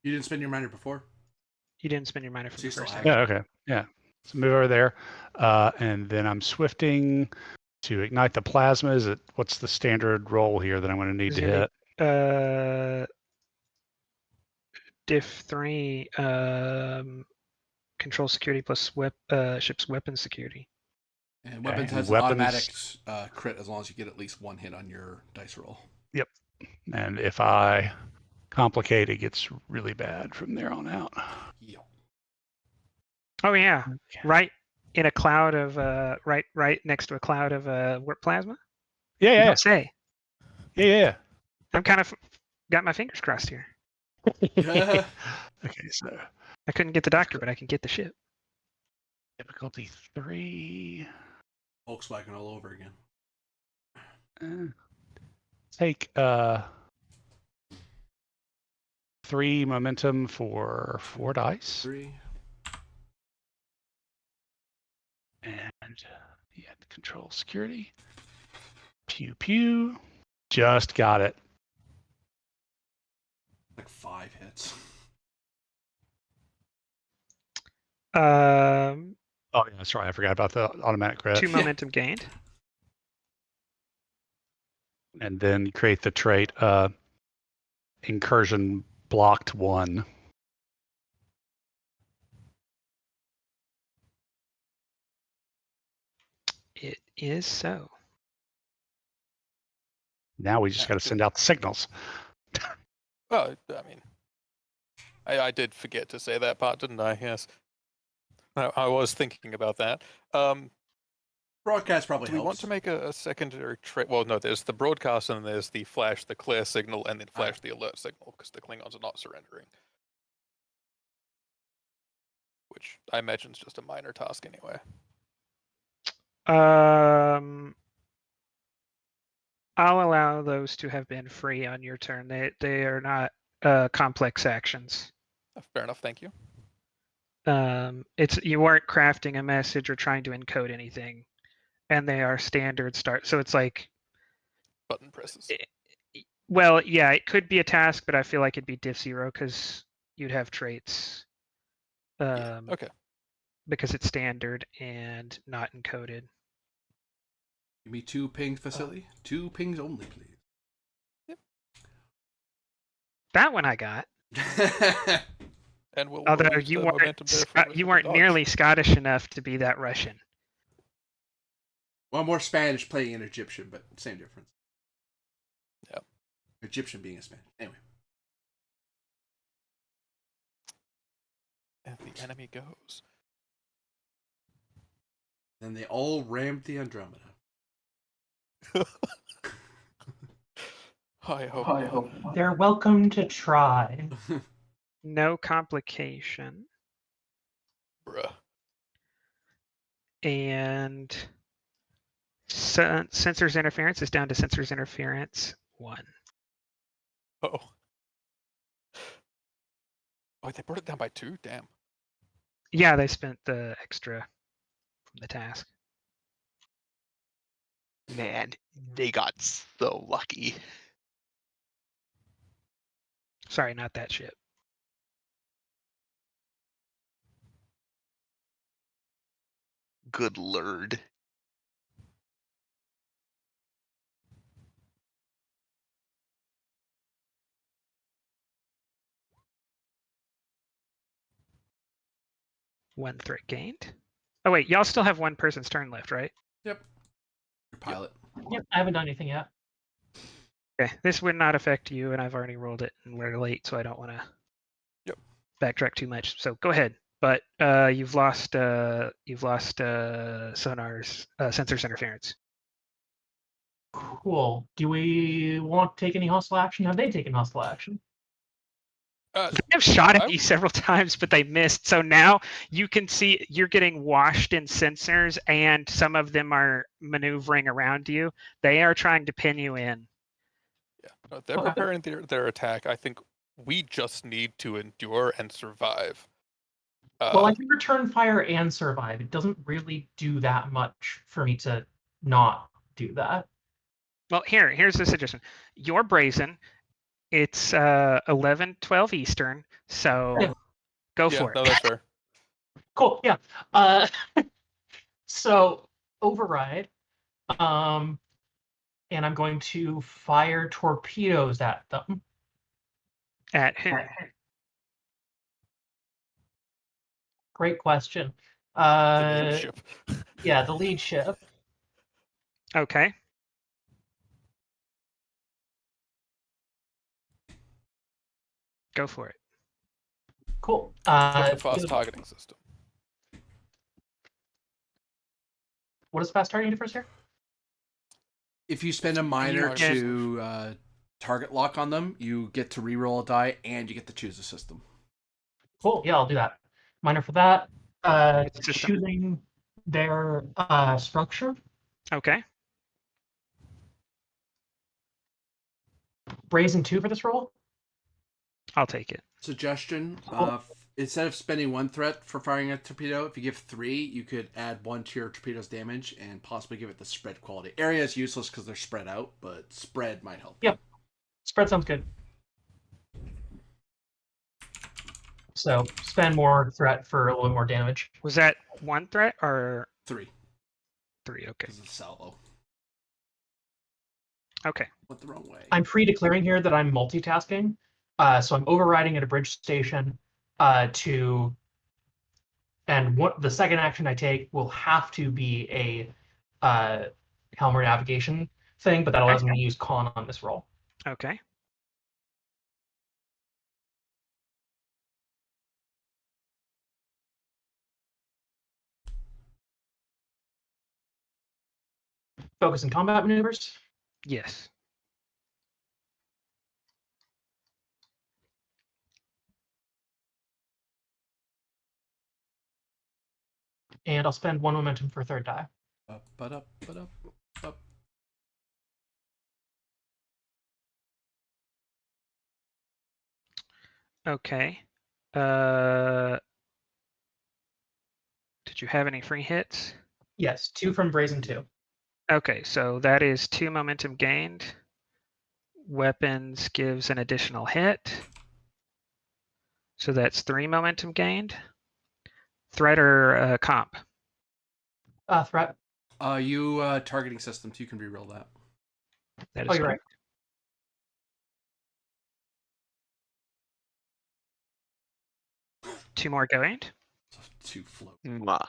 You didn't spend your miner before? You didn't spend your mana for So the you still first have time. Yeah, okay. Yeah. So move over there. And then I'm swifting to ignite the plasma. Is it what's the standard roll here that I'm going to need to You're gonna hit? Diff 3 control security plus ship's weapon security. And weapons and has weapons- an automatic crit as long as you get at least 1 hit on your dice roll. Yep. And if I complicate, it gets really bad from there on out. Yep. Oh yeah, Okay. right in a cloud of right next to a cloud of warp plasma. Yeah, You yeah, don't say. yeah. I'm kind of got my fingers crossed here. Okay, so I couldn't get the doctor, but I can get the ship. difficulty 3. Volkswagen all over again. Take 3 momentum for 4 dice. 3. And yeah, control security. Pew pew. Just got it. Like 5 hits. Um, Oh yeah, that's right. I forgot about the automatic crit. 2 Yeah. momentum gained. And then create the trait incursion blocked 1. It is so. Now we just got to send out the signals. Well, I mean, I did forget to say that part, didn't I? Yes. I was thinking about that. Broadcast probably Do we want helps. to make a secondary trait? Well, no, there's the broadcast and there's the flash, the clear signal, and then flash the alert signal, because the Klingons are not surrendering. Which I imagine is just a minor task anyway. I'll allow those to have been free on your turn. They are not complex actions. Fair enough, thank you. It's you weren't crafting a message or trying to encode anything, and they are standard start. So it's like, Button presses. well, yeah, it could be a task, but I feel like it'd be diff 0 because you'd have traits. Yeah, okay. Because it's standard and not encoded. Give me 2 pings, facility. 2 pings only, please. Yep. That one I got. And we'll Although remove you the weren't momentum there for you weren't dodge. nearly Scottish enough to be that Russian. Well, more Spanish playing an Egyptian, but same difference. Yeah. Egyptian being a Spanish. Anyway. And the enemy goes. Then they all rammed the Andromeda. I hope not. They're welcome to try. No complication. Bruh. And sensors interference is down to sensors interference 1. Oh. Oh, they brought it down by 2? Damn. Yeah, they spent the extra from the task. Man, they got so lucky. Sorry, not that ship. Good lord. One threat gained. Oh wait, y'all still have one person's turn left, right? Yep. Your pilot. Yep, I haven't done anything yet. Okay, this would not affect you, and I've already rolled it, and we're late, so I don't want to backtrack too much. So go ahead. But you've lost sonar's sensors interference. Cool. Do we want to take any hostile action? Have they taken hostile action? I've shot I at you several times, but they missed. So now you can see you're getting washed in sensors, and some of them are maneuvering around you. They are trying to pin you in. Yeah. No, they're preparing their attack. I think we just need to endure and survive. Well, I can return fire and survive. It doesn't really do that much for me to not do that. Well, here's the suggestion. You're brazen. It's 11:12 Eastern, so Yeah. go yeah, for it. no, that's fair. Cool. Yeah. So override. And I'm going to fire torpedoes at them. At who? Great question. The lead ship. Yeah, the lead ship. Okay. Go for it. Cool. That's a fast targeting system. What does fast targeting do first here? If you spend a minor You to target lock on them, you get to reroll a die and you get to choose a system. Cool. Yeah, I'll do that. Minor for that. It's just a- Choosing their structure. Okay. Brazen 2 for this roll. I'll take it. Suggestion: Cool. instead of spending 1 threat for firing a torpedo, if you give 3, you could add 1 to your torpedo's damage and possibly give it the spread quality. Area is useless because they're spread out, but spread might help. Yep. Spread sounds good. So spend more threat for a little more damage. Was that 1 threat or 3 3? Okay. because it's salvo. Okay. Went the wrong way. I'm pre-declaring here that I'm multitasking. So I'm overriding at a bridge station and what the second action I take will have to be a Helmer navigation thing, but that allows me to use con on this roll. Okay. Focus and combat maneuvers. Yes. And I'll spend 1 momentum for a third die. Up, but up, but up, up. Okay. Did you have any free hits? Yes, 2 from Brazen 2. Okay, so that is 2 momentum gained. Weapons gives an additional hit. So that's 3 momentum gained. Threat or comp? Threat. You targeting systems, you can reroll that. That Oh, is you're correct. right. 2 more gained. 2 float. Mwah.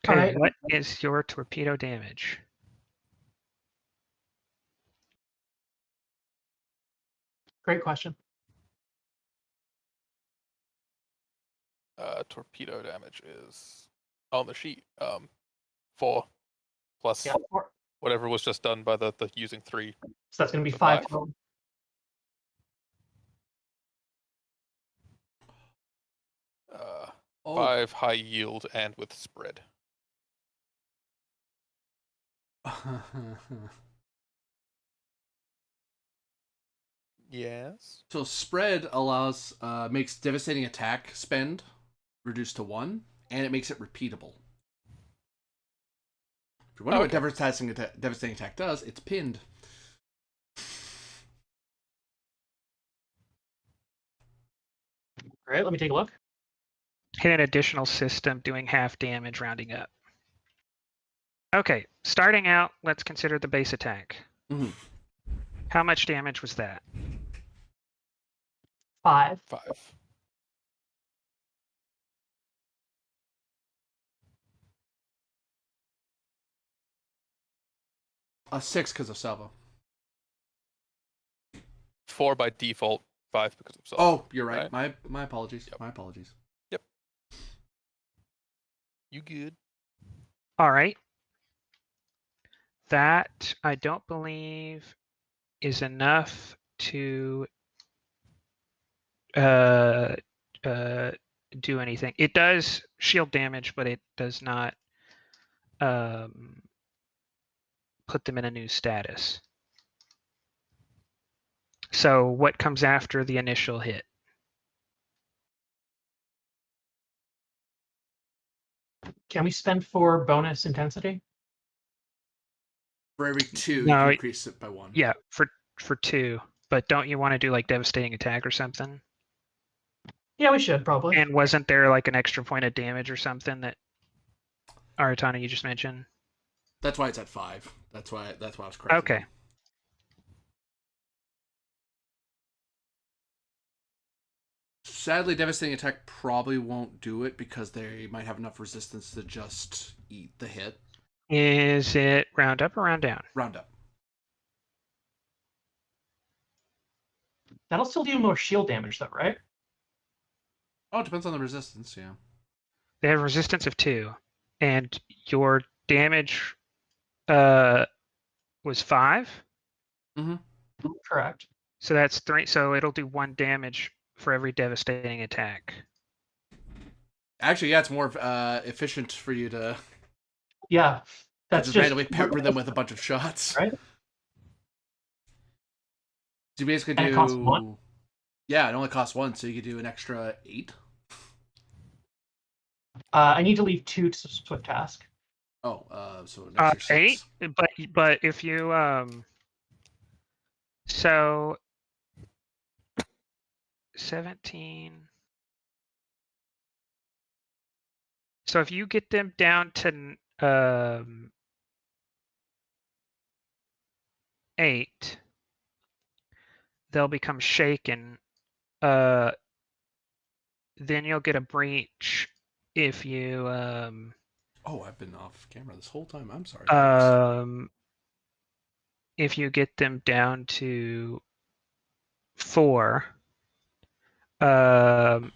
Okay, Alright. what is your torpedo damage? Great question. Torpedo damage is on the sheet. 4 plus Yeah. whatever was just done by the using 3. So that's going to be So 5 5. total. Oh, 5 high yield and with spread. Yes. So spread allows makes devastating attack spend reduced to 1, and it makes it repeatable. If you wonder what devastating attack does, it's pinned. All right, let me take a look. Hit an additional system doing half damage rounding up. Okay, starting out, let's consider the base attack. Mhm. How much damage was that? 5. 5. A 6 because of salvo. 4 by default. 5 because of salvo. Oh, you're right. Right. My apologies. Yep. My apologies. You good? All right. That I don't believe is enough to do anything. It does shield damage, but it does not put them in a new status. So what comes after the initial hit? Can we spend 4 bonus intensity? For every 2, you No, can increase it by 1. Yeah, for 2. But don't you want to do like devastating attack or something? Yeah, we should probably. And wasn't there like an extra point of damage or something that Aratana you just mentioned? That's why it's at 5. That's why I was correct. Okay. Sadly, devastating attack probably won't do it because they might have enough resistance to just eat the hit. Is it round up or round down? Round up. That'll still do more shield damage though, right? Oh, it depends on the resistance, yeah. They have resistance of 2, and your damage was 5. Correct. So that's 3. So it'll do 1 damage for every devastating attack. Actually, yeah, it's more efficient for you to Yeah, that's just just randomly pepper them with a bunch of shots. right. So you basically And it costs 1? Yeah, it only costs 1, so you could do an extra 8. I need to leave 2 to swift task. Oh, so an extra 6. 8. But if you So 17. So if you get them down to 8, they'll become shaken. Then you'll get a breach if you Oh, I've been off camera this whole time. I'm sorry. folks. if you get them down to 4.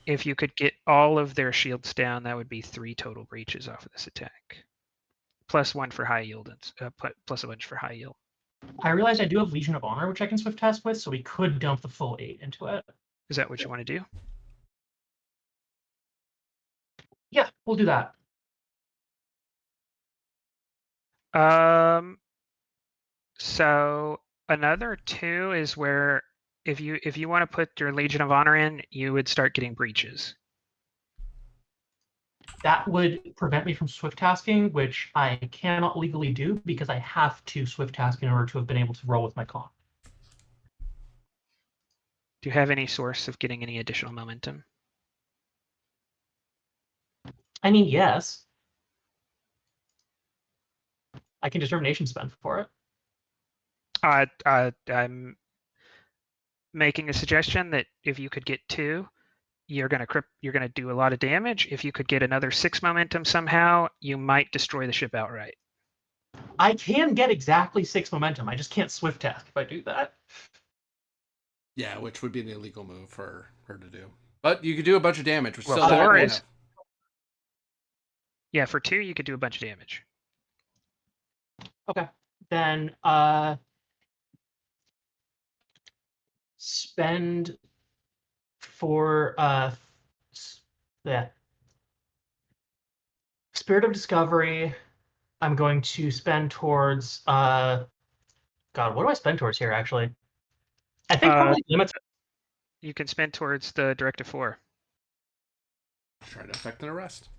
If you could get all of their shields down, that would be 3 total breaches off of this attack. Plus 1 for high yield and plus a bunch for high yield. I realized I do have Legion of Honor, which I can swift test with, so we could dump the full 8 into it. Is that what you want to do? Yeah, we'll do that. So another 2 is where if you want to put your Legion of Honor in, you would start getting breaches. That would prevent me from swift tasking, which I cannot legally do because I have to swift task in order to have been able to roll with my con. Do you have any source of getting any additional momentum? I mean, yes. I can determination spend for it. I'm making a suggestion that if you could get 2, you're gonna do a lot of damage. If you could get another 6 momentum somehow, you might destroy the ship outright. I can get exactly 6 momentum. I just can't swift task if I do that. Yeah, which would be an illegal move for her to do. But you could do a bunch of damage, which Well, still four not is- enough. Yeah, for 2 you could do a bunch of damage. Okay. Then spend for Spirit of Discovery. I'm going to spend towards God, what do I spend towards here actually? I think probably limits. You can spend towards the Directive 4. Trying to effect an arrest.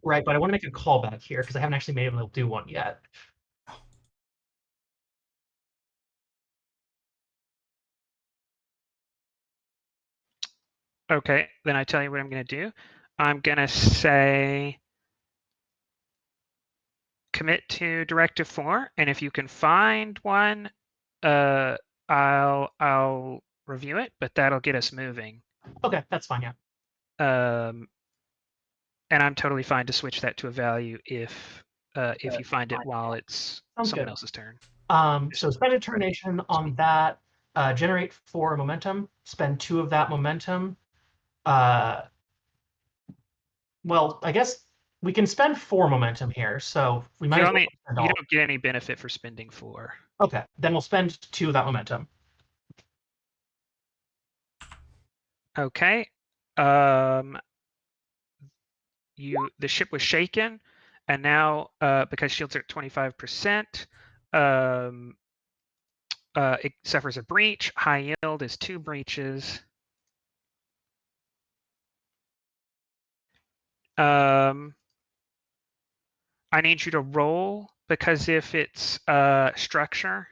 Right, but I want to make a callback here because I haven't actually been able to do one yet. Okay, then I tell you what I'm going to do. I'm going to say commit to Directive 4, and if you can find one, I'll review it, but that'll get us moving. Okay, that's fine. Yeah. And I'm totally fine to switch that to a value if you find it while it's Sounds someone good. else's turn. So spend a determination on that. Generate 4 momentum. Spend 2 of that momentum. Well, I guess we can spend 4 momentum here, so we might. You don't get any benefit for spending 4. Okay, then we'll spend 2 of that momentum. Okay. The ship was shaken, and now because shields are at 25%, it suffers a breach. High yield is 2 breaches. I need you to roll because if it's structure,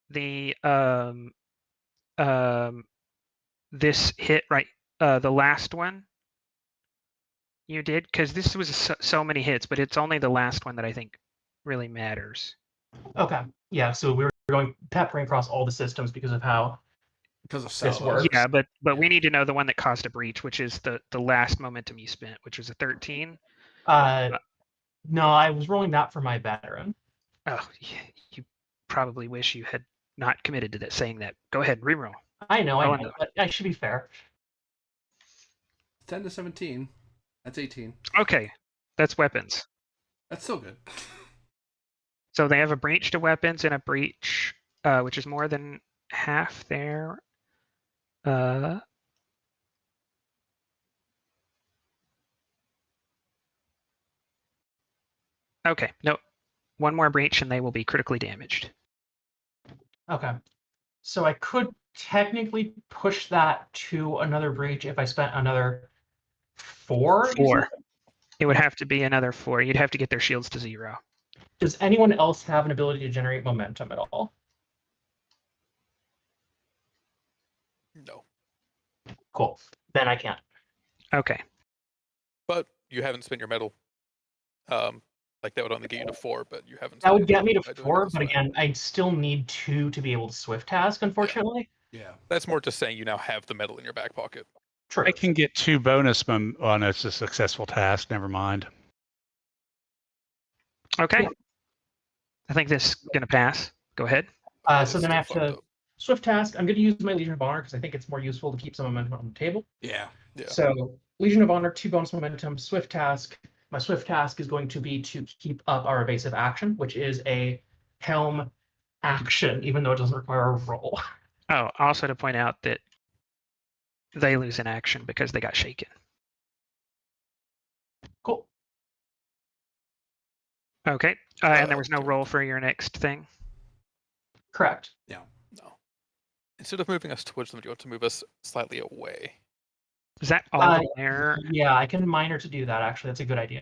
the this hit right, the last one you did, because this was so many hits, but it's only the last one that I think really matters. Okay, yeah. So we were going peppering across all the systems because of how Because of this salvo. works. Yeah, but we need to know the one that caused a breach, which is the last momentum you spent, which was a 13. No, I was rolling that for my veteran. Oh, you probably wish you had not committed to that. Saying that. Go ahead, reroll. I know, Oh, but I should be fair. 10 to 17. That's 18. Okay, that's weapons. That's still good. So they have a breach to weapons and a breach, which is more than half there. Okay, no, one more breach and they will be critically damaged. Okay. So I could technically push that to another breach if I spent another 4. 4. It would have to be another 4. You'd have to get their shields to 0. Does anyone else have an ability to generate momentum at all? No. Cool. Then I can't. Okay. But you haven't spent your metal. Like that would only get you to 4, but you haven't. That spent would your get me metal to by doing it 4, this but way. again, I'd still need 2 to be able to swift task, unfortunately. Yeah. That's more just saying you now have the metal in your back pocket. True. I can get 2 bonus on it's a successful task. Never mind. Okay. Cool. I think this is going to pass. Go ahead. That So is then I still have fucked to up. swift task. I'm going to use my Legion of Honor because I think it's more useful to keep some momentum on the table. Yeah. Yeah. So Legion of Honor, 2 bonus momentum, swift task. My swift task is going to be to keep up our evasive action, which is a helm action, even though it doesn't require a roll. Oh, also to point out that they lose an action because they got shaken. Cool. Okay. And there was no Okay. roll for your next thing. Correct. No. Instead of moving us towards them, do you want to move us slightly away? Is that all the Yeah, layer? I can minor to do that, actually. That's a good idea.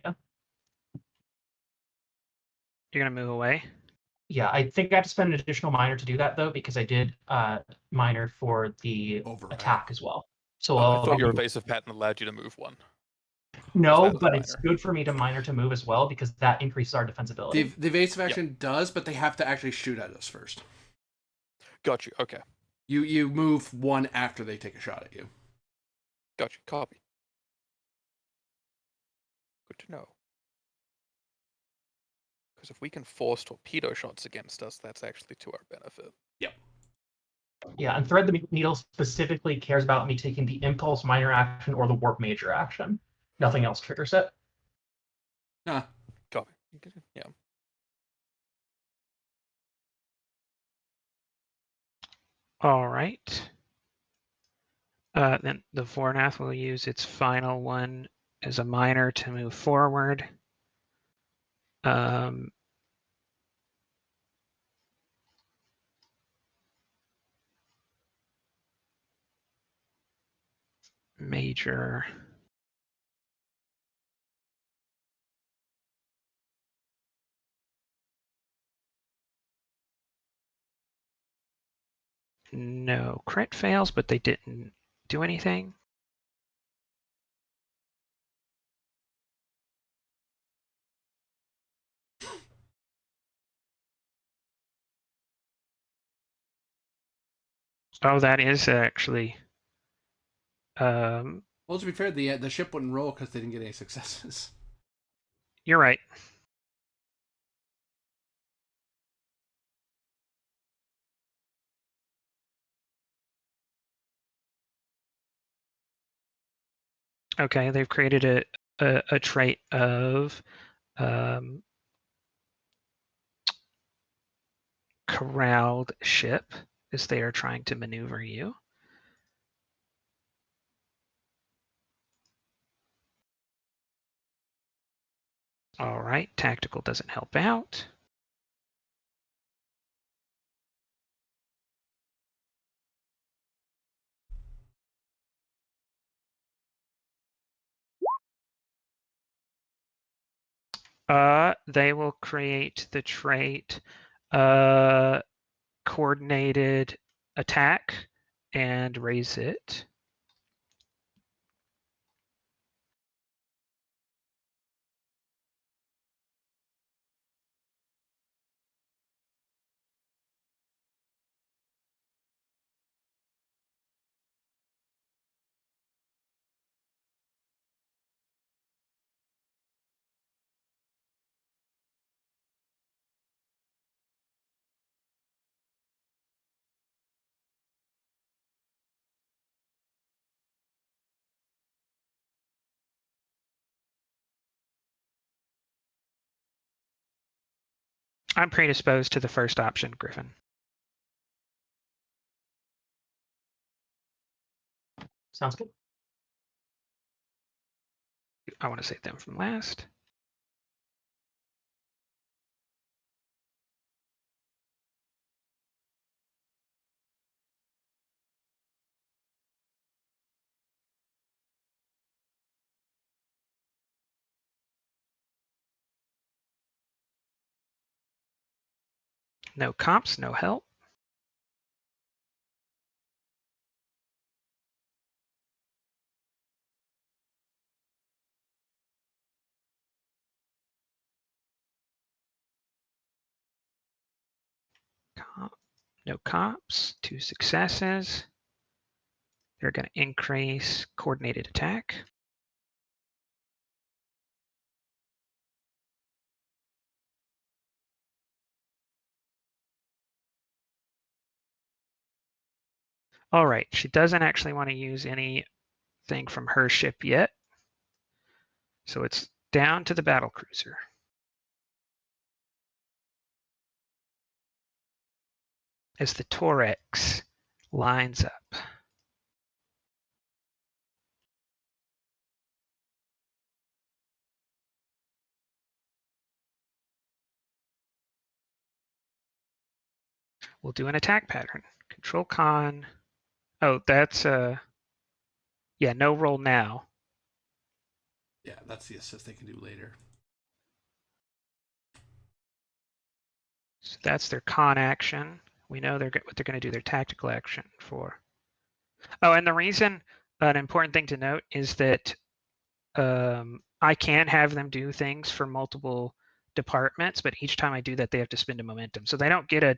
You're going to move away? Yeah, I think I have to spend an additional minor to do that, though, because I did minor for the Override. attack as well. So Oh, I I'll thought your do- evasive pattern allowed you to move 1. no, that the but it's minor? good for me to minor to move as well, because that increases our The, defensibility. the evasive action does, but they have to actually shoot at us first. Got you. Okay. You move 1 after they take a shot at you. Got you. Copy. Good to know. Because if we can force torpedo shots against us, that's actually to our benefit. Yeah, and Thread the Needle specifically cares about me taking the impulse minor action or the warp major action. Nothing else triggers it. Nah. Copy. Yeah. All right. Then the Vornath will use its final one as a minor to move forward. Major. No crit fails, but they didn't do anything. Oh, that is actually. Well, to be fair, the ship wouldn't roll because they didn't get any successes. You're right. Okay, they've created a trait of corralled ship as they are trying to maneuver you. All right, tactical doesn't help out. They will create the trait coordinated attack and raise it. I'm predisposed to the first option, Griffin. Sounds good. I want to save them from last. No comps, no help. No cops, 2 successes. They're going to increase coordinated attack. All right, she doesn't actually want to use anything from her ship yet. So it's down to the battle cruiser. As the Torex lines up. We'll do an attack pattern. Control con. Oh, that's yeah, no roll now. Yeah, that's the assist they can do later. So that's their con action. We know what they're going to do their tactical action for. Oh, and the reason, an important thing to note is that I can have them do things for multiple departments, but each time I do that, they have to spend a momentum. So they don't get a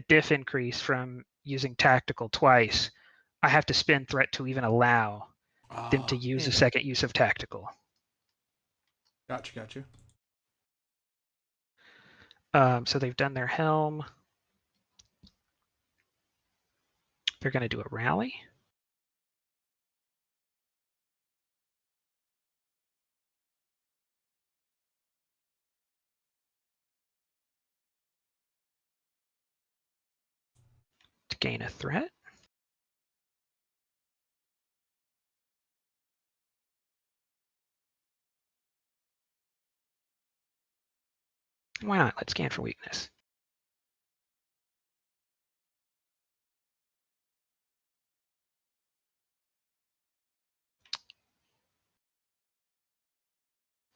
diff increase from using tactical twice. I have to spend threat to even allow them to use a second use of tactical. Gotcha. So they've done their helm. They're going to do a rally. To gain a threat. Why not? Let's scan for weakness.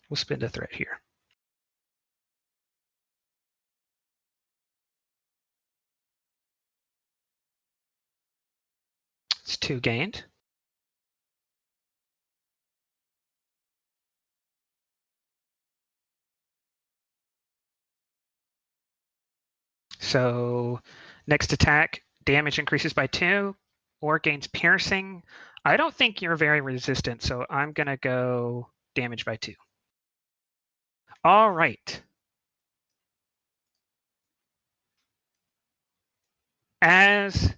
We'll spend a threat here. It's 2 gained. So next attack, damage increases by 2 or gains piercing. I don't think you're very resistant, so I'm going to go damage by 2. All right. As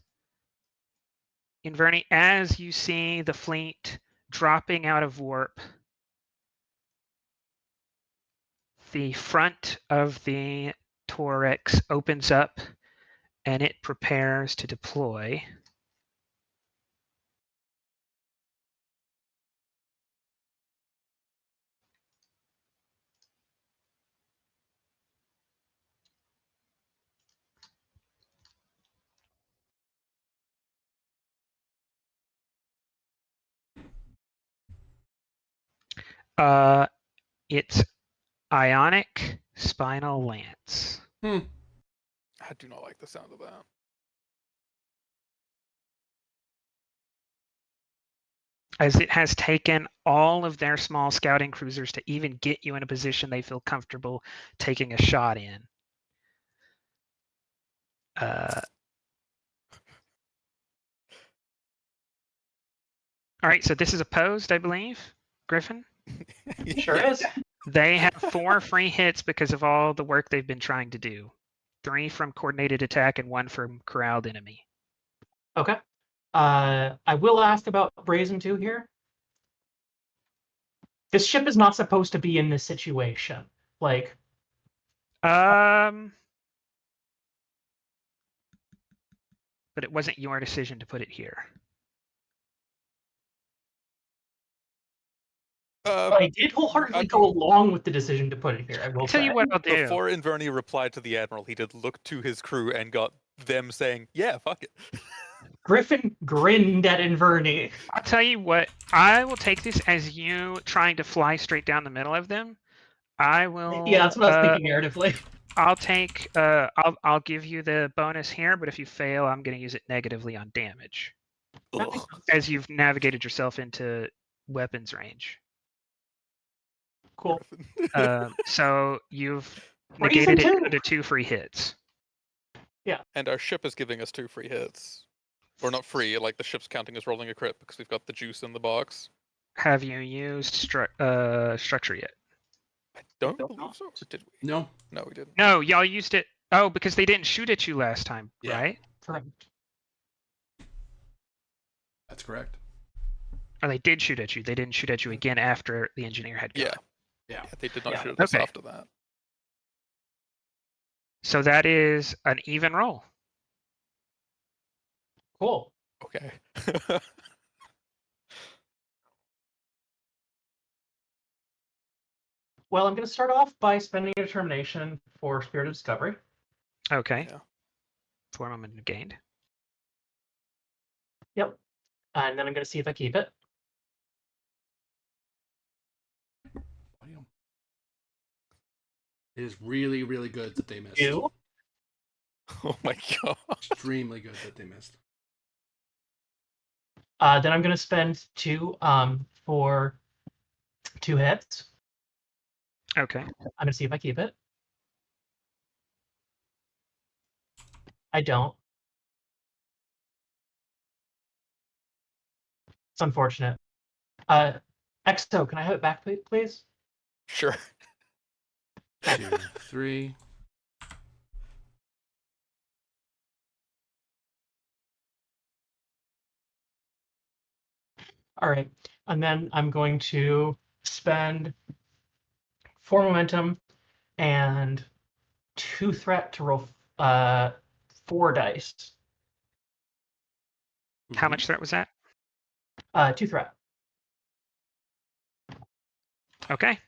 Inverni, as you see the fleet dropping out of warp, the front of the Torex opens up and it prepares to deploy. It's Ionic Spinal Lance. I do not like the sound of that. As it has taken all of their small scouting cruisers to even get you in a position they feel comfortable taking a shot in. All right, so this is opposed, I believe, Griffin? Sure is. They have 4 free hits because of all the work they've been trying to do. 3 from coordinated attack and 1 from corralled enemy. Okay. I will ask about Brazen 2 here. This ship is not supposed to be in this situation. Like, But it wasn't your decision to put it here. I did wholeheartedly go along with the decision to put it here. I will I'll tell you say. what I'll do. Before Inverni replied to the Admiral, he did look to his crew and got them saying, yeah, fuck it. Griffin grinned at Inverni. I'll tell you what, I will take this as you trying to fly straight down the middle of them. I will. Yeah, that's what I was thinking narratively. I'll take. I'll give you the bonus here, but if you fail, I'm going to use it negatively on damage, Ugh. as you've navigated yourself into weapons range. Cool. So you've Brazen negated it two. down to 2 free hits. And our ship is giving us 2 free hits. Or not free, like the ship's counting as rolling a crit because we've got the juice in the box. Have you used structure yet? I don't believe so. Or did we? No. No, we didn't. No, y'all used it. Oh, because they didn't shoot at you last time, Yeah. right? Correct. That's correct. Or they did shoot at you. They didn't shoot at you again after the engineer had gone. Yeah. Yeah. They did not Yeah. shoot at us Okay. after that. So that is an even roll. Cool. Okay. Well, I'm going to start off by spending a determination for Spirit of Discovery. Okay. Yeah. 4 momentum gained. Yep. And then I'm going to see if I keep it. It is really, really good that they missed. 2. Oh my god. Extremely good that they missed. Then I'm going to spend 2 for 2 hits. Okay. I'm going to see if I keep it. I don't. It's unfortunate. Exo, can I have it back, please? Sure. 2, 3. All right. And then I'm going to spend 4 momentum and 2 threat to roll 4 dice. How Mhm. much threat was that? 2 threat. Okay.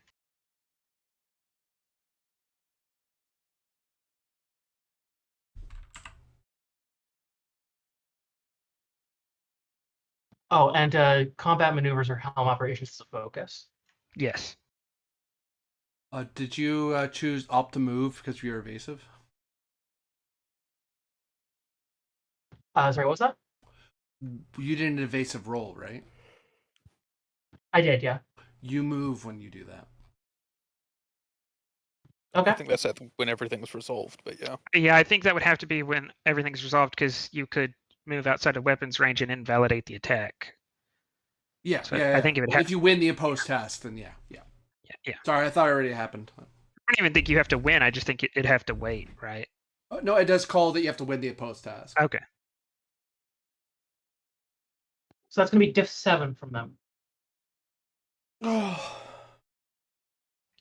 Oh, and combat maneuvers or helm operations is a focus. Yes. Did you choose opt to move because you're evasive? Sorry, what was that? You did an evasive roll, right? I did, yeah. You move when you do that. Okay. I think that's when everything's resolved, but yeah. Yeah, I think that would have to be when everything's resolved because you could move outside of weapons range and invalidate the attack. Yeah, So yeah. I think it would Well, have. if you win the opposed task, then yeah. Yeah. Sorry, I thought it already happened. I don't even think you have to win. I just think it'd have to wait, right? Oh, no, it does call that you have to win the opposed task. Okay. So that's going to be diff 7 from them. Oh.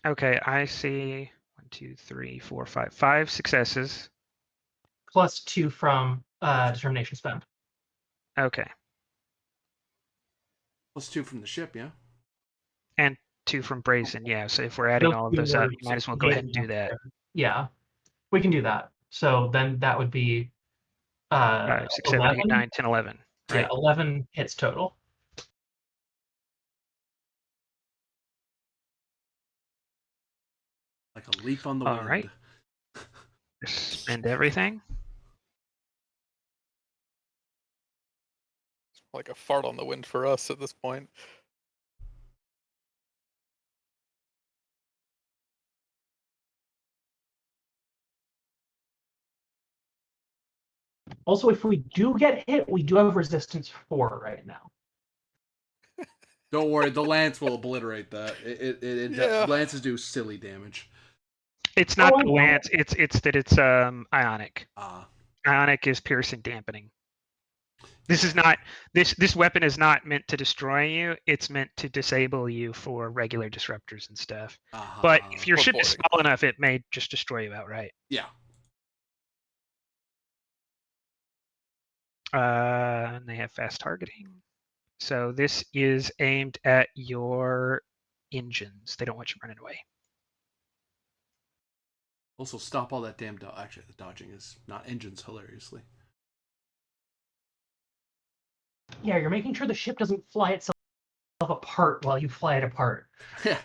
Okay, I see 1, 2, 3, 4, 5. 5 successes. Plus 2 from determination spend. Okay. Plus 2 from the ship, yeah? And 2 from Brazen, yeah. So if we're adding all of those up, you might as well go ahead and do that. Yeah, we can do that. So then that would be 5, 6, 7, 8, 11. 9, 10, 11. Right? Yeah, 11 hits total. Like a leaf on the All wind. right. Spend everything. Like a fart on the wind for us at this point. Also, if we do get hit, we do have resistance 4 right now. Don't worry, the lance will obliterate that. Yeah. Lances do silly damage. It's not Oh, I the know. lance. It's that it's ionic. Ah, Ionic is piercing dampening. This is not this weapon is not meant to destroy you. It's meant to disable you for regular disruptors and stuff. But if your For ship is boarding. small enough, it may just destroy you outright. yeah. And they have fast targeting. So this is aimed at your engines. They don't want you running away. Also, stop all that damn actually, the dodging is not engines, hilariously. Yeah, you're making sure the ship doesn't fly itself apart while you fly it apart. Yeah.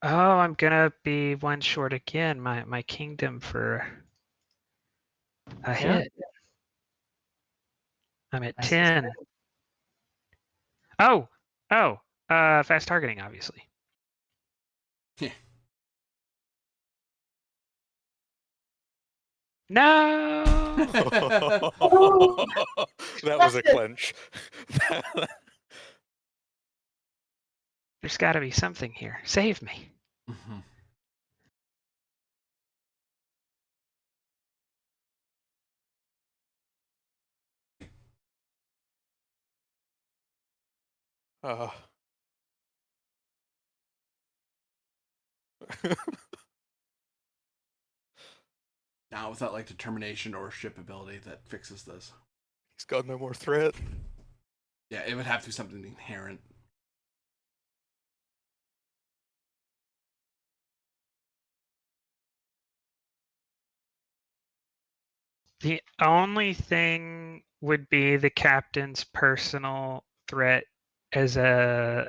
Oh, I'm gonna be one short again. My kingdom for a Yeah. hit. I'm at I 10. Oh, fast targeting, obviously. Yeah. No. That was a clench. There's got to be something here. Save me. Mhm. uh. Now without like determination or ship ability that fixes this. He's got no more threat. Yeah, it would have to be something inherent. The only thing would be the captain's personal threat as a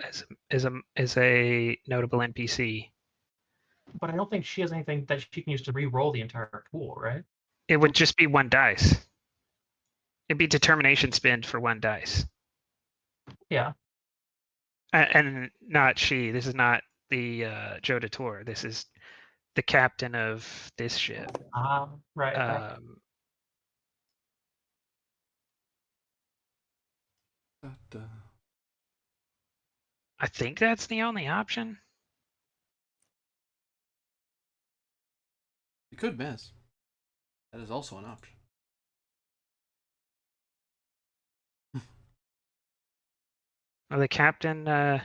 notable NPC. But I don't think she has anything that she can use to re-roll the entire pool, right? It would just be one dice. It'd be determination spend for one dice. Yeah. And not she. This is not the Joe de Tour. This is the captain of this ship. Right. Da-da. I think that's the only option. You could miss. That is also an option. Well, the captain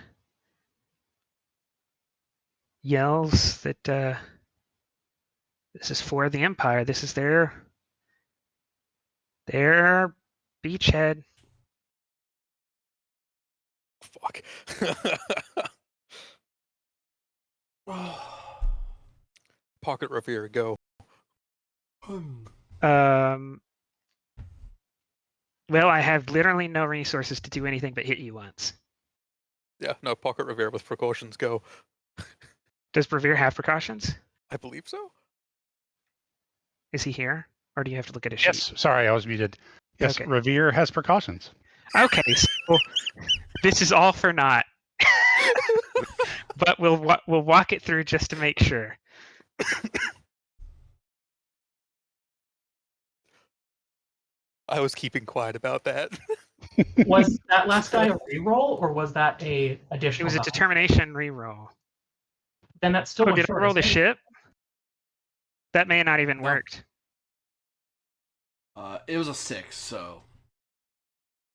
yells that this is for the Empire. This is their beachhead. Fuck. Pocket Revere, go. Well, I have literally no resources to do anything but hit you once. Yeah, no, Pocket Revere with precautions, go. Does Revere have precautions? I believe so. Is he here? Or do you have to look at his Yes, sheet? sorry, I was muted. Yes, Okay. Revere has precautions. Okay, so this is all for naught. But we'll walk it through just to make sure. I was keeping quiet about that. Was that last die a re-roll, or was that a It additional? was a die? determination reroll. Then that's still Oh, one did I short, roll the isn't it? ship? That may have not even No. worked. It was a 6, so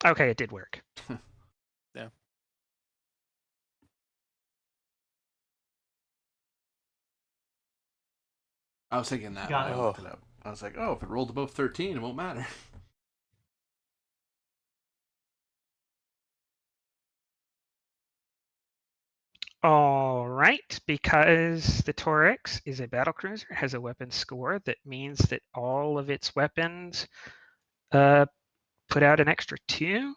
Okay, it did work. Yeah. I was thinking that Got when it. I looked it up. I was like, oh, if it rolled above 13, it won't matter. All right, because the Torex is a battle cruiser, has a weapon score, that means that all of its weapons put out an extra 2.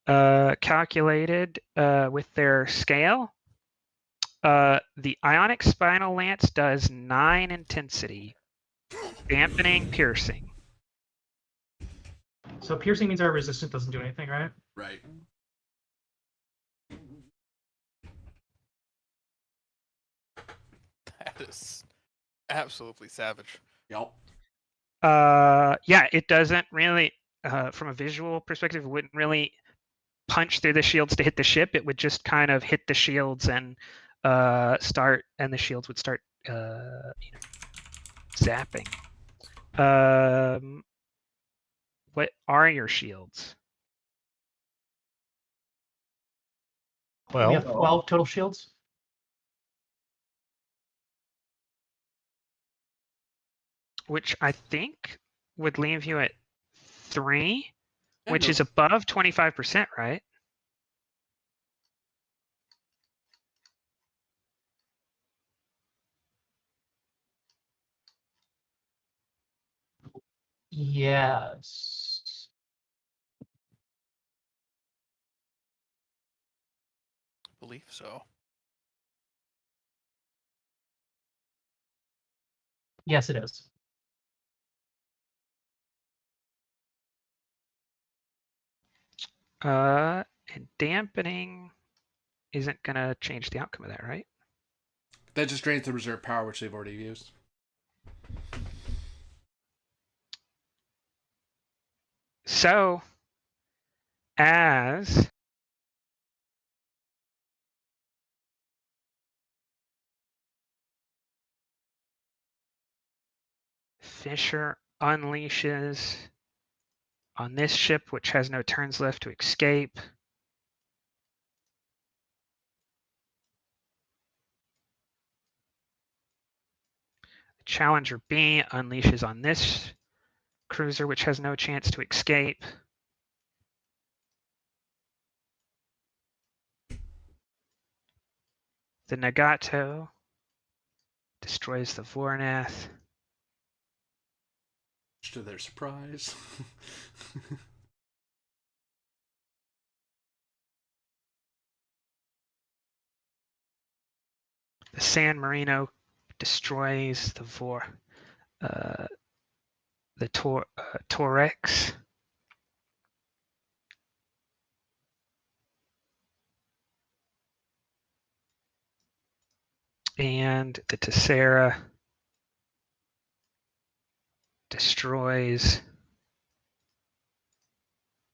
Calculated with their scale. The Ionic Spinal Lance does 9 intensity, dampening, piercing. So piercing means our resistance doesn't do anything, right? Right. That is absolutely savage. Yep. Yeah, it doesn't really, from a visual perspective, it wouldn't really punch through the shields to hit the ship. It would just kind of hit the shields and start, and the shields would start, zapping. What are your shields? We Well, have 12 total shields. Which I think would leave you at 3, Yeah, which no. is above 25%, right? Yes. Believe so. Yes, it is. And dampening isn't gonna change the outcome of that, right? That just drains the reserve power, which they've already used. So, as Fisher unleashes on this ship, which has no turns left to escape, Challenger B unleashes on this cruiser, which has no chance to escape. The Nagato destroys the Vornath. To their surprise. The San Marino destroys the Torex. And the Tessera destroys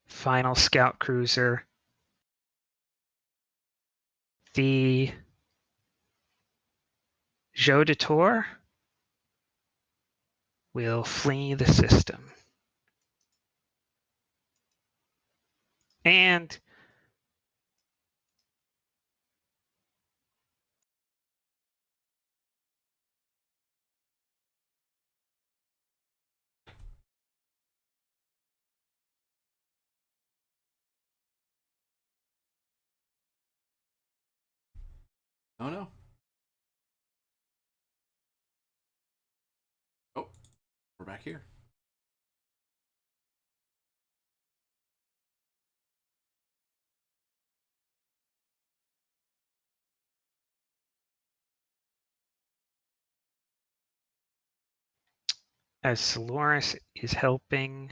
final scout cruiser. The Jeu de Tour will flee the system. And Oh no. Oh, we're back here. as Solaris is helping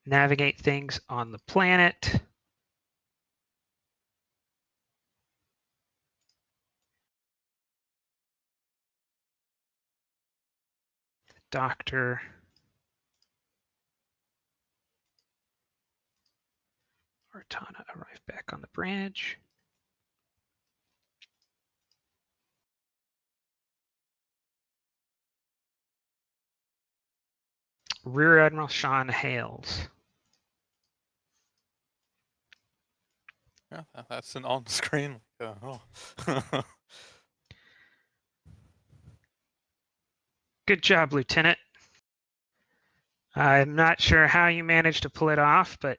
navigate things on the planet, the Doctor Artana arrive back on the bridge. Rear Admiral Sean Hales. Yeah, that's an on-screen. Oh. Good job, Lieutenant. I'm not sure how you managed to pull it off, but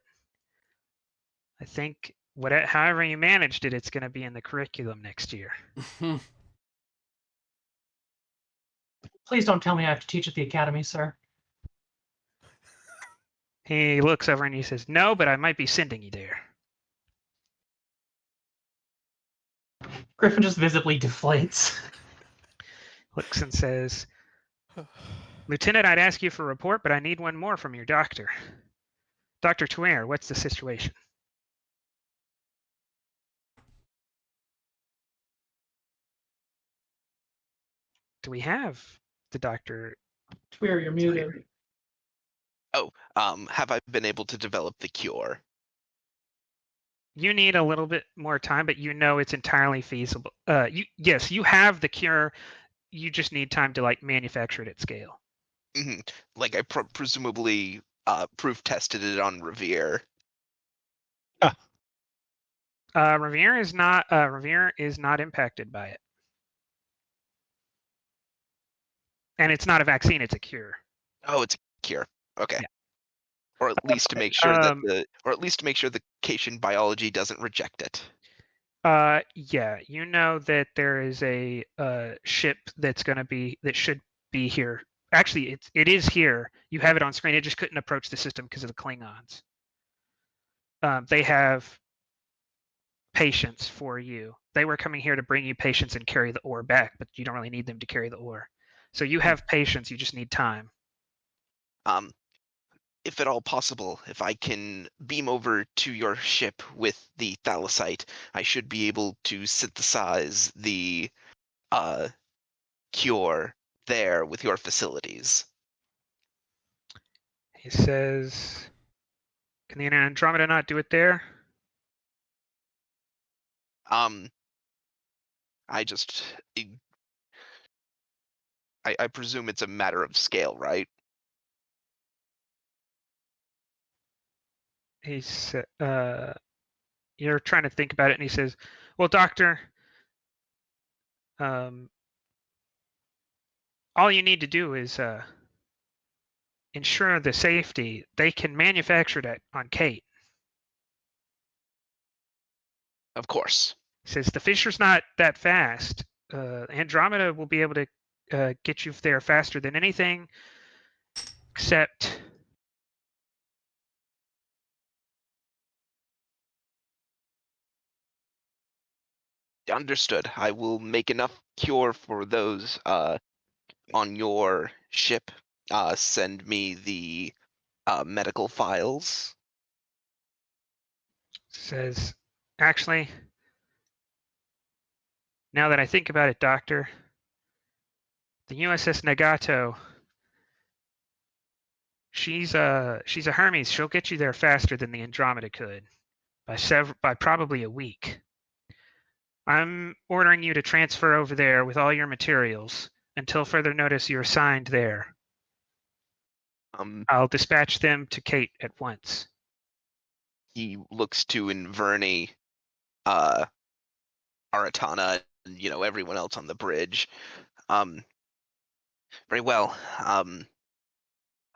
I think however you managed it, it's going to be in the curriculum next year. Please don't tell me I have to teach at the academy, sir. He looks over and he says, "No, but I might be sending you there." Griffin just visibly deflates. Looks and says, "Lieutenant, I'd ask you for a report, but I need one more from your doctor. Dr. Tuer, what's the situation?" Do we have the doctor? Tuer, you're muted. Have I been able to develop the cure? You need a little bit more time, but you know it's entirely feasible. Yes, you have the cure. You just need time to manufacture it at scale. Mm-hmm. Like I presumably proof tested it on Revere. Revere is not impacted by it, and it's not a vaccine; it's a cure. Oh, it's a cure. Okay. Yeah. Or at least to make sure the Cation biology doesn't reject it. Yeah, you know that there is a ship that should be here. Actually, it is here. You have it on screen. It just couldn't approach the system because of the Klingons. They have patience for you. They were coming here to bring you patience and carry the ore back, but you don't really need them to carry the ore. So you have patience, you just need time. If at all possible, if I can beam over to your ship with the thallosite, I should be able to synthesize the cure there with your facilities. He says, can the Andromeda not do it there? I just, I presume it's a matter of scale, right? He said, you're trying to think about it, and he says, well, Doctor, all you need to do is ensure the safety. They can manufacture that on Kate. Of course. He says the Fisher's not that fast. Andromeda will be able to get you there faster than anything, except Understood. I will make enough cure for those on your ship. Send me the medical files. says, actually, now that I think about it, Doctor, the USS Nagato, she's a Hermes. She'll get you there faster than the Andromeda could, by probably a week. I'm ordering you to transfer over there with all your materials. Until further notice, you're assigned there. I'll dispatch them to Kate at once. He looks to Inverni, Aratana, and everyone else on the bridge. Very well.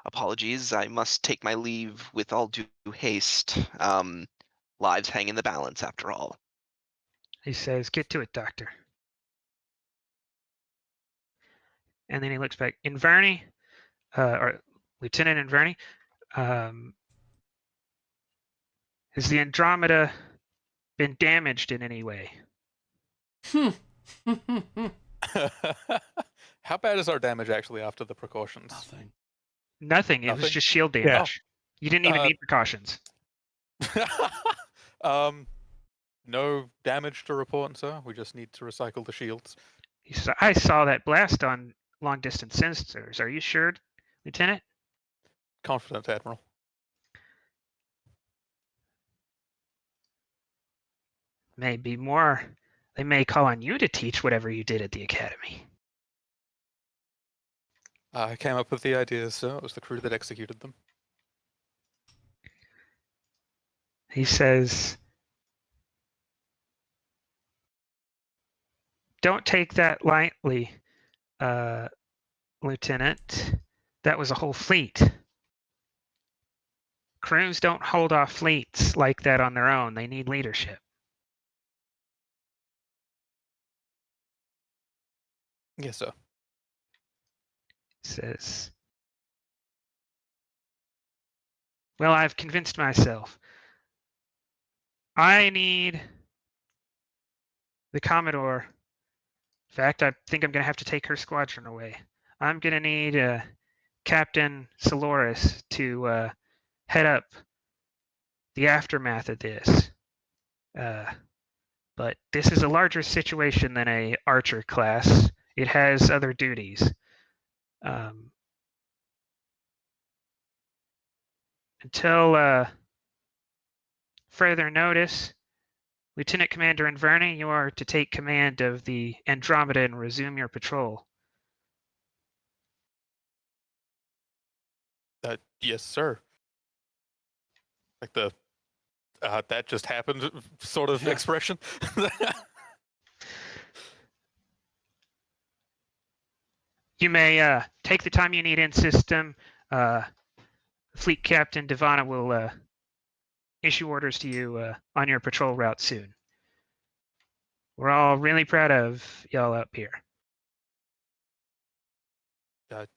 Apologies. I must take my leave with all due haste. Lives hang in the balance, after all. He says, get to it, Doctor. And then he looks back. Inverni, or Lieutenant Inverni, has the Andromeda been damaged in any way? How bad is our damage actually after the precautions? Nothing. Nothing. It was Nothing? just shield Yeah. damage. You didn't even need precautions. No damage to report, sir. We just need to recycle the shields. I saw that blast on long distance sensors. Are you sure, Lieutenant? Confident, Admiral. Maybe more. They may call on you to teach whatever you did at the academy. I came up with the ideas, sir. It was the crew that executed them. He says, don't take that lightly, Lieutenant. That was a whole fleet. Crews don't hold off fleets like that on their own. They need leadership. Yes, sir. Says, well, I've convinced myself. I need the Commodore. In fact, I think I'm going to have to take her squadron away. I'm going to need Captain Soloris to head up the aftermath of this. But this is a larger situation than a Archer class. It has other duties. Until further notice, Lieutenant Commander Inverni, you are to take command of the Andromeda and resume your patrol. Yes, sir. Like the that just happened sort of expression. You may take the time you need in system. Fleet Captain Devana will issue orders to you on your patrol route soon. We're all really proud of y'all up here.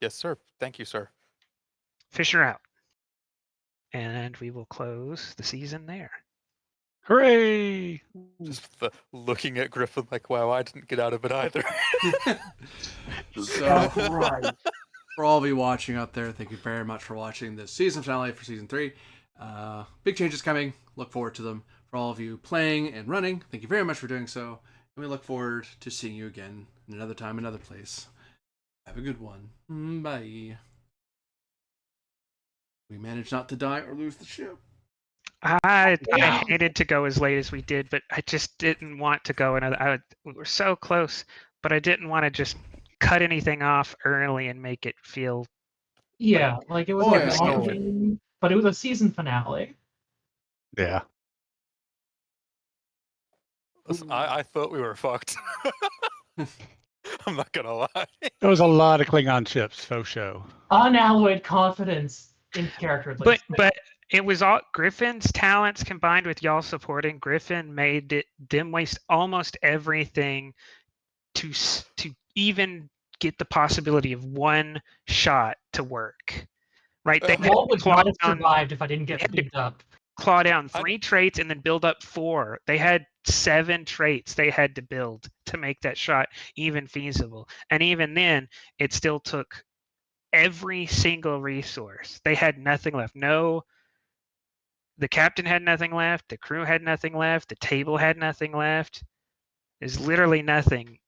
Yes, sir. Thank you, sir. Fisher out. And we will close the season there. Hooray! Just looking at Griffin like, wow, I didn't get out of it either. So, Right. for all of you watching out there, thank you very much for watching this season finale for season 3. Big changes coming. Look forward to them. For all of you playing and running, thank you very much for doing so. And we look forward to seeing you again in another time, another place. Have a good one. Bye. We managed not to die or lose the ship. I Yeah. hated to go as late as we did, but I just didn't want to go another. We were so close, but I didn't want to just cut anything off early and make it feel. Yeah, like it was Oh, a yeah. long game, but it was a season finale. Yeah. Listen, I thought we were fucked. I'm not gonna lie. There was a lot of Klingon ships, faux show. Unalloyed confidence in character. At least. But it was all Griffin's talents combined with y'all supporting. Griffin made them waste almost everything to even get the possibility of one shot to work. Right? They had Walt to would claw not have down- survived if I didn't get had to- beat up. claw down I- 3 traits and then build up 4. They had 7 traits they had to build to make that shot even feasible. And even then, it still took every single resource. They had nothing left. The captain had nothing left. The crew had nothing left. The table had nothing left. There's literally nothing